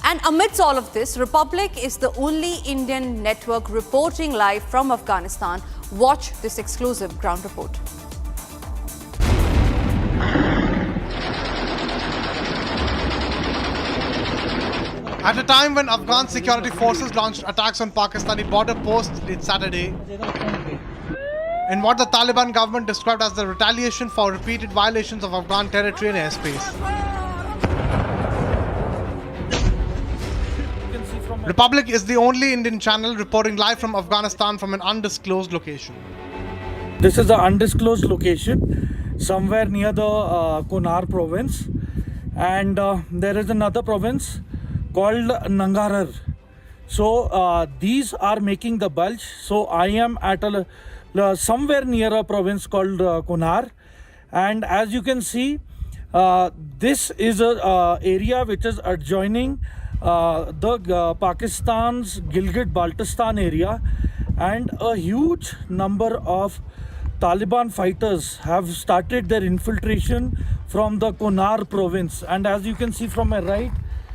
[SPEAKER 8] And amidst all of this, Republic is the only Indian network reporting live from Afghanistan. Watch this exclusive ground report.
[SPEAKER 14] At a time when Afghan security forces launched attacks on Pakistani border posts late Saturday, in what the Taliban government described as the retaliation for repeated violations of Afghan territory and airspace. Republic is the only Indian channel reporting live from Afghanistan from an undisclosed location.
[SPEAKER 19] This is an undisclosed location somewhere near the Kunar province, and there is another province called Nangarhar. So these are making the bulge. So I am at somewhere near a province called Kunar, and as you can see, this is a area which is adjoining the Pakistan's Gilgit-Baltistan area, and a huge number of Taliban fighters have started their infiltration from the Kunar province. And as you can see from my right,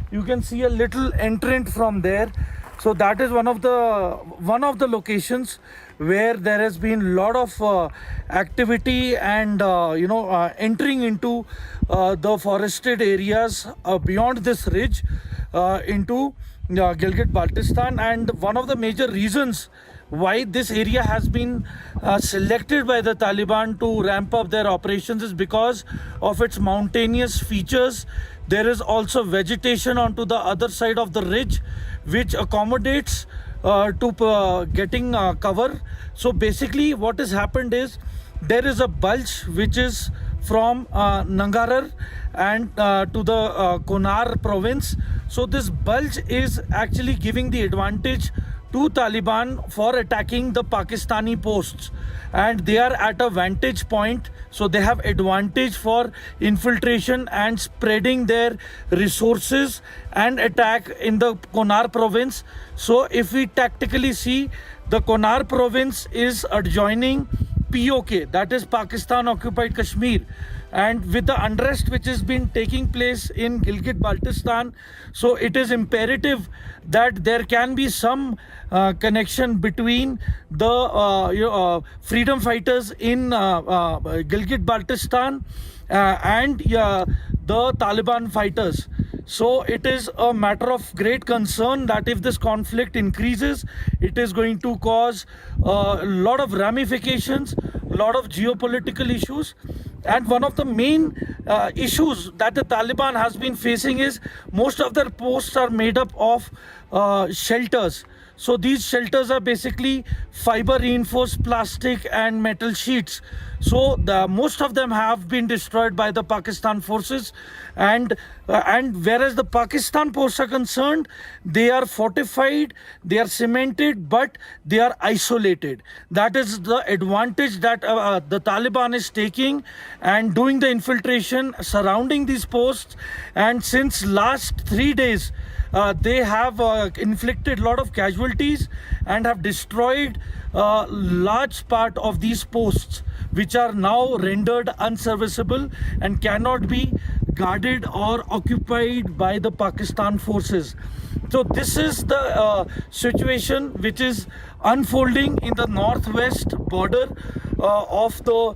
[SPEAKER 19] you can see a little entrant from there. So that is one of the locations where there has been a lot of activity and entering into the forested areas beyond this ridge into Gilgit-Baltistan. And one of the major reasons why this area has been selected by the Taliban to ramp up their operations is because of its mountainous features. There is also vegetation onto the other side of the ridge, which accommodates to getting cover. So basically what has happened is there is a bulge which is from Nangarhar and to the Kunar province. So this bulge is actually giving the advantage to Taliban for attacking the Pakistani posts, and they are at a vantage point, so they have advantage for infiltration and spreading their resources and attack in the Kunar province. So if we tactically see, the Kunar province is adjoining POK, that is Pakistan occupied Kashmir, and with the unrest which has been taking place in Gilgit-Baltistan, so it is imperative that there can be some connection between the freedom fighters in Gilgit-Baltistan and the Taliban fighters. So it is a matter of great concern that if this conflict increases, it is going to cause a lot of ramifications, a lot of geopolitical issues. And one of the main issues that the Taliban has been facing is most of their posts are made up of shelters. So these shelters are basically fiber reinforced plastic and metal sheets. So most of them have been destroyed by the Pakistan forces, and whereas the Pakistan posts are concerned, they are fortified, they are cemented, but they are isolated. That is the advantage that the Taliban is taking and doing the infiltration surrounding these posts. And since last 3 days, they have inflicted a lot of casualties and have destroyed a large part of these posts, which are now rendered unserviceable and cannot be guarded or occupied by the Pakistan forces. So this is the situation which is unfolding in the northwest border of the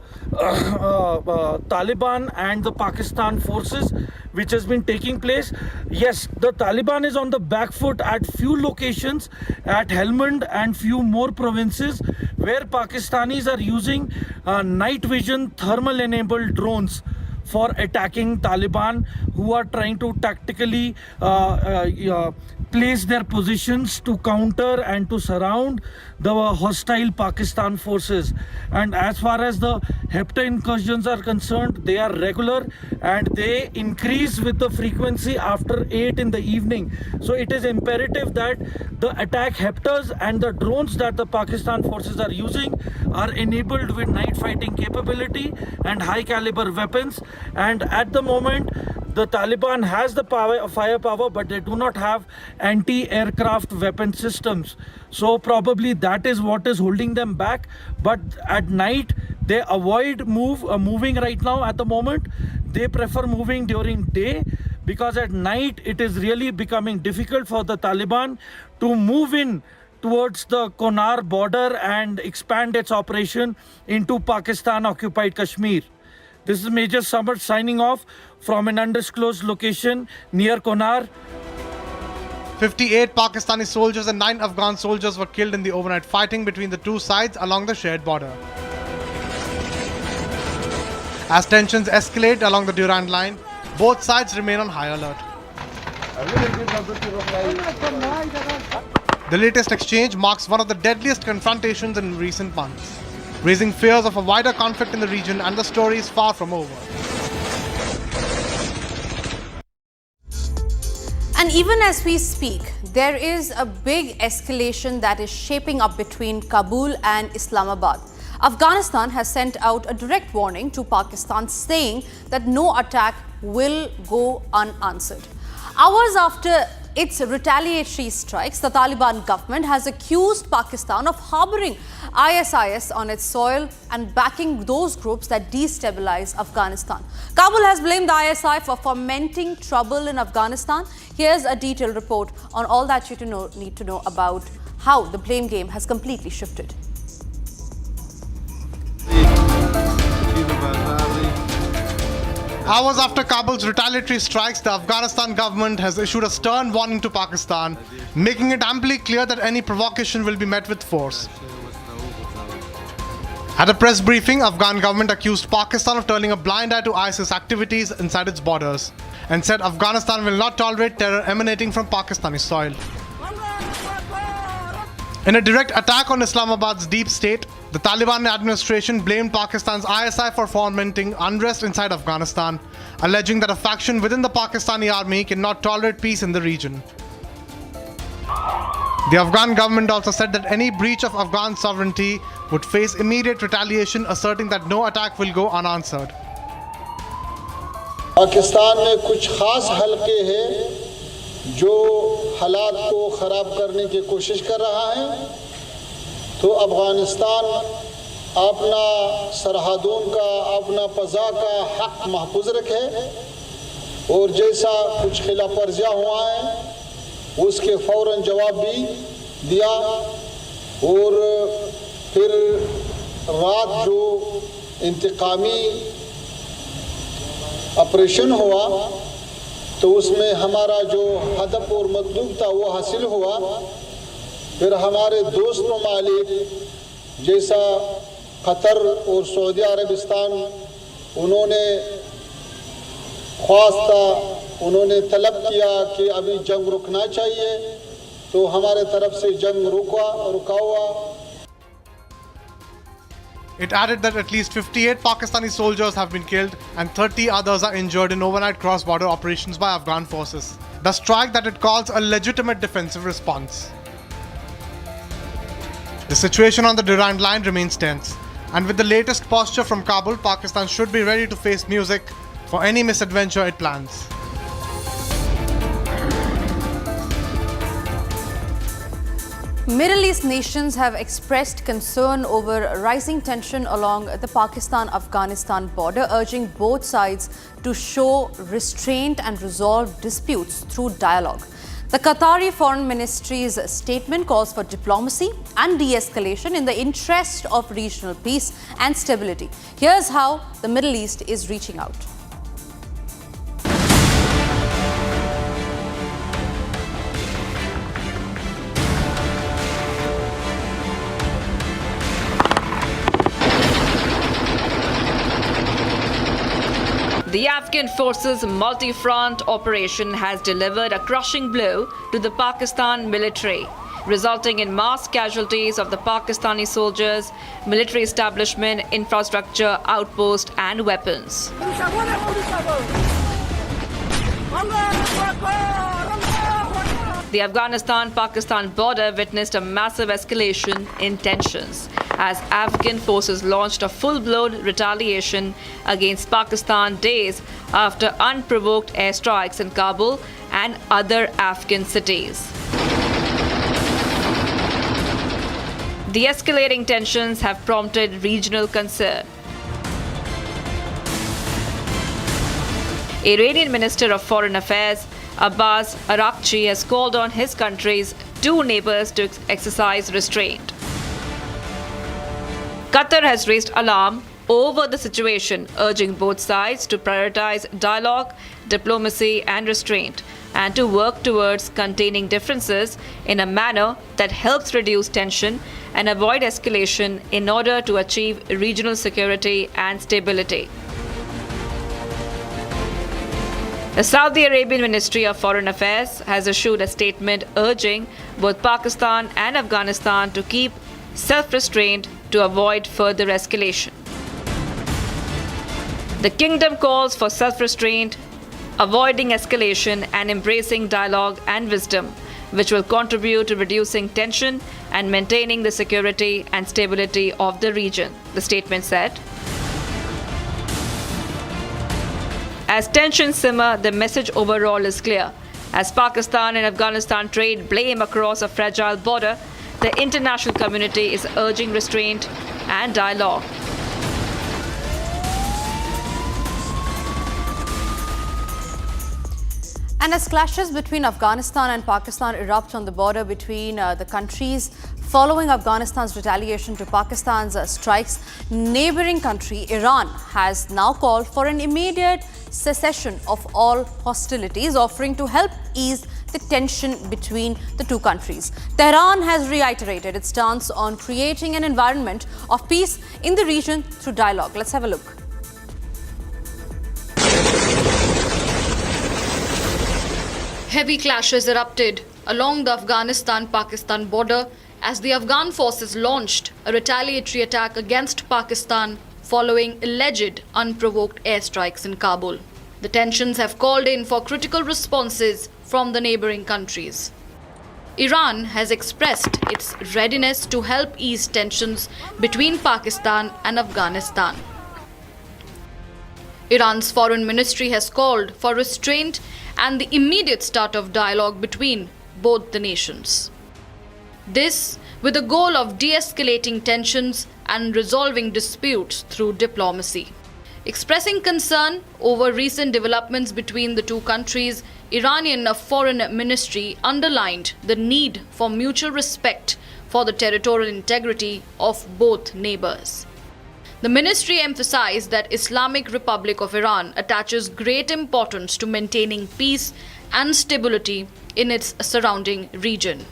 [SPEAKER 19] Taliban and the Pakistan forces, which has been taking place. Yes, the Taliban is on the back foot at few locations, at Helmand and few more provinces, where Pakistanis are using night vision thermal enabled drones for attacking Taliban, who are trying to tactically place their positions to counter and to surround the hostile Pakistan forces. And as far as the Hepta incursions are concerned, they are regular and they increase with the frequency after 8 in the evening. So it is imperative that the attack Heptas and the drones that the Pakistan forces are using are enabled with night fighting capability and high caliber weapons. And at the moment, the Taliban has the firepower, but they do not have anti-aircraft weapon systems. So probably that is what is holding them back. But at night, they avoid moving right now at the moment. They prefer moving during day, because at night it is really becoming difficult for the Taliban to move in towards the Konar border and expand its operation into Pakistan-occupied Kashmir. This is Major Samar signing off from an undisclosed location near Konar.
[SPEAKER 14] 58 Pakistani soldiers and 9 Afghan soldiers were killed in the overnight fighting between the two sides along the shared border. As tensions escalate along the Durand line, both sides remain on high alert. The latest exchange marks one of the deadliest confrontations in recent months, raising fears of a wider conflict in the region, and the story is far from over.
[SPEAKER 8] And even as we speak, there is a big escalation that is shaping up between Kabul and Islamabad. Afghanistan has sent out a direct warning to Pakistan, saying that no attack will go unanswered. Hours after its retaliatory strikes, the Taliban government has accused Pakistan of harboring ISIS on its soil and backing those groups that destabilize Afghanistan. Kabul has blamed the ISI for fomenting trouble in Afghanistan. Here's a detailed report on all that you need to know about how the blame game has completely shifted.
[SPEAKER 14] Hours after Kabul's retaliatory strikes, the Afghanistan government has issued a stern warning to Pakistan, making it amply clear that any provocation will be met with force. At a press briefing, Afghan government accused Pakistan of turning a blind eye to ISIS activities inside its borders and said Afghanistan will not tolerate terror emanating from Pakistani soil. In a direct attack on Islamabad's deep state, the Taliban administration blamed Pakistan's ISI for fomenting unrest inside Afghanistan, alleging that a faction within the Pakistani army cannot tolerate peace in the region. The Afghan government also said that any breach of Afghan sovereignty would face immediate retaliation, asserting that no attack will go unanswered.
[SPEAKER 13] Pakistan में कुछ खास हलके हैं जो हालात को ख़राब करने की कोशिश कर रहा है, तो अफ़गानिस्तान अपना सरहदों का, अपना फ़ज़ा का हक़ महफूज रखे और जैसा कुछ खिलाफ वर्जियाँ हुआ है उसके फ़ौरन जवाब भी दिया। और फिर रात जो इंतकामी ऑपरेशन हुआ तो उसमें हमारा जो हदफ और मतलूब था वो हासिल हुआ। फिर हमारे दोस्त ममालिक जैसा कतर और सऊदी अरबिस्तान उन्होंने ख्वास्ता, उन्होंने तलब किया कि अभी जंग रुकना चाहिए, तो हमारे तरफ से जंग रुका हुआ।
[SPEAKER 14] It added that at least 58 Pakistani soldiers have been killed and 30 others are injured in overnight cross-border operations by Afghan forces. The strike that it calls a legitimate defensive response. The situation on the Durand line remains tense, and with the latest posture from Kabul, Pakistan should be ready to face music for any misadventure it plans.
[SPEAKER 8] Middle East nations have expressed concern over rising tension along the Pakistan-Afghanistan border, urging both sides to show restraint and resolve disputes through dialogue. The Qatari Foreign Ministry's statement calls for diplomacy and de-escalation in the interest of regional peace and stability. Here's how the Middle East is reaching out.
[SPEAKER 15] The Afghan forces' multi-front operation has delivered a crushing blow to the Pakistan military, resulting in mass casualties of the Pakistani soldiers, military establishment, infrastructure, outposts and weapons. The Afghanistan-Pakistan border witnessed a massive escalation in tensions as Afghan forces launched a full-blown retaliation against Pakistan days after unprovoked airstrikes in Kabul and other Afghan cities. The escalating tensions have prompted regional concern. Iranian Minister of Foreign Affairs Abbas Araghchi has called on his country's two neighbors to exercise restraint. Qatar has raised alarm over the situation, urging both sides to prioritize dialogue, diplomacy and restraint, and to work towards containing differences in a manner that helps reduce tension and avoid escalation in order to achieve regional security and stability. The Saudi Arabian Ministry of Foreign Affairs has issued a statement urging both Pakistan and Afghanistan to keep self-restraint to avoid further escalation. The kingdom calls for self-restraint, avoiding escalation and embracing dialogue and wisdom, which will contribute to reducing tension and maintaining the security and stability of the region, the statement said. As tensions simmer, the message overall is clear. As Pakistan and Afghanistan trade blame across a fragile border, the international community is urging restraint and dialogue.
[SPEAKER 8] And as clashes between Afghanistan and Pakistan erupt on the border between the countries following Afghanistan's retaliation to Pakistan's strikes, neighboring country Iran has now called for an immediate cessation of all hostilities, offering to help ease the tension between the two countries. Tehran has reiterated its stance on creating an environment of peace in the region through dialogue. Let's have a look.
[SPEAKER 18] Heavy clashes erupted along the Afghanistan-Pakistan border as the Afghan forces launched a retaliatory attack against Pakistan following alleged unprovoked airstrikes in Kabul. The tensions have called in for critical responses from the neighboring countries. Iran has expressed its readiness to help ease tensions between Pakistan and Afghanistan. Iran's foreign ministry has called for restraint and the immediate start of dialogue between both the nations. This with the goal of de-escalating tensions and resolving disputes through diplomacy. Expressing concern over recent developments between the two countries, Iranian Foreign Ministry underlined the need for mutual respect for the territorial integrity of both neighbors. The ministry emphasized that Islamic Republic of Iran attaches great importance to maintaining peace and stability in its surrounding region.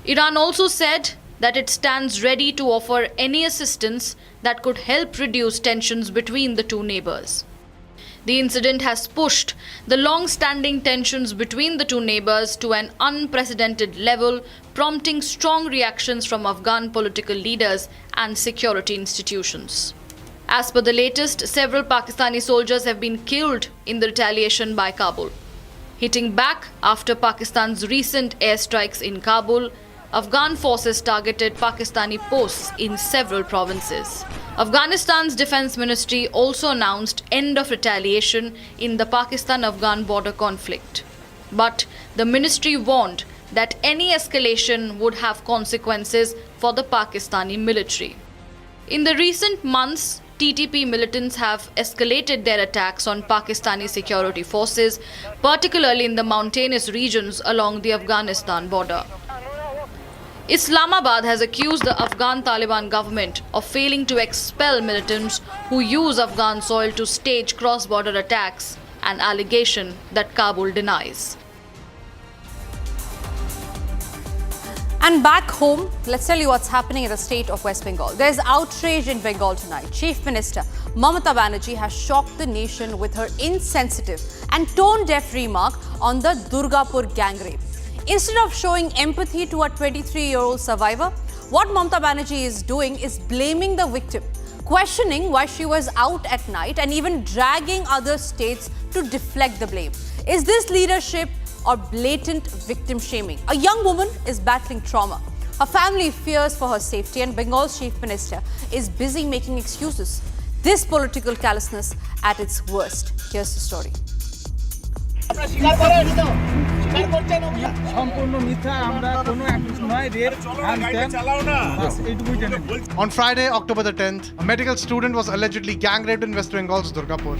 [SPEAKER 18] Iran also said that it stands ready to offer any assistance that could help reduce tensions between the two neighbors. The incident has pushed the long-standing tensions between the two neighbors to an unprecedented level, prompting strong reactions from Afghan political leaders and security institutions. As per the latest, several Pakistani soldiers have been killed in the retaliation by Kabul. Hitting back after Pakistan's recent airstrikes in Kabul, Afghan forces targeted Pakistani posts in several provinces. Afghanistan's Defense Ministry also announced end of retaliation in the Pakistan-Afghan border conflict. But the ministry warned that any escalation would have consequences for the Pakistani military. In the recent months, TTP militants have escalated their attacks on Pakistani security forces, particularly in the mountainous regions along the Afghanistan border. Islamabad has accused the Afghan Taliban government of failing to expel militants who use Afghan soil to stage cross-border attacks, an allegation that Kabul denies.
[SPEAKER 8] And back home, let's tell you what's happening in the state of West Bengal. There's outrage in Bengal tonight. Chief Minister Mamata Banerjee has shocked the nation with her insensitive and tone-deaf remark on the Durgapur gang rape. Instead of showing empathy to a 23-year-old survivor, what Mamata Banerjee is doing is blaming the victim, questioning why she was out at night and even dragging other states to deflect the blame. Is this leadership or blatant victim shaming? A young woman is battling trauma. Her family fears for her safety and Bengal's chief minister is busy making excuses. This political callousness at its worst. Here's the story.
[SPEAKER 14] On Friday, October the 10th, a medical student was allegedly gang raped in West Bengal's Durgapur.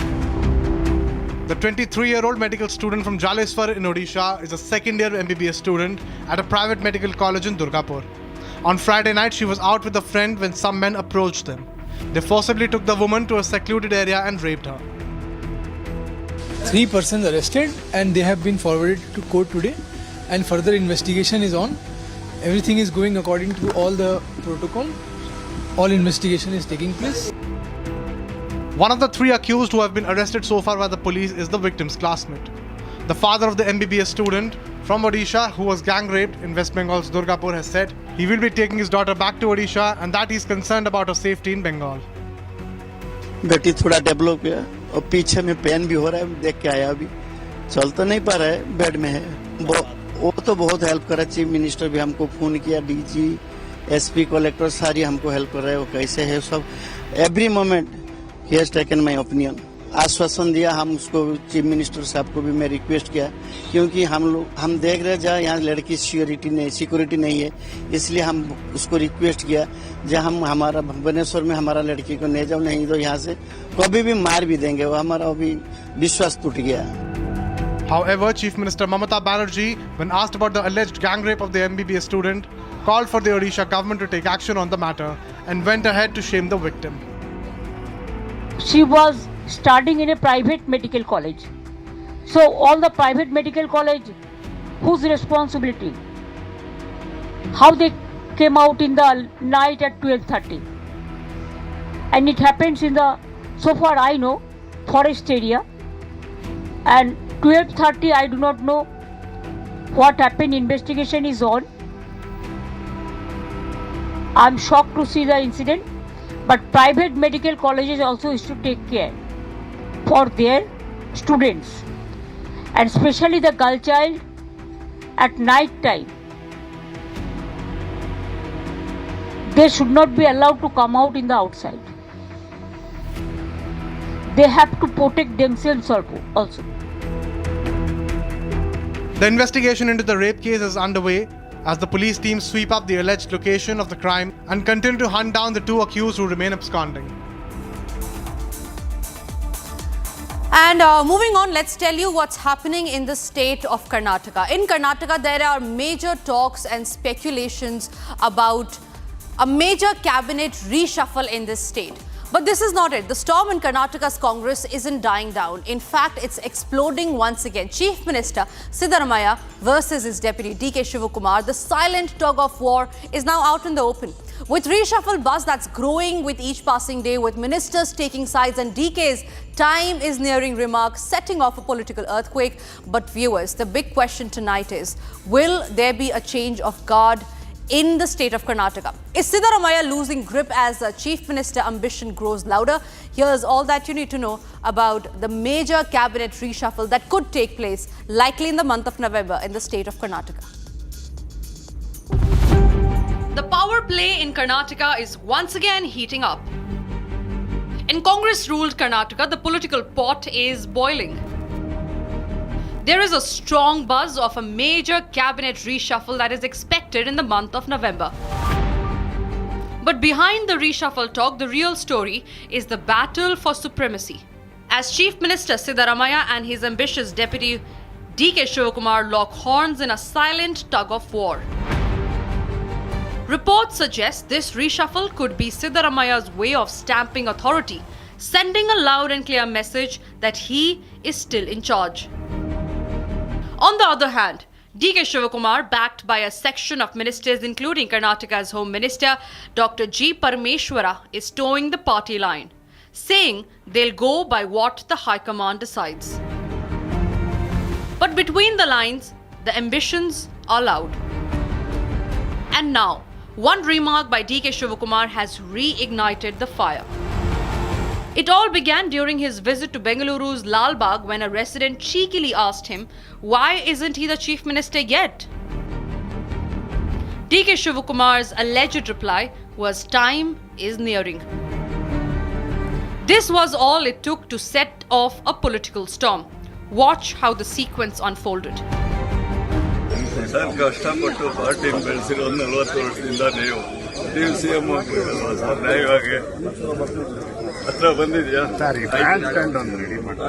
[SPEAKER 14] The 23-year-old medical student from Jaleswar in Odisha is a second-year MBBS student at a private medical college in Durgapur. On Friday night, she was out with a friend when some men approached them. They forcibly took the woman to a secluded area and raped her.
[SPEAKER 12] 3 persons arrested and they have been forwarded to court today, and further investigation is on. Everything is going according to all the protocol. All investigation is taking place.
[SPEAKER 14] One of the 3 accused who have been arrested so far by the police is the victim's classmate. The father of the MBBS student from Odisha who was gang raped in West Bengal's Durgapur has said he will be taking his daughter back to Odisha and that he is concerned about her safety in Bengal.
[SPEAKER 17] बेटी थोड़ा develop हुआ और पीछे में pen भी हो रहा है, देख के आया अभी चल तो नहीं पा रहा है, बेड में है। वो तो बहुत हेल्प कर रहा है, चीफ मिनिस्टर भी हमको फोन किया, डीजी एसपी कलेक्टर सारी हमको हेल्प कर रहे हैं। वो कैसे है सब every moment he has taken my opinion, आश्वासन दिया। हम उसको चीफ मिनिस्टर साहब को भी मैं रिक्वेस्ट किया क्योंकि हम देख रहे जहाँ यहाँ लड़की सिक्योरिटी नहीं है, इसलिए हम उसको रिक्वेस्ट किया जहाँ हम हमारा भुवनेश्वर में हमारा लड़की को ले जाओ, नहीं तो यहाँ से कभी भी मार भी देंगे। वो हमारा अभी विश्वास टूट गया।
[SPEAKER 14] However, Chief Minister Mamata Banerjee, when asked about the alleged gang rape of the MBBS student, called for the Odisha government to take action on the matter and went ahead to shame the victim.
[SPEAKER 20] She was studying in a private medical college. So all the private medical college, whose responsibility? How they came out in the night at 12:30. And it happens in the, so far I know, forest area. And 12:30 I do not know what happened, investigation is on. I'm shocked to see the incident, but private medical colleges also used to take care for their students, and especially the girl child at night time. They should not be allowed to come out in the outside. They have to protect themselves also.
[SPEAKER 14] The investigation into the rape case is underway as the police team sweep up the alleged location of the crime and continue to hunt down the 2 accused who remain absconding.
[SPEAKER 8] And moving on, let's tell you what's happening in the state of Karnataka. In Karnataka, there are major talks and speculations about a major cabinet reshuffle in this state. But this is not it. The storm in Karnataka's Congress isn't dying down. In fact, it's exploding once again. Chief Minister Siddaramaiah versus his deputy D.K. Shivakumar, the silent tug of war is now out in the open. With reshuffle buzz that's growing with each passing day, with ministers taking sides and DK's time is nearing remarks, setting off a political earthquake. But viewers, the big question tonight is, will there be a change of guard in the state of Karnataka? Is Siddaramaiah losing grip as Chief Minister ambition grows louder? Here's all that you need to know about the major cabinet reshuffle that could take place likely in the month of November in the state of Karnataka.
[SPEAKER 18] The power play in Karnataka is once again heating up. In Congress-ruled Karnataka, the political pot is boiling. There is a strong buzz of a major cabinet reshuffle that is expected in the month of November. But behind the reshuffle talk, the real story is the battle for supremacy. As Chief Minister Siddaramaiah and his ambitious deputy D.K. Shivakumar lock horns in a silent tug of war. Reports suggest this reshuffle could be Siddaramaiah's way of stamping authority, sending a loud and clear message that he is still in charge. On the other hand, D.K. Shivakumar, backed by a section of ministers including Karnataka's Home Minister Dr. G. Parameshwara, is towing the party line, saying they'll go by what the High Command decides. But between the lines, the ambitions are loud. And now, one remark by D.K. Shivakumar has reignited the fire. It all began during his visit to Bengaluru's Lal Bagh when a resident cheekily asked him, why isn't he the Chief Minister yet? D.K. Shivakumar's alleged reply was, time is nearing. This was all it took to set off a political storm. Watch how the sequence unfolded.
[SPEAKER 3] Sir ಕಷ್ಟಪಟ್ಟು party ಬೆಳೆಸಿರೋದು 40 ವರ್ಷದಿಂದ ನೀವು CM ಆಗ್ಬೇಕಲ್ವಾ sir ನ್ಯಾಯವಾಗಿ ಹತ್ರ ಬಂದಿದ್ಯಾ sir tank stand ಒಂದು ready ಮಾಡಿ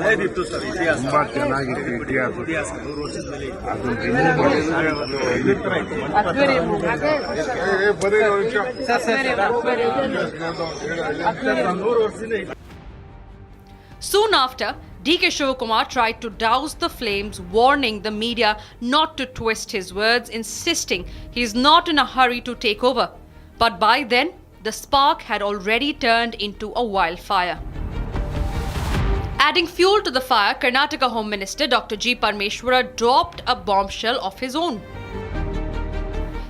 [SPEAKER 3] ಹಳೇದಿತ್ತು sir ಇತಿಹಾಸ ತುಂಬಾ ಚೆನ್ನಾಗಿತ್ತು ಇತಿಹಾಸ 100 ವರ್ಷದ ಮೇಲೆ ಅದನ್ನು ರಿಮೂವ್ ಮಾಡಿದ್ರೆ
[SPEAKER 18] Soon after, D.K. Shivakumar tried to douse the flames, warning the media not to twist his words, insisting he is not in a hurry to take over. But by then, the spark had already turned into a wildfire. Adding fuel to the fire, Karnataka Home Minister Dr. G. Parameshwara dropped a bombshell of his own.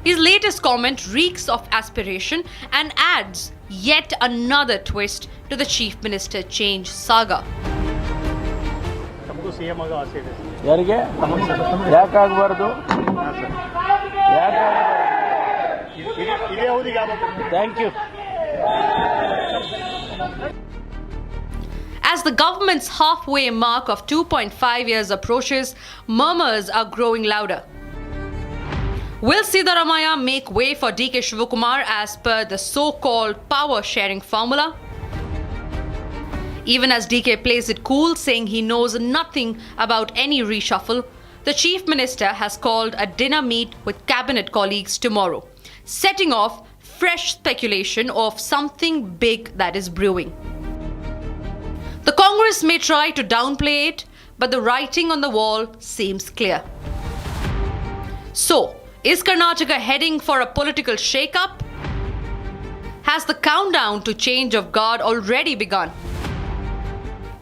[SPEAKER 18] His latest comment reeks of aspiration and adds yet another twist to the Chief Minister change saga.
[SPEAKER 19] ಯಾರಿಗೆ ಯಾಕಾಗಬಾರ್ದು thank you.
[SPEAKER 18] As the government's halfway mark of 2.5 years approaches, murmurs are growing louder. Will Siddaramaiah make way for D.K. Shivakumar as per the so-called power-sharing formula? Even as D.K. plays it cool, saying he knows nothing about any reshuffle, the Chief Minister has called a dinner meet with cabinet colleagues tomorrow, setting off fresh speculation of something big that is brewing. The Congress may try to downplay it, but the writing on the wall seems clear. So, is Karnataka heading for a political shake-up? Has the countdown to change of guard already begun?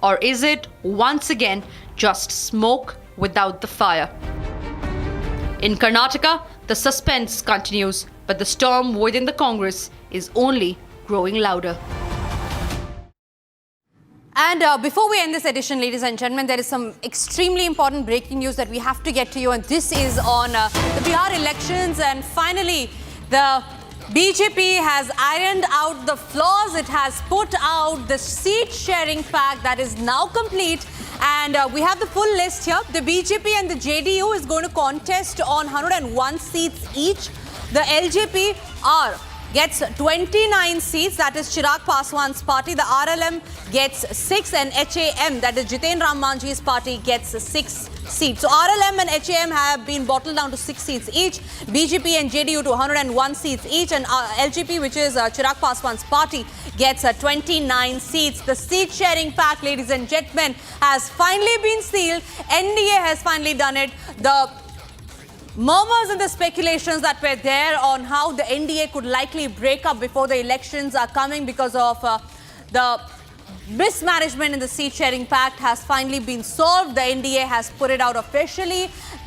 [SPEAKER 18] Or is it, once again, just smoke without the fire? In Karnataka, the suspense continues, but the storm within the Congress is only growing louder.
[SPEAKER 8] And before we end this edition, ladies and gentlemen, there is some extremely important breaking news that we have to get to you, and this is on the Bihar elections. And finally, the BJP has ironed out the flaws. It has put out the seat-sharing pact that is now complete. And we have the full list here. The BJP and the JDU is going to contest on 101 seats each. The LJP gets 29 seats, that is Chirag Paswan's party. The RLM gets 6, and HAM, that is Jiten Ram Manjhi's party, gets 6 seats. So RLM and HAM have been bottled down to 6 seats each. BJP and JDU to 101 seats each, and LJP, which is Chirag Paswan's party, gets 29 seats. The seat-sharing pact, ladies and gentlemen, has finally been sealed. NDA has finally done it. The murmurs and the speculations that were there on how the NDA could likely break up before the elections are coming because of the mismanagement in the seat-sharing pact has finally been solved. The NDA has put it out officially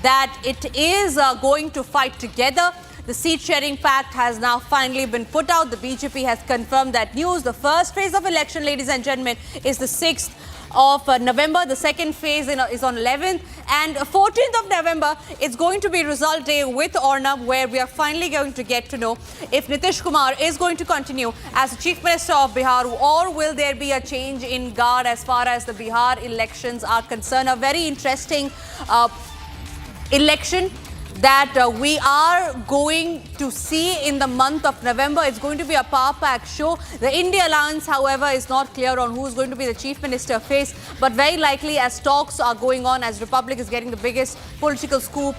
[SPEAKER 8] that it is going to fight together. The seat-sharing pact has now finally been put out. The BJP has confirmed that news. The first phase of election, ladies and gentlemen, is the 6th of November. The second phase is on 11th, and 14th of November it's going to be result day with Arnab, where we are finally going to get to know if Nitish Kumar is going to continue as the Chief Minister of Bihar, or will there be a change in guard as far as the Bihar elections are concerned. A very interesting election that we are going to see in the month of November. It's going to be a power-packed show. The India Alliance, however, is not clear on who's going to be the Chief Minister face, but very likely as talks are going on, as Republic is getting the biggest political scoop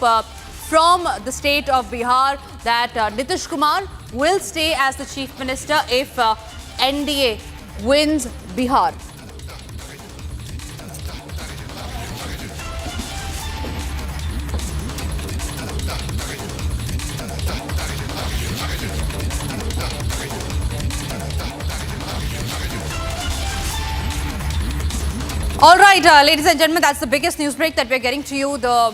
[SPEAKER 8] from the state of Bihar, that Nitish Kumar will stay as the Chief Minister if NDA wins Bihar. All right, ladies and gentlemen, that's the biggest news break that we're getting to you. The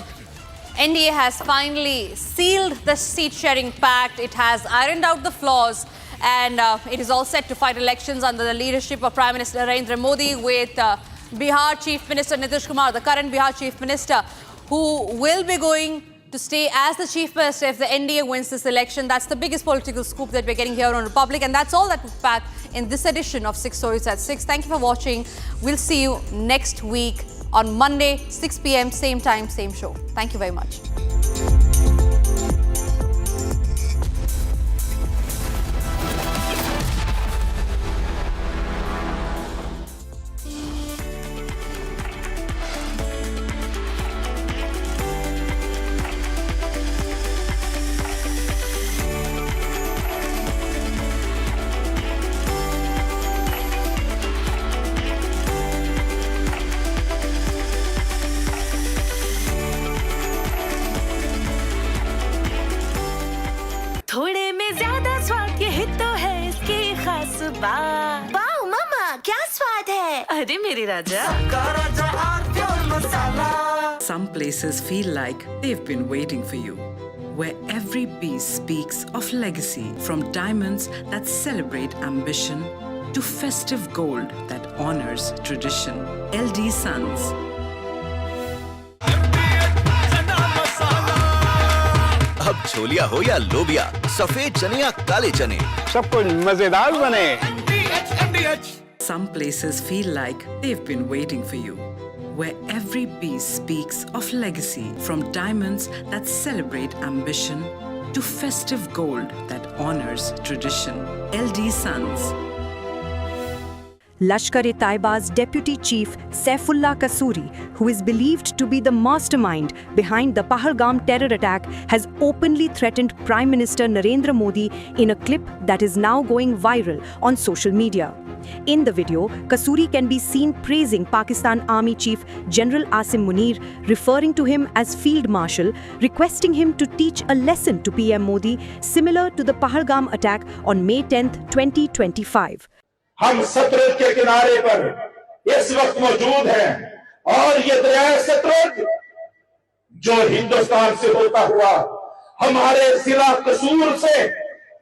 [SPEAKER 8] NDA has finally sealed the seat-sharing pact. It has ironed out the flaws, and it is all set to fight elections under the leadership of Prime Minister Narendra Modi, with Bihar Chief Minister Nitish Kumar, the current Bihar Chief Minister, who will be going to stay as the Chief Minister if the NDA wins this election. That's the biggest political scoop that we're getting here on Republic, and that's all that we've packed in this edition of 6 Stories at 6. Thank you for watching. We'll see you next week on Monday, 6 p.m, same time, same show. Thank you very much.
[SPEAKER 2] थोड़े में ज्यादा स्वाद, यही तो है इसकी खास बात। वाओ मामा, क्या स्वाद है? अरे मेरी राजा,
[SPEAKER 1] Some places feel like they've been waiting for you, where every piece speaks of legacy, from diamonds that celebrate ambition to festive gold that honors tradition. LD Sons.
[SPEAKER 9] अब छोलिया हो या लोबिया, सफेद चने या काले चने, सब कुछ मजेदार बने।
[SPEAKER 1] Some places feel like they've been waiting for you, where every piece speaks of legacy, from diamonds that celebrate ambition to festive gold that honors tradition. LD Sons.
[SPEAKER 5] Lashkar-e-Taiba's Deputy Chief Saifullah Kasuri, who is believed to be the mastermind behind the Pahalgam terror attack, has openly threatened Prime Minister Narendra Modi in a clip that is now going viral on social media. In the video, Kasuri can be seen praising Pakistan Army Chief General Asim Munir, referring to him as Field Marshal, requesting him to teach a lesson to PM Modi similar to the Pahalgam attack on May 10, 2025.
[SPEAKER 7] हम सतलुज के किनारे पर इस वक्त मौजूद हैं, और ये दरिया सतलुज जो हिंदुस्तान से होता हुआ हमारे जिला कसूर से,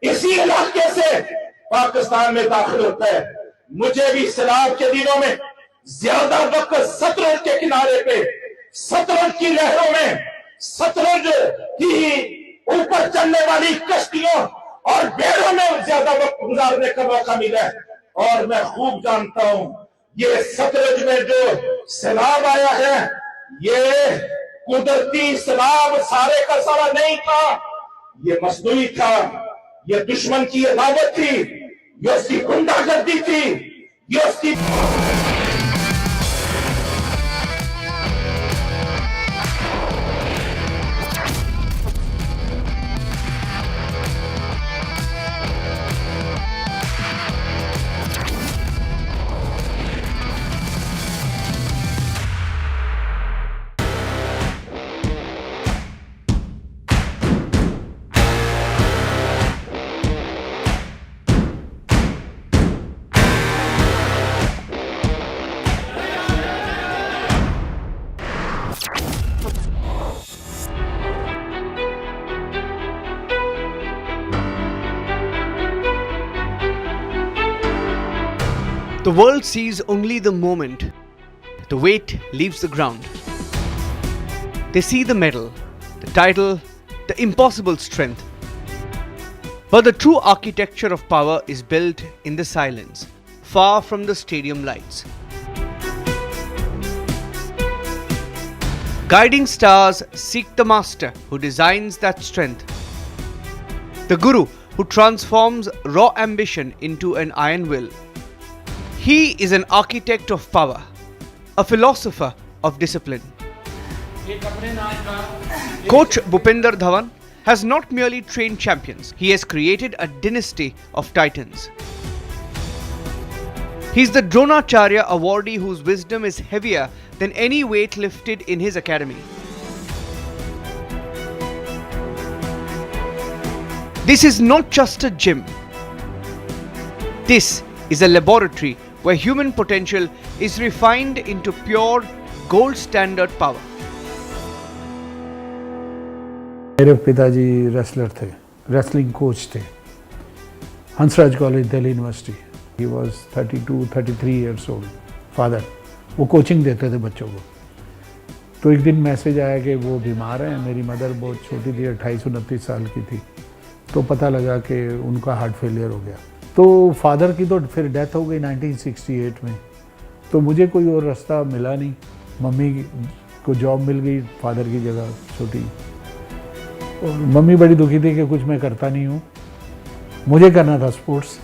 [SPEAKER 7] इसी इलाके से पाकिस्तान में दाखिल होता है। मुझे भी सैलाब के दिनों में ज्यादा वक्त सतलुज के किनारे पे, सतलुज की लहरों में, सतलुज की ऊपर चलने वाली कश्तियों और बेड़ों में ज्यादा वक्त गुजारने का मौका मिला है। और मैं खूब जानता हूं, ये सतलुज में जो सैलाब आया है, ये कुदरती सैलाब सारे का सारा नहीं था, ये मसनूई था, ये दुश्मन की अदावत थी, ये उसकी गुंडागर्दी थी, ये उसकी
[SPEAKER 11] The world sees only the moment. The weight leaves the ground. They see the medal, the title, the impossible strength. But the true architecture of power is built in the silence, far from the stadium lights. Guiding stars seek the master who designs that strength. The guru who transforms raw ambition into an iron will. He is an architect of power, a philosopher of discipline. Coach Bhupinder Dhawan has not merely trained champions, he has created a dynasty of titans. He is the Dronacharya awardee whose wisdom is heavier than any weight lifted in his academy. This is not just a gym. This is a laboratory where human potential is refined into pure gold standard power.
[SPEAKER 6] मेरे पिताजी wrestler थे, wrestling coach थे, Hansraj college Delhi university. He was 32-33 years old. Father वो coaching देते थे बच्चों को. तो एक दिन मैसेज आया कि वो बीमार हैं. मेरी मदर बहुत छोटी थी, 28-29 साल की थी. तो पता लगा कि उनका हार्ट फेलियर हो गया. तो फादर की तो फिर डेथ हो गई 1968 में. तो मुझे कोई और रास्ता मिला नहीं. मम्मी को जॉब मिल गई फादर की जगह छोटी. और मम्मी बड़ी दुखी थी कि कुछ मैं करता नहीं हूँ. मुझे करना था sports.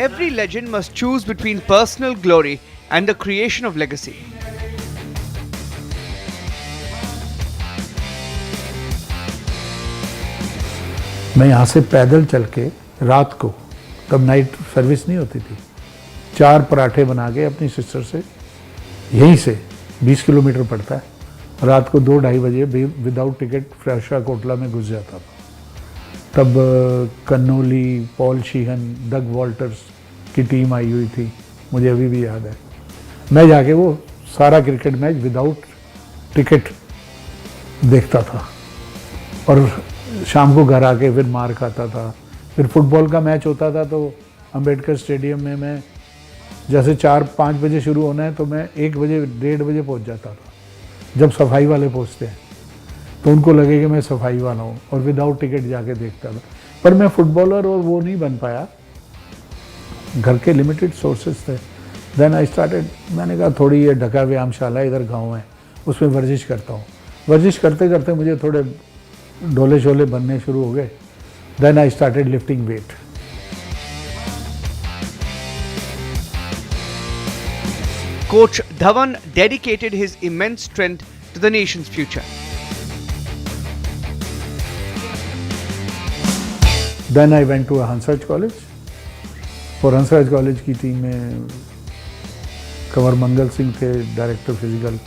[SPEAKER 11] Every legend must choose between personal glory and the creation of legacy.
[SPEAKER 6] मैं यहाँ से पैदल चल के रात को, तब नाइट सर्विस नहीं होती थी, 4 पराठे बना के अपनी सिस्टर से, यहीं से 20 किलोमीटर पड़ता है, रात को 2-2:30 बजे विदाउट टिकट फ्रेशा कोटला में घुस जाता था. तब कन्नौली, पॉल शीहन, डग वॉल्टर्स की टीम आई हुई थी, मुझे अभी भी याद है. मैं जाके वो सारा क्रिकेट मैच विदाउट टिकट देखता था और शाम को घर आके फिर मार खाता था. फिर फुटबॉल का मैच होता था तो अंबेडकर स्टेडियम में मैं जैसे 4-5 बजे शुरू होना है तो मैं 1 बजे 1:30 बजे पहुंच जाता था. जब सफाई वाले पहुंचते हैं तो उनको लगे कि मैं सफाई वाला हूँ और विदाउट टिकट जाके देखता था. पर मैं फुटबॉलर और वो नहीं बन पाया, घर के लिमिटेड सोर्सेज थे. देन आई स्टार्टेड, मैंने कहा थोड़ी ये ढका व्यायामशाला इधर गांव है, उसमें वर्जिश करता हूँ. वर्जिश करते करते मुझे थोड़े डोले शोले बनने शुरू हो गए. Then I started lifting weight.
[SPEAKER 11] Coach Dhawan dedicated his immense strength to the nation's future.
[SPEAKER 6] Then I went to a Hansraj college. और हंसराज कॉलेज की टीम में कंवर मंगल सिंह थे डायरेक्टर फिजिकल.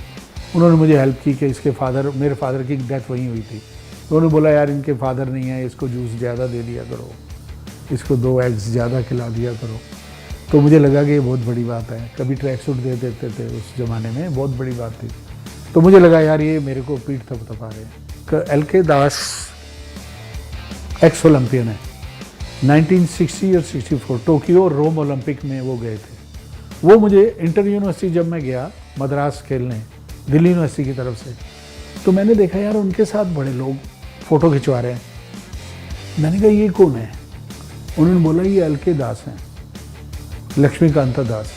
[SPEAKER 6] उन्होंने मुझे हेल्प की कि इसके फादर, मेरे फादर की डेथ वहीं हुई थी. तो उन्होंने बोला यार इनके फादर नहीं है, इसको जूस ज़्यादा दे दिया करो, इसको 2 एग्स ज़्यादा खिला दिया करो. तो मुझे लगा कि ये बहुत बड़ी बात है. कभी ट्रैक सूट दे देते थे उस ज़माने में, बहुत बड़ी बात थी. तो मुझे लगा यार ये मेरे को पीठ थपथपा रहे हैं. LK दास एक्स ओलंपियन है, 1960 और 64 टोक्यो और रोम ओलंपिक में वो गए थे. वो मुझे इंटर यूनिवर्सिटी जब मैं गया मद्रास खेलने दिल्ली यूनिवर्सिटी की तरफ से, तो मैंने देखा यार उनके साथ बड़े लोग फ़ोटो खिंचवा रहे हैं. मैंने कहा ये कौन है? उन्होंने बोला ये LK दास हैं, लक्ष्मीकांत दास.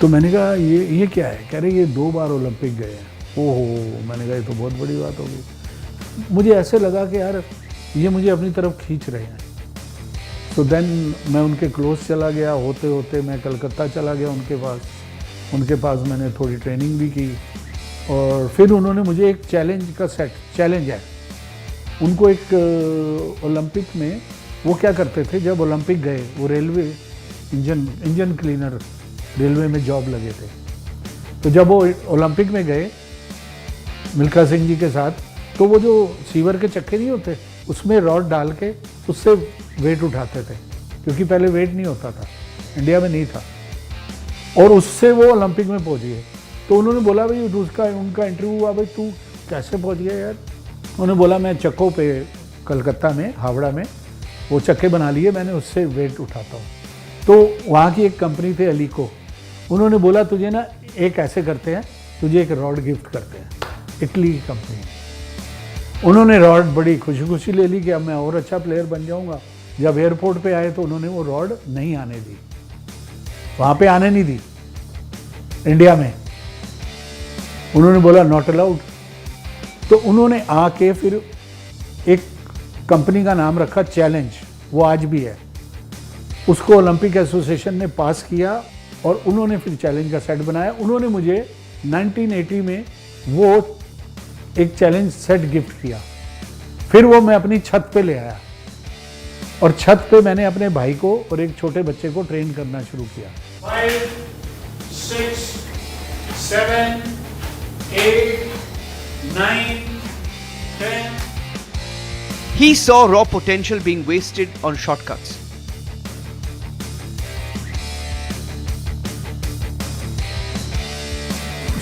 [SPEAKER 6] तो मैंने कहा ये क्या है? कह रहे ये 2 बार ओलंपिक गए हैं. ओहो, मैंने कहा ये तो बहुत बड़ी बात होगी. मुझे ऐसे लगा कि यार ये मुझे अपनी तरफ खींच रहे हैं. तो देन मैं उनके क्लोज चला गया. होते होते मैं कलकत्ता चला गया उनके पास मैंने थोड़ी ट्रेनिंग भी की. और फिर उन्होंने मुझे एक चैलेंज है उनको एक ओलंपिक में, वो क्या करते थे जब ओलंपिक गए, वो रेलवे इंजन क्लीनर रेलवे में जॉब लगे थे. तो जब वो ओलंपिक में गए मिल्खा सिंह जी के साथ, तो वो जो सीवर के चक्के नहीं होते उसमें रॉड डाल के उससे वेट उठाते थे, क्योंकि पहले वेट नहीं होता था, इंडिया में नहीं था. और उससे वो ओलंपिक में पहुंच गए. तो उन्होंने बोला भाई उनका इंटरव्यू हुआ, भाई तू कैसे पहुंच गया यार? उन्होंने बोला मैं चक्कों पे कलकत्ता में, हावड़ा में वो चक्के बना लिए मैंने, उससे वेट उठाता हूँ. तो वहाँ की एक कंपनी थी अलीको, उन्होंने बोला तुझे ना एक ऐसे करते हैं, तुझे एक रॉड गिफ्ट करते हैं. इटली की कंपनी. उन्होंने रॉड बड़ी खुशी खुशी ले ली कि अब मैं और अच्छा प्लेयर बन जाऊँगा. जब एयरपोर्ट पे आए तो उन्होंने वो रॉड नहीं आने दी, वहाँ पे आने नहीं दी इंडिया में, उन्होंने बोला नॉट अलाउड। तो उन्होंने आके फिर एक कंपनी का नाम रखा चैलेंज, वो आज भी है, उसको ओलंपिक एसोसिएशन ने पास किया और उन्होंने फिर चैलेंज का सेट बनाया। उन्होंने मुझे 1980 में वो एक चैलेंज सेट गिफ्ट किया, फिर वो मैं अपनी छत पे ले आया और छत पे मैंने अपने भाई को और एक छोटे बच्चे को ट्रेन करना शुरू किया।
[SPEAKER 10] 5, 6, 7, 8, 9, 10.
[SPEAKER 11] He saw raw potential being wasted on shortcuts.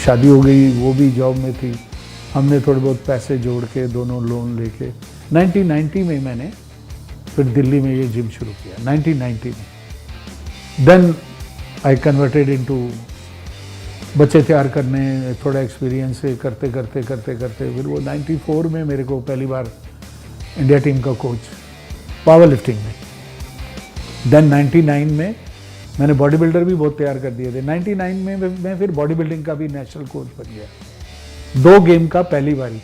[SPEAKER 6] शादी हो गई, वो भी जॉब में थी, हमने थोड़े बहुत पैसे जोड़ के दोनों लोन लेके 1990 में मैंने फिर दिल्ली में ये जिम शुरू किया 1990 में। देन आई कन्वर्टेड इनटू बच्चे तैयार करने, थोड़ा एक्सपीरियंस से करते करते करते करते फिर वो 94 में मेरे को पहली बार इंडिया टीम का कोच पावर लिफ्टिंग में। देन 99 में मैंने बॉडी बिल्डर भी बहुत तैयार कर दिए थे। 99 में मैं फिर बॉडी बिल्डिंग का भी नेशनल कोच बन गया। 2 गेम का पहली बारी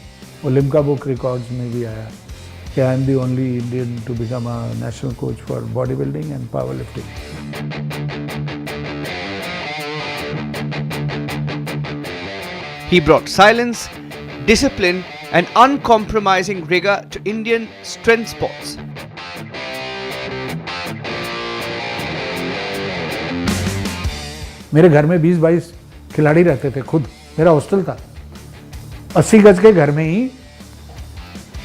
[SPEAKER 6] ओलंपिक बुक रिकॉर्ड्स में भी आया कि I am the only Indian to become a national coach for body building and power lifting.
[SPEAKER 11] He brought silence, discipline, and uncompromising rigor to Indian strength sports.
[SPEAKER 6] मेरे घर में 20-22 खिलाड़ी रहते थे, खुद मेरा हॉस्टल था 80 गज के घर में ही।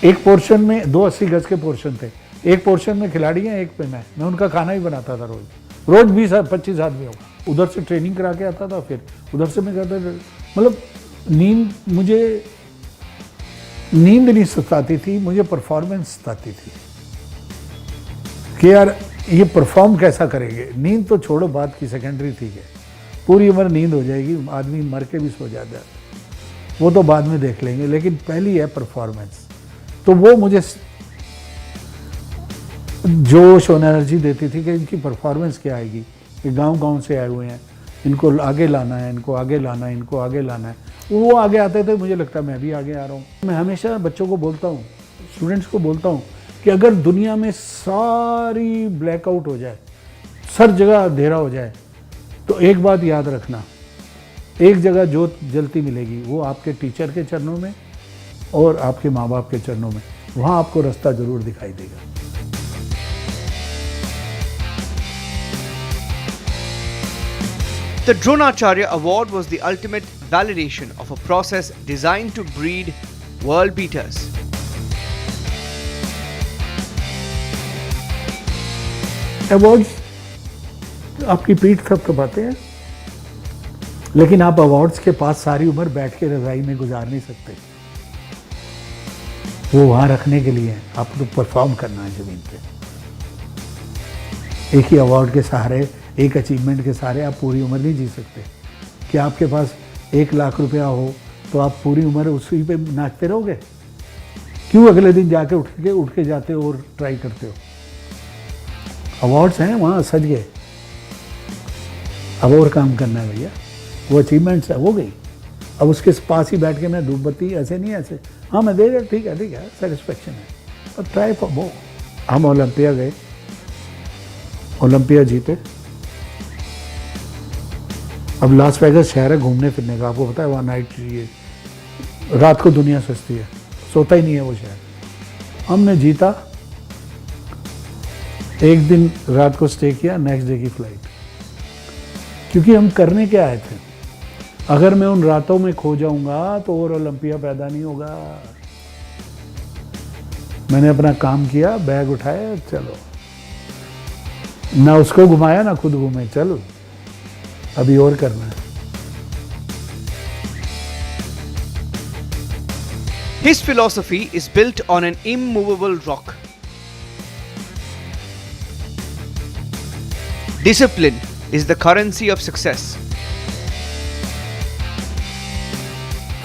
[SPEAKER 6] एक पोर्शन में 2 80 गज के पोर्शन थे, एक पोर्शन में खिलाड़ी हैं, एक पे मैं उनका खाना भी बनाता था रोज 20-25 आदमी होगा। उधर से ट्रेनिंग करा के आता था, फिर उधर से मैं करता था। मतलब मुझे नींद नहीं सताती थी, मुझे परफॉर्मेंस सताती थी कि यार ये परफॉर्म कैसा करेंगे। नींद तो छोड़ो, बात की सेकेंडरी थी कि पूरी उम्र नींद हो जाएगी, आदमी मर के भी सो जाता है, वो तो बाद में देख लेंगे, लेकिन पहली है परफॉर्मेंस। तो वो मुझे जोश और एनर्जी देती थी कि इनकी परफॉर्मेंस क्या आएगी, कि गांव से आए हुए हैं, इनको आगे लाना है, इनको आगे लाना है, इनको आगे लाना है। वो आगे आते थे, मुझे लगता है मैं भी आगे आ रहा हूँ। मैं हमेशा बच्चों को बोलता हूँ, स्टूडेंट्स को बोलता हूँ कि अगर दुनिया में सारी ब्लैकआउट हो जाए, हर जगह अंधेरा हो जाए, तो एक बात याद रखना, एक जगह जोत जलती मिलेगी, वो आपके टीचर के चरणों में और आपके माँ बाप के चरणों में। वहाँ आपको रास्ता जरूर दिखाई देगा।
[SPEAKER 11] The Dronacharya Award was the ultimate validation of a process designed to breed world beaters.
[SPEAKER 6] Awards आपकी पीठ थपथपाते हैं, लेकिन आप अवार्ड्स के पास सारी उम्र बैठ के रजाई में गुजार नहीं सकते। वो वहाँ रखने के लिए आपको परफॉर्म करना है जमीन पे। एक ही अवार्ड के सहारे, एक अचीवमेंट के सहारे आप पूरी उम्र नहीं जी सकते। कि आपके पास 1 लाख रुपया हो तो आप पूरी उम्र उसी पे नाचते रहोगे? क्यों अगले दिन जाके उठ के जाते हो और ट्राई करते हो? अवार्ड्स हैं, वहाँ सज गए, अब और काम करना है भैया। वो अचीवमेंट्स है, वो गई। अब उसके पास ही बैठ के मैं धूप बत्ती ऐसे नहीं, ऐसे हाँ मैं दे रहा, ठीक है सेटिस्फेक्शन है, और ट्राई फॉर वो। हम ओलंपिया गए, ओलंपिया जीते। अब लास वेगास शहर है घूमने फिरने का, आपको पता है, वहाँ नाइट, ये रात को दुनिया सस्ती है, सोता ही नहीं है वो शहर। हमने जीता, एक दिन रात को स्टे किया, नेक्स्ट डे की फ्लाइट। क्योंकि हम करने क्या आए थे। अगर मैं उन रातों में खो जाऊंगा तो और ओलंपिया पैदा नहीं होगा। मैंने अपना काम किया, बैग उठाया, चलो, ना उसको घुमाया ना खुद घूमे, चलो अभी और करना है।
[SPEAKER 11] His philosophy is built on an immovable rock. Discipline is the currency of success.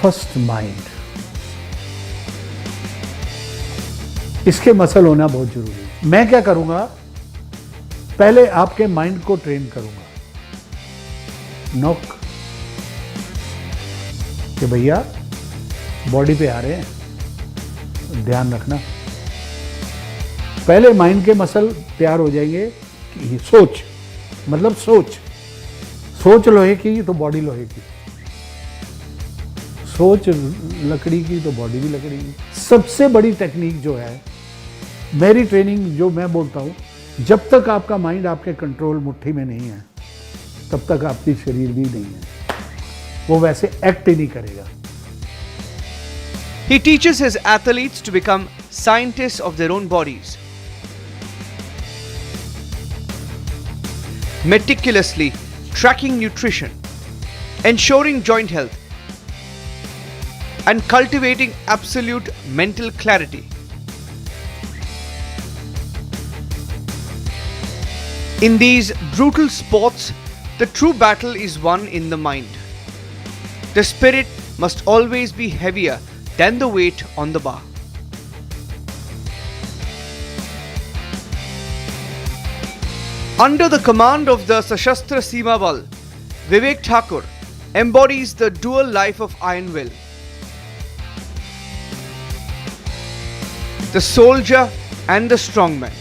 [SPEAKER 6] First mind, इसके मसल होना बहुत जरूरी है। मैं क्या करूंगा, पहले आपके माइंड को ट्रेन करूंगा, नॉक, कि भैया बॉडी पे आ रहे हैं, ध्यान रखना। पहले माइंड के मसल तैयार हो जाएंगे कि सोच, मतलब सोच लोहे की तो बॉडी लोहे की, सोच लकड़ी की तो बॉडी भी लकड़ी की। सबसे बड़ी टेक्निक जो है, मेरी ट्रेनिंग जो मैं बोलता हूं, जब तक आपका माइंड आपके कंट्रोल मुट्ठी में नहीं है तब तक आपकी शरीर भी नहीं है, वो वैसे एक्ट ही नहीं करेगा।
[SPEAKER 11] He teaches his athletes to become scientists of their own bodies, meticulously tracking nutrition, ensuring joint health, and cultivating absolute mental clarity. In these brutal sports, the true battle is won in the mind. The spirit must always be heavier than the weight on the bar. Under the command of the Sashastra Seema Bal, Vivek Thakur embodies the dual life of Iron Will. The soldier and the strongman.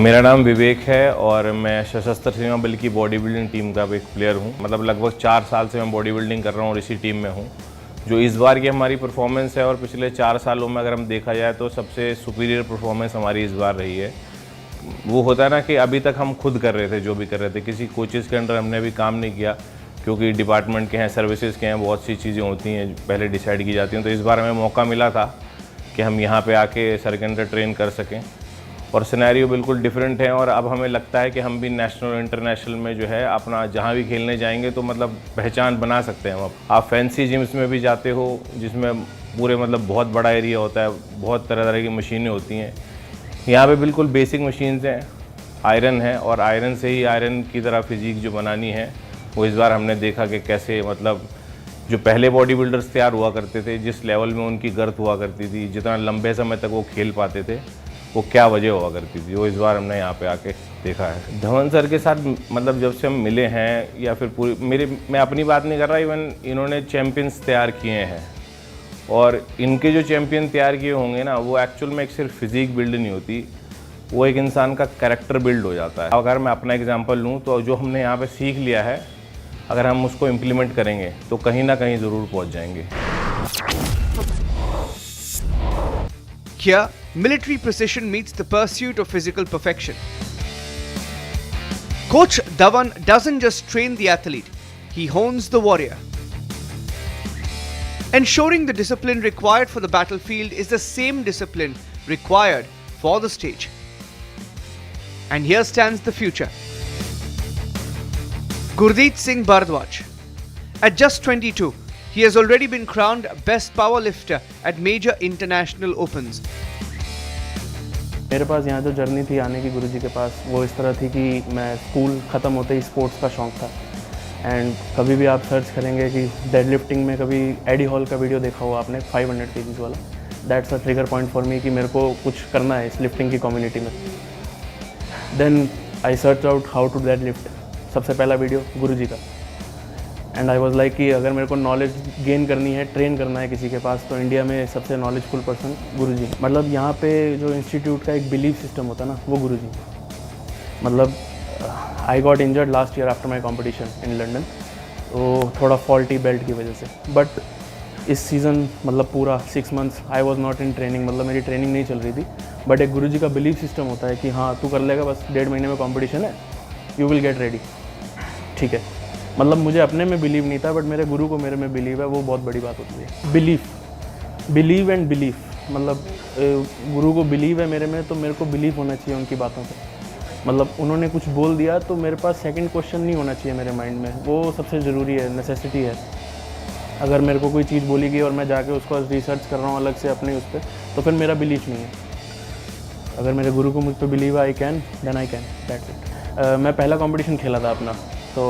[SPEAKER 16] मेरा नाम विवेक है और मैं सशस्त्र सीमा बल की body building team का एक प्लेयर हूं। मतलब लगभग 4 साल से मैं बॉडी बिल्डिंग कर रहा हूं और इसी टीम में हूं। जो इस बार की हमारी परफॉर्मेंस है और पिछले 4 सालों में अगर हम देखा जाए तो सबसे सुपीरियर परफॉर्मेंस हमारी इस बार रही है। वो होता है ना कि अभी तक हम खुद कर रहे थे, जो भी कर रहे थे, किसी कोचेज़ के अंडर हमने भी काम नहीं किया, क्योंकि डिपार्टमेंट के हैं, सर्विसेज के हैं, बहुत सी चीज़ें होती हैं पहले डिसाइड की जाती हैं। तो इस बार हमें मौका मिला था कि हम यहाँ पे आके सर के अंदर ट्रेन कर सकें और सिनेरियो बिल्कुल डिफरेंट है। और अब हमें लगता है कि हम भी नेशनल और इंटरनेशनल में जो है अपना जहाँ भी खेलने जाएंगे तो मतलब पहचान बना सकते हैं हम। आप फैंसी जिम्स में भी जाते हो जिसमें पूरे मतलब बहुत बड़ा एरिया होता है, बहुत तरह तरह की मशीनें होती हैं। यहाँ पे बिल्कुल बेसिक मशीन्स हैं, आयरन है और आयरन से ही आयरन की तरह फिजिक जो बनानी है वो इस बार हमने देखा कि कैसे मतलब जो पहले बॉडी बिल्डर्स तैयार हुआ करते थे, जिस लेवल में उनकी गर्थ हुआ करती थी, जितना लंबे समय तक वो खेल पाते थे, वो क्या वजह हुआ करती थी, वो इस बार हमने यहाँ पे आके देखा है। धवन सर के साथ मतलब जब से हम मिले हैं या फिर पूरी मैं अपनी बात नहीं कर रहा, इवन इन्होंने चैम्पियंस तैयार किए हैं और इनके जो चैम्पियन तैयार किए होंगे ना, वो एक्चुअल में एक सिर्फ फिजिक बिल्ड नहीं होती, वो एक इंसान का कैरेक्टर बिल्ड हो जाता है। अगर मैं अपना एग्जाम्पल लूँ तो जो हमने यहाँ पर सीख लिया है, अगर हम उसको इम्प्लीमेंट करेंगे तो कहीं ना कहीं ज़रूर पहुँच जाएंगे।
[SPEAKER 11] Here, military precision meets the pursuit of physical perfection. Coach Dhawan doesn't just train the athlete, he hones the warrior. Ensuring the discipline required for the battlefield is the same discipline required for the stage. And here stands the future. Gurdeep Singh Bharadwaj. At just 22, he has already been crowned Best Powerlifter at major international opens.
[SPEAKER 21] मेरे पास यहाँ जो journey थी आने की गुरुजी के पास, वो इस तरह थी कि मैं स्कूल ख़त्म होते ही स्पोर्ट्स का शौक़ था। एंड कभी भी आप सर्च करेंगे कि डेड लिफ्टिंग में कभी एडी हॉल का वीडियो देखा हुआ आपने 500 kgs वाला, that's a trigger point for me कि मेरे को कुछ करना है इस लिफ्टिंग की कम्युनिटी में। Then I search out how to dead lift, सबसे पहला वीडियो गुरुजी का। एंड आई वॉज लाइक कि अगर मेरे को नॉलेज गेन करनी है, ट्रेन करना है किसी के पास, तो इंडिया में सबसे नॉलेजफुल पर्सन गुरुजी। मतलब यहाँ पे जो इंस्टीट्यूट का एक बिलीफ सिस्टम होता है ना, वो गुरुजी। मतलब I got injured last year after my competition in London, तो थोड़ा फॉल्टी बेल्ट की वजह से। बट इस सीज़न मतलब पूरा 6 months I was not in training, मतलब मेरी ट्रेनिंग नहीं चल रही थी। बट एक गुरुजी का बिलीफ सिस्टम होता है कि हाँ तू कर लेगा, बस 1.5 महीने में कॉम्पिटिशन है, यू विल गेट रेडी, ठीक है। मतलब मुझे अपने में बिलीव नहीं था, बट मेरे गुरु को मेरे में बिलीव है, वो बहुत बड़ी बात होती है। बिलीव एंड बिलीफ, मतलब गुरु को बिलीव है मेरे में तो मेरे को बिलीव होना चाहिए उनकी बातों पे। मतलब उन्होंने कुछ बोल दिया तो मेरे पास सेकंड क्वेश्चन नहीं होना चाहिए मेरे माइंड में, वो सबसे ज़रूरी है, नेसेसिटी है। अगर मेरे को कोई चीज़ बोली गई और मैं जाके उसको रिसर्च कर रहा हूँ अलग से अपने उस पर, तो फिर मेरा बिलीफ नहीं है। अगर मेरे गुरु को मुझ पर बिलीव है, I can, then I can, that's it. मैं पहला कॉम्पिटिशन खेला था अपना, तो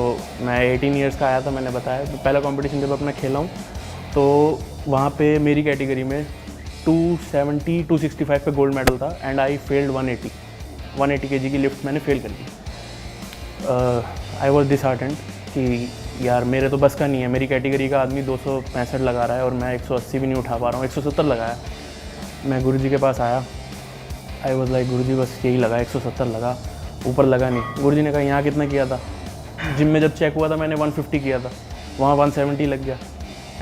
[SPEAKER 21] मैं 18 ईयर्स का आया था, मैंने बताया। तो पहला कंपटीशन जब अपना खेला हूँ तो वहाँ पे मेरी कैटेगरी में 270 265 पे गोल्ड मेडल था एंड आई फेल्ड 180 kg की लिफ्ट मैंने फेल कर दी। आई वॉज डिसहार्टेंड कि यार मेरे तो बस का नहीं है, मेरी कैटेगरी का आदमी 265 लगा रहा है और मैं 180 भी नहीं उठा पा रहा हूँ, 170 लगाया। मैं गुरुजी के पास आया, आई वॉज लाइक गुरुजी बस यही लगा, 170 लगा, ऊपर लगा नहीं। गुरुजी ने कहा यहाँ कितना किया था? जिम में जब चेक हुआ था मैंने 150 किया था, वहाँ 170 लग गया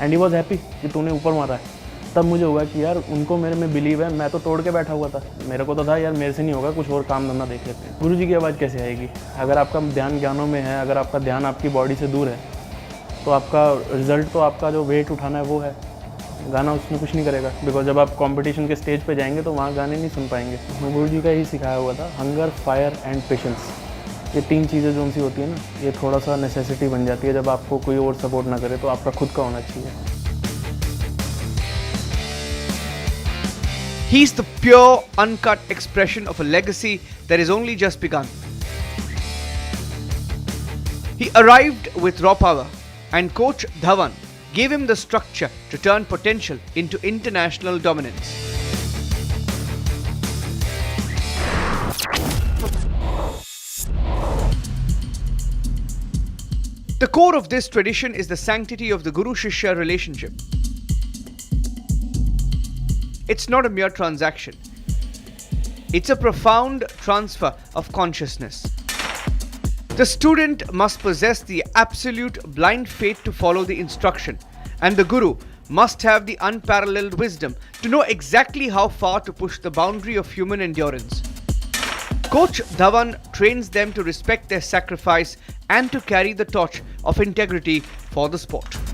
[SPEAKER 21] एंड ही वॉज हैप्पी कि तूने ऊपर मारा है। तब मुझे हुआ कि यार उनको मेरे में बिलीव है, मैं तो तोड़ के बैठा हुआ था, मेरे को तो था यार मेरे से नहीं होगा, कुछ और काम धंधा देख लेते हैं। गुरुजी की आवाज़ कैसे आएगी? अगर आपका ध्यान ज्ञानों में है, अगर आपका ध्यान आपकी बॉडी से दूर है, तो आपका रिजल्ट तो आपका जो वेट उठाना है वो है, गाना उसमें कुछ नहीं करेगा। बिकॉज जब आप कंपटीशन के स्टेज पे जाएंगे तो वहाँ गाने नहीं सुन पाएंगे। गुरुजी का ही सिखाया हुआ था, हंगर, फायर एंड पेशेंस। ये 3 चीज़ें जो उनसी होती है ना, ये थोड़ा सा नेसेसिटी बन जाती है। जब आपको कोई और सपोर्ट ना करे तो आपका खुद का होना चाहिए।
[SPEAKER 11] He's the pure, uncut expression of a legacy that is only just begun. He arrived with raw power, and Coach Dhawan gave him the structure to turn potential into international dominance. The core of this tradition is the sanctity of the Guru-Shishya relationship. It's not a mere transaction. It's a profound transfer of consciousness. The student must possess the absolute blind faith to follow the instruction, and the Guru must have the unparalleled wisdom to know exactly how far to push the boundary of human endurance. Coach Dhawan trains them to respect their sacrifice and to carry the torch of integrity for the sport.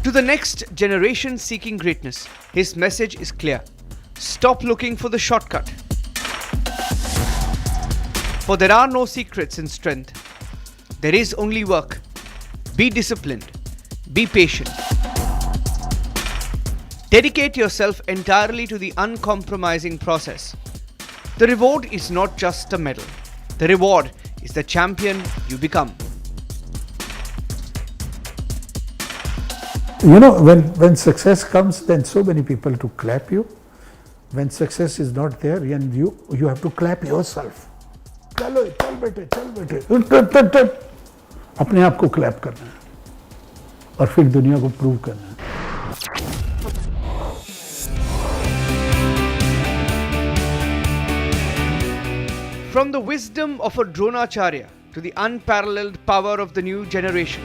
[SPEAKER 11] To the next generation seeking greatness, his message is clear. Stop looking for the shortcut. For there are no secrets in strength. There is only work. Be disciplined. Be patient. Dedicate yourself entirely to the uncompromising process. The reward is not just a medal. The reward is the champion you become.
[SPEAKER 6] You know, when success comes, then so many people to clap you. When success is not there, and you have to clap yourself. चलो चल बेटे चल बेटे, अपने आप को clap करना है और फिर दुनिया को प्रूव करना है।
[SPEAKER 11] From the wisdom of a Dronacharya to the unparalleled power of the new generation,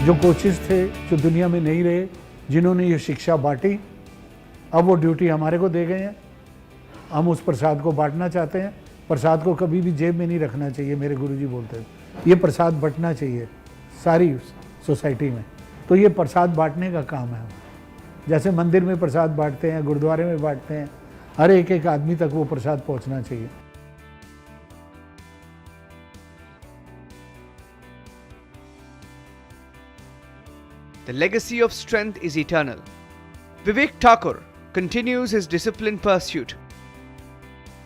[SPEAKER 6] जो कोचेस थे जो दुनिया में नहीं रहे, जिन्होंने ये शिक्षा बांटी, अब वो ड्यूटी हमारे को दे गए हैं। हम उस प्रसाद को बांटना चाहते हैं। प्रसाद को कभी भी जेब में नहीं रखना चाहिए, मेरे गुरुजी बोलते हैं। ये प्रसाद बंटना चाहिए सारी सोसाइटी में, तो ये प्रसाद बांटने का काम है। जैसे मंदिर में प्रसाद बांटते हैं, गुरुद्वारे में बांटते हैं, हर एक आदमी तक वो प्रसाद पहुंचना चाहिए।
[SPEAKER 11] the legacy of strength is eternal. Vivek Thakur continues his disciplined pursuit,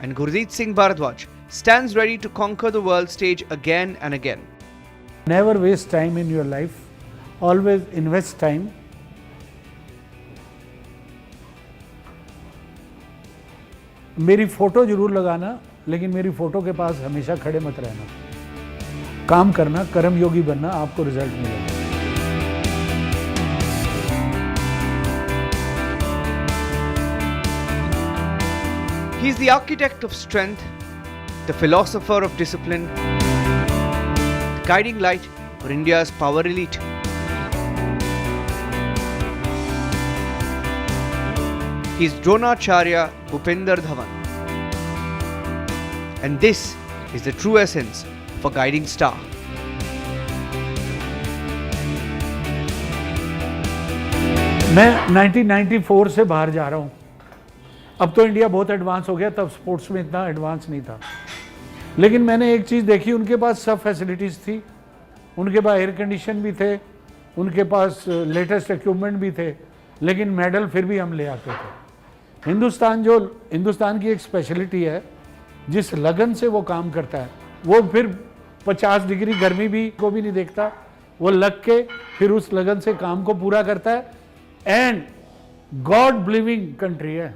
[SPEAKER 11] and Gurdeep Singh Bharadwaj stands ready to conquer the world stage again and again.
[SPEAKER 6] Never waste time in your life. Always invest time. मेरी photo जरूर लगाना, लेकिन मेरी photo के पास हमेशा खड़े मत रहना। काम करना, कर्म योगी बनना, आपको रिजल्ट मिलेगा।
[SPEAKER 11] He is the architect of strength, the philosopher of discipline, the guiding light for India's power elite. He is Dronacharya Bhupender Dhawan. And this is the true essence of a guiding star.
[SPEAKER 6] मैं 1994 से बाहर जा रहा हूँ। अब तो India बहुत advance हो गया, तब स्पोर्ट्स में इतना एडवांस नहीं था। लेकिन मैंने एक चीज़ देखी, उनके पास सब फैसिलिटीज़ थी, उनके पास एयर कंडीशन भी थे, उनके पास लेटेस्ट इक्विपमेंट भी थे, लेकिन मेडल फिर भी हम ले आते थे। हिंदुस्तान की एक स्पेशलिटी है, जिस लगन से वो काम करता है वो फिर 50 डिग्री गर्मी भी को भी नहीं देखता, वो लग के फिर उस लगन से काम को पूरा करता है। एंड गॉड बिलीविंग कंट्री है।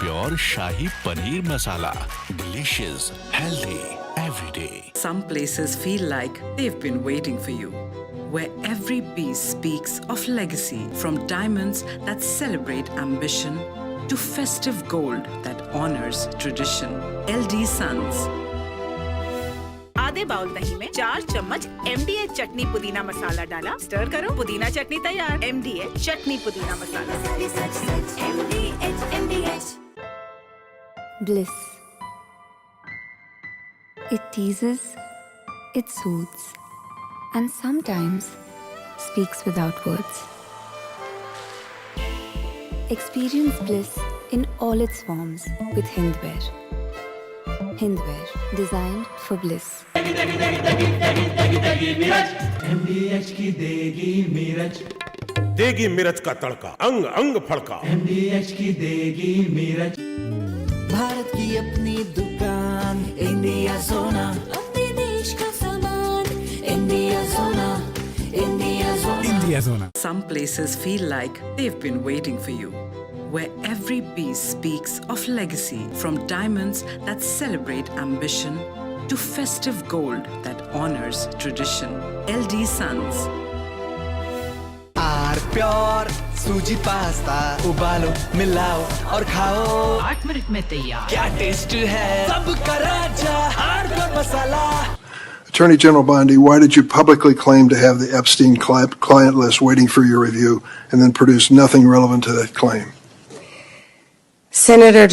[SPEAKER 9] Pure shahi paneer masala, delicious, healthy, every day.
[SPEAKER 1] Some places feel like they've been waiting for you, where every piece speaks of legacy, from diamonds that celebrate ambition to festive gold that honors tradition. LD Sons.
[SPEAKER 4] आधे bowl दही में 4 चम्मच MDH चटनी पुदीना मसाला डाला, stir करो, पुदीना चटनी तैयार। MDH चटनी पुदीना मसाला। MDH।
[SPEAKER 22] Bliss. It teases, it soothes, and sometimes speaks without words. Experience bliss in all its forms with Hindware. Hindware, designed for bliss.
[SPEAKER 23] MDH की देगी मीरज,
[SPEAKER 24] देगी मिर्च का तड़का, अंग अंग फड़का।
[SPEAKER 23] MDH की देगी मीरज।
[SPEAKER 2] भारत की अपनी दुकान, इंडिया सोना, अपने देश का सामान, इंडिया सोना, इंडिया सोना, इंडिया सोना।
[SPEAKER 1] Some places feel like they've been waiting for you, where every piece speaks of legacy, from diamonds that celebrate ambition to festive gold that honors tradition. LD Sons.
[SPEAKER 2] R pure sooji pasta, उबालो, मिलाओ और खाओ,
[SPEAKER 1] 8 minute में तैयार।
[SPEAKER 2] क्या taste है, सबका राजा R pure masala.
[SPEAKER 25] Attorney General Bondi, why did you publicly claim to have the Epstein client list waiting for your review and then produce nothing relevant to that claim?
[SPEAKER 26] Senator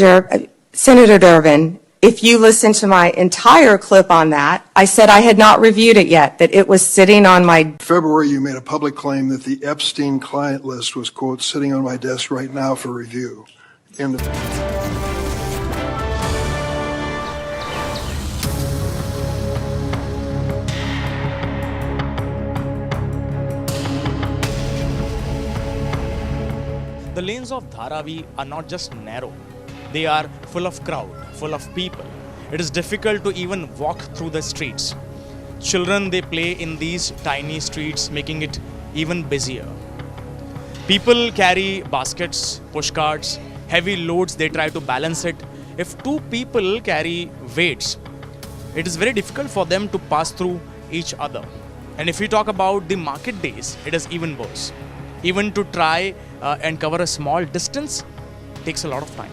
[SPEAKER 26] Durbin, if you listen to my entire clip on that, I said I had not reviewed it yet, that it was sitting on my...
[SPEAKER 25] In February, you made a public claim that the Epstein client list was, quote, sitting on my desk right now for review. End of
[SPEAKER 27] The lanes of Dharavi are not just narrow. They are full of crowd, full of people. It is difficult to even walk through the streets. Children, they play in these tiny streets, making it even busier. People carry baskets, pushcarts, heavy loads, they try to balance it. If 2 people carry weights, it is very difficult for them to pass through each other. And if we talk about the market days, it is even worse. Even to try and cover a small distance takes a lot of time.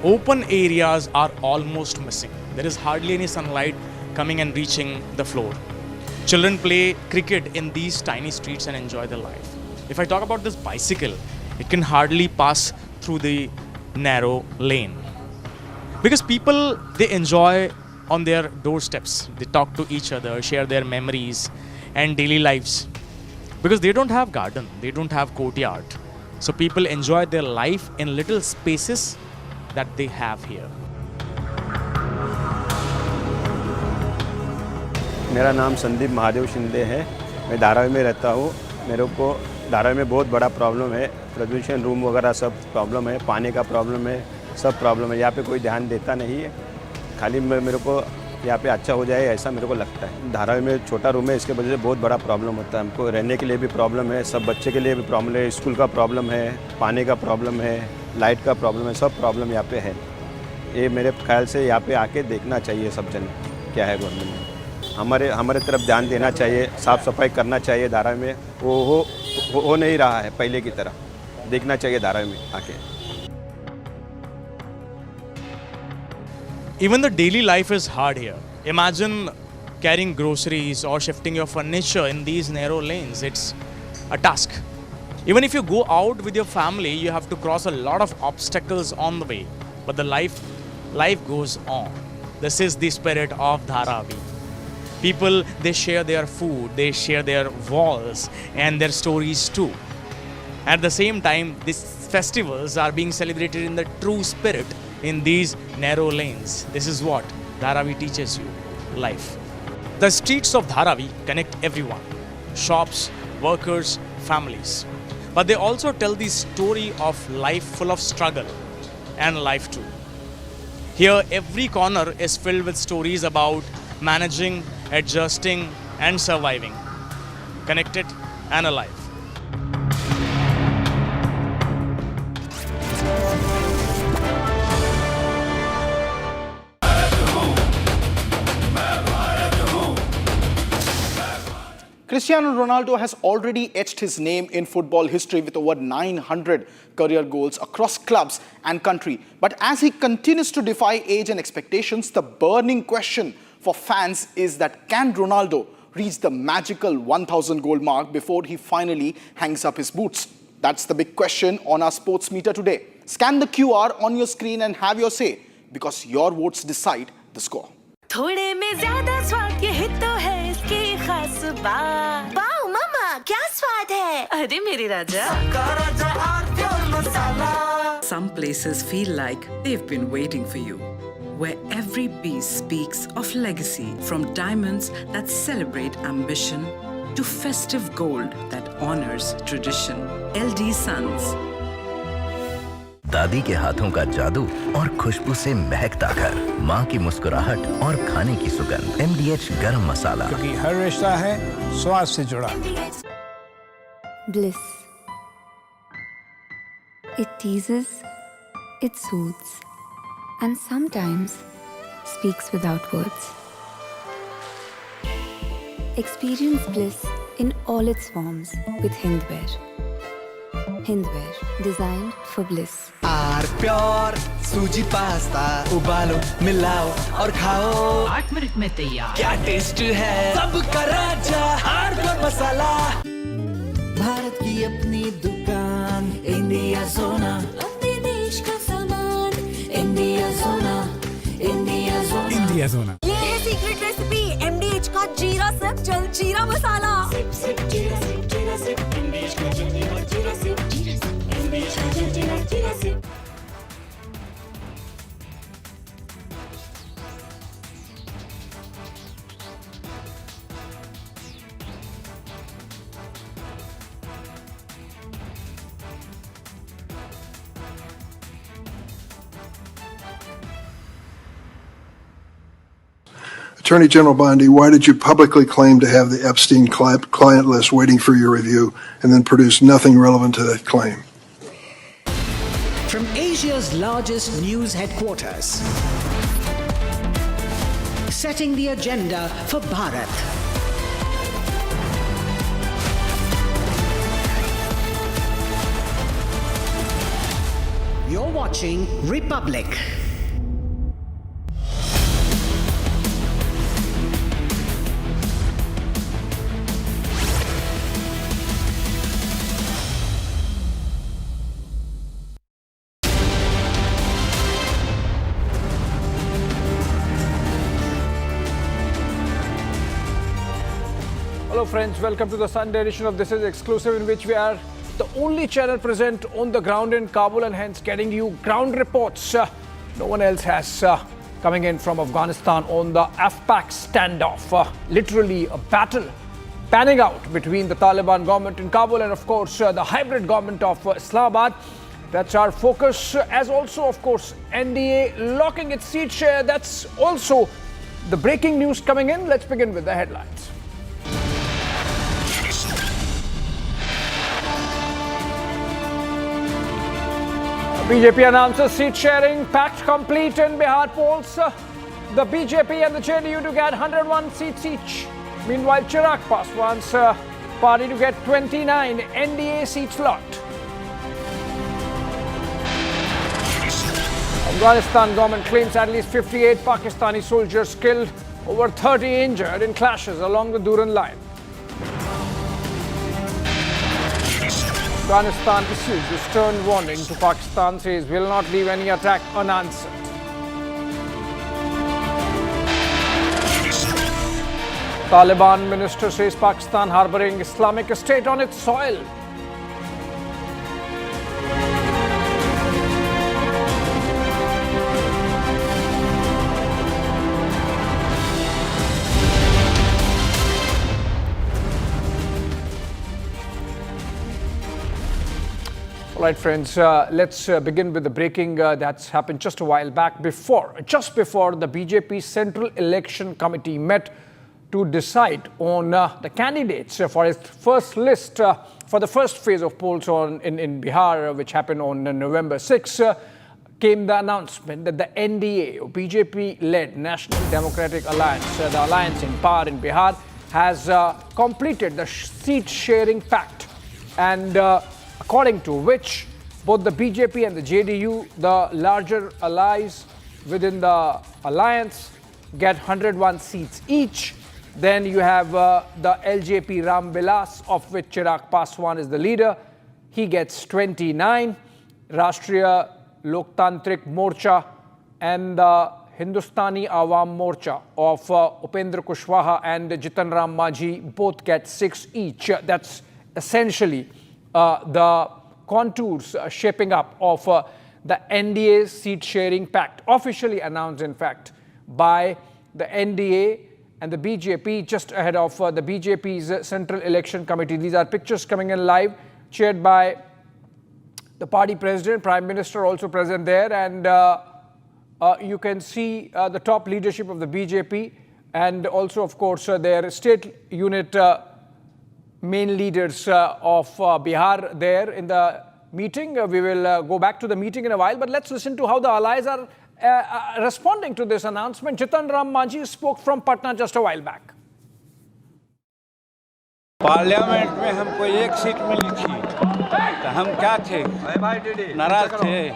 [SPEAKER 27] Open areas are almost missing. There is hardly any sunlight coming and reaching the floor. Children play cricket in these tiny streets and enjoy their life. If I talk about this bicycle, it can hardly pass through the narrow lane. Because people, they enjoy on their doorsteps. They talk to each other, share their memories and daily lives. Because they don't have garden, they don't have courtyard. So people enjoy their life in little spaces that they have here.
[SPEAKER 28] मेरा नाम संदीप महादेव शिंदे है। मैं धारावी में रहता हूँ। मेरे को धारावी में बहुत बड़ा प्रॉब्लम है। प्रदूषण रूम वगैरह सब प्रॉब्लम है, पानी का प्रॉब्लम है, सब प्रॉब्लम है। यहाँ पे कोई ध्यान देता नहीं है। खाली मेरे को यहाँ पे अच्छा हो जाए ऐसा मेरे को लगता है। धारावी में छोटा रूम है, इसके वजह से बहुत बड़ा प्रॉब्लम होता है। हमको रहने के लिए भी प्रॉब्लम है, सब बच्चे के लिए भी प्रॉब्लम है, स्कूल का प्रॉब्लम है, पानी का प्रॉब्लम है, लाइट का प्रॉब्लम है, सब प्रॉब्लम यहाँ पे है। ये मेरे ख्याल से यहाँ पे आके देखना चाहिए सब जन क्या है गवर्नमेंट में। हमारे तरफ ध्यान देना चाहिए, साफ़ सफाई करना चाहिए। धारावी में वो हो नहीं रहा है पहले की तरह, देखना चाहिए धारावी में आके।
[SPEAKER 27] Even the daily life is hard here. Imagine carrying groceries or shifting your furniture in these narrow lanes, it's a task. Even if you go out with your family, you have to cross a lot of obstacles on the way. But the life goes on. This is the spirit of Dharavi. People, they share their food, they share their walls and their stories too. At the same time, these festivals are being celebrated in the true spirit in these narrow lanes. This is what Dharavi teaches you, life. The streets of Dharavi connect everyone, shops, workers, families. But they also tell the story of life full of struggle and life too. Here, every corner is filled with stories about managing, adjusting and surviving, connected and alive.
[SPEAKER 3] Cristiano Ronaldo has already etched his name in football history with over 900 career goals across clubs and country. But as he continues to defy age and expectations, the burning question for fans is that can Ronaldo reach the magical 1,000 goal mark before he finally hangs up his boots? That's the big question on our sports meter today. Scan the QR on your screen and have your say, because your votes decide the score.
[SPEAKER 2] थोड़े में ज्यादा स्वाद ये हित तो है इसकी खास बात। वाओ मामा क्या स्वाद है? अरे मेरे राजा। सबका राजा और pure masala.
[SPEAKER 1] Some places feel like they've been waiting for you, where every piece speaks of legacy, from diamonds that celebrate ambition to festive gold that honors tradition. LD Sons.
[SPEAKER 9] दादी के हाथों का जादू और खुशबू से महकता घर, माँ की मुस्कुराहट और खाने की सुगंध। MDH गरम मसाला,
[SPEAKER 6] क्योंकि हर रिश्ता है स्वाद से जुड़ा।
[SPEAKER 22] Bliss. It teases, it soothes, and sometimes speaks without words. Experience bliss in all its forms with Hindware. Hindware, designed for bliss.
[SPEAKER 12] R pure sooji pasta उबालो मिलाओ और खाओ
[SPEAKER 13] 8 मिनट में तैयार।
[SPEAKER 12] क्या टेस्ट है सबका राजा आर प्योर मसाला। भारत की अपनी दुकान इंडिया सोना, अपने देश का सामान इंडिया सोना, इंडिया सोना, इंडिया सोना।
[SPEAKER 2] ये है सीक्रेट रेसिपी MDH का जीरा सिप जल जीरा मसाला। सिप सिप जीरा सिप MDH का जल जीरा सिप MDH का जल जीरा SIP.
[SPEAKER 25] Attorney General Bondi, why did you publicly claim to have the Epstein client list waiting for your review and then produce nothing relevant to that claim?
[SPEAKER 14] From Asia's largest news headquarters, setting the agenda for Bharat. You're watching Republic.
[SPEAKER 15] Hello friends, welcome to the Sunday edition of This Is Exclusive, in which we are the only channel present on the ground in Kabul and hence getting you ground reports no one else has coming in from Afghanistan on the AFPAC standoff. Literally a battle panning out between the Taliban government in Kabul and of course the hybrid government of Islamabad. That's our focus, as also of course NDA locking its seat share. That's also the breaking news coming in. Let's begin with the headlines. BJP announces seat sharing, pact complete in Bihar polls. The BJP and the JDU to get 101 seats each. Meanwhile, Chirag Paswan's party to get 29 NDA seats locked. Afghanistan government claims at least 58 Pakistani soldiers killed Over 30 injured in clashes along the Durand line. Afghanistan issues a stern warning to Pakistan, says will not leave any attack unanswered. Taliban minister says Pakistan harboring Islamic State on its soil. All right, friends, let's begin with the breaking that's happened just a while back. Just before the BJP Central Election Committee met to decide on the candidates for its first list for the first phase of polls in Bihar, which happened on November 6, came the announcement that the NDA, BJP-led National Democratic Alliance, the alliance in power in Bihar, has completed the seat-sharing pact, and according to which both the BJP and the JDU, the larger allies within the alliance, get 101 seats each. Then you have the LJP Ram Vilas, of which Chirag Paswan is the leader. He gets 29. Rashtriya Loktantrik Morcha and the Hindustani Awam Morcha of Upendra Kushwaha and Jitan Ram Manjhi both get 6 each. That's essentially the contours shaping up of the NDA seat-sharing pact, officially announced, in fact, by the NDA and the BJP just ahead of the BJP's Central Election Committee. These are pictures coming in live, chaired by the party president, Prime Minister also present there, and you can see the top leadership of the BJP and also, of course, their state unit main leaders of Bihar there in the meeting. We will go back to the meeting in a while, but let's listen to how the allies are responding to this announcement. Jitan Ram Manjhi spoke from Patna just a while back.
[SPEAKER 5] Parliament में हमको एक seat मिली थी तो हम क्या थे, नाराज थे।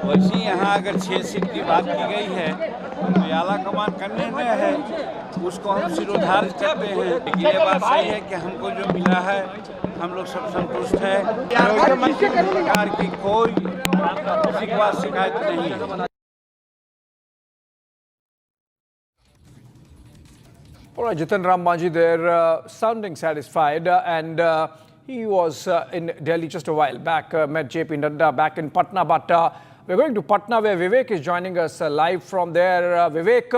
[SPEAKER 5] वैसे यहाँ अगर 6 सीट की बात की गई है तो आला कमान का निर्णय है, उसको हम सिरोधार्य करते हैं। लेकिन ये बात सही है कि हमको जो मिला है हम लोग सब संतुष्ट हैं। किसी प्रकार की कोई शिकायत नहीं है।
[SPEAKER 15] All right, Jitan Ram Manjhi there sounding satisfied, and he was in Delhi just a while back, met JP Nadda back in Patna, but we're going to Patna where Vivek is joining us live from there. Vivek,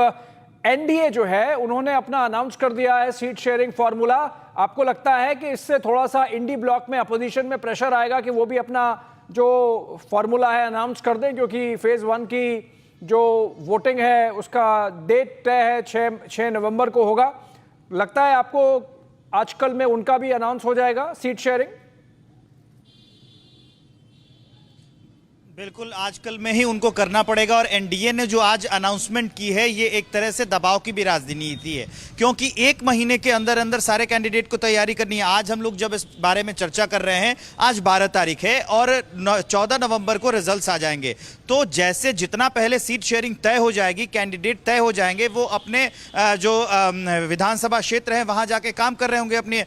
[SPEAKER 15] NDA जो है उन्होंने अपना announce कर दिया है seat sharing formula. आपको लगता है कि इससे थोड़ा सा इंडी ब्लॉक में अपोजिशन में प्रेशर आएगा कि वो भी अपना जो फार्मूला है अनाउंस कर दें, क्योंकि फेज 1 की जो वोटिंग है उसका डेट तय है 6 नवंबर को होगा। लगता है आपको आजकल में उनका भी अनाउंस हो जाएगा सीट शेयरिंग?
[SPEAKER 27] बिल्कुल, आजकल में ही उनको करना पड़ेगा। और एनडीए ने जो आज अनाउंसमेंट की है ये एक तरह से दबाव की भी राजनीति है, क्योंकि 1 महीने के अंदर अंदर सारे कैंडिडेट को तैयारी करनी है। आज हम लोग जब इस बारे में चर्चा कर रहे हैं, आज 12 तारीख है और 14 नवंबर को रिजल्ट्स आ जाएंगे। तो जैसे जितना पहले सीट शेयरिंग तय हो जाएगी, कैंडिडेट तय हो जाएंगे, वो अपने जो विधानसभा क्षेत्र है वहां जाके काम कर रहे होंगे अपनी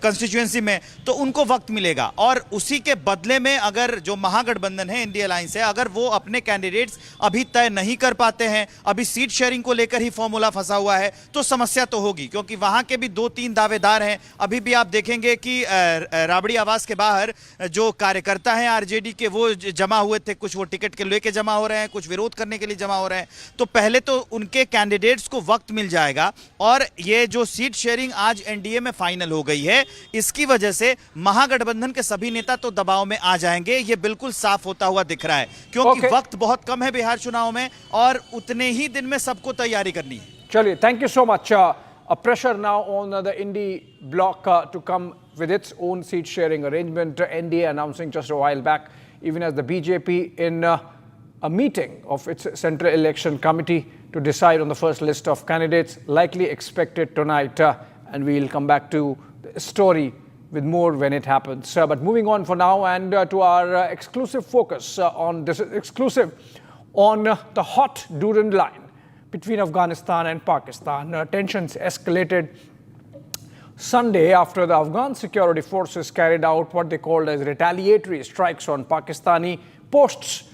[SPEAKER 27] कंस्टिट्यूएंसी में, तो उनको वक्त मिलेगा। और उसी के बदले में अगर जो महागठबंधन है, इंडिया अलायंस है, अगर वो अपने कैंडिडेट्स अभी तय नहीं कर पाते हैं, अभी सीट शेयरिंग को लेकर ही फॉर्मूला फंसा हुआ है, तो समस्या तो होगी, क्योंकि वहां के भी 2-3 दावेदार हैं। अभी भी आप देखेंगे कि राबड़ी आवास के बाहर जो कार्यकर्ता हैं आरजेडी के, वो जमा हुए थे। कुछ वो टिकट के लेके जमा हो रहे हैं, कुछ विरोध करने के लिए जमा हो रहे हैं। तो पहले तो उनके कैंडिडेट्स को वक्त मिल जाएगा। और ये जो सीट शेयरिंग आज एनडीए में फाइनल हो गई है, इसकी वजह से महागठबंधन के सभी नेता तो दबाव में आ जाएंगे। ये बिल्कुल साफ होता हुआ दिख रहा है, क्योंकि वक्त बहुत कम है बिहार चुनाव में और उतने ही दिन में सबको तैयारी करनी है।
[SPEAKER 15] चलिए, thank you so much. A pressure now on the Indie bloc to come with its own seat sharing arrangement. NDA announcing just a while back, even as the BJP in a meeting of its Central Election Committee to decide on the first list of candidates, likely expected tonight. And we'll come back to the story with more when it happens. But moving on for now, and to our exclusive focus on this exclusive on the hot Durand line, between Afghanistan and Pakistan. Tensions escalated Sunday after the Afghan security forces carried out what they called as retaliatory strikes on Pakistani posts,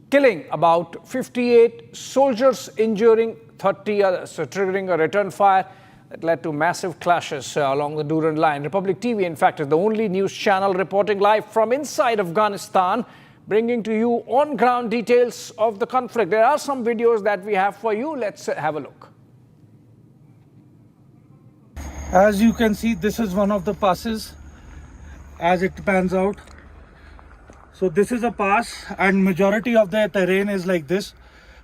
[SPEAKER 15] killing about 58 soldiers, injuring 30 others, triggering a return fire that led to massive clashes along the Durand line. Republic TV, in fact, is the only news channel reporting live from inside Afghanistan, bringing to you on-ground details of the conflict. There are some videos that we have for you. Let's have a look.
[SPEAKER 7] As you can see, this is one of the passes as it pans out. So this is a pass, and majority of the terrain is like this,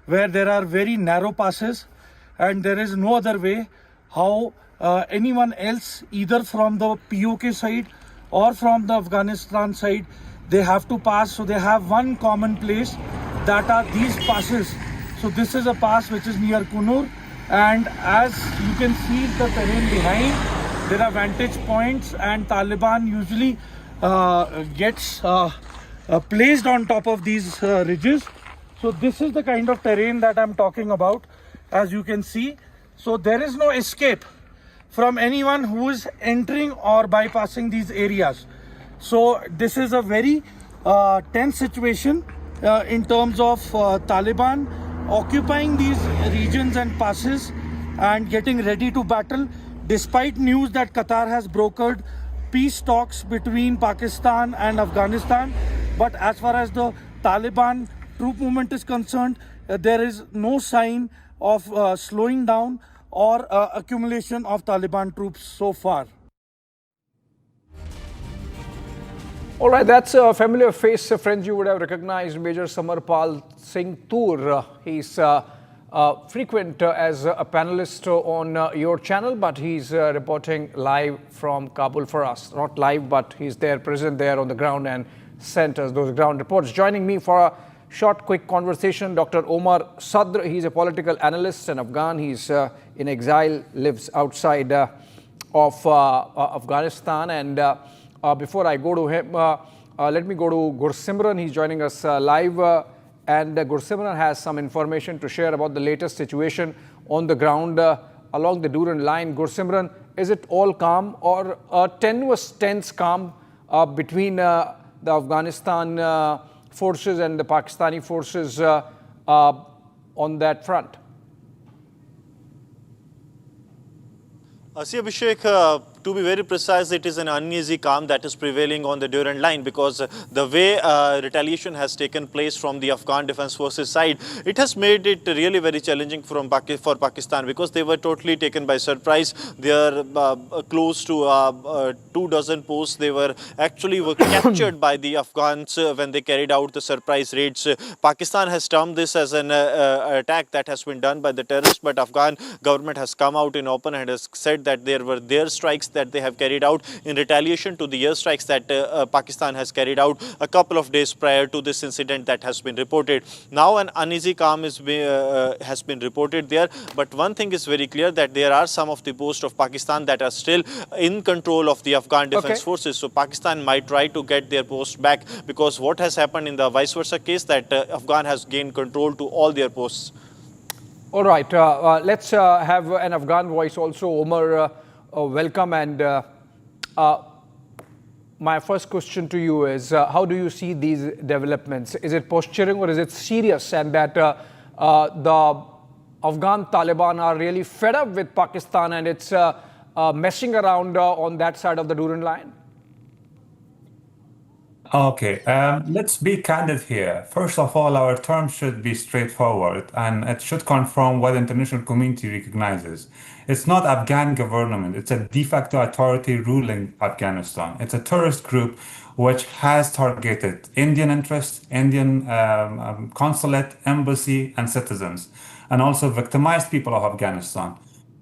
[SPEAKER 7] where there are very narrow passes and there is no other way how anyone else, either from the POK side or from the Afghanistan side, they have to pass. So they have one common place, that are these passes. So this is a pass which is near Kunur, and as you can see the terrain behind, there are vantage points, and Taliban usually gets placed on top of these ridges. So this is the kind of terrain that I'm talking about, as you can see. So there is no escape from anyone who is entering or bypassing these areas. So this is a very tense situation in terms of Taliban occupying these regions and passes and getting ready to battle, despite news that Qatar has brokered peace talks between Pakistan and Afghanistan. But as far as the Taliban troop movement is concerned, there is no sign of slowing down or accumulation of Taliban troops so far.
[SPEAKER 15] All right, that's a familiar face, friends. You would have recognized Major Samarpal Singh Toor. He's frequent as a panelist on your channel, but he's reporting live from Kabul for us. Not live, but he's there, present there on the ground, and sent us those ground reports. Joining me for a short, quick conversation, Dr. Omar Sadr. He's a political analyst and Afghan. He's in exile, lives outside of Afghanistan. And before I go to him, let me go to Gursimran. He's joining us live. And Gursimran has some information to share about the latest situation on the ground along the Durand line. Gursimran, is it all calm or a tenuous, tense calm between the Afghanistan forces and the Pakistani forces on that front?
[SPEAKER 8] See, Abhishek, to be very precise, it is an uneasy calm that is prevailing on the Durand line, because the way retaliation has taken place from the Afghan Defense Forces side, it has made it really very challenging for Pakistan, because they were totally taken by surprise. They are close to 2 dozen posts. They were captured by the Afghans when they carried out the surprise raids. Pakistan has termed this as an attack that has been done by the terrorists, but Afghan government has come out in open and has said that there were their strikes that they have carried out in retaliation to the airstrikes that Pakistan has carried out a couple of days prior to this incident that has been reported. Now an uneasy calm has been reported there, but one thing is very clear, that there are some of the posts of Pakistan that are still in control of the Afghan Defense Forces. So Pakistan might try to get their posts back, because what has happened in the vice versa case, that Afghan has gained control to all their posts.
[SPEAKER 15] All right, let's have an Afghan voice also. Omar, welcome. And my first question to you is, how do you see these developments? Is it posturing or is it serious, and that the Afghan Taliban are really fed up with Pakistan and it's messing around on that side of the Durand line?
[SPEAKER 10] Okay, let's be candid here. First of all, our terms should be straightforward, and it should confirm what the international community recognizes. It's not Afghan government, it's a de facto authority ruling Afghanistan. It's a terrorist group which has targeted Indian interests, Indian consulate, embassy, and citizens, and also victimized people of Afghanistan.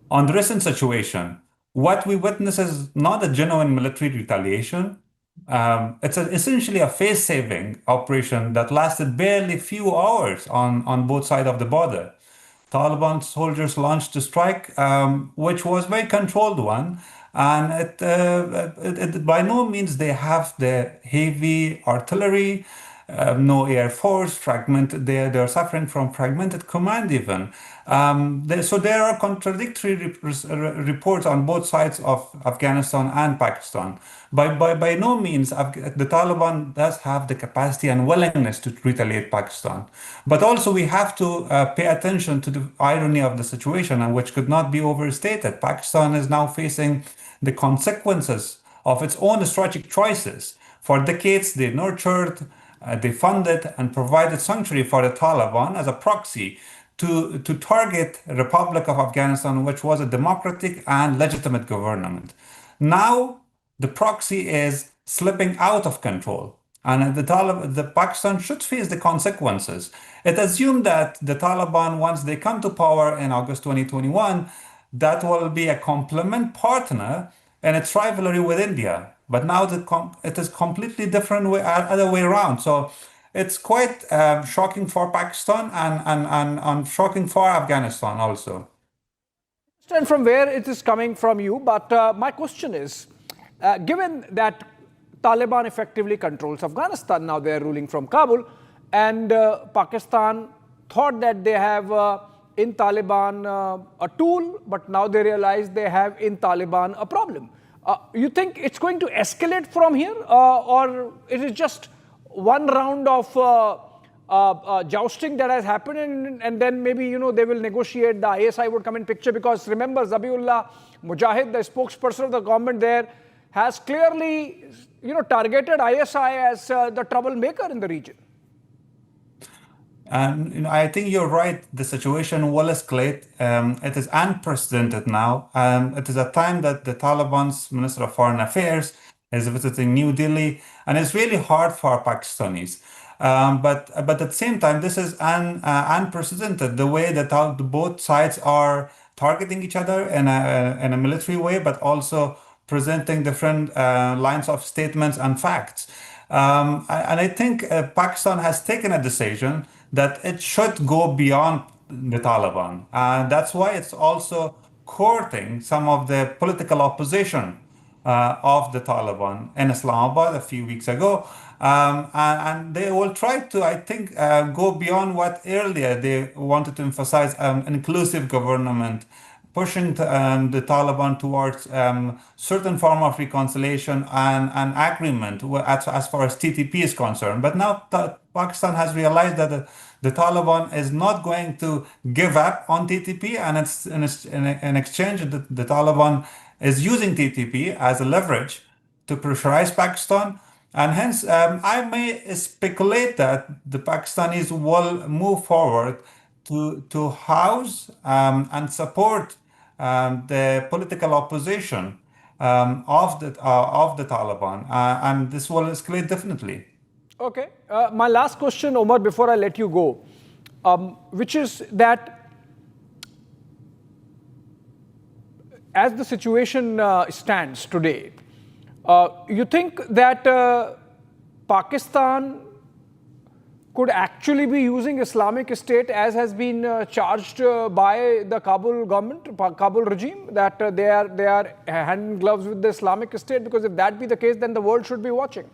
[SPEAKER 10] On the recent situation, what we witness is not a genuine military retaliation. It's essentially a face-saving operation that lasted barely a few hours on both sides of the border. Taliban soldiers launched a strike, which was a very controlled one, and it by no means they have the heavy artillery. no air force, they're suffering from fragmented command even. So there are contradictory reports on both sides of Afghanistan and Pakistan. By no means, the Taliban does have the capacity and willingness to retaliate Pakistan. But also we have to pay attention to the irony of the situation, and which could not be overstated. Pakistan is now facing the consequences of its own strategic choices. For decades, they nurtured, they funded and provided sanctuary for the Taliban as a proxy to target the Republic of Afghanistan, which was a democratic and legitimate government. Now, the proxy is slipping out of control, and the Pakistan should face the consequences. It assumed that the Taliban, once they come to power in August 2021, that will be a complement partner in its rivalry with India. But now it is completely different other way around. So it's quite shocking for Pakistan and shocking for Afghanistan also.
[SPEAKER 15] And from where it is coming from you, but my question is, given that Taliban effectively controls Afghanistan, now they are ruling from Kabul, and Pakistan thought that they have in Taliban a tool, but now they realize they have in Taliban a problem. You think it's going to escalate from here, or it is just one round of jousting that has happened, and then maybe, you know, they will negotiate, the ISI would come in picture? Because remember, Zabiullah Mujahid, the spokesperson of the government there, has clearly, you know, targeted ISI as the troublemaker in the region.
[SPEAKER 10] And you know, I think you're right. The situation will escalate. It is unprecedented now. It is a time that the Taliban's Minister of Foreign Affairs is visiting New Delhi, and it's really hard for Pakistanis. But at the same time, this is unprecedented. The way that both sides are targeting each other in a military way, but also presenting different lines of statements and facts. And I think Pakistan has taken a decision that it should go beyond the Taliban. That's why it's also courting some of the political opposition of the Taliban in Islamabad a few weeks ago. And they will try to, I think, go beyond what earlier they wanted to emphasize, an inclusive government, pushing the Taliban towards certain form of reconciliation and agreement as far as TTP is concerned. But now Pakistan has realized that the Taliban is not going to give up on TTP, and it's in exchange the Taliban is using TTP as a leverage to pressurize Pakistan. And hence, I may speculate that the Pakistanis will move forward to house and support the political opposition of the Taliban, and this will escalate definitely.
[SPEAKER 15] Okay. My last question, Omar, before I let you go, which is that as the situation stands today, you think that Pakistan could actually be using Islamic State as has been charged by the Kabul government, Kabul regime, that they are hand in gloves with the Islamic State? Because if that be the case, then the world should be watching.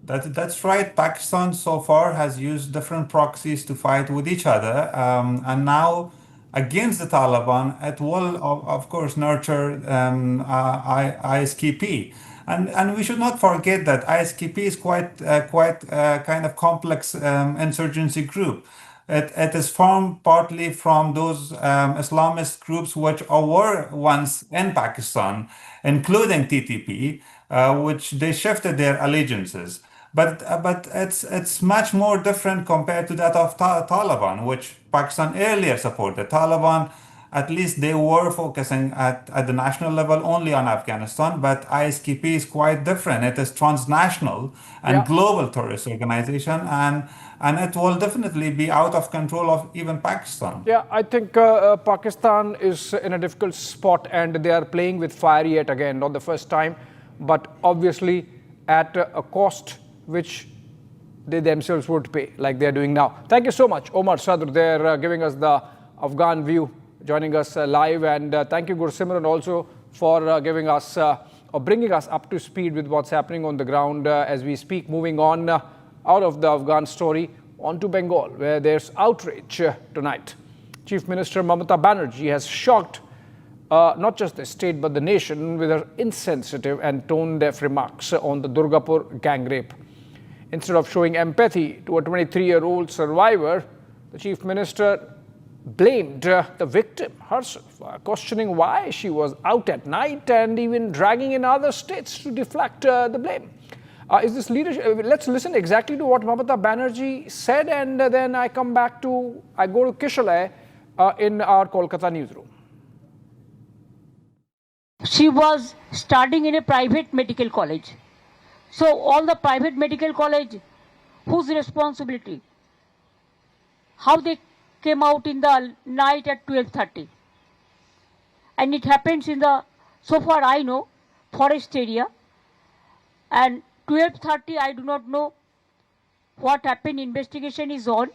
[SPEAKER 10] That's right. Pakistan so far has used different proxies to fight with each other, and now against the Taliban, it will of course nurture ISKP. And we should not forget that ISKP is quite kind of complex insurgency group. It is formed partly from those Islamist groups which were once in Pakistan, including TTP, which they shifted their allegiances. But it's much more different compared to that of Taliban, which Pakistan earlier supported. Taliban, at least they were focusing at the national level only on Afghanistan, but ISKP is quite different. It is transnational and global terrorist organization, and it will definitely be out of control of even Pakistan.
[SPEAKER 15] Yeah, I think Pakistan is in a difficult spot, and they are playing with fire yet again, not the first time, but obviously at a cost which they themselves would pay, like they're doing now. Thank you so much, Omar Sadr. They're giving us the Afghan view, joining us live, and thank you, Gursimran, also for giving us bringing us up to speed with what's happening on the ground as we speak. Moving on out of the Afghan story onto Bengal, where there's outrage tonight. Chief Minister Mamata Banerjee has shocked not just the state but the nation with her insensitive and tone-deaf remarks on the Durgapur gang rape. Instead of showing empathy to a 23-year-old survivor, the Chief Minister blamed the victim herself, questioning why she was out at night and even dragging in other states to deflect the blame. Is this leadership? Let's listen exactly to what Mamata Banerjee said, and then I go to Kishalay in our Kolkata newsroom.
[SPEAKER 11] She was studying in a private medical college. So all the private medical college, whose responsibility? How they came out in the night at 12:30. And it happens in the, so far I know, forest area. And 12:30, I do not know what happened. Investigation is on.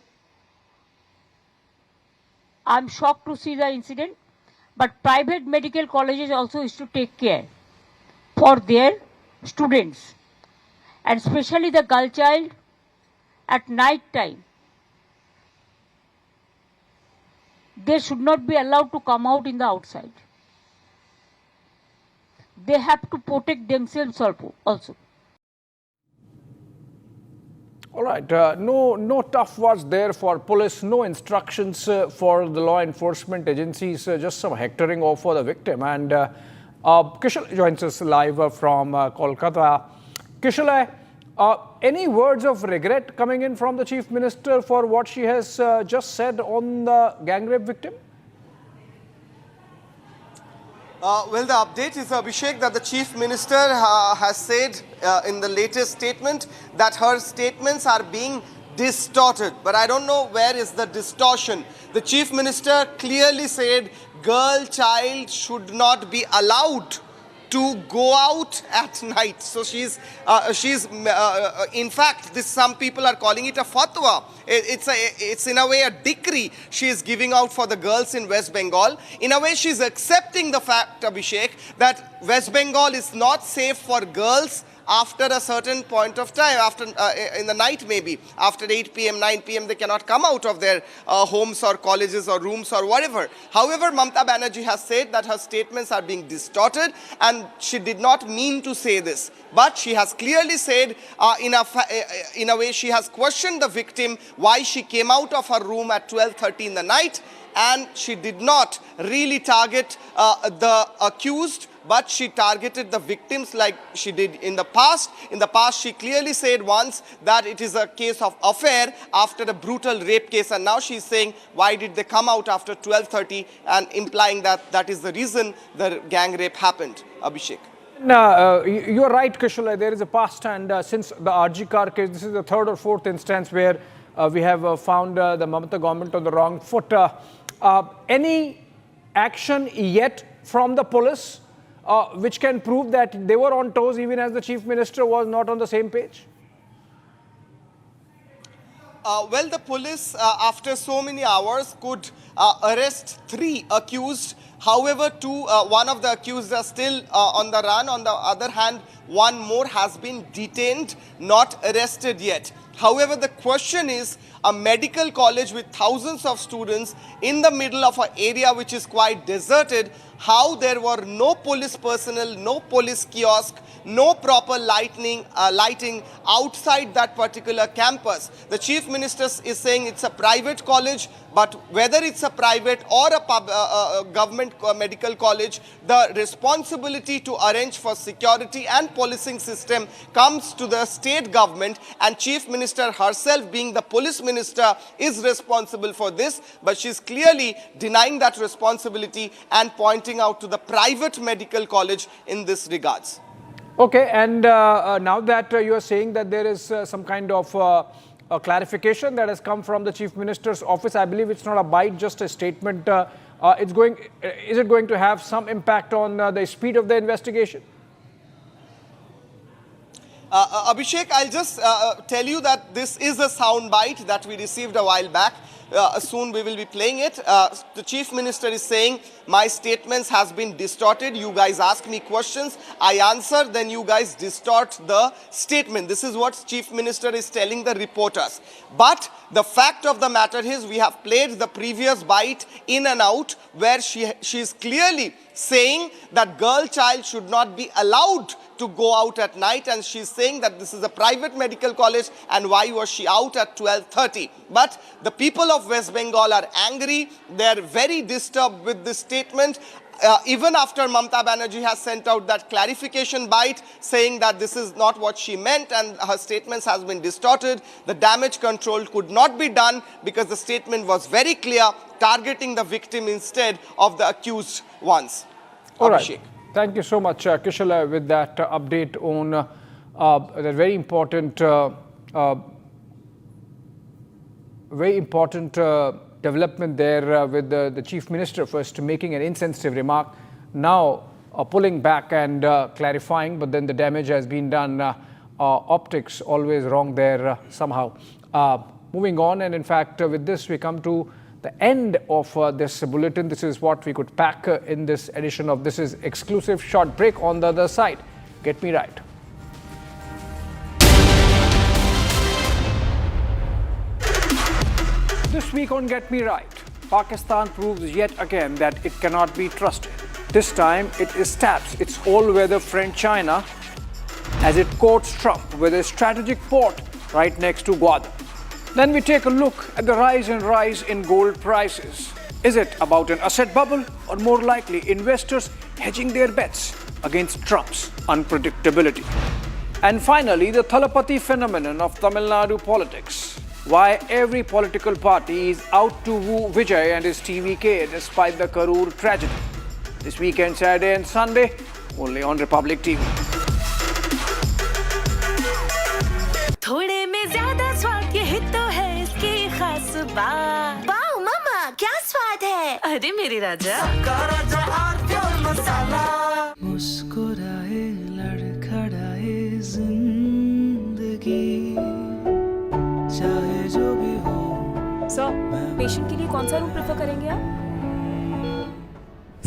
[SPEAKER 11] I'm shocked to see the incident. But private medical colleges also is to take care for their students. And especially the girl child at night time. They should not be allowed to come out in the outside. They have to protect themselves also.
[SPEAKER 15] All right, no tough words there for police, no instructions for the law enforcement agencies, just some hectoring off for the victim. And Kishal joins us live from Kolkata. Kishal, any words of regret coming in from the Chief Minister for what she has just said on the gang rape victim?
[SPEAKER 13] Well, the update is, Abhishek, that the Chief Minister has said in the latest statement that her statements are being distorted. But I don't know where is the distortion. The Chief Minister clearly said girl child should not be allowed to go out at night. So she's in fact, some people are calling it a fatwa. It's in a way a decree she is giving out for the girls in West Bengal. In a way, she's accepting the fact, Abhishek, that West Bengal is not safe for girls after a certain point of time, after in the night maybe, after 8 p.m., 9 p.m., they cannot come out of their homes or colleges or rooms or whatever. However, Mamata Banerjee has said that her statements are being distorted and she did not mean to say this. But she has clearly said, in a way, she has questioned the victim why she came out of her room at 12:30 in the night, and she did not really target the accused, but she targeted the victims like she did in the past. In the past, she clearly said once that it is a case of affair after a brutal rape case, and now she's saying why did they come out after 12:30, and implying that that is the reason the gang rape happened. Abhishek.
[SPEAKER 15] No, you're right, Kishal. There is a past, and since the RG Kar case, this is the third or fourth instance where we have found the Mamata government on the wrong foot. Any action yet from the police which can prove that they were on toes even as the Chief Minister was not on the same page?
[SPEAKER 13] Well, the police, after so many hours, could arrest 3 accused. However, one of the accused are still on the run. On the other hand, 1 more has been detained, not arrested yet. However, the question is, a medical college with thousands of students in the middle of an area which is quite deserted, how there were no police personnel, no police kiosk, no proper lighting outside that particular campus. The Chief Minister is saying it's a private college, but whether it's a private or a government medical college, the responsibility to arrange for security and policing system comes to the state government, and Chief Minister herself, being the police minister, is responsible for this, but she's clearly denying that responsibility and pointing out to the private medical college in this regards.
[SPEAKER 15] Okay, and now that you are saying that there is some kind of a clarification that has come from the Chief Minister's office, I believe it's not a bite, just a statement. Is it going to have some impact on the speed of the investigation?
[SPEAKER 13] Abhishek, I'll just tell you that this is a sound bite that we received a while back. soon we will be playing it. The Chief Minister is saying, my statements has been distorted. You guys ask me questions, I answer, then you guys distort the statement. This is what Chief Minister is telling the reporters. But the fact of the matter is, we have played the previous bite in and out where she is clearly saying that girl child should not be allowed to go out at night, and she's saying that this is a private medical college and why was she out at 12:30. But the people of West Bengal are angry, they're very disturbed with this statement. Even after Mamata Banerjee has sent out that clarification bite saying that this is not what she meant and her statements has been distorted, the damage control could not be done because the statement was very clear, targeting the victim instead of the accused ones.
[SPEAKER 15] All right. Thank you so much, Kishal, with that update on that very important development there with the Chief Minister first making an insensitive remark, now pulling back and clarifying, but then the damage has been done. Optics always wrong there somehow. Moving on, and in fact, with this we come to the end of this bulletin. This is what we could pack in this edition of This Is Exclusive. Short break. On the other side, get me right. This week on Get Me Right, Pakistan proves yet again that it cannot be trusted. This time it stabs its all-weather friend China as it courts Trump with a strategic port right next to Gwadar. Then we take a look at the rise in gold prices. Is it about an asset bubble, or more likely investors hedging their bets against Trump's unpredictability? And finally, the Thalapathy phenomenon of Tamil Nadu politics. Why every political party is out to woo Vijay and his TVK despite the Karur tragedy. This weekend, Saturday and Sunday, only on Republic TV.
[SPEAKER 2] थोड़े में ज्यादा स्वाद ये हित तो है इसकी खास बात। वाओ मामा क्या स्वाद है? अरे मेरे राजा। सबका राजा और मसाला।
[SPEAKER 12] मुस्कुराए लड़खड़ाए जिंदगी चाहे जो भी हो।
[SPEAKER 4] सर, पेशेंट के लिए कौन सा रूम प्रेफर करेंगे आप?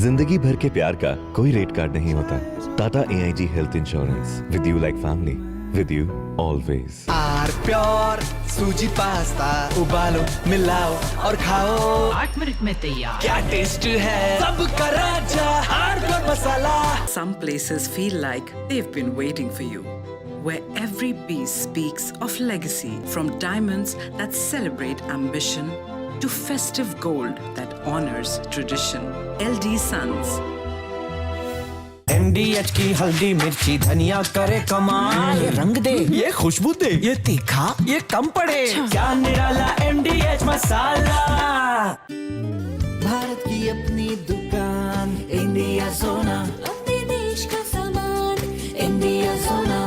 [SPEAKER 16] जिंदगी भर के प्यार का कोई रेट कार्ड नहीं होता। Tata AIG health insurance, with you like family, with you always.
[SPEAKER 12] R pure sooji pasta उबालो मिलाओ और खाओ
[SPEAKER 1] 8 मिनट में तैयार।
[SPEAKER 12] क्या टेस्ट है सबका राजा hardcore masala.
[SPEAKER 1] Some places feel like they've been waiting for you, where every piece speaks of legacy, from diamonds that celebrate ambition to festive gold that honors tradition. LD Sons.
[SPEAKER 12] MDH की हल्दी मिर्ची धनिया करे कमाल, ये रंग दे, ये खुशबू दे, ये तीखा, ये कम पड़े, क्या निराला MDH मसाला। भारत की अपनी दुकान इंडिया सोना, अपने देश का सामान इंडिया सोना,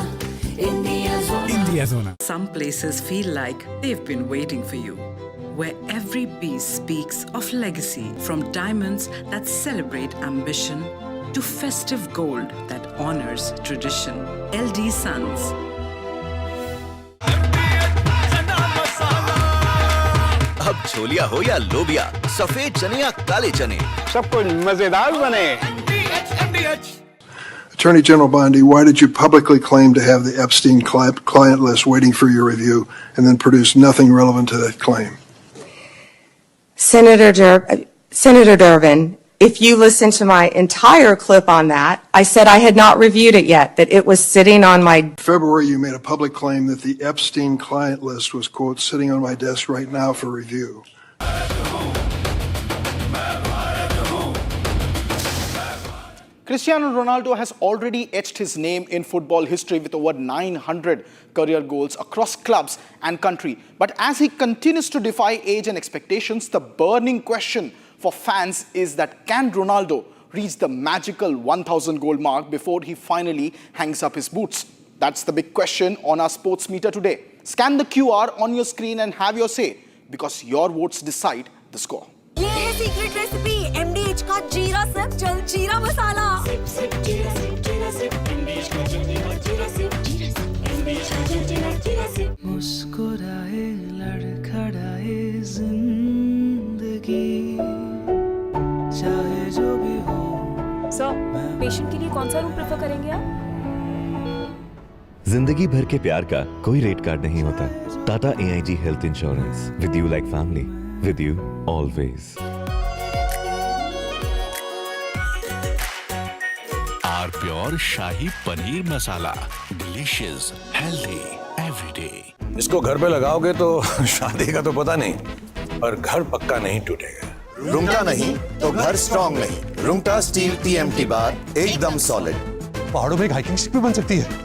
[SPEAKER 12] इंडिया सोना, इंडिया सोना।
[SPEAKER 1] Some places feel like they've been waiting for you, where every piece speaks of legacy, from diamonds that celebrate ambition to festive gold that honors tradition. LD Sons.
[SPEAKER 9] अब छोलिया हो या लोबिया, सफेद चने या काले चने,
[SPEAKER 5] सब कुछ मजेदार बने।
[SPEAKER 25] Attorney General Bondi, why did you publicly claim to have the Epstein client list waiting for your review and then produce nothing relevant to that claim?
[SPEAKER 26] Senator Durbin, if you listen to my entire clip on that, I said I had not reviewed it yet, that it was sitting on my...
[SPEAKER 25] In February, you made a public claim that the Epstein client list was, quote, sitting on my desk right now for review.
[SPEAKER 3] Cristiano Ronaldo has already etched his name in football history with over 900 career goals across clubs and country. But as he continues to defy age and expectations, the burning question for fans is that can Ronaldo reach the magical 1,000 goal mark before he finally hangs up his boots? That's the big question on our sports meter today. Scan the QR on your screen and have your say, because your votes decide the score.
[SPEAKER 2] ये है secret recipe MDH का जीरा SIP जल जीरा मसाला। SIP SIP जीरा SIP MDH का जल जीरा सिप MDH का जल जीरा सिप।
[SPEAKER 12] मुस्कुराए लड़खड़ाए जिंदगी
[SPEAKER 4] पेशेंट के लिए कौन सा रूम प्रेफर करेंगे आप?
[SPEAKER 16] जिंदगी भर के प्यार का कोई रेट कार्ड नहीं होता। Tata AIG health insurance, with you like family, with you always.
[SPEAKER 17] R pure shahi paneer masala, delicious, healthy everyday.
[SPEAKER 18] इसको घर पे लगाओगे तो शादी का तो पता नहीं, पर घर पक्का नहीं टूटेगा।
[SPEAKER 19] रुंगटा नहीं तो घर स्ट्रॉन्ग नहीं। रुंगटा स्टील TMT बार एकदम सॉलिड।
[SPEAKER 18] पहाड़ों में एक हाइकिंग स्टिक भी बन सकती है।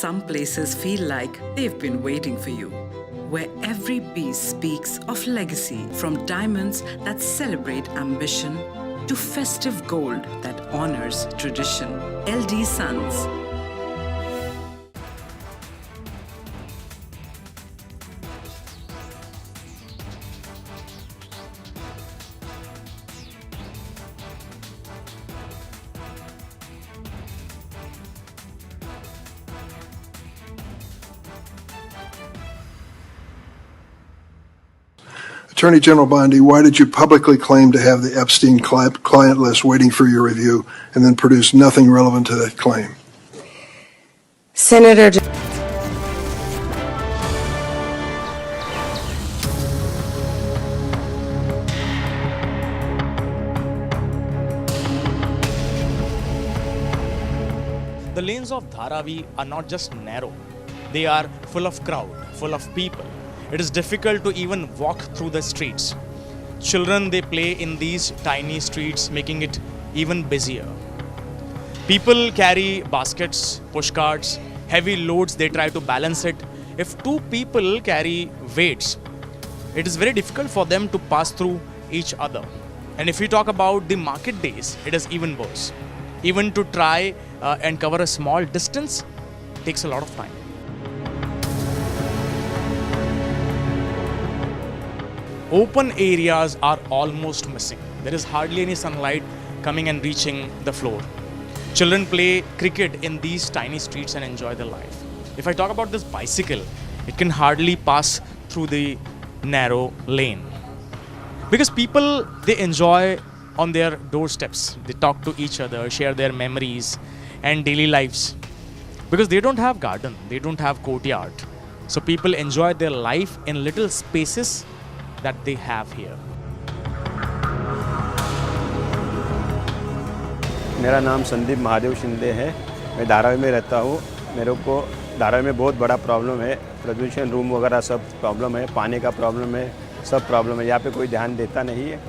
[SPEAKER 1] Some places feel like they've been waiting for you, where every piece speaks of legacy, from diamonds that celebrate ambition to festive gold that honors tradition. LD Sons.
[SPEAKER 25] Attorney General Bondi, why did you publicly claim to have the Epstein client list waiting for your review and then produce nothing relevant to that claim?
[SPEAKER 26] Senator.
[SPEAKER 27] The lanes of Dharavi are not just narrow, they are full of crowd, full of people. It is difficult to even walk through the streets. Children, they play in these tiny streets, making it even busier. People carry baskets, push carts, heavy loads, they try to balance it. If two people carry weights, it is very difficult for them to pass through each other. And if we talk about the market days, it is even worse. Even to try and cover a small distance takes a lot of time. Open areas are almost missing. There is hardly any sunlight coming and reaching the floor. Children play cricket in these tiny streets and enjoy their life. If I talk about this bicycle, it can hardly pass through the narrow lane. Because people, they enjoy on their doorsteps. They talk to each other, share their memories and daily lives. Because they don't have garden, they don't have courtyard. So people enjoy their life in little spaces that they have here.
[SPEAKER 20] मेरा नाम संदीप महादेव शिंदे है। मैं धारावी में रहता हूँ। मेरे को धारावी में बहुत बड़ा प्रॉब्लम है। प्रदूषण, रूम वगैरह सब प्रॉब्लम है, पानी का प्रॉब्लम है, सब प्रॉब्लम है। यहाँ पे कोई ध्यान देता नहीं है।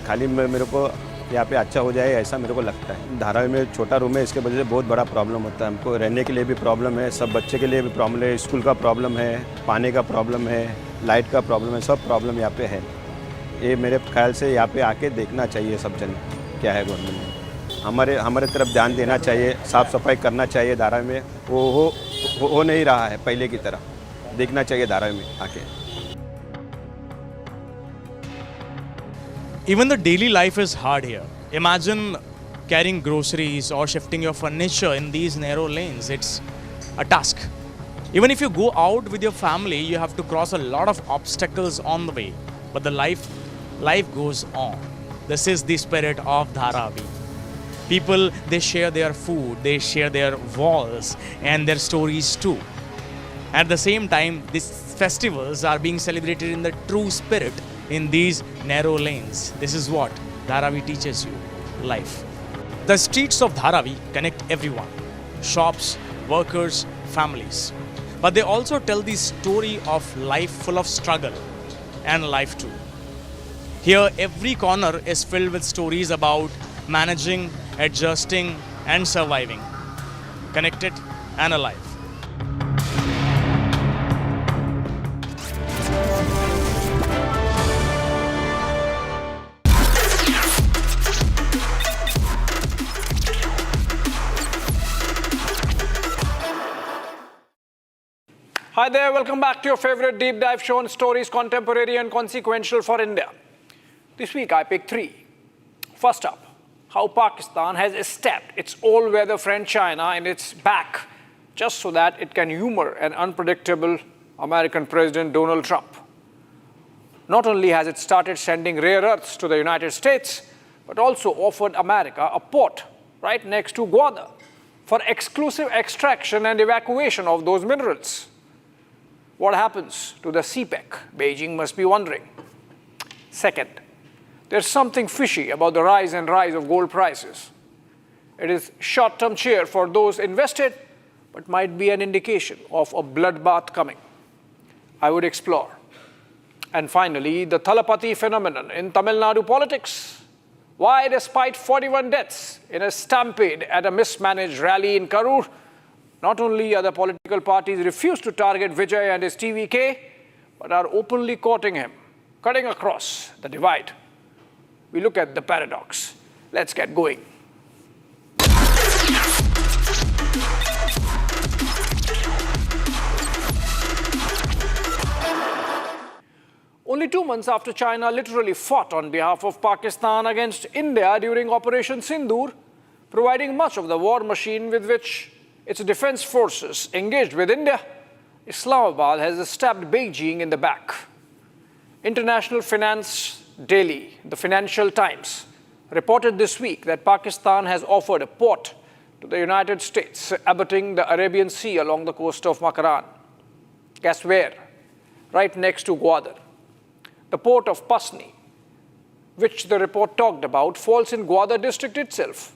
[SPEAKER 20] खाली मेरे को यहाँ पे अच्छा हो जाए ऐसा मेरे को लगता है। धारावी में छोटा रूम है, इसके वजह से बहुत बड़ा प्रॉब्लम होता है। हमको रहने के लिए भी प्रॉब्लम है, सब बच्चे के लिए भी प्रॉब्लम है, स्कूल का प्रॉब्लम है, पानी का प्रॉब्लम है, लाइट का प्रॉब्लम है, सब प्रॉब्लम यहाँ पे है। ये मेरे ख्याल से यहाँ पे आके देखना चाहिए सब जन क्या है गवर्नमेंट में। हमारे तरफ ध्यान देना चाहिए, साफ़ सफाई करना चाहिए। धारावी में वो हो नहीं रहा है पहले की तरह। देखना चाहिए धारावी में आके।
[SPEAKER 27] Even the daily life is hard here. Imagine carrying groceries or shifting your furniture in these narrow lanes. It's a task. Even if you go out with your family, you have to cross a lot of obstacles on the way. But the life goes on. This is the spirit of Dharavi. People, they share their food, they share their walls and their stories too. At the same time, these festivals are being celebrated in the true spirit in these narrow lanes. This is what Dharavi teaches you, life. The streets of Dharavi connect everyone, shops, workers, families. But they also tell the story of life full of struggle and life too. Here, every corner is filled with stories about managing, adjusting and surviving, connected and alive.
[SPEAKER 15] Hi there, welcome back to your favorite deep dive show on stories contemporary and consequential for India. This week I picked three. First up, how Pakistan has stabbed its all-weather friend China in its back just so that it can humor an unpredictable American President Donald Trump. Not only has it started sending rare earths to the United States, but also offered America a port right next to Gwadar for exclusive extraction and evacuation of those minerals. What happens to the CPEC? Beijing must be wondering. Second, there's something fishy about the rise of gold prices. It is short-term cheer for those invested, but might be an indication of a bloodbath coming. I would explore. And finally, the Thalapathy phenomenon in Tamil Nadu politics. Why, despite 41 deaths in a stampede at a mismanaged rally in Karur, not only other political parties refuse to target Vijay and his TVK, but are openly courting him, cutting across the divide. We look at the paradox. Let's get going. Only 2 months after China literally fought on behalf of Pakistan against India during Operation Sindoor, providing much of the war machine with which its defense forces engaged with India, Islamabad has stabbed Beijing in the back. International Finance Daily, the Financial Times, reported this week that Pakistan has offered a port to the United States, abutting the Arabian Sea along the coast of Makaran. Guess where? Right next to Gwadar. The port of Pasni, which the report talked about, falls in Gwadar district itself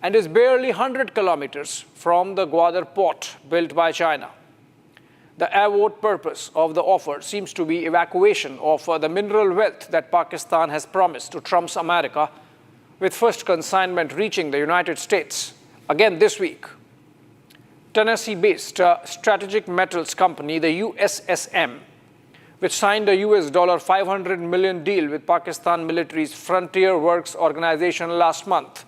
[SPEAKER 15] and is barely 100 kilometers from the Gwadar port built by China. The avowed purpose of the offer seems to be evacuation of the mineral wealth that Pakistan has promised to Trump's America, with first consignment reaching the United States again this week. Tennessee-based strategic metals company, the USSM, which signed a US $500 million deal with Pakistan military's Frontier Works organization last month,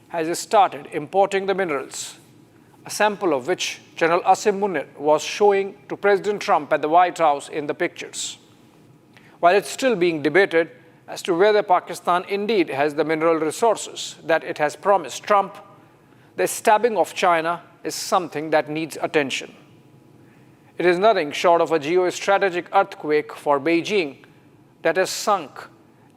[SPEAKER 15] has started importing the minerals, a sample of which General Asim Munir was showing to President Trump at the White House in the pictures. While it's still being debated as to whether Pakistan indeed has the mineral resources that it has promised Trump, the stabbing of China is something that needs attention. It is nothing short of a geostrategic earthquake for Beijing that has sunk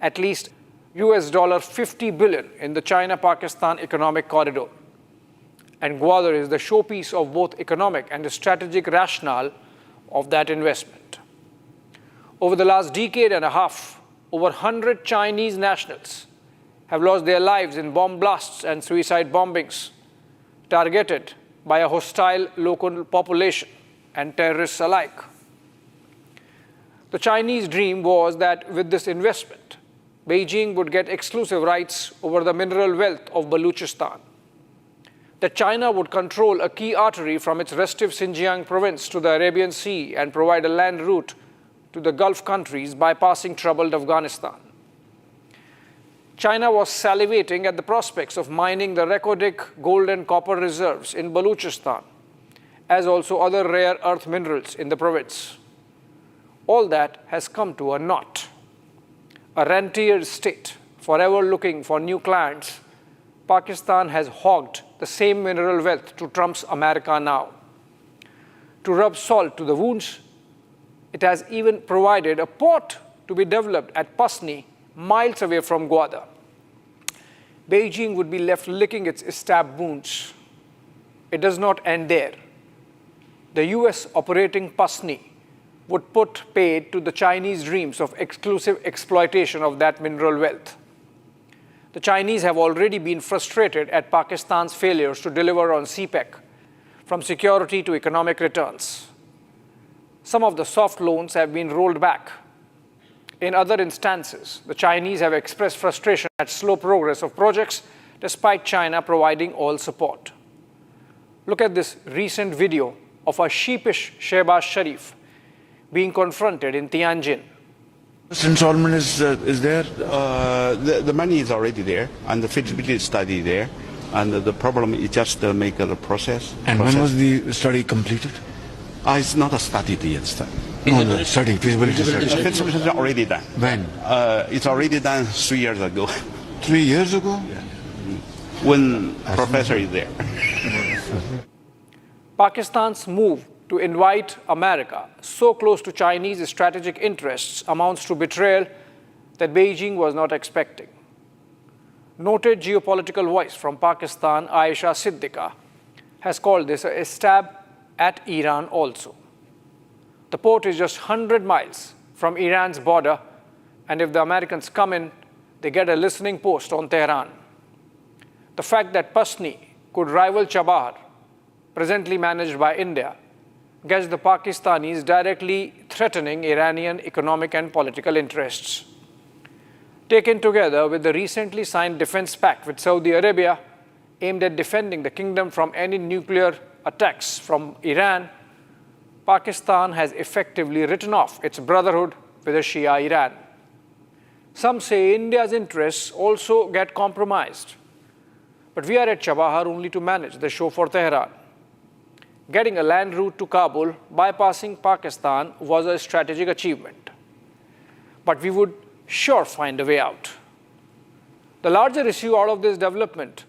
[SPEAKER 15] at least US $50 billion in the China-Pakistan economic corridor. And Gwadar is the showpiece of both economic and strategic rationale of that investment. Over the last decade and a half, over 100 Chinese nationals have lost their lives in bomb blasts and suicide bombings targeted by a hostile local population and terrorists alike. The Chinese dream was that with this investment, Beijing would get exclusive rights over the mineral wealth of Baluchistan, that China would control a key artery from its restive Xinjiang province to the Arabian Sea and provide a land route to the Gulf countries bypassing troubled Afghanistan. China was salivating at the prospects of mining the recordic gold and copper reserves in Baluchistan, as also other rare earth minerals in the province. All that has come to a naught. A rentier state, forever looking for new clients, Pakistan has hogged the same mineral wealth to Trump's America now. To rub salt to the wounds, it has even provided a port to be developed at Pasni, miles away from Gwadar. Beijing would be left licking its stab wounds. It does not end there. The US operating Pasni would put paid to the Chinese dreams of exclusive exploitation of that mineral wealth. The Chinese have already been frustrated at Pakistan's failures to deliver on CPEC, from security to economic returns. Some of the soft loans have been rolled back. In other instances, the Chinese have expressed frustration at slow progress of projects, despite China providing all support. Look at this recent video of a sheepish Shehbaz Sharif being confronted in Tianjin.
[SPEAKER 6] Installment is there. The money is already there, and the feasibility study there, and the problem is just make the process.
[SPEAKER 7] And when was the study completed?
[SPEAKER 6] It's not a study yet.
[SPEAKER 7] No, the study, feasibility study.
[SPEAKER 6] Feasibility is already done.
[SPEAKER 7] When?
[SPEAKER 6] It's already done 3 years ago.
[SPEAKER 7] 3 years ago?
[SPEAKER 6] Yeah. When professor is there.
[SPEAKER 15] Pakistan's move to invite America so close to Chinese strategic interests amounts to betrayal that Beijing was not expecting. noted geopolitical voice from Pakistan, Aisha Siddiqa, has called this a stab at Iran also. The port is just 100 miles from Iran's border, and if the Americans come in, they get a listening post on Tehran. The fact that Pasni could rival Chabahar, presently managed by India, gets the Pakistanis directly threatening Iranian economic and political interests. Taken together with the recently signed defense pact with Saudi Arabia, aimed at defending the kingdom from any nuclear attacks from Iran, Pakistan has effectively written off its brotherhood with the Shia Iran. Some say India's interests also get compromised. But we are at Chabahar only to manage the show for Tehran. Getting a land route to Kabul, bypassing Pakistan, was a strategic achievement. But we would sure find a way out. The larger issue out of this development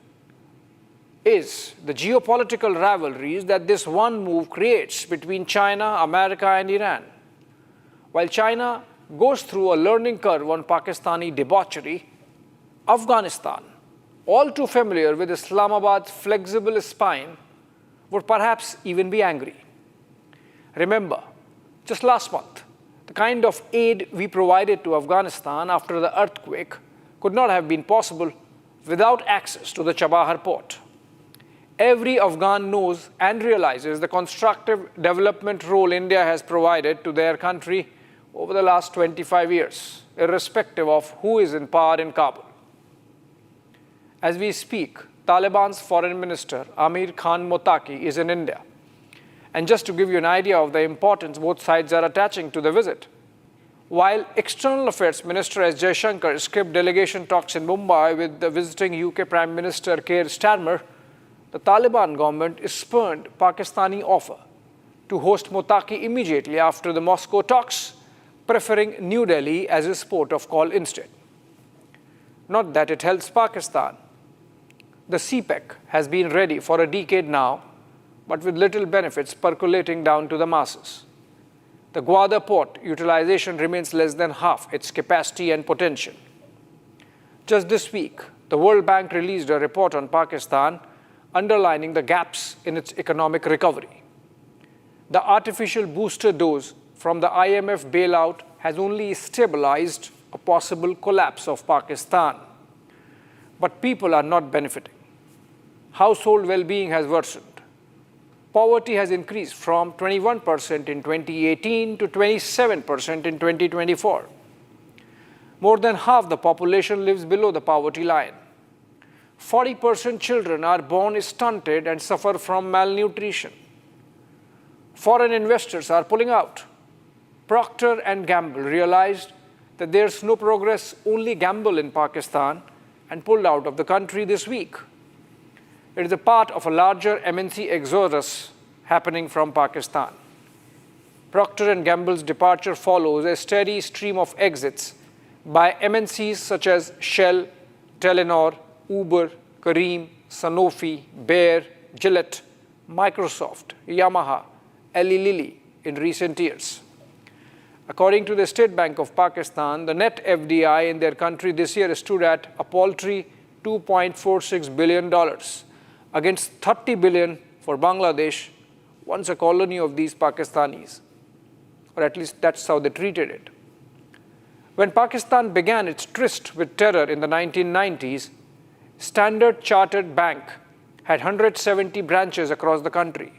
[SPEAKER 15] is the geopolitical rivalries that this one move creates between China, America, and Iran. While China goes through a learning curve on Pakistani debauchery, Afghanistan, all too familiar with Islamabad's flexible spine, would perhaps even be angry. Remember, just last month, the kind of aid we provided to Afghanistan after the earthquake could not have been possible without access to the Chabahar port. Every Afghan knows and realizes the constructive development role India has provided to their country over the last 25 years, irrespective of who is in power in Kabul. As we speak, Taliban's foreign minister, Amir Khan Motaki, is in India. And just to give you an idea of the importance both sides are attaching to the visit, while External Affairs Minister S. Jaishankar skipped delegation talks in Mumbai with the visiting UK Prime Minister Keir Starmer, the Taliban government spurned Pakistani offer to host Motaki immediately after the Moscow talks, preferring New Delhi as his port of call instead. Not that it helps Pakistan. The CPEC has been ready for a decade now, but with little benefits percolating down to the masses. The Gwadar port utilization remains less than half its capacity and potential. Just this week, the World Bank released a report on Pakistan underlining the gaps in its economic recovery. The artificial booster dose from the IMF bailout has only stabilized a possible collapse of Pakistan. But people are not benefiting. Household well-being has worsened. Poverty has increased from 21% in 2018 to 27% in 2024. More than half the population lives below the poverty line. 40% children are born stunted and suffer from malnutrition. Foreign investors are pulling out. Procter & Gamble realized that there's no progress, only gamble in Pakistan, and pulled out of the country this week. It is a part of a larger MNC exodus happening from Pakistan. Procter & Gamble's departure follows a steady stream of exits by MNCs such as Shell, Telenor, Uber, Careem, Sanofi, Bayer, Gillette, Microsoft, Yamaha, Eli Lilly in recent years. According to the State Bank of Pakistan, the net FDI in their country this year stood at a paltry $2.46 billion, against $30 billion for Bangladesh, once a colony of these Pakistanis, or at least that's how they treated it. When Pakistan began its tryst with terror in the 1990s, Standard Chartered Bank had 170 branches across the country.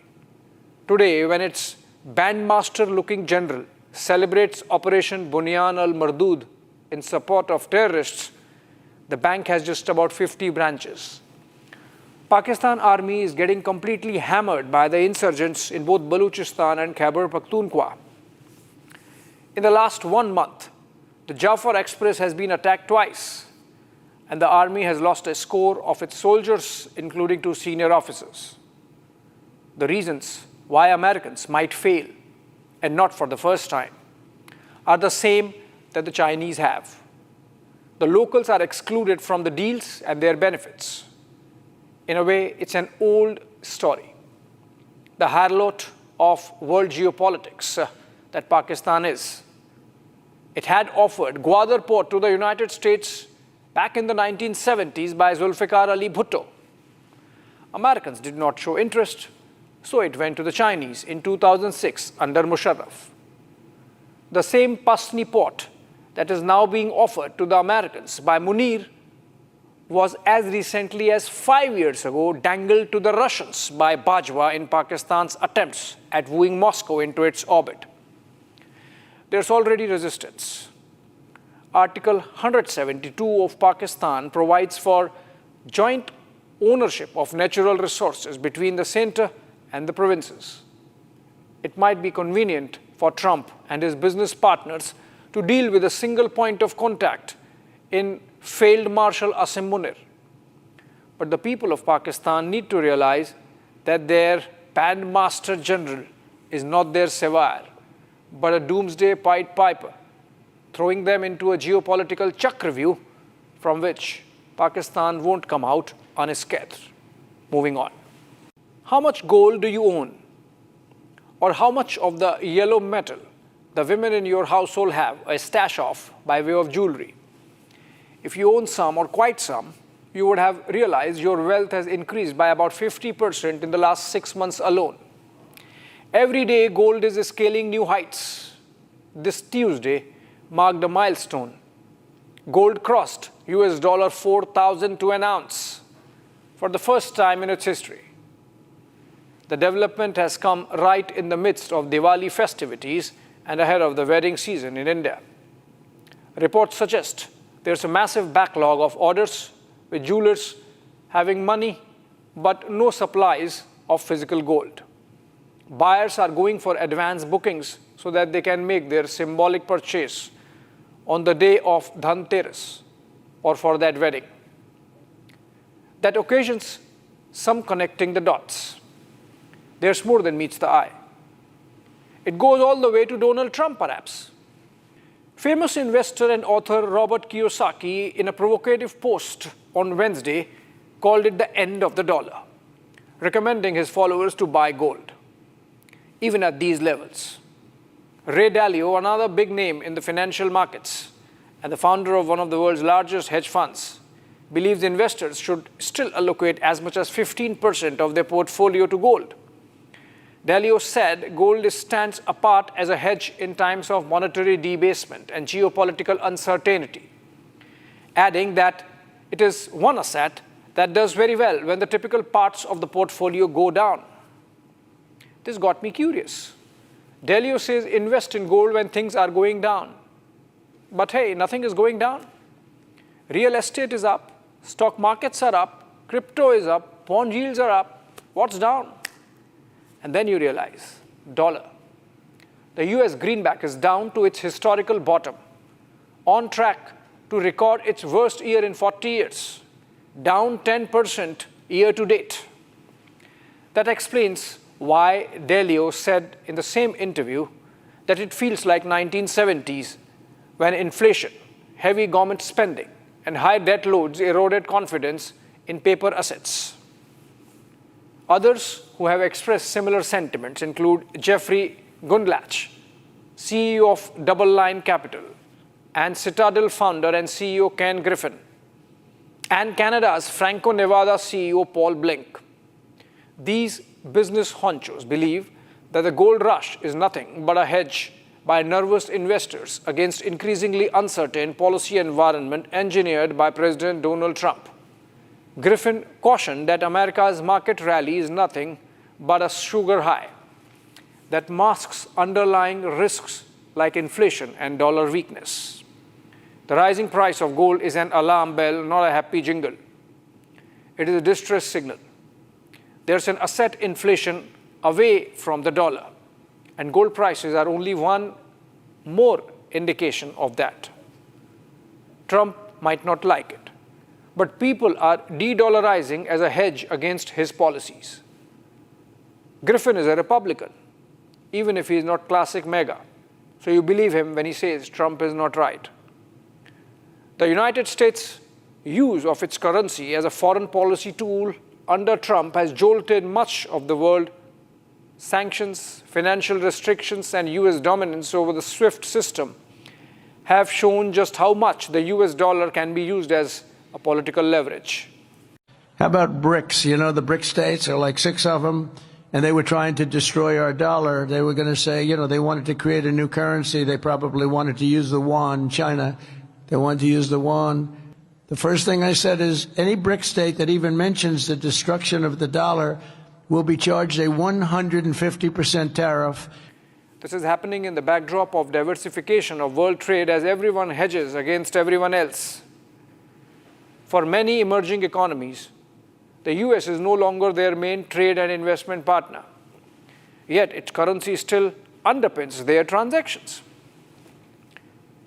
[SPEAKER 15] Today, when its bandmaster-looking general celebrates Operation Bunyan al-Mardood in support of terrorists, the bank has just about 50 branches. Pakistan army is getting completely hammered by the insurgents in both Balochistan and Khyber Pakhtunkhwa. In the last 1 month, the Jafar Express has been attacked twice, and the army has lost a score of its soldiers, including 2 senior officers. The reasons why Americans might fail, and not for the first time, are the same that the Chinese have. The locals are excluded from the deals and their benefits. In a way, it's an old story. The harlot of world geopolitics that Pakistan is. It had offered Gwadar port to the United States back in the 1970s by Zulfikar Ali Bhutto. Americans did not show interest, so it went to the Chinese in 2006 under Musharraf. The same Pasni port that is now being offered to the Americans by Munir was as recently as 5 years ago dangled to the Russians by Bajwa in Pakistan's attempts at wooing Moscow into its orbit. There's already resistance. Article 172 of Pakistan provides for joint ownership of natural resources between the center and the provinces. It might be convenient for Trump and his business partners to deal with a single point of contact in failed Marshal Asim Munir. But the people of Pakistan need to realize that their bandmaster general is not their savior, but a doomsday Pied Piper, throwing them into a geopolitical chakravyuh from which Pakistan won't come out unscathed. Moving on. How much gold do you own? Or how much of the yellow metal the women in your household have a stash of by way of jewelry? If you own some or quite some, you would have realized your wealth has increased by about 50% in the last 6 months alone. Every day, gold is scaling new heights. This Tuesday marked a milestone. Gold crossed $4,000 to an ounce for the first time in its history. The development has come right in the midst of Diwali festivities and ahead of the wedding season in India. Reports suggest there's a massive backlog of orders with jewelers having money but no supplies of physical gold. Buyers are going for advance bookings so that they can make their symbolic purchase on the day of Dhanteras or for that wedding. That occasions some connecting the dots. There's more than meets the eye. It goes all the way to Donald Trump, perhaps. Famous investor and author Robert Kiyosaki, in a provocative post on Wednesday, called it the end of the dollar, recommending his followers to buy gold, even at these levels. Ray Dalio, another big name in the financial markets and the founder of one of the world's largest hedge funds, believes investors should still allocate as much as 15% of their portfolio to gold. Dalio said gold stands apart as a hedge in times of monetary debasement and geopolitical uncertainty, adding that it is one asset that does very well when the typical parts of the portfolio go down. This got me curious. Dalio says invest in gold when things are going down. But hey, nothing is going down. Real estate is up, stock markets are up, crypto is up, bond yields are up. What's down? And then you realize, dollar. The US greenback is down to its historical bottom, on track to record its worst year in 40 years, down 10% year to date. That explains why Dalio said in the same interview that it feels like 1970s when inflation, heavy government spending, and high debt loads eroded confidence in paper assets. Others who have expressed similar sentiments include Jeffrey Gundlach, CEO of Double Line Capital, and Citadel founder and CEO Ken Griffin, and Canada's Franco-Nevada CEO Paul Blink. These business honchos believe that the gold rush is nothing but a hedge by nervous investors against increasingly uncertain policy environment engineered by President Donald Trump. Griffin cautioned that America's market rally is nothing but a sugar high that masks underlying risks like inflation and dollar weakness. The rising price of gold is an alarm bell, not a happy jingle. It is a distress signal. There's an asset inflation away from the dollar, and gold prices are only one more indication of that. Trump might not like it, but people are de-dollarizing as a hedge against his policies. Griffin is a Republican, even if he is not classic MAGA, so you believe him when he says Trump is not right. The United States' use of its currency as a foreign policy tool under Trump has jolted much of the world. Sanctions, financial restrictions, and US dominance over the SWIFT system have shown just how much the US dollar can be used as a political leverage.
[SPEAKER 8] How about BRICS? You know, the BRIC states are like 6 of them, and they were trying to destroy our dollar. They were going to say, you know, they wanted to create a new currency. They probably wanted to use the yuan. China, they wanted to use the yuan. The first thing I said is any BRIC state that even mentions the destruction of the dollar will be charged a 150% tariff.
[SPEAKER 15] This is happening in the backdrop of diversification of world trade as everyone hedges against everyone else. For many emerging economies, the US is no longer their main trade and investment partner. Yet its currency still underpins their transactions.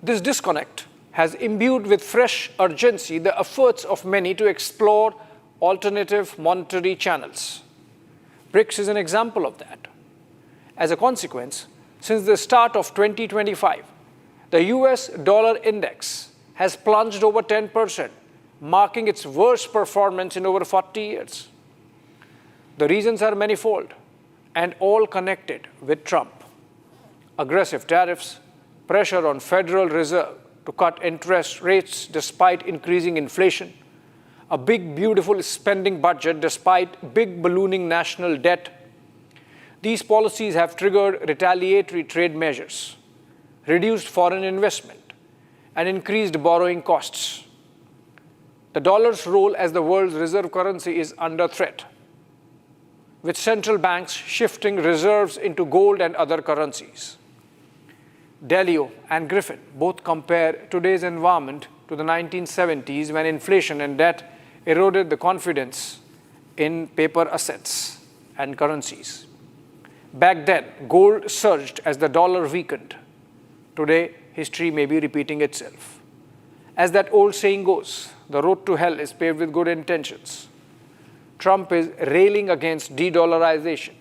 [SPEAKER 15] This disconnect has imbued with fresh urgency the efforts of many to explore alternative monetary channels. BRICS is an example of that. As a consequence, since the start of 2025, the US dollar index has plunged over 10%, marking its worst performance in over 40 years. The reasons are manifold and all connected with Trump. Aggressive tariffs, pressure on Federal Reserve to cut interest rates despite increasing inflation, a big, beautiful spending budget despite big ballooning national debt. These policies have triggered retaliatory trade measures, reduced foreign investment, and increased borrowing costs. The dollar's role as the world's reserve currency is under threat, with central banks shifting reserves into gold and other currencies. Delio and Griffin both compare today's environment to the 1970s when inflation and debt eroded the confidence in paper assets and currencies. Back then, gold surged as the dollar weakened. Today, history may be repeating itself. As that old saying goes, the road to hell is paved with good intentions. Trump is railing against de-dollarization.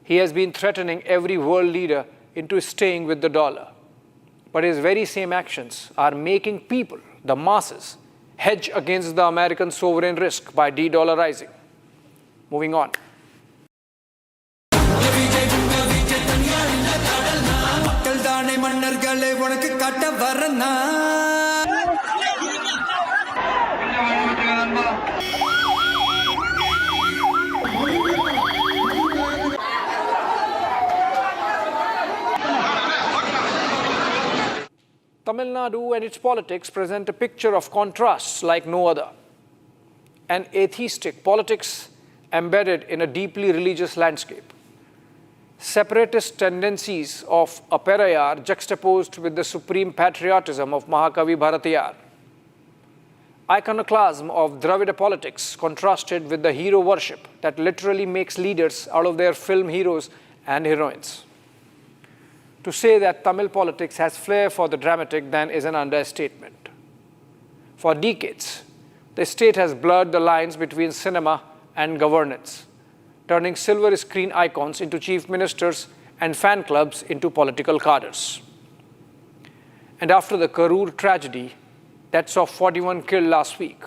[SPEAKER 15] He has been threatening every world leader into staying with the dollar. But his very same actions are making people, the masses, hedge against the American sovereign risk by de-dollarizing. Moving on. Tamil Nadu and its politics present a picture of contrasts like no other. An atheistic politics embedded in a deeply religious landscape. Separatist tendencies of a Perayar juxtaposed with the supreme patriotism of Mahakavi Bharatiyar. Iconoclasm of Dravida politics contrasted with the hero worship that literally makes leaders out of their film heroes and heroines. To say that Tamil politics has flair for the dramatic then is an understatement. For decades, the state has blurred the lines between cinema and governance, turning silver screen icons into chief ministers and fan clubs into political cadres. And after the Karur tragedy that saw 41 killed last week,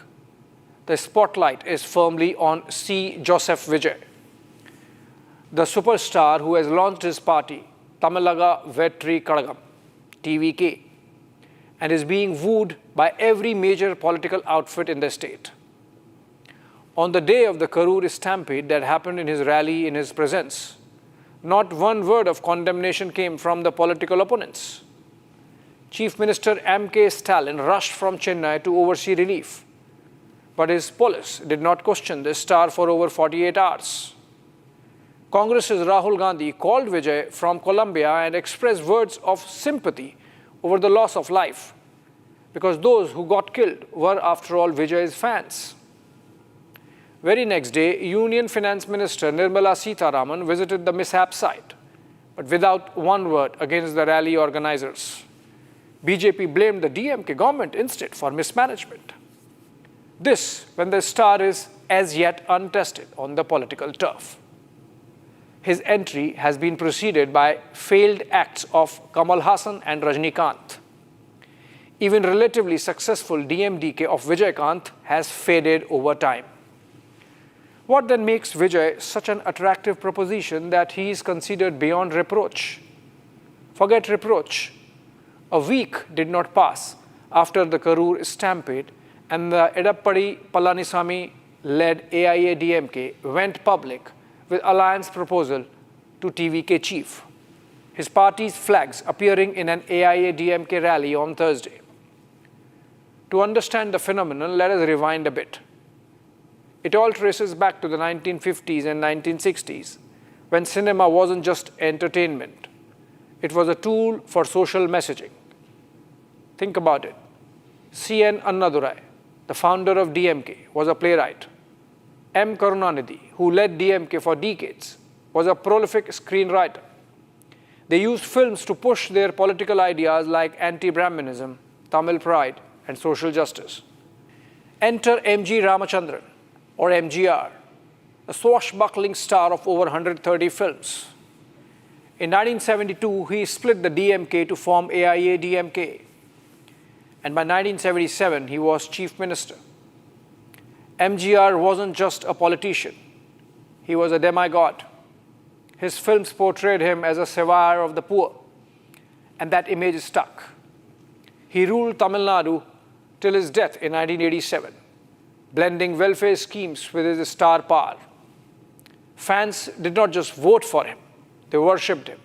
[SPEAKER 15] the spotlight is firmly on C. Joseph Vijay, the superstar who has launched his party, Tamilaga Vetri Kadagam, TVK, and is being wooed by every major political outfit in the state. On the day of the Karur stampede that happened in his rally in his presence, not one word of condemnation came from the political opponents. Chief Minister M.K. Stalin rushed from Chennai to oversee relief, but his police did not question the star for over 48 hours. Congress's Rahul Gandhi called Vijay from Colombia and expressed words of sympathy over the loss of life, because those who got killed were, after all, Vijay's fans. Very next day, Union Finance Minister Nirmala Sitharaman visited the mishap site, but without one word against the rally organizers. BJP blamed the DMK government instead for mismanagement. This when the star is as yet untested on the political turf. His entry has been preceded by failed acts of Kamal Hassan and Rajnikant. Even relatively successful DMDK of Vijaykanth has faded over time. What then makes Vijay such an attractive proposition that he is considered beyond reproach? Forget reproach. A week did not pass after the Karur stampede and the Edappadi Palanisamy-led AIADMK went public with alliance proposal to TVK chief. His party's flags appearing in an AIADMK rally on Thursday. To understand the phenomenon, let us rewind a bit. It all traces back to the 1950s and 1960s, when cinema wasn't just entertainment. It was a tool for social messaging. Think about it. C.N. Annadurai, the founder of DMK, was a playwright. M. Karunanidhi, who led DMK for decades, was a prolific screenwriter. They used films to push their political ideas like anti-Brahmanism, Tamil pride, and social justice. Enter M.G. Ramachandran, or MGR, a swashbuckling star of over 130 films. In 1972, he split the DMK to form AIADMK. And by 1977, he was chief minister. MGR wasn't just a politician. He was a demigod. His films portrayed him as a savior of the poor, and that image stuck. He ruled Tamil Nadu till his death in 1987, blending welfare schemes with his star power. Fans did not just vote for him, they worshipped him.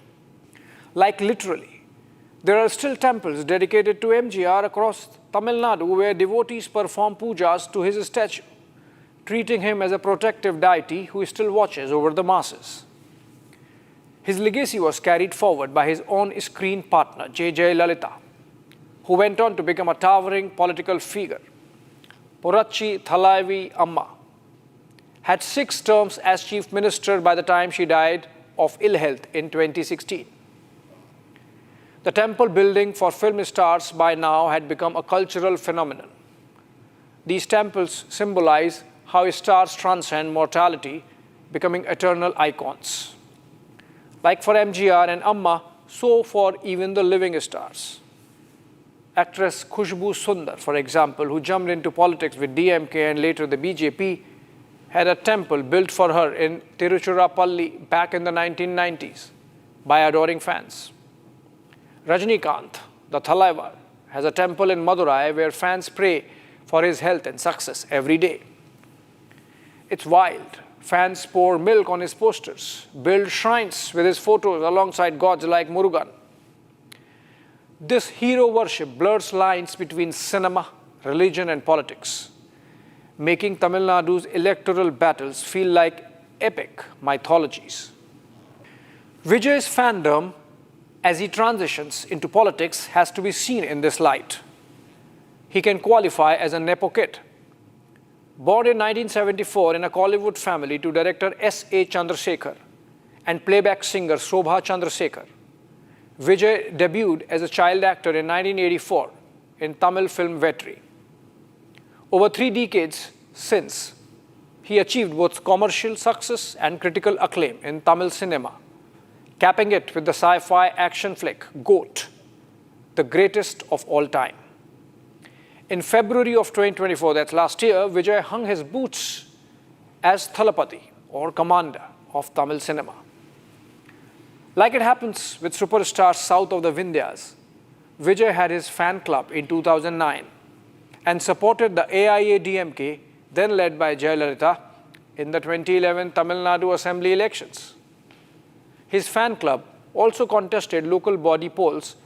[SPEAKER 15] Like literally, there are still temples dedicated to MGR across Tamil Nadu where devotees perform pujas to his statue, treating him as a protective deity who still watches over the masses. His legacy was carried forward by his own screen partner, J. Lalita, who went on to become a towering political figure. Porachi Thalaivi Amma had 6 terms as chief minister by the time she died of ill health in 2016. The temple building for film stars by now had become a cultural phenomenon. These temples symbolize how stars transcend mortality, becoming eternal icons. Like for MGR and Amma, so for even the living stars. Actress Khushbu Sundar, for example, who jumped into politics with DMK and later the BJP, had a temple built for her in Tiruchirappalli back in the 1990s by adoring fans. Rajinikanth, the Thalaivar, has a temple in Madurai where fans pray for his health and success every day. It's wild. Fans pour milk on his posters, build shrines with his photos alongside gods like Murugan. This hero worship blurs lines between cinema, religion, and politics, making Tamil Nadu's electoral battles feel like epic mythologies. Vijay's fandom, as he transitions into politics, has to be seen in this light. He can qualify as a Nepo kid. Born in 1974 in a Kollywood family to director S.A. Chandrasekhar and playback singer Shobha Chandrasekhar, Vijay debuted as a child actor in 1984 in Tamil film Vetri. Over 3 decades since, he achieved both commercial success and critical acclaim in Tamil cinema, capping it with the sci-fi action flick Govt, the greatest of all time. In February of 2024, that's last year, Vijay hung his boots as Thalapati, or commander of Tamil cinema. Like it happens with superstars south of the Vindhyas, Vijay had his fan club in 2009 and supported the AIADMK, then led by Jayalalitha, in the 2011 Tamil Nadu Assembly elections. His fan club also contested local body polls,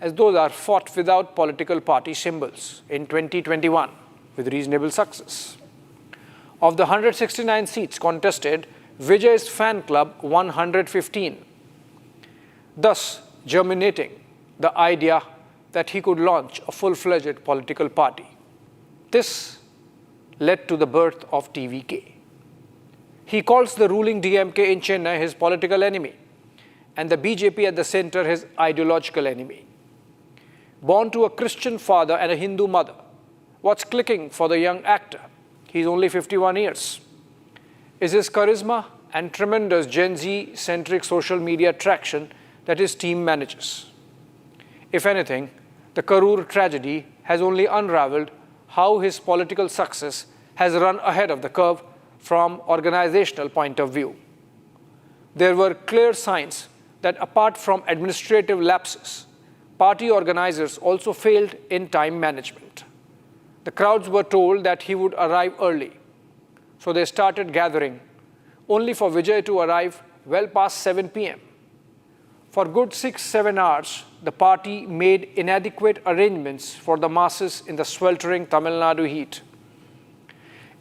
[SPEAKER 15] as those are fought without political party symbols, in 2021 with reasonable success. Of the 169 seats contested, Vijay's fan club won 115, thus germinating the idea that he could launch a full-fledged political party. This led to the birth of TVK. He calls the ruling DMK in Chennai his political enemy and the BJP at the center his ideological enemy. Born to a Christian father and a Hindu mother, what's clicking for the young actor? He's only 51 years. Is his charisma and tremendous Gen Z-centric social media traction that his team manages. If anything, the Karur tragedy has only unraveled how his political success has run ahead of the curve from organizational point of view. There were clear signs that apart from administrative lapses, party organizers also failed in time management. The crowds were told that he would arrive early, so they started gathering, only for Vijay to arrive well past 7 p.m. For good 6-7 hours, the party made inadequate arrangements for the masses in the sweltering Tamil Nadu heat.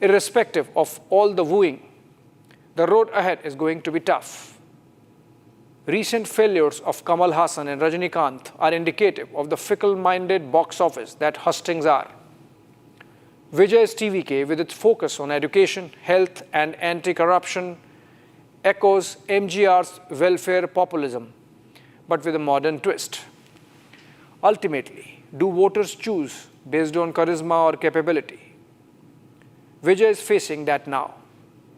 [SPEAKER 15] Irrespective of all the wooing, the road ahead is going to be tough. Recent failures of Kamal Haasan and Rajinikanth are indicative of the fickle-minded box office that hustings are. Vijay's TVK, with its focus on education, health, and anti-corruption, echoes MGR's welfare populism, but with a modern twist. Ultimately, do voters choose based on charisma or capability? Vijay is facing that now.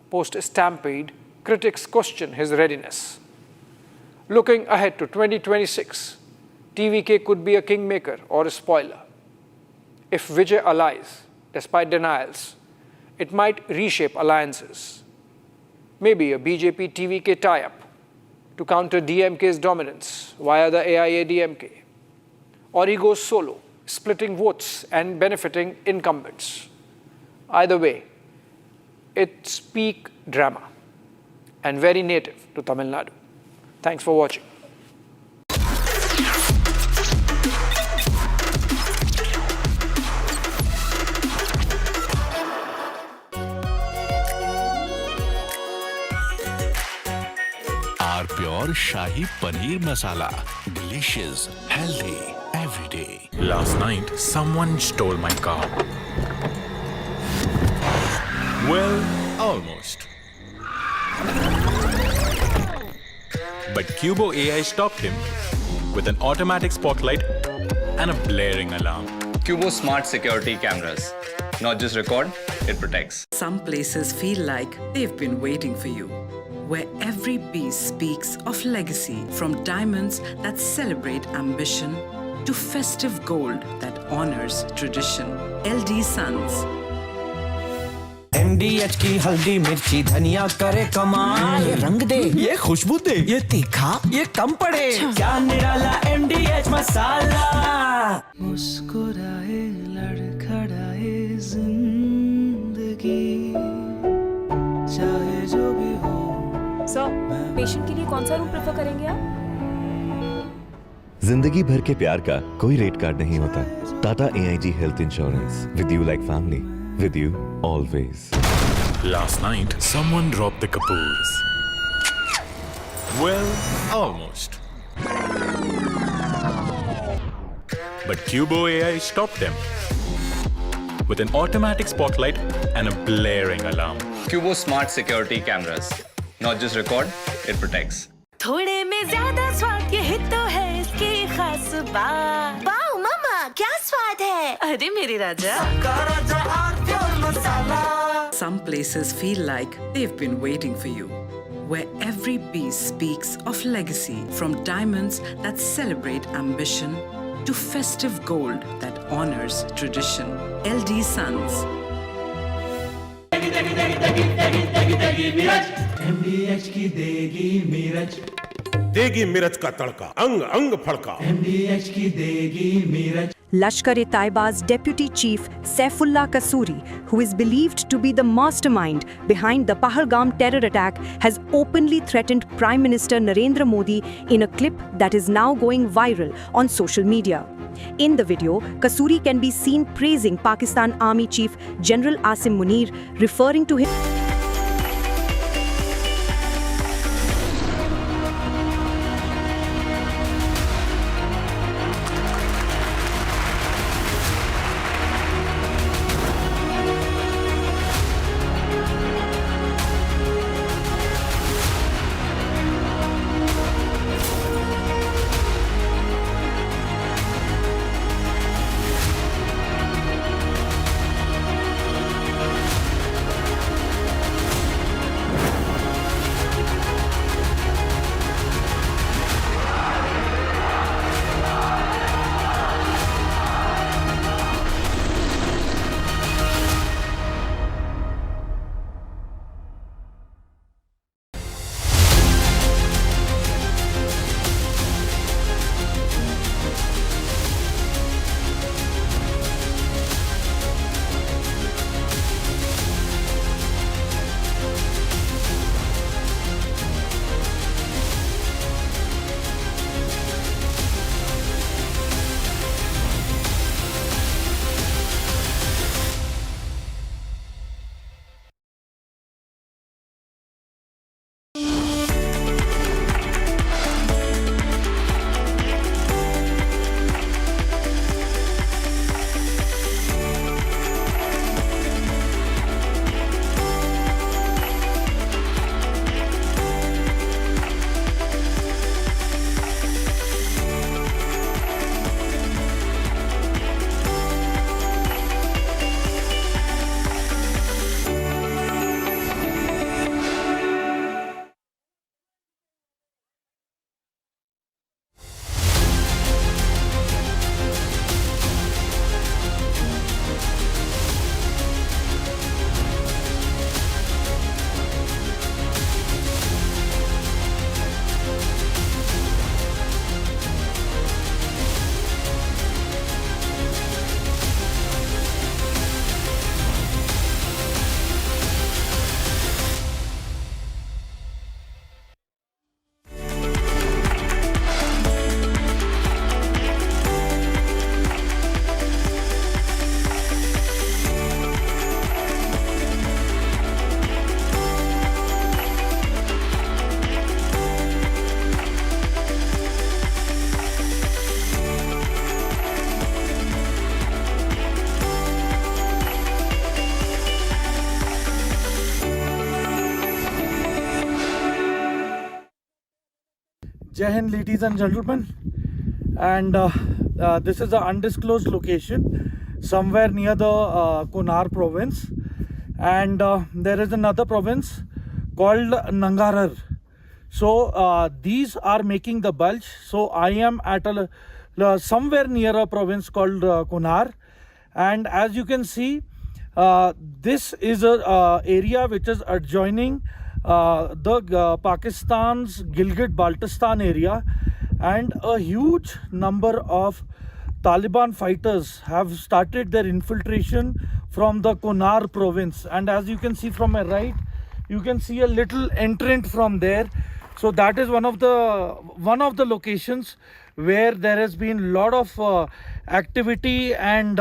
[SPEAKER 15] Post-stampede, critics question his readiness. Looking ahead to 2026, TVK could be a kingmaker or a spoiler. If Vijay allies, despite denials, it might reshape alliances. Maybe a BJP TVK tie-up to counter DMK's dominance via the AIADMK. Or he goes solo, splitting votes and benefiting incumbents. Either way, it's peak drama and very native to Tamil Nadu. Thanks for watching.
[SPEAKER 17] Our pure Shahi Paneer Masala. Delicious, healthy, every day.
[SPEAKER 10] Last night, someone stole my car. Well, almost. But Cubo AI stopped him with an automatic spotlight and a blaring alarm.
[SPEAKER 11] Cubo smart security cameras. Not just record, it protects.
[SPEAKER 1] Some places feel like they've been waiting for you, where every piece speaks of legacy, from diamonds that celebrate ambition to festive gold that honors tradition. LD Sons.
[SPEAKER 12] MDH की हल्दी मिर्ची धनिया करे कमाल, ये रंग दे, ये खुशबू दे, ये तीखा, ये कम पड़े, क्या निराला MDH मसाला। मुस्कुराए लड़खड़ाए जिंदगी, चाहे जो भी हो।
[SPEAKER 4] सर, पेशेंट के लिए कौन सा रूम प्रेफर करेंगे आप?
[SPEAKER 16] जिंदगी भर के प्यार का कोई रेट कार्ड नहीं होता। Tata AIG health insurance, with you like family, with you always.
[SPEAKER 10] Last night, someone dropped the Kapoors. Well, almost. But Cubo AI stopped them with an automatic spotlight and a blaring alarm.
[SPEAKER 11] Cubo smart security cameras. Not just record, it protects.
[SPEAKER 2] थोड़े में ज्यादा स्वाद, यही तो है इसकी खास बात। वाओ मामा, क्या स्वाद है? अरे मेरे राजा।
[SPEAKER 1] Some places feel like they've been waiting for you, where every piece speaks of legacy, from diamonds that celebrate ambition to festive gold that honors tradition. LD Sons.
[SPEAKER 12] MDH की देगी मिर्च,
[SPEAKER 14] देगी मिर्च का तड़का, अंग अंग फड़का।
[SPEAKER 12] MDH की देगी मिर्च।
[SPEAKER 21] Lashkar-e-Taiba's Deputy Chief Saifullah Kasuri, who is believed to be the mastermind behind the Pahalgam terror attack, has openly threatened Prime Minister Narendra Modi in a clip that is now going viral on social media. In the video, Kasuri can be seen praising Pakistan Army Chief General Asim Munir, referring to him.
[SPEAKER 3] Jai Hind, ladies and gentlemen, and this is an undisclosed location somewhere near the Kunar province, and there is another province called Nangarhar. So these are making the bulge. So I am at somewhere near a province called Kunar, and as you can see, this is a area which is adjoining the Pakistan's Gilgit-Baltistan area, and a huge number of Taliban fighters have started their infiltration from the Kunar province. And as you can see from my right, you can see a little entrant from there. So that is one of the locations where there has been a lot of activity and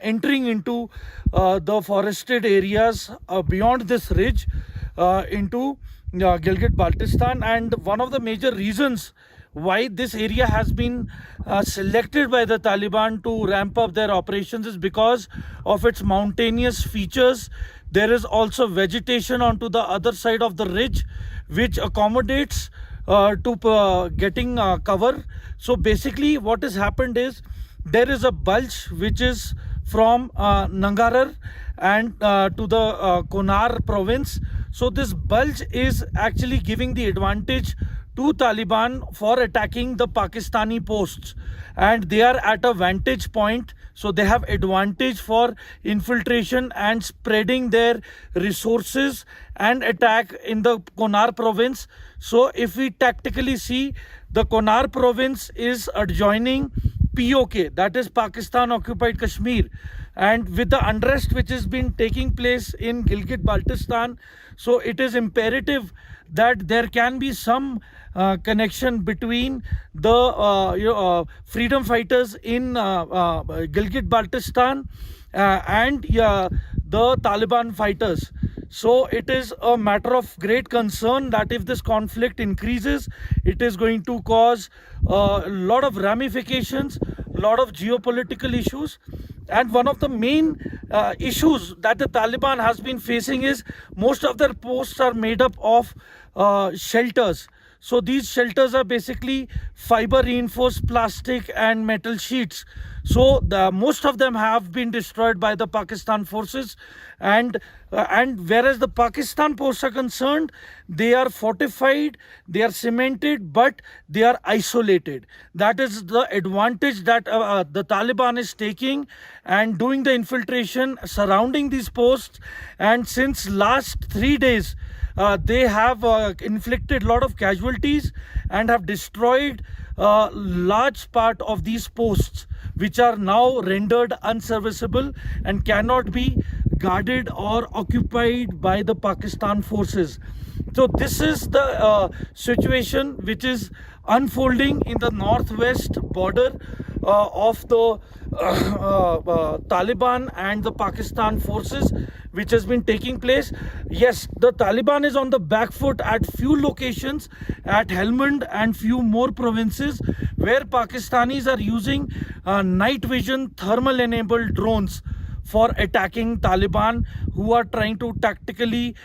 [SPEAKER 3] entering into the forested areas beyond this ridge into Gilgit-Baltistan. And one of the major reasons why this area has been selected by the Taliban to ramp up their operations is because of its mountainous features. There is also vegetation onto the other side of the ridge, which accommodates to getting cover. So basically what has happened is there is a bulge which is from Nangarhar and to the Kunar province. So this bulge is actually giving the advantage to Taliban for attacking the Pakistani posts, and they are at a vantage point, so they have advantage for infiltration and spreading their resources and attack in the Kunar province. So if we tactically see, the Kunar province is adjoining POK, that is Pakistan occupied Kashmir, and with the unrest which has been taking place in Gilgit-Baltistan, so it is imperative that there can be some connection between the freedom fighters in Gilgit-Baltistan and the Taliban fighters. So it is a matter of great concern that if this conflict increases, it is going to cause a lot of ramifications, a lot of geopolitical issues. And one of the main issues that the Taliban has been facing is most of their posts are made up of shelters. So these shelters are basically fiber reinforced plastic and metal sheets. So most of them have been destroyed by the Pakistan forces, and whereas the Pakistan posts are concerned, they are fortified, they are cemented, but they are isolated. That is the advantage that the Taliban is taking and doing the infiltration surrounding these posts. And since last 3 days, they have inflicted a lot of casualties and have destroyed large part of these posts, which are now rendered unserviceable and cannot be guarded or occupied by the Pakistan forces. So this is the situation which is unfolding in the northwest border of the Taliban and the Pakistan forces, which has been taking place. Yes, the Taliban is on the back foot at few locations, at Helmand and few more provinces, where Pakistanis are using night vision thermal enabled drones for attacking Taliban, who are trying to tactically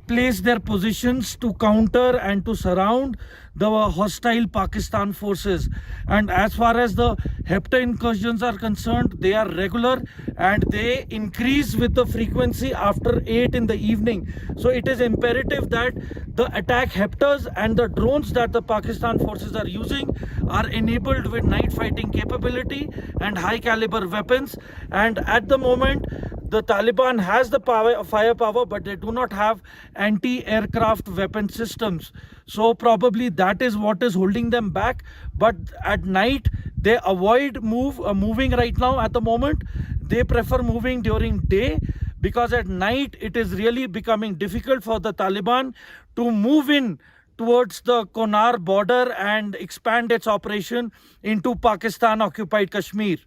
[SPEAKER 3] place their positions to counter and to surround the hostile Pakistan forces. And as far as the Hepta incursions are concerned, they are regular and they increase with the frequency after 8 in the evening. So it is imperative that the attack Heptas and the drones that the Pakistan forces are using are enabled with night fighting capability and high caliber weapons. And at the moment, the Taliban has the firepower, but they do not have anti-aircraft weapon systems. So probably that is what is holding them back. But at night, they avoid moving right now at the moment. They prefer moving during day, because at night it is really becoming difficult for the Taliban to move in towards the Kunar border and expand its operation into Pakistan occupied Kashmir.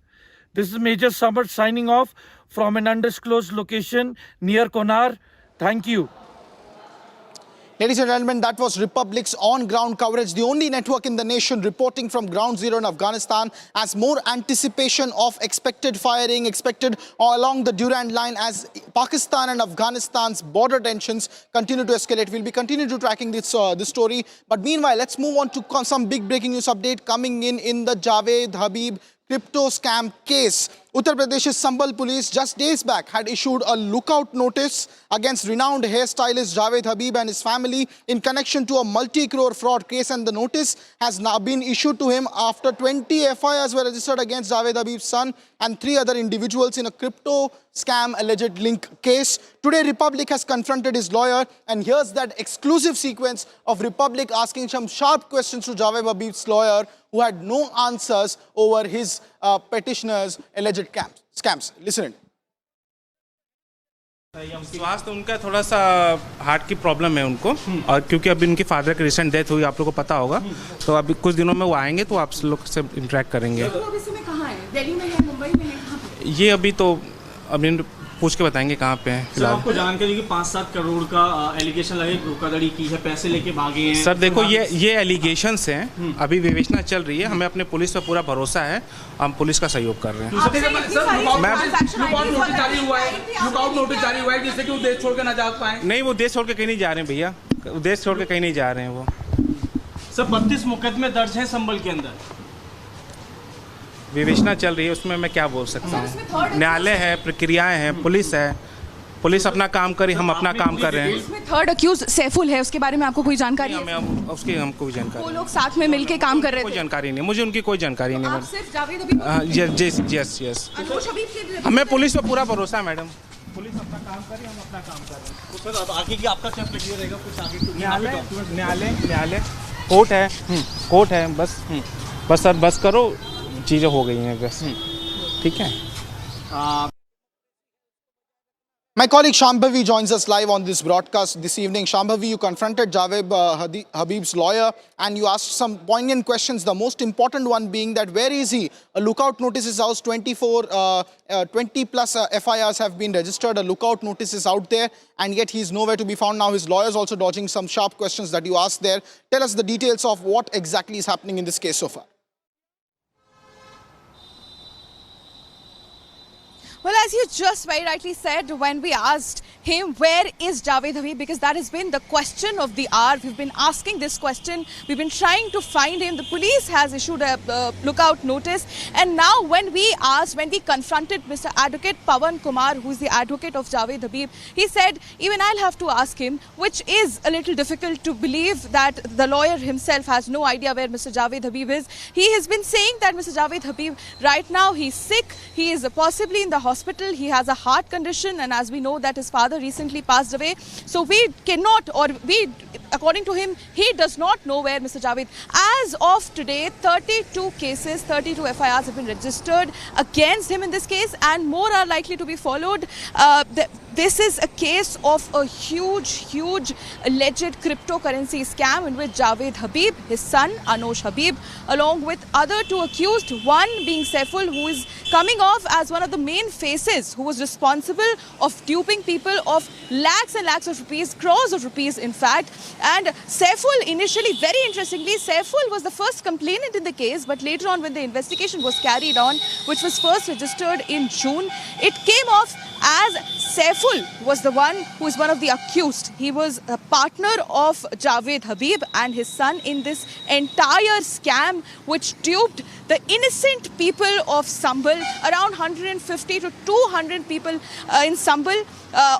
[SPEAKER 3] This is Major Samar signing off from an undisclosed location near Kunar. Thank you.
[SPEAKER 5] Ladies and gentlemen, that was Republic's on-ground coverage, the only network in the nation reporting from ground zero in Afghanistan, as more anticipation of expected firing, expected along the Durand line as Pakistan and Afghanistan's border tensions continue to escalate. We'll be continuing to tracking this story. But meanwhile, let's move on to some big breaking news update coming in the Javed Habib crypto scam case. Uttar Pradesh's Sambal police just days back had issued a lookout notice against renowned hairstylist Javed Habib and his family in connection to a multi-crore fraud case, and the notice has now been issued to him after 20 FIRs were registered against Javed Habib's son and 3 other individuals in a crypto scam alleged link case. Today, Republic has confronted his lawyer, and here's that exclusive sequence of Republic asking some sharp questions to Javed Habib's lawyer, who had no answers over his petitioner's alleged scams. Listen in.
[SPEAKER 27] स्वास्थ्य उनका थोड़ा सा heart की problem है उनको, और क्योंकि अभी उनकी फादर की रिसेंट डेथ हुई, आप लोगों को पता होगा, तो अभी कुछ दिनों में वो आएंगे तो आप लोग से इंटरेक्ट करेंगे।
[SPEAKER 9] तो अभी समय कहाँ है? दिल्ली में है, मुंबई में है, कहाँ पे?
[SPEAKER 27] ये अभी तो अभी पूछ के बताएंगे कहाँ पे हैं।
[SPEAKER 13] सर, आपको जानकारी कि 5-7 करोड़ का एलिगेशन लगे, धोखाधड़ी की है, पैसे लेके भागे हैं।
[SPEAKER 27] सर देखो, ये एलिगेशंस हैं, अभी विवेचना चल रही है, हमें अपने पुलिस पर पूरा भरोसा है, हम पुलिस का सहयोग कर रहे हैं।
[SPEAKER 13] लुकआउट नोटिस जारी हुआ है जिससे कि वो देश छोड़ के ना जा पाए।
[SPEAKER 27] नहीं, वो देश छोड़ के कहीं नहीं जा रहे हैं भैया, देश छोड़ के कहीं नहीं जा रहे हैं वो।
[SPEAKER 13] सर 32 मुकदमे दर्ज हैं संबल के अंदर,
[SPEAKER 27] विवेचना चल रही है, उसमें मैं क्या बोल सकता हूँ। न्यायालय है, प्रक्रियाएं हैं, पुलिस है, पुलिस अपना काम करी, हम अपना काम कर रहे हैं।
[SPEAKER 9] इसमें थर्ड अक्यूज सैफुल है, उसके बारे में आपको कोई जानकारी है?
[SPEAKER 27] उसकी हमको जानकारी,
[SPEAKER 9] वो लोग साथ में मिलके काम कर रहे थे?
[SPEAKER 27] कोई जानकारी नहीं, मुझे उनकी कोई जानकारी नहीं।
[SPEAKER 9] आप सिर्फ जावेद हबीब?
[SPEAKER 27] यस। हमें पुलिस पर पूरा भरोसा है मैडम, पुलिस अपना काम करे, हम अपना काम कर रहे हैं।
[SPEAKER 13] तो सर अब आगे की आपका क्या प्रक्रिया रहेगा? कुछ आगे
[SPEAKER 27] न्यायालय कोर्ट है, बस सर बस करो, चीज़ें हो गई हैं बस, ठीक है।
[SPEAKER 5] My colleague Shambhavi joins us live on this broadcast this evening. Shambhavi, you confronted Javed Habib's lawyer and you asked some poignant questions, the most important one being that where is he? A lookout notice is out, 20 plus FIRs have been registered, a lookout notice is out there, and yet he is nowhere to be found. Now his lawyer is also dodging some sharp questions that you asked there. Tell us the details of what exactly is happening in this case so far.
[SPEAKER 9] Well, as you just very rightly said, when we asked him, where is Javed Habib? Because that has been the question of the hour. We've been asking this question. We've been trying to find him. The police has issued a lookout notice. And now when we confronted Mr. Advocate Pawan Kumar, who's the advocate of Javed Habib, he said, even I'll have to ask him, which is a little difficult to believe that the lawyer himself has no idea where Mr. Javed Habib is. He has been saying that Mr. Javed Habib, right now he's sick. He is possibly in the hospital. He has a heart condition, and as we know that his father recently passed away. So we cannot, according to him, he does not know where Mr. Javed. As of today, 32 cases, 32 FIRs have been registered against him in this case, and more are likely to be followed. This is a case of a huge alleged cryptocurrency scam in which Javed Habib, his son Anosh Habib, along with other 2 accused, one being Saiful, who is coming off as one of the main faces, who was responsible of duping people of lakhs and lakhs of rupees, crores of rupees in fact. And Saiful initially, very interestingly, Saiful was the first complainant in the case, but later on when the investigation was carried on, which was first registered in June, it came off as Saiful was the one who is one of the accused. He was a partner of Javed Habib and his son in this entire scam which duped the innocent people of Sambal, around 150 to 200 people in Sambal,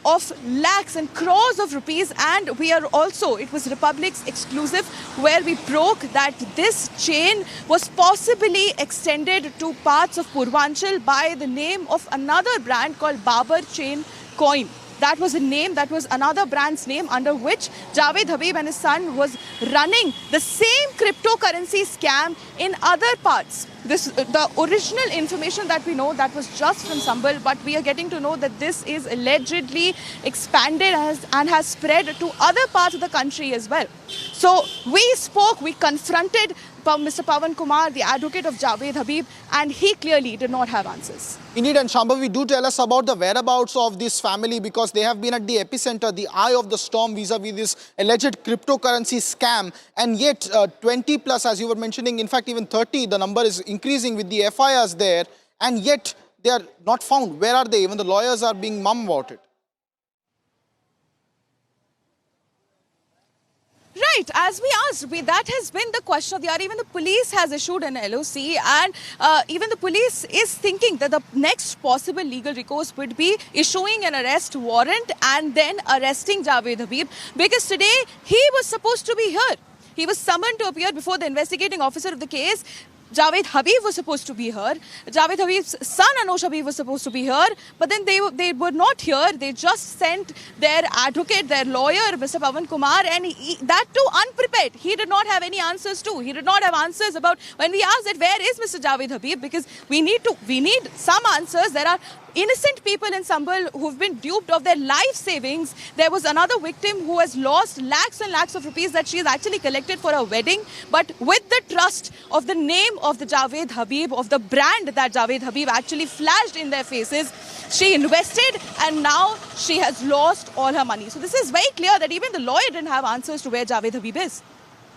[SPEAKER 9] of lakhs and crores of rupees. And we are also, it was Republic's exclusive where we broke that this chain was possibly extended to parts of Purvanchal by the name of another brand called Babar Chain Coin. That was a name, that was another brand's name under which Javed Habib and his son was running the same cryptocurrency scam in other parts. The original information that we know, that was just from Sambal, but we are getting to know that this is allegedly expanded and has spread to other parts of the country as well. So we confronted Mr. Pawan Kumar, the advocate of Javed Habib, and he clearly did not have answers.
[SPEAKER 5] Indeed, and Shambhavi, do tell us about the whereabouts of this family, because they have been at the epicenter, the eye of the storm vis-a-vis this alleged cryptocurrency scam. And yet 20 plus, as you were mentioning, in fact even 30, the number is increasing with the FIRs there, and yet they are not found. Where are they? Even the lawyers are being mum about it.
[SPEAKER 9] Right, as we asked, that has been the question of the hour. Even the police has issued an LOC, and even the police is thinking that the next possible legal recourse would be issuing an arrest warrant and then arresting Javed Habib, because today he was supposed to be here. He was summoned to appear before the investigating officer of the case. Javed Habib was supposed to be here. Javed Habib's son Anosh Habib was supposed to be here, but then they were not here. They just sent their advocate, their lawyer, Mr. Pawan Kumar, and that too unprepared. He did not have any answers too. He did not have answers about when we asked that where is Mr. Javed Habib, because we need some answers. There are innocent people in Sambal who've been duped of their life savings. There was another victim who has lost lakhs and lakhs of rupees that she has actually collected for a wedding. But with the trust of the name of the Javed Habib, of the brand that Javed Habib actually flashed in their faces, she invested and now she has lost all her money. So this is very clear that even the lawyer didn't have answers to where Javed Habib is.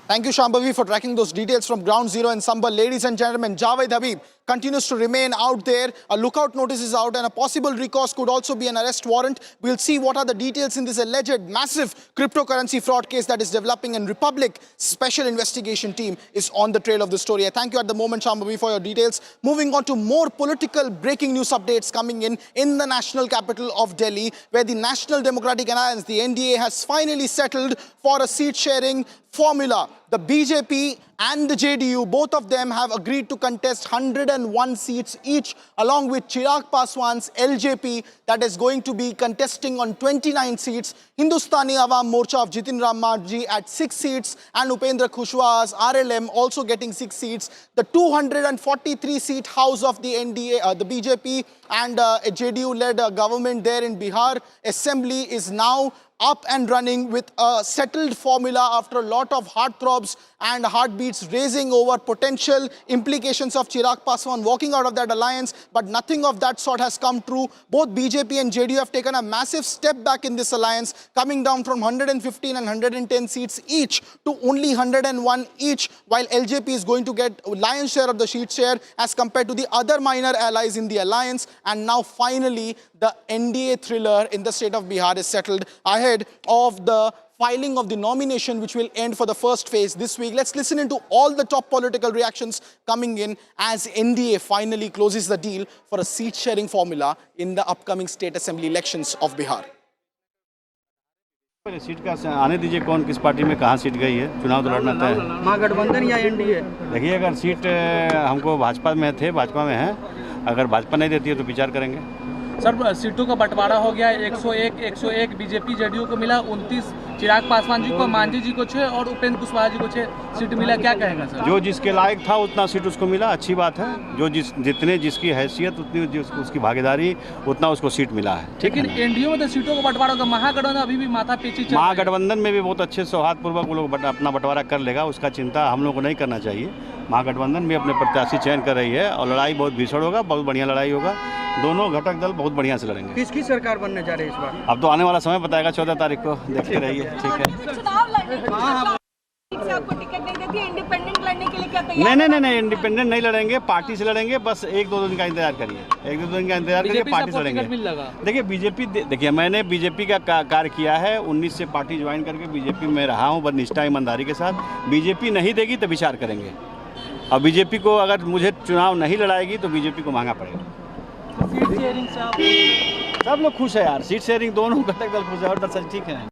[SPEAKER 5] Thank you, Shambhavi, for tracking those details from Ground Zero in Sambal. Ladies and gentlemen, Javed Habib continues to remain out there. A lookout notice is out, and a possible recourse could also be an arrest warrant. We'll see what are the details in this alleged massive cryptocurrency fraud case that is developing, and Republic Special Investigation Team is on the trail of the story. I thank you at the moment, Shambhavi, for your details. Moving on to more political breaking news updates coming in the national capital of Delhi, where the National Democratic Alliance, the NDA, has finally settled for a seat-sharing formula. The BJP and the JDU, both of them have agreed to contest 101 seats each, along with Chirag Paswan's LJP that is going to be contesting on 29 seats, Hindustani Awam Morcha of Jitin Ram Manjhi at 6 seats, and Upendra Kushwaha's RLM also getting 6 seats. The 243-seat house of the NDA, the BJP and JDU-led government there in Bihar Assembly is now up and running with a settled formula after a lot of heartthrobs and heartbeats raising over potential implications of Chirag Paswan walking out of that alliance, but nothing of that sort has come true. Both BJP and JDU have taken a massive step back in this alliance, coming down from 115 and 110 seats each to only 101 each, while LJP is going to get lion's share of the seat share as compared to the other minor allies in the alliance. And now finally the NDA thriller in the state of Bihar is settled ahead of the filing of the nomination, which will end for the first phase this week. Let's listen into all the top political reactions coming in as NDA finally closes the deal for a seat-sharing formula in the upcoming state assembly elections of Bihar.
[SPEAKER 20] Seat का आने दीजिए, कौन किस party में कहाँ seat गई है, चुनाव तो लड़ना तय है। महागठबंधन या एनडीए? देखिए, अगर सीट हमको भाजपा में है, अगर भाजपा नहीं देती है तो विचार करेंगे।
[SPEAKER 18] सर, सीटों का बंटवारा हो गया, 101 बीजेपी जेडीयू को मिला, 29 चिराग पासवान जी को, मांझी जी को 6 और उपेंद्र कुशवाहा जी को 6 सीट मिला। क्या कहेगा सर?
[SPEAKER 20] जो जिसके लायक था उतना सीट उसको मिला, अच्छी बात है। जो जितने जिसकी हैसियत उतनी उसकी भागीदारी, उतना उसको सीट मिला है।
[SPEAKER 18] लेकिन एनडीए में तो सीटों का बंटवारा होगा, महागठबंधन अभी भी माथा पेची चल रहा है।
[SPEAKER 20] महागठबंधन में भी बहुत अच्छे सौहार्दपूर्वक वो लोग अपना बंटवारा कर लेगा, उसका चिंता हम लोग को नहीं करना चाहिए। महागठबंधन भी अपने प्रत्याशी चयन कर रही है और लड़ाई बहुत भीषण होगा, बहुत बढ़िया लड़ाई होगा। दोनों घटक दल बहुत बढ़िया से लड़ेंगे।
[SPEAKER 18] किसकी सरकार बनने जा रही है इस बार?
[SPEAKER 20] अब तो आने वाला समय बताएगा, 14 तारीख को देखते रहिए। ठीक है,
[SPEAKER 4] आपको टिकट नहीं देती, इंडिपेंडेंट लड़ने के लिए क्या तैयार?
[SPEAKER 20] नहीं, इंडिपेंडेंट नहीं लड़ेंगे, पार्टी से लड़ेंगे। बस 1-2 दिन का इंतजार करिए, 1-2 दिन का इंतजार करिए, पार्टी से लड़ेंगे। देखिए बीजेपी, देखिए मैंने बीजेपी का कार्य किया है, 19 से पार्टी ज्वाइन करके बीजेपी में रहा हूँ, बस निष्ठा ईमानदारी के साथ। बीजेपी नहीं देगी तो विचार करेंगे, और बीजेपी को अगर मुझे चुनाव नहीं लड़ाएगी तो बीजेपी को महंगा पड़ेगा।
[SPEAKER 18] सीट शेयरिंग से
[SPEAKER 20] सब लोग खुश है यार, सीट शेयरिंग दोनों घटक दल खुश है और दल ठीक है।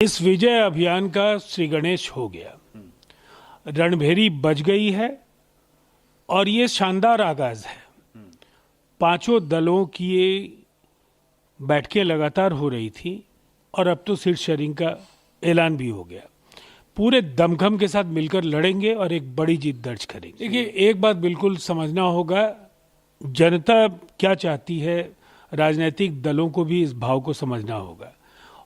[SPEAKER 19] इस विजय अभियान का श्री गणेश हो गया, रणभेरी बज गई है और ये शानदार आगाज है। पांचों दलों की ये बैठकें लगातार हो रही थी और अब तो सीट शेयरिंग का ऐलान भी हो गया। पूरे दमखम के साथ मिलकर लड़ेंगे और एक बड़ी जीत दर्ज करेंगे। देखिए, एक बात बिल्कुल समझना होगा, जनता क्या चाहती है, राजनीतिक दलों को भी इस भाव को समझना होगा।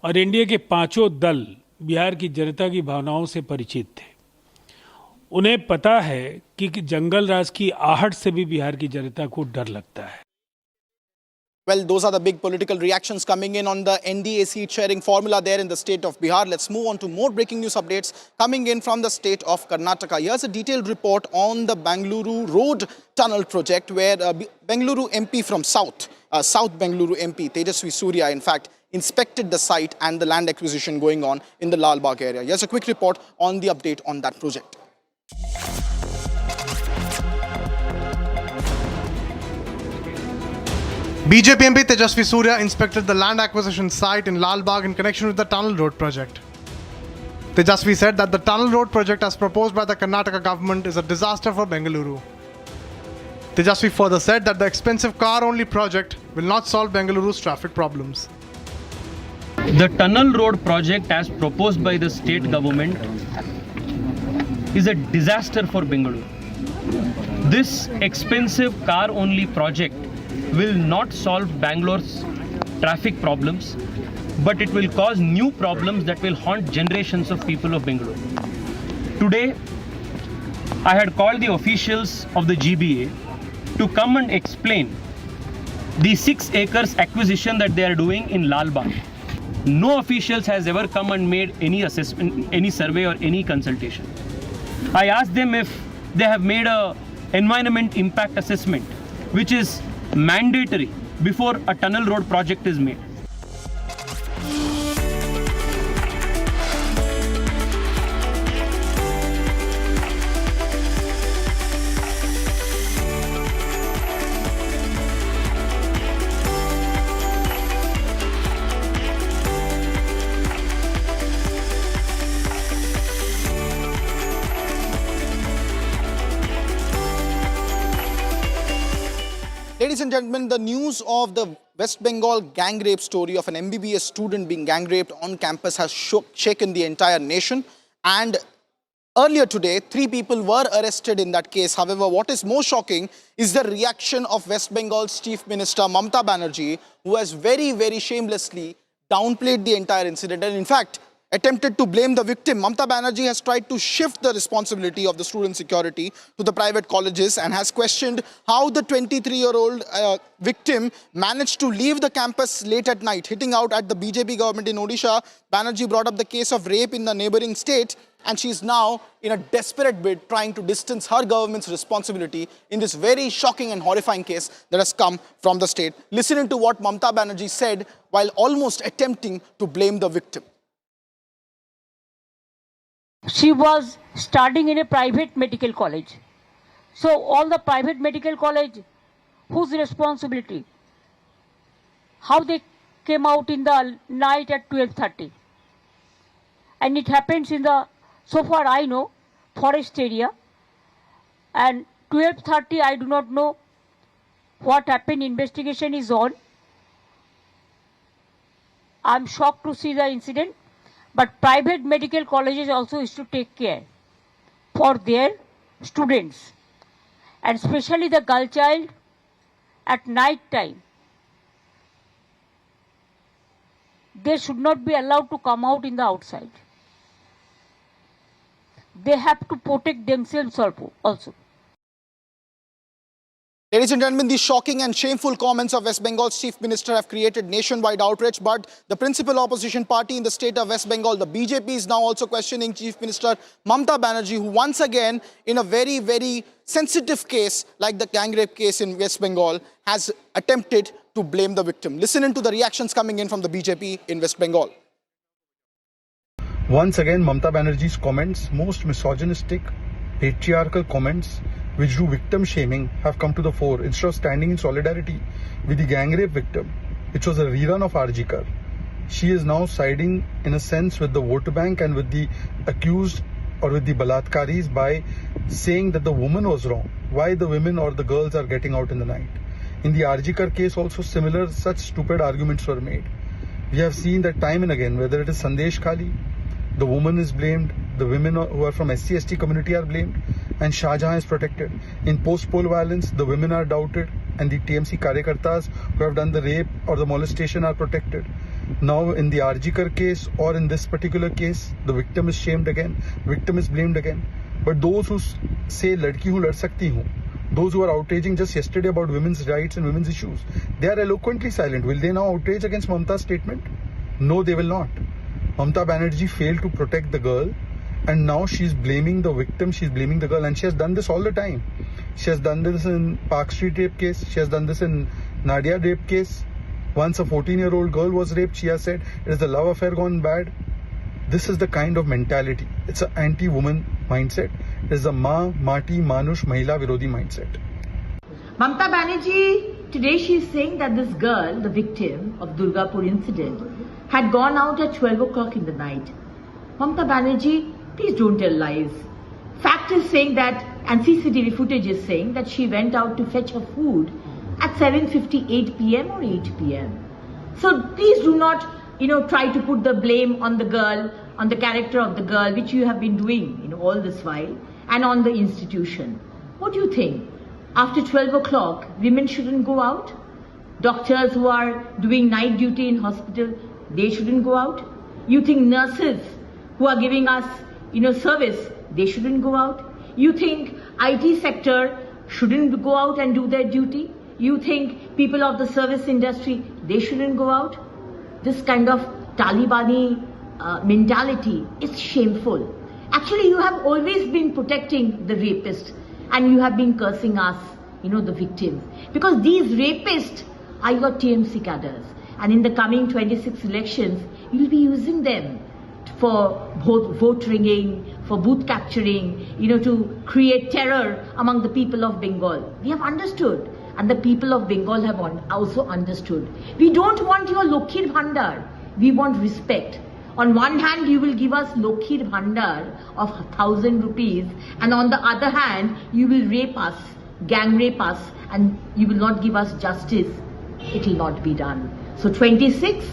[SPEAKER 19] और एनडीए के पांचों दल बिहार की जनता की भावनाओं से परिचित थे उन्हें पता है कि जंगल राज की आहट से भी बिहार की जनता को डर लगता है।
[SPEAKER 5] Well, those are the big political reactions coming in on the NDA seat sharing formula there in the state of Bihar. Let's move on to more breaking news updates coming in from the state of Karnataka. Here's a detailed report on the Bengaluru Road Tunnel project where Bengaluru MP from South Bengaluru MP, Tejasvi Surya, in fact, inspected the site and the land acquisition going on in the Lal Bagh area. Here's a quick report on the update on that project.
[SPEAKER 6] BJP MP Tejasvi Surya inspected the land acquisition site in Lal Bagh in connection with the tunnel road project. Tejasvi said that the tunnel road project as proposed by the Karnataka government is a disaster for Bengaluru. Tejasvi further said that the expensive car-only project will not solve Bengaluru's traffic problems.
[SPEAKER 7] The tunnel road project as proposed by the state government is a disaster for Bengaluru. This expensive car-only project will not solve Bangalore's traffic problems, but it will cause new problems that will haunt generations of people of Bengaluru. Today, I had called the officials of the GBA to come and explain the 6 acres acquisition that they are doing in Lal Bagh. No officials has ever come and made any assessment, any survey or any consultation. I asked them if they have made a environment impact assessment, which is mandatory before a tunnel road project is made.
[SPEAKER 5] Ladies and gentlemen, the news of the West Bengal gang rape story of an MBBS student being gang raped on campus has shaken the entire nation. And earlier today, 3 people were arrested in that case. However, what is more shocking is the reaction of West Bengal's Chief Minister Mamata Banerjee, who has very, very shamelessly downplayed the entire incident and in fact attempted to blame the victim. Mamata Banerjee has tried to shift the responsibility of the student security to the private colleges and has questioned how the 23-year-old victim managed to leave the campus late at night, hitting out at the BJP government in Odisha. Banerjee brought up the case of rape in the neighboring state, and she is now in a desperate bid trying to distance her government's responsibility in this very shocking and horrifying case that has come from the state. Listening to what Mamata Banerjee said while almost attempting to blame the victim.
[SPEAKER 22] She was studying in a private medical college. So all the private medical college, whose responsibility? How they came out in the night at 12:30. And it happens in the, so far I know, forest area. And 12:30, I do not know what happened. Investigation is on. I'm shocked to see the incident. But private medical colleges also is to take care for their students, and especially the girl child at night time. They should not be allowed to come out in the outside. They have to protect themselves also.
[SPEAKER 5] Ladies and gentlemen, these shocking and shameful comments of West Bengal's Chief Minister have created nationwide outrage, but the principal opposition party in the state of West Bengal, the BJP, is now also questioning Chief Minister Mamata Banerjee, who once again, in a very, very sensitive case like the gang rape case in West Bengal, has attempted to blame the victim. Listen to the reactions coming in from the BJP in West Bengal.
[SPEAKER 23] Once again, Mamata Banerjee's comments, most misogynistic, patriarchal comments, which do victim shaming, have come to the fore. Instead of standing in solidarity with the gang rape victim, which was a rerun of Arjikar, she is now siding in a sense with the vote bank and with the accused or with the balatkaris by saying that the woman was wrong. Why the women or the girls are getting out in the night. In the Arjikar case also similar such stupid arguments were made. We have seen that time and again, whether it is Sandesh Khali, the woman is blamed, the women who are from SC/ST community are blamed, and Shah Jahan is protected. In post-poll violence, the women are doubted, and the TMC Karyakartas who have done the rape or the molestation are protected. Now, in the Arjikar case or in this particular case, the victim is shamed again, victim is blamed again. But those who say ladki hu lad sakti hu, those who are outraging just yesterday about women's rights and women's issues, they are eloquently silent. Will they now outrage against Mamta's statement? No, they will not. Mamta Banerjee failed to protect the girl, and now she's blaming the victim, she's blaming the girl, and she has done this all the time. She has done this in Park Street rape case, she has done this in Nadia rape case. Once a 14-year-old girl was raped, she has said it is a love affair gone bad. This is the kind of mentality. It's an anti-woman mindset. It is a Mati, Manush, Mahila Virodhi mindset.
[SPEAKER 22] Mamta Banerjee, today she is saying that this girl, the victim of Durgapur incident, had gone out at 12 o'clock in the night. Mamta Banerjee, please don't tell lies. Fact is saying that, and CCTV footage is saying that she went out to fetch her food at 7:58 p.m. or 8 p.m. So please do not, try to put the blame on the girl, on the character of the girl, which you have been doing, all this while, and on the institution. What do you think? After 12 o'clock, women shouldn't go out? Doctors who are doing night duty in hospital, they shouldn't go out? You think nurses who are giving us, service, they shouldn't go out? You think IT sector shouldn't go out and do their duty? You think people of the service industry, they shouldn't go out? This kind of Talibani mentality is shameful. Actually, you have always been protecting the rapist, and you have been cursing us, the victims. Because these rapists are your TMC cadres. And in the coming 26 elections, you'll be using them for vote ringing, for booth capturing, to create terror among the people of Bengal. We have understood, and the people of Bengal have also understood. We don't want your Lokhir Bhandar. We want respect. On one hand, you will give us Lokhir Bhandar of 1,000 rupees, and on the other hand, you will rape us, gang rape us, and you will not give us justice. It will not be done. So 26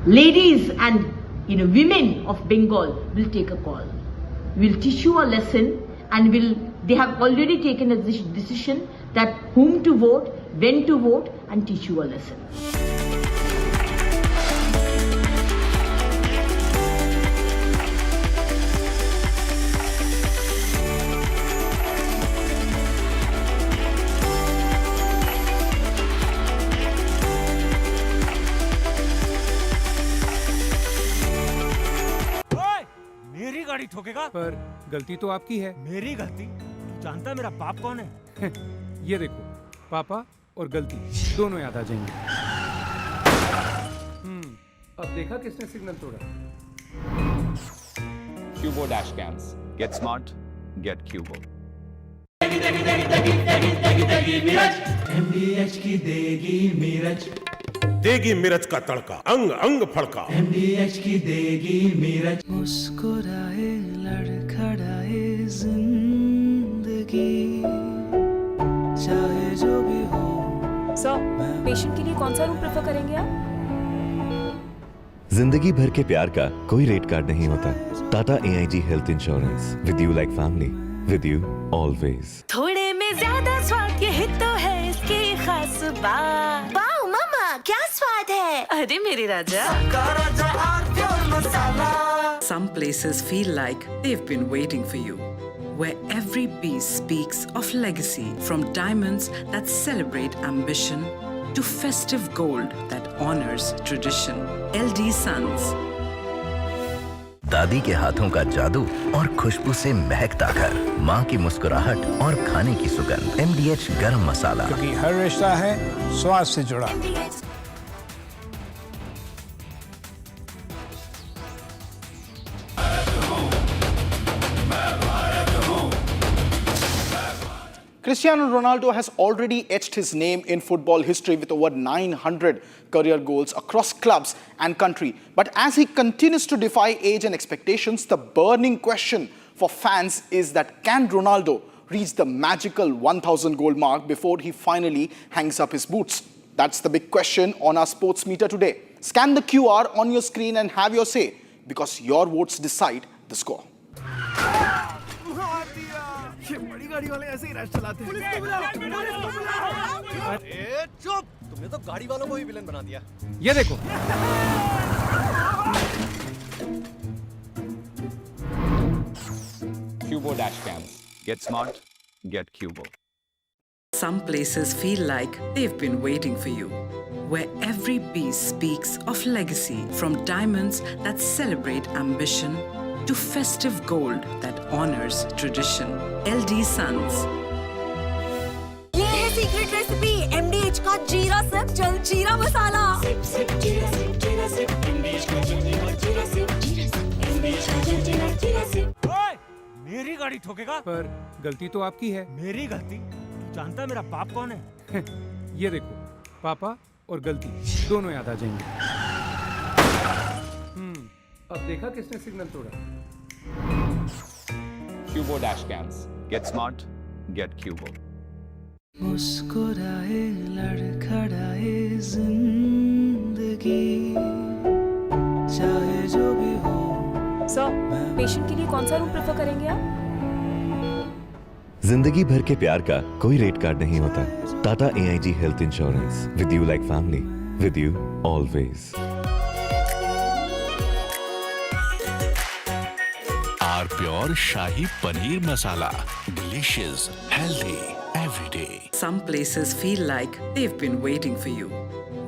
[SPEAKER 22] ladies and women of Bengal will take a call. We'll teach you a lesson, and they have already taken a decision that whom to vote, when to vote, and teach you a lesson.
[SPEAKER 8] मेरी गाड़ी ठोकेगा? पर गलती तो आपकी है। मेरी गलती? जानता है मेरा बाप कौन है? ये देखो, पापा और गलती दोनों याद आ जाएंगे। अब देखा किसने सिग्नल तोड़ा?
[SPEAKER 11] Cubo dash cams. Get smart, get Cubo.
[SPEAKER 12] MDH की देगी मिर्च,
[SPEAKER 14] देगी मिर्च का तड़का, अंग अंग फड़का।
[SPEAKER 12] MDH की देगी मिर्च, मुस्कुराए लड़खड़ाए जिंदगी, चाहे जो भी हो।
[SPEAKER 4] सर, पेशेंट के लिए कौन सा रूम प्रेफर करेंगे आप?
[SPEAKER 15] जिंदगी भर के प्यार का कोई रेट कार्ड नहीं होता। Tata AIG health insurance, with you like family, with you always.
[SPEAKER 2] थोड़े में ज्यादा स्वाद, यही तो है इसकी खास बात। वाओ मामा, क्या स्वाद है? अरे मेरे राजा।
[SPEAKER 1] Some places feel like they've been waiting for you, where every piece speaks of legacy, from diamonds that celebrate ambition to festive gold that honors tradition. LD Sons.
[SPEAKER 16] दादी के हाथों का जादू और खुशबू से महकता घर, माँ की मुस्कुराहट और खाने की सुगंध। MDH गरम मसाला,
[SPEAKER 17] क्योंकि हर रिश्ता है स्वाद से जुड़ा।
[SPEAKER 5] Cristiano Ronaldo has already etched his name in football history with over 900 career goals across clubs and country. But as he continues to defy age and expectations, the burning question for fans is that can Ronaldo reach the magical 1,000 goal mark before he finally hangs up his boots? That's the big question on our sports meter today. Scan the QR on your screen and have your say, because your votes decide the score.
[SPEAKER 12] ये बड़ी गाड़ी वाले ऐसे ही rush चलाते हैं। Police को बुलाओ!
[SPEAKER 24] ए चुप! तुमने तो गाड़ी वालों को ही विलन बना दिया।
[SPEAKER 8] ये देखो।
[SPEAKER 11] Cubo dash cams. Get smart, get Cubo.
[SPEAKER 1] Some places feel like they've been waiting for you, where every piece speaks of legacy, from diamonds that celebrate ambition to festive gold that honors tradition. LD Sons.
[SPEAKER 2] ये है secret recipe MDH का जीरा SIP जल जीरा मसाला। SIP SIP जीरा SIP जीरा SIP MDH का जल जीरा सिप MDH का जल जीरा सिप।
[SPEAKER 8] ओए, मेरी गाड़ी ठोकेगा? पर गलती तो आपकी है। मेरी गलती? जानता है मेरा बाप कौन है? ये देखो, पापा और गलती दोनों याद आ जाएंगे। अब देखा किसने सिग्नल तोड़ा?
[SPEAKER 11] Cubo dash cams. Get smart, get Cubo.
[SPEAKER 12] मुस्कुराए लड़खड़ाए जिंदगी चाहे जो भी हो।
[SPEAKER 4] सर, पेशेंट के लिए कौन सा रूम प्रेफर करेंगे आप?
[SPEAKER 15] जिंदगी भर के प्यार का कोई रेट कार्ड नहीं होता। Tata AIG health insurance, with you like family, with you always.
[SPEAKER 3] R pure shahi paneer masala, delicious, healthy every day.
[SPEAKER 1] Some places feel like they've been waiting for you,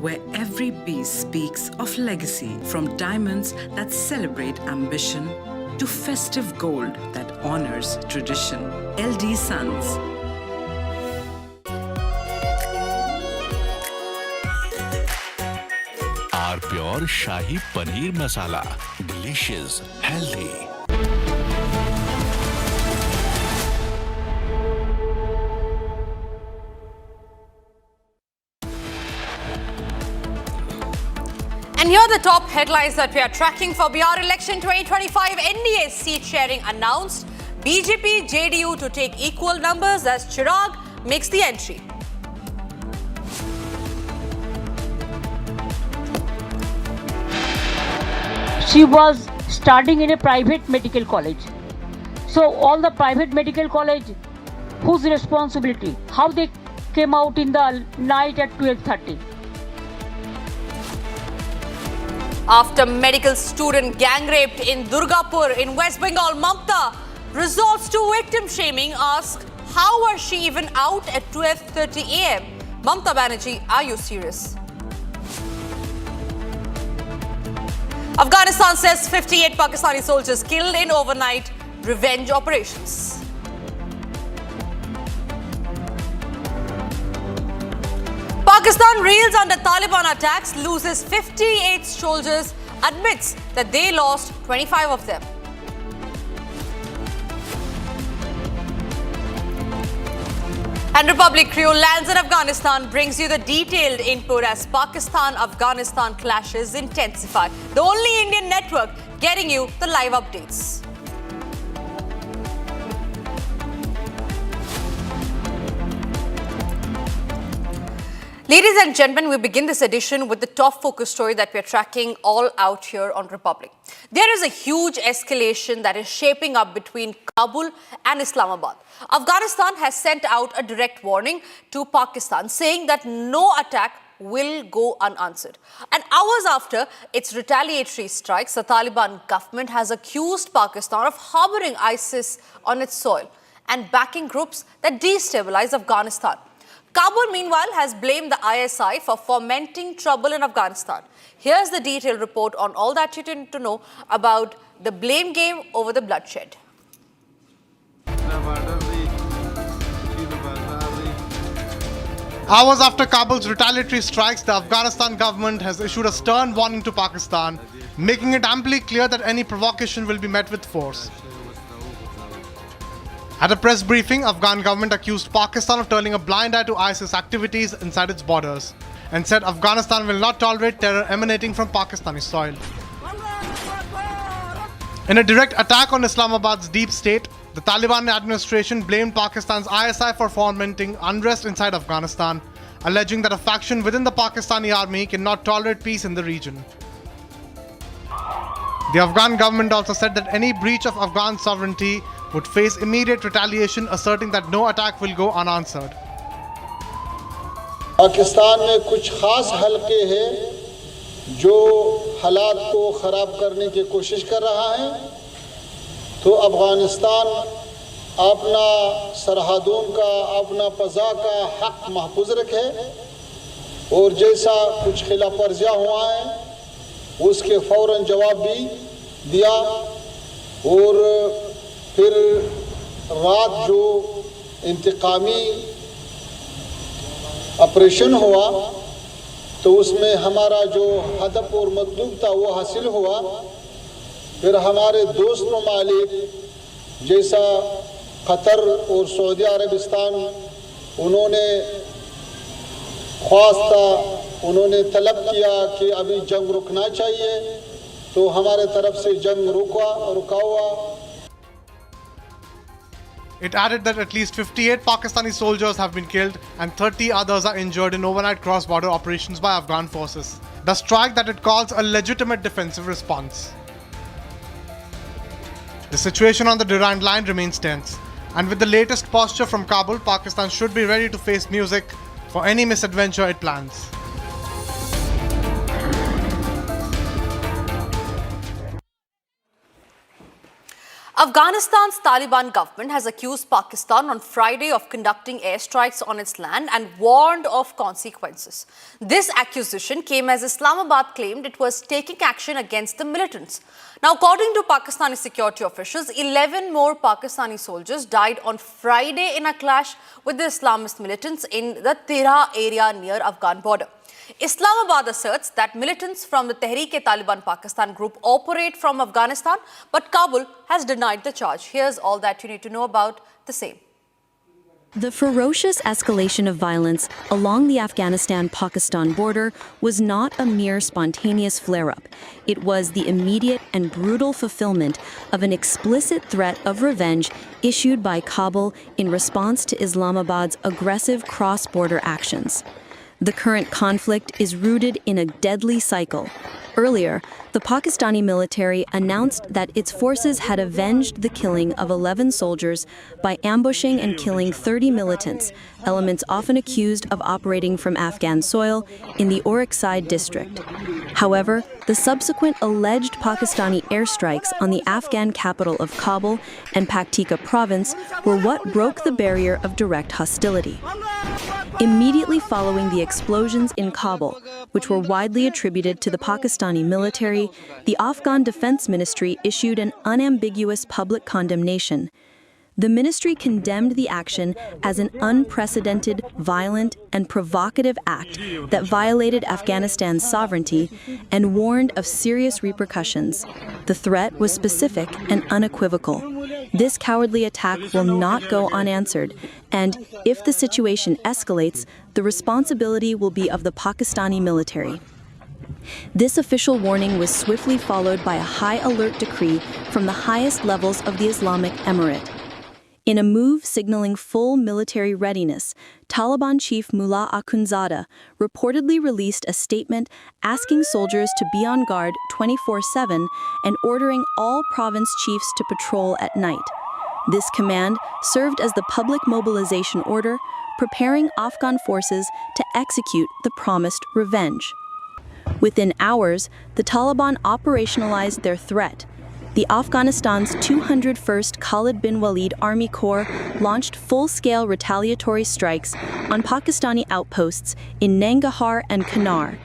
[SPEAKER 1] where every piece speaks of legacy, from diamonds that celebrate ambition to festive gold that honors tradition. LD Sons.
[SPEAKER 3] R pure shahi paneer masala, delicious, healthy.
[SPEAKER 10] And here are the top headlines that we are tracking for Bihar election 2025. NDA seat sharing announced. BJP, JDU to take equal numbers as Chirag makes the entry.
[SPEAKER 22] She was studying in a private medical college. So all the private medical college, whose responsibility? How they came out in the night at 12:30?
[SPEAKER 10] After medical student gang raped in Durgapur in West Bengal, Mamata resorts to victim shaming, asks how was she even out at 12:30 a.m. Mamata Banerjee, are you serious? Afghanistan says 58 Pakistani soldiers killed in overnight revenge operations. Pakistan reels under Taliban attacks, loses 58 soldiers, admits that they lost 25 of them. And Republic crew lands in Afghanistan, brings you the detailed input as Pakistan-Afghanistan clashes intensify. The only Indian network getting you the live updates. Ladies and gentlemen, we begin this edition with the top focus story that we're tracking all out here on Republic. There is a huge escalation that is shaping up between Kabul and Islamabad. Afghanistan has sent out a direct warning to Pakistan, saying that no attack will go unanswered. And hours after its retaliatory strikes, the Taliban government has accused Pakistan of harboring ISIS on its soil and backing groups that destabilize Afghanistan. Kabul, meanwhile, has blamed the ISI for fomenting trouble in Afghanistan. Here's the detailed report on all that you need to know about the blame game over the bloodshed.
[SPEAKER 6] Hours after Kabul's retaliatory strikes, the Afghanistan government has issued a stern warning to Pakistan, making it amply clear that any provocation will be met with force. At a press briefing, Afghan government accused Pakistan of turning a blind eye to ISIS activities inside its borders and said Afghanistan will not tolerate terror emanating from Pakistani soil. In a direct attack on Islamabad's deep state, the Taliban administration blamed Pakistan's ISI for fomenting unrest inside Afghanistan, alleging that a faction within the Pakistani army cannot tolerate peace in the region. The Afghan government also said that any breach of Afghan sovereignty would face immediate retaliation, asserting that no attack will go unanswered.
[SPEAKER 13] Pakistan में कुछ खास हलके हैं जो हालात को ख़राब करने की कोशिश कर रहा है, तो अफ़गानिस्तान अपना सरहदों का, अपना फ़ज़ा का हक़ महफूज रखे और जैसा कुछ खिलाफ वर्जियाँ हुआ है उसके फ़ौरन जवाब भी दिया। और फिर रात जो इंतकामी ऑपरेशन हुआ तो उसमें हमारा जो हदफ और मतलूब था वो हासिल हुआ। फिर हमारे दोस्त ममालिक जैसा कतर और सऊदी अरबिस्तान उन्होंने ख्वास्ता, उन्होंने तलब किया कि अभी जंग रुकना चाहिए, तो हमारे तरफ से जंग रुका हुआ।
[SPEAKER 6] It added that at least 58 Pakistani soldiers have been killed and 30 others are injured in overnight cross-border operations by Afghan forces. The strike that it calls a legitimate defensive response. The situation on the Durand line remains tense, and with the latest posture from Kabul, Pakistan should be ready to face music for any misadventure it plans.
[SPEAKER 10] Afghanistan's Taliban government has accused Pakistan on Friday of conducting airstrikes on its land and warned of consequences. This accusation came as Islamabad claimed it was taking action against the militants. Now, according to Pakistani security officials, 11 more Pakistani soldiers died on Friday in a clash with the Islamist militants in the Tehreek area near Afghan border. Islamabad asserts that militants from the Tehreek-e-Taliban Pakistan group operate from Afghanistan, but Kabul has denied the charge. Here's all that you need to know about the same.
[SPEAKER 9] The ferocious escalation of violence along the Afghanistan-Pakistan border was not a mere spontaneous flare-up. It was the immediate and brutal fulfillment of an explicit threat of revenge issued by Kabul in response to Islamabad's aggressive cross-border actions. The current conflict is rooted in a deadly cycle. Earlier, the Pakistani military announced that its forces had avenged the killing of 11 soldiers by ambushing and killing 30 militants, elements often accused of operating from Afghan soil in the Orakzai district. However, the subsequent alleged Pakistani airstrikes on the Afghan capital of Kabul and Paktika province were what broke the barrier of direct hostility. Immediately following the explosions in Kabul, which were widely attributed to the Pakistani military, the Afghan Defense Ministry issued an unambiguous public condemnation. The ministry condemned the action as an unprecedented, violent, and provocative act that violated Afghanistan's sovereignty and warned of serious repercussions. The threat was specific and unequivocal. This cowardly attack will not go unanswered, and if the situation escalates, the responsibility will be of the Pakistani military. This official warning was swiftly followed by a high alert decree from the highest levels of the Islamic Emirate. In a move signaling full military readiness, Taliban chief Mullah Akhundzada reportedly released a statement asking soldiers to be on guard 24/7 and ordering all province chiefs to patrol at night. This command served as the public mobilization order, preparing Afghan forces to execute the promised revenge. Within hours, the Taliban operationalized their threat. The Afghanistan's 201st Khalid bin Walid Army Corps launched full-scale retaliatory strikes on Pakistani outposts in Nangarhar and Kunar.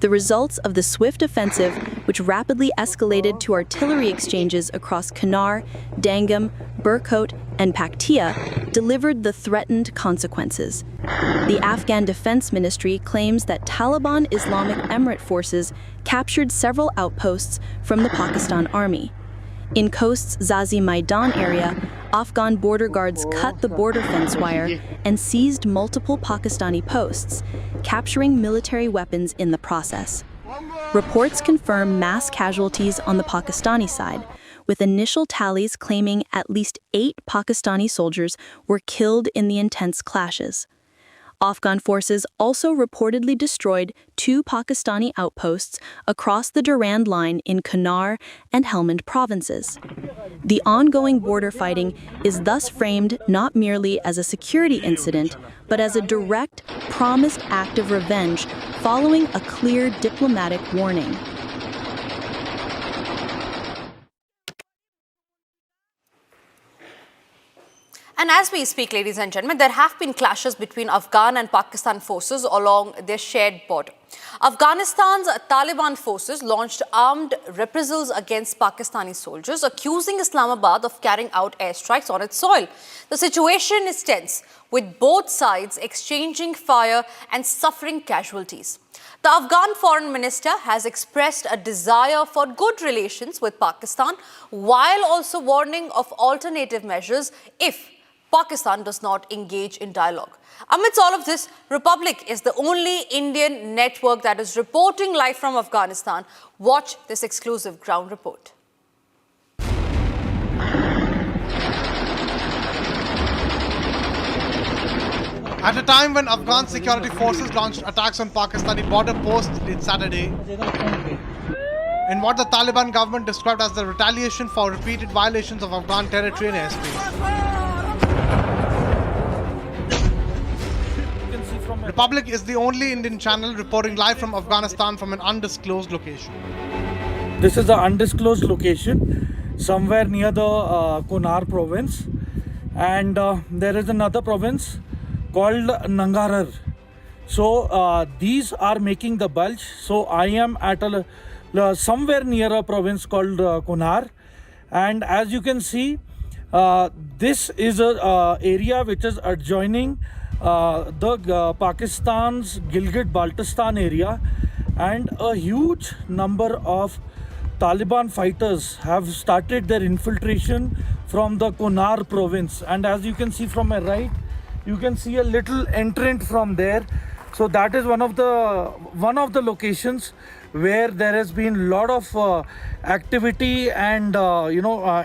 [SPEAKER 9] The results of the swift offensive, which rapidly escalated to artillery exchanges across Kunar, Dangam, Burkot, and Paktia, delivered the threatened consequences. The Afghan Defense Ministry claims that Taliban Islamic Emirate forces captured several outposts from the Pakistan Army. In Khoust's Zazi Maidan area, Afghan border guards cut the border fence wire and seized multiple Pakistani posts, capturing military weapons in the process. Reports confirm mass casualties on the Pakistani side, with initial tallies claiming at least 8 Pakistani soldiers were killed in the intense clashes. Afghan forces also reportedly destroyed 2 Pakistani outposts across the Durand Line in Kunar and Helmand provinces. The ongoing border fighting is thus framed not merely as a security incident, but as a direct, promised act of revenge following a clear diplomatic warning.
[SPEAKER 10] And as we speak, ladies and gentlemen, there have been clashes between Afghan and Pakistan forces along their shared border. Afghanistan's Taliban forces launched armed reprisals against Pakistani soldiers, accusing Islamabad of carrying out airstrikes on its soil. The situation is tense, with both sides exchanging fire and suffering casualties. The Afghan foreign minister has expressed a desire for good relations with Pakistan, while also warning of alternative measures if Pakistan does not engage in dialogue. Amidst all of this, Republic is the only Indian network that is reporting live from Afghanistan. Watch this exclusive ground report.
[SPEAKER 6] At a time when Afghan security forces launched attacks on Pakistani border posts late Saturday, in what the Taliban government described as the retaliation for repeated violations of Afghan territory and airspace. Republic is the only Indian channel reporting live from Afghanistan from an undisclosed location.
[SPEAKER 18] This is an undisclosed location somewhere near the Kunar province, and there is another province called Nangarhar. So these are making the bulge. So I am at somewhere near a province called Kunar, and as you can see, this is a area which is adjoining the Pakistan's Gilgit-Baltistan area, and a huge number of Taliban fighters have started their infiltration from the Kunar province. And as you can see from my right, you can see a little entrant from there. So that is one of the locations where there has been a lot of activity and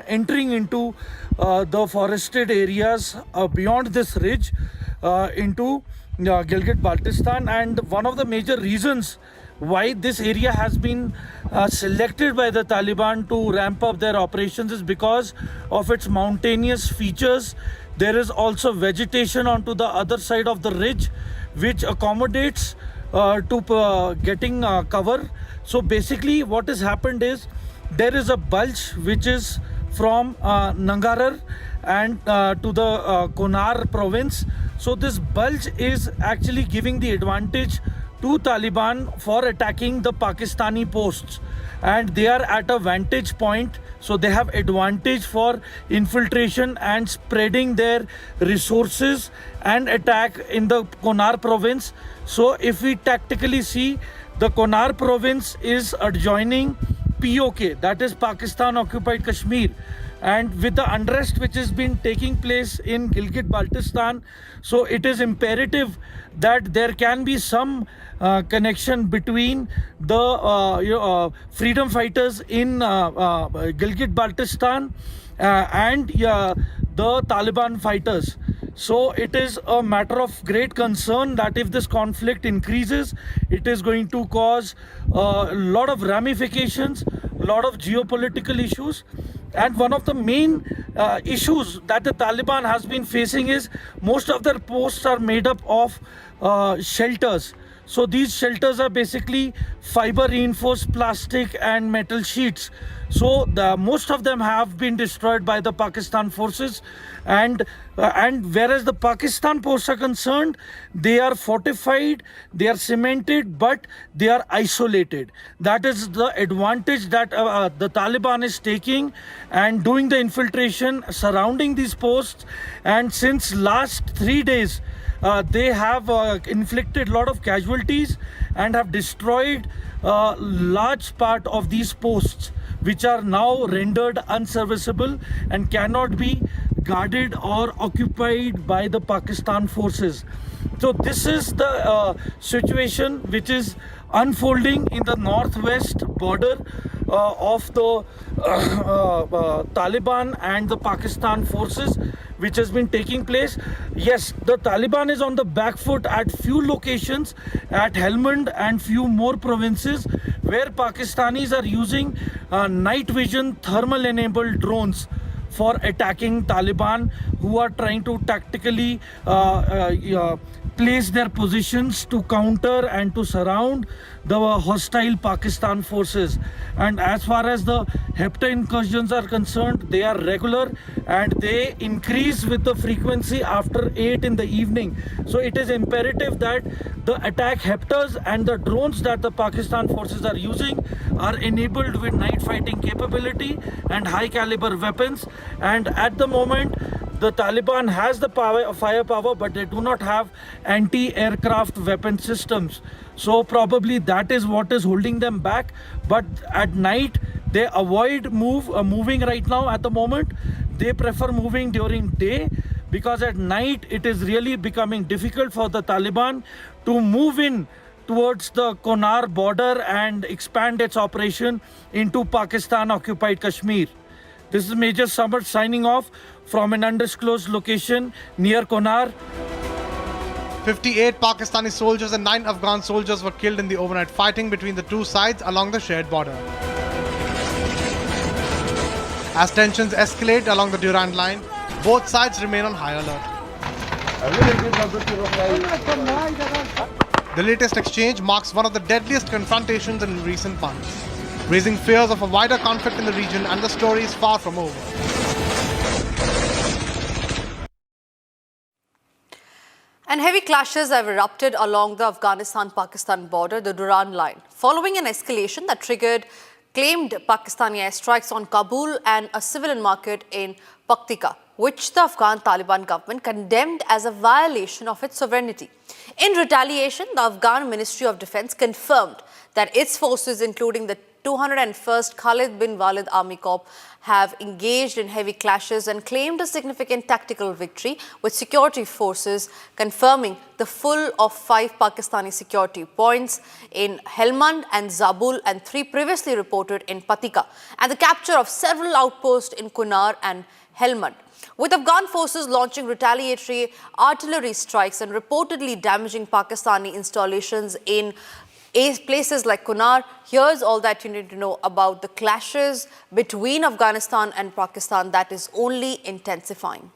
[SPEAKER 18] entering into the forested areas beyond this ridge into Gilgit-Baltistan. And one of the major reasons why this area has been selected by the Taliban to ramp up their operations is because of its mountainous features. There is also vegetation onto the other side of the ridge, which accommodates to getting cover. So basically what has happened is there is a bulge which is from Nangarhar and to the Kunar province. So this bulge is actually giving the advantage to Taliban for attacking the Pakistani posts, and they are at a vantage point, so they have advantage for infiltration and spreading their resources and attack in the Kunar province. So if we tactically see, the Kunar province is adjoining POK, that is Pakistan occupied Kashmir, and with the unrest which has been taking place in Gilgit-Baltistan, so it is imperative that there can be some connection between the freedom fighters in Gilgit-Baltistan and the Taliban fighters. So it is a matter of great concern that if this conflict increases, it is going to cause a lot of ramifications, a lot of geopolitical issues. And one of the main issues that the Taliban has been facing is most of their posts are made up of shelters. So these shelters are basically fiber reinforced plastic and metal sheets. So most of them have been destroyed by the Pakistan forces, and whereas the Pakistan posts are concerned, they are fortified, they are cemented, but they are isolated. That is the advantage that the Taliban is taking and doing the infiltration surrounding these posts. And since last 3 days, they have inflicted a lot of casualties and have destroyed a large part of these posts, which are now rendered unserviceable and cannot be guarded or occupied by the Pakistan forces. So this is the situation which is unfolding in the northwest border of the Taliban and the Pakistan forces, which has been taking place. Yes, the Taliban is on the back foot at few locations, at Helmand and few more provinces, where Pakistanis are using night vision thermal enabled drones for attacking Taliban, who are trying to tactically place their positions to counter and to surround the hostile Pakistan forces. And as far as the HEPTA incursions are concerned, they are regular and they increase with the frequency after 8 in the evening. So it is imperative that the attack HEPTAs and the drones that the Pakistan forces are using are enabled with night fighting capability and high caliber weapons. And at the moment, the Taliban has the firepower, but they do not have anti-aircraft weapon systems. So probably that is what is holding them back. But at night, they avoid moving right now at the moment. They prefer moving during day, because at night it is really becoming difficult for the Taliban to move in towards the Konar border and expand its operation into Pakistan-occupied Kashmir. This is Major Samar signing off from an undisclosed location near Konar.
[SPEAKER 6] 58 Pakistani soldiers and 9 Afghan soldiers were killed in the overnight fighting between the two sides along the shared border. As tensions escalate along the Durand line, both sides remain on high alert. The latest exchange marks one of the deadliest confrontations in recent months, raising fears of a wider conflict in the region, and the story is far from over.
[SPEAKER 10] And heavy clashes have erupted along the Afghanistan-Pakistan border, the Durand line, following an escalation that triggered claimed Pakistani airstrikes on Kabul and a civilian market in Paktika, which the Afghan Taliban government condemned as a violation of its sovereignty. In retaliation, the Afghan Ministry of Defense confirmed that its forces, including the 201st Khalid bin Walid Army Corps, have engaged in heavy clashes and claimed a significant tactical victory, with security forces confirming the full of 5 Pakistani security points in Helmand and Zabul and 3 previously reported in Paktika, and the capture of several outposts in Kunar and Helmand. With Afghan forces launching retaliatory artillery strikes and reportedly damaging Pakistani installations in places like Kunar, here's all that you need to know about the clashes between Afghanistan and Pakistan that is only intensifying.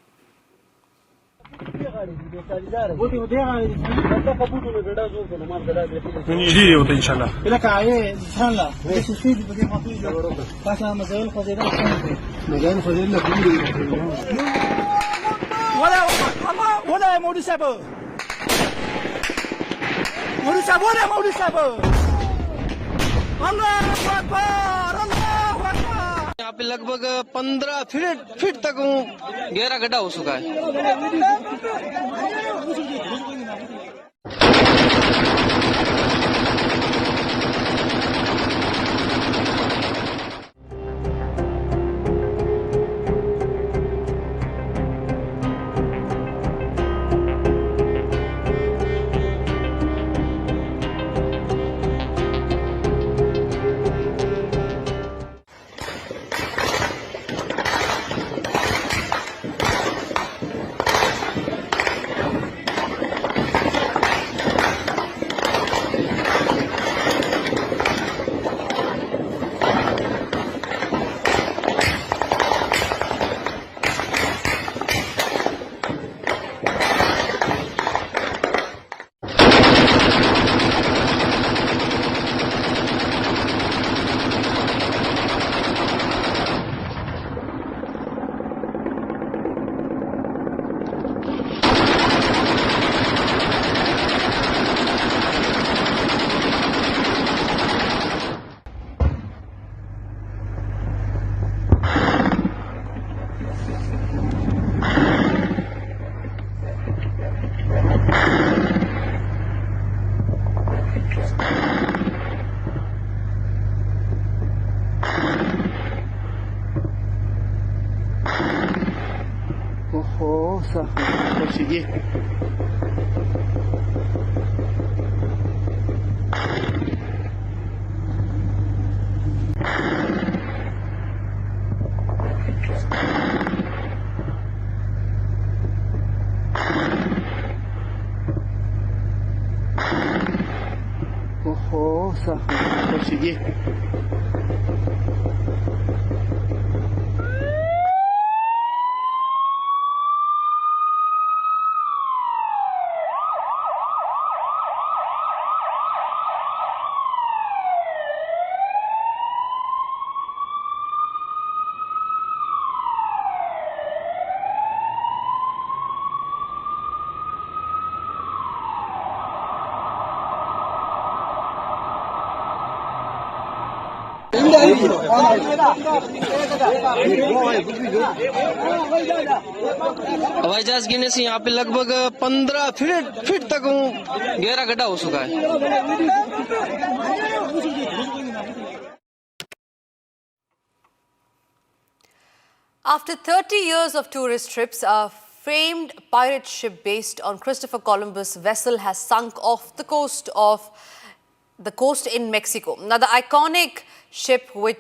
[SPEAKER 7] यहाँ पे लगभग 15 feet तक गहरा गड्ढा हो चुका है। हवाई जहाज गिरने से यहाँ पे लगभग 15 फीट तक गहरा गड्ढा हो चुका है।
[SPEAKER 10] After 30 years of tourist trips, a famed pirate ship based on Christopher Columbus vessel has sunk off the coast in Mexico. Now, the iconic ship, which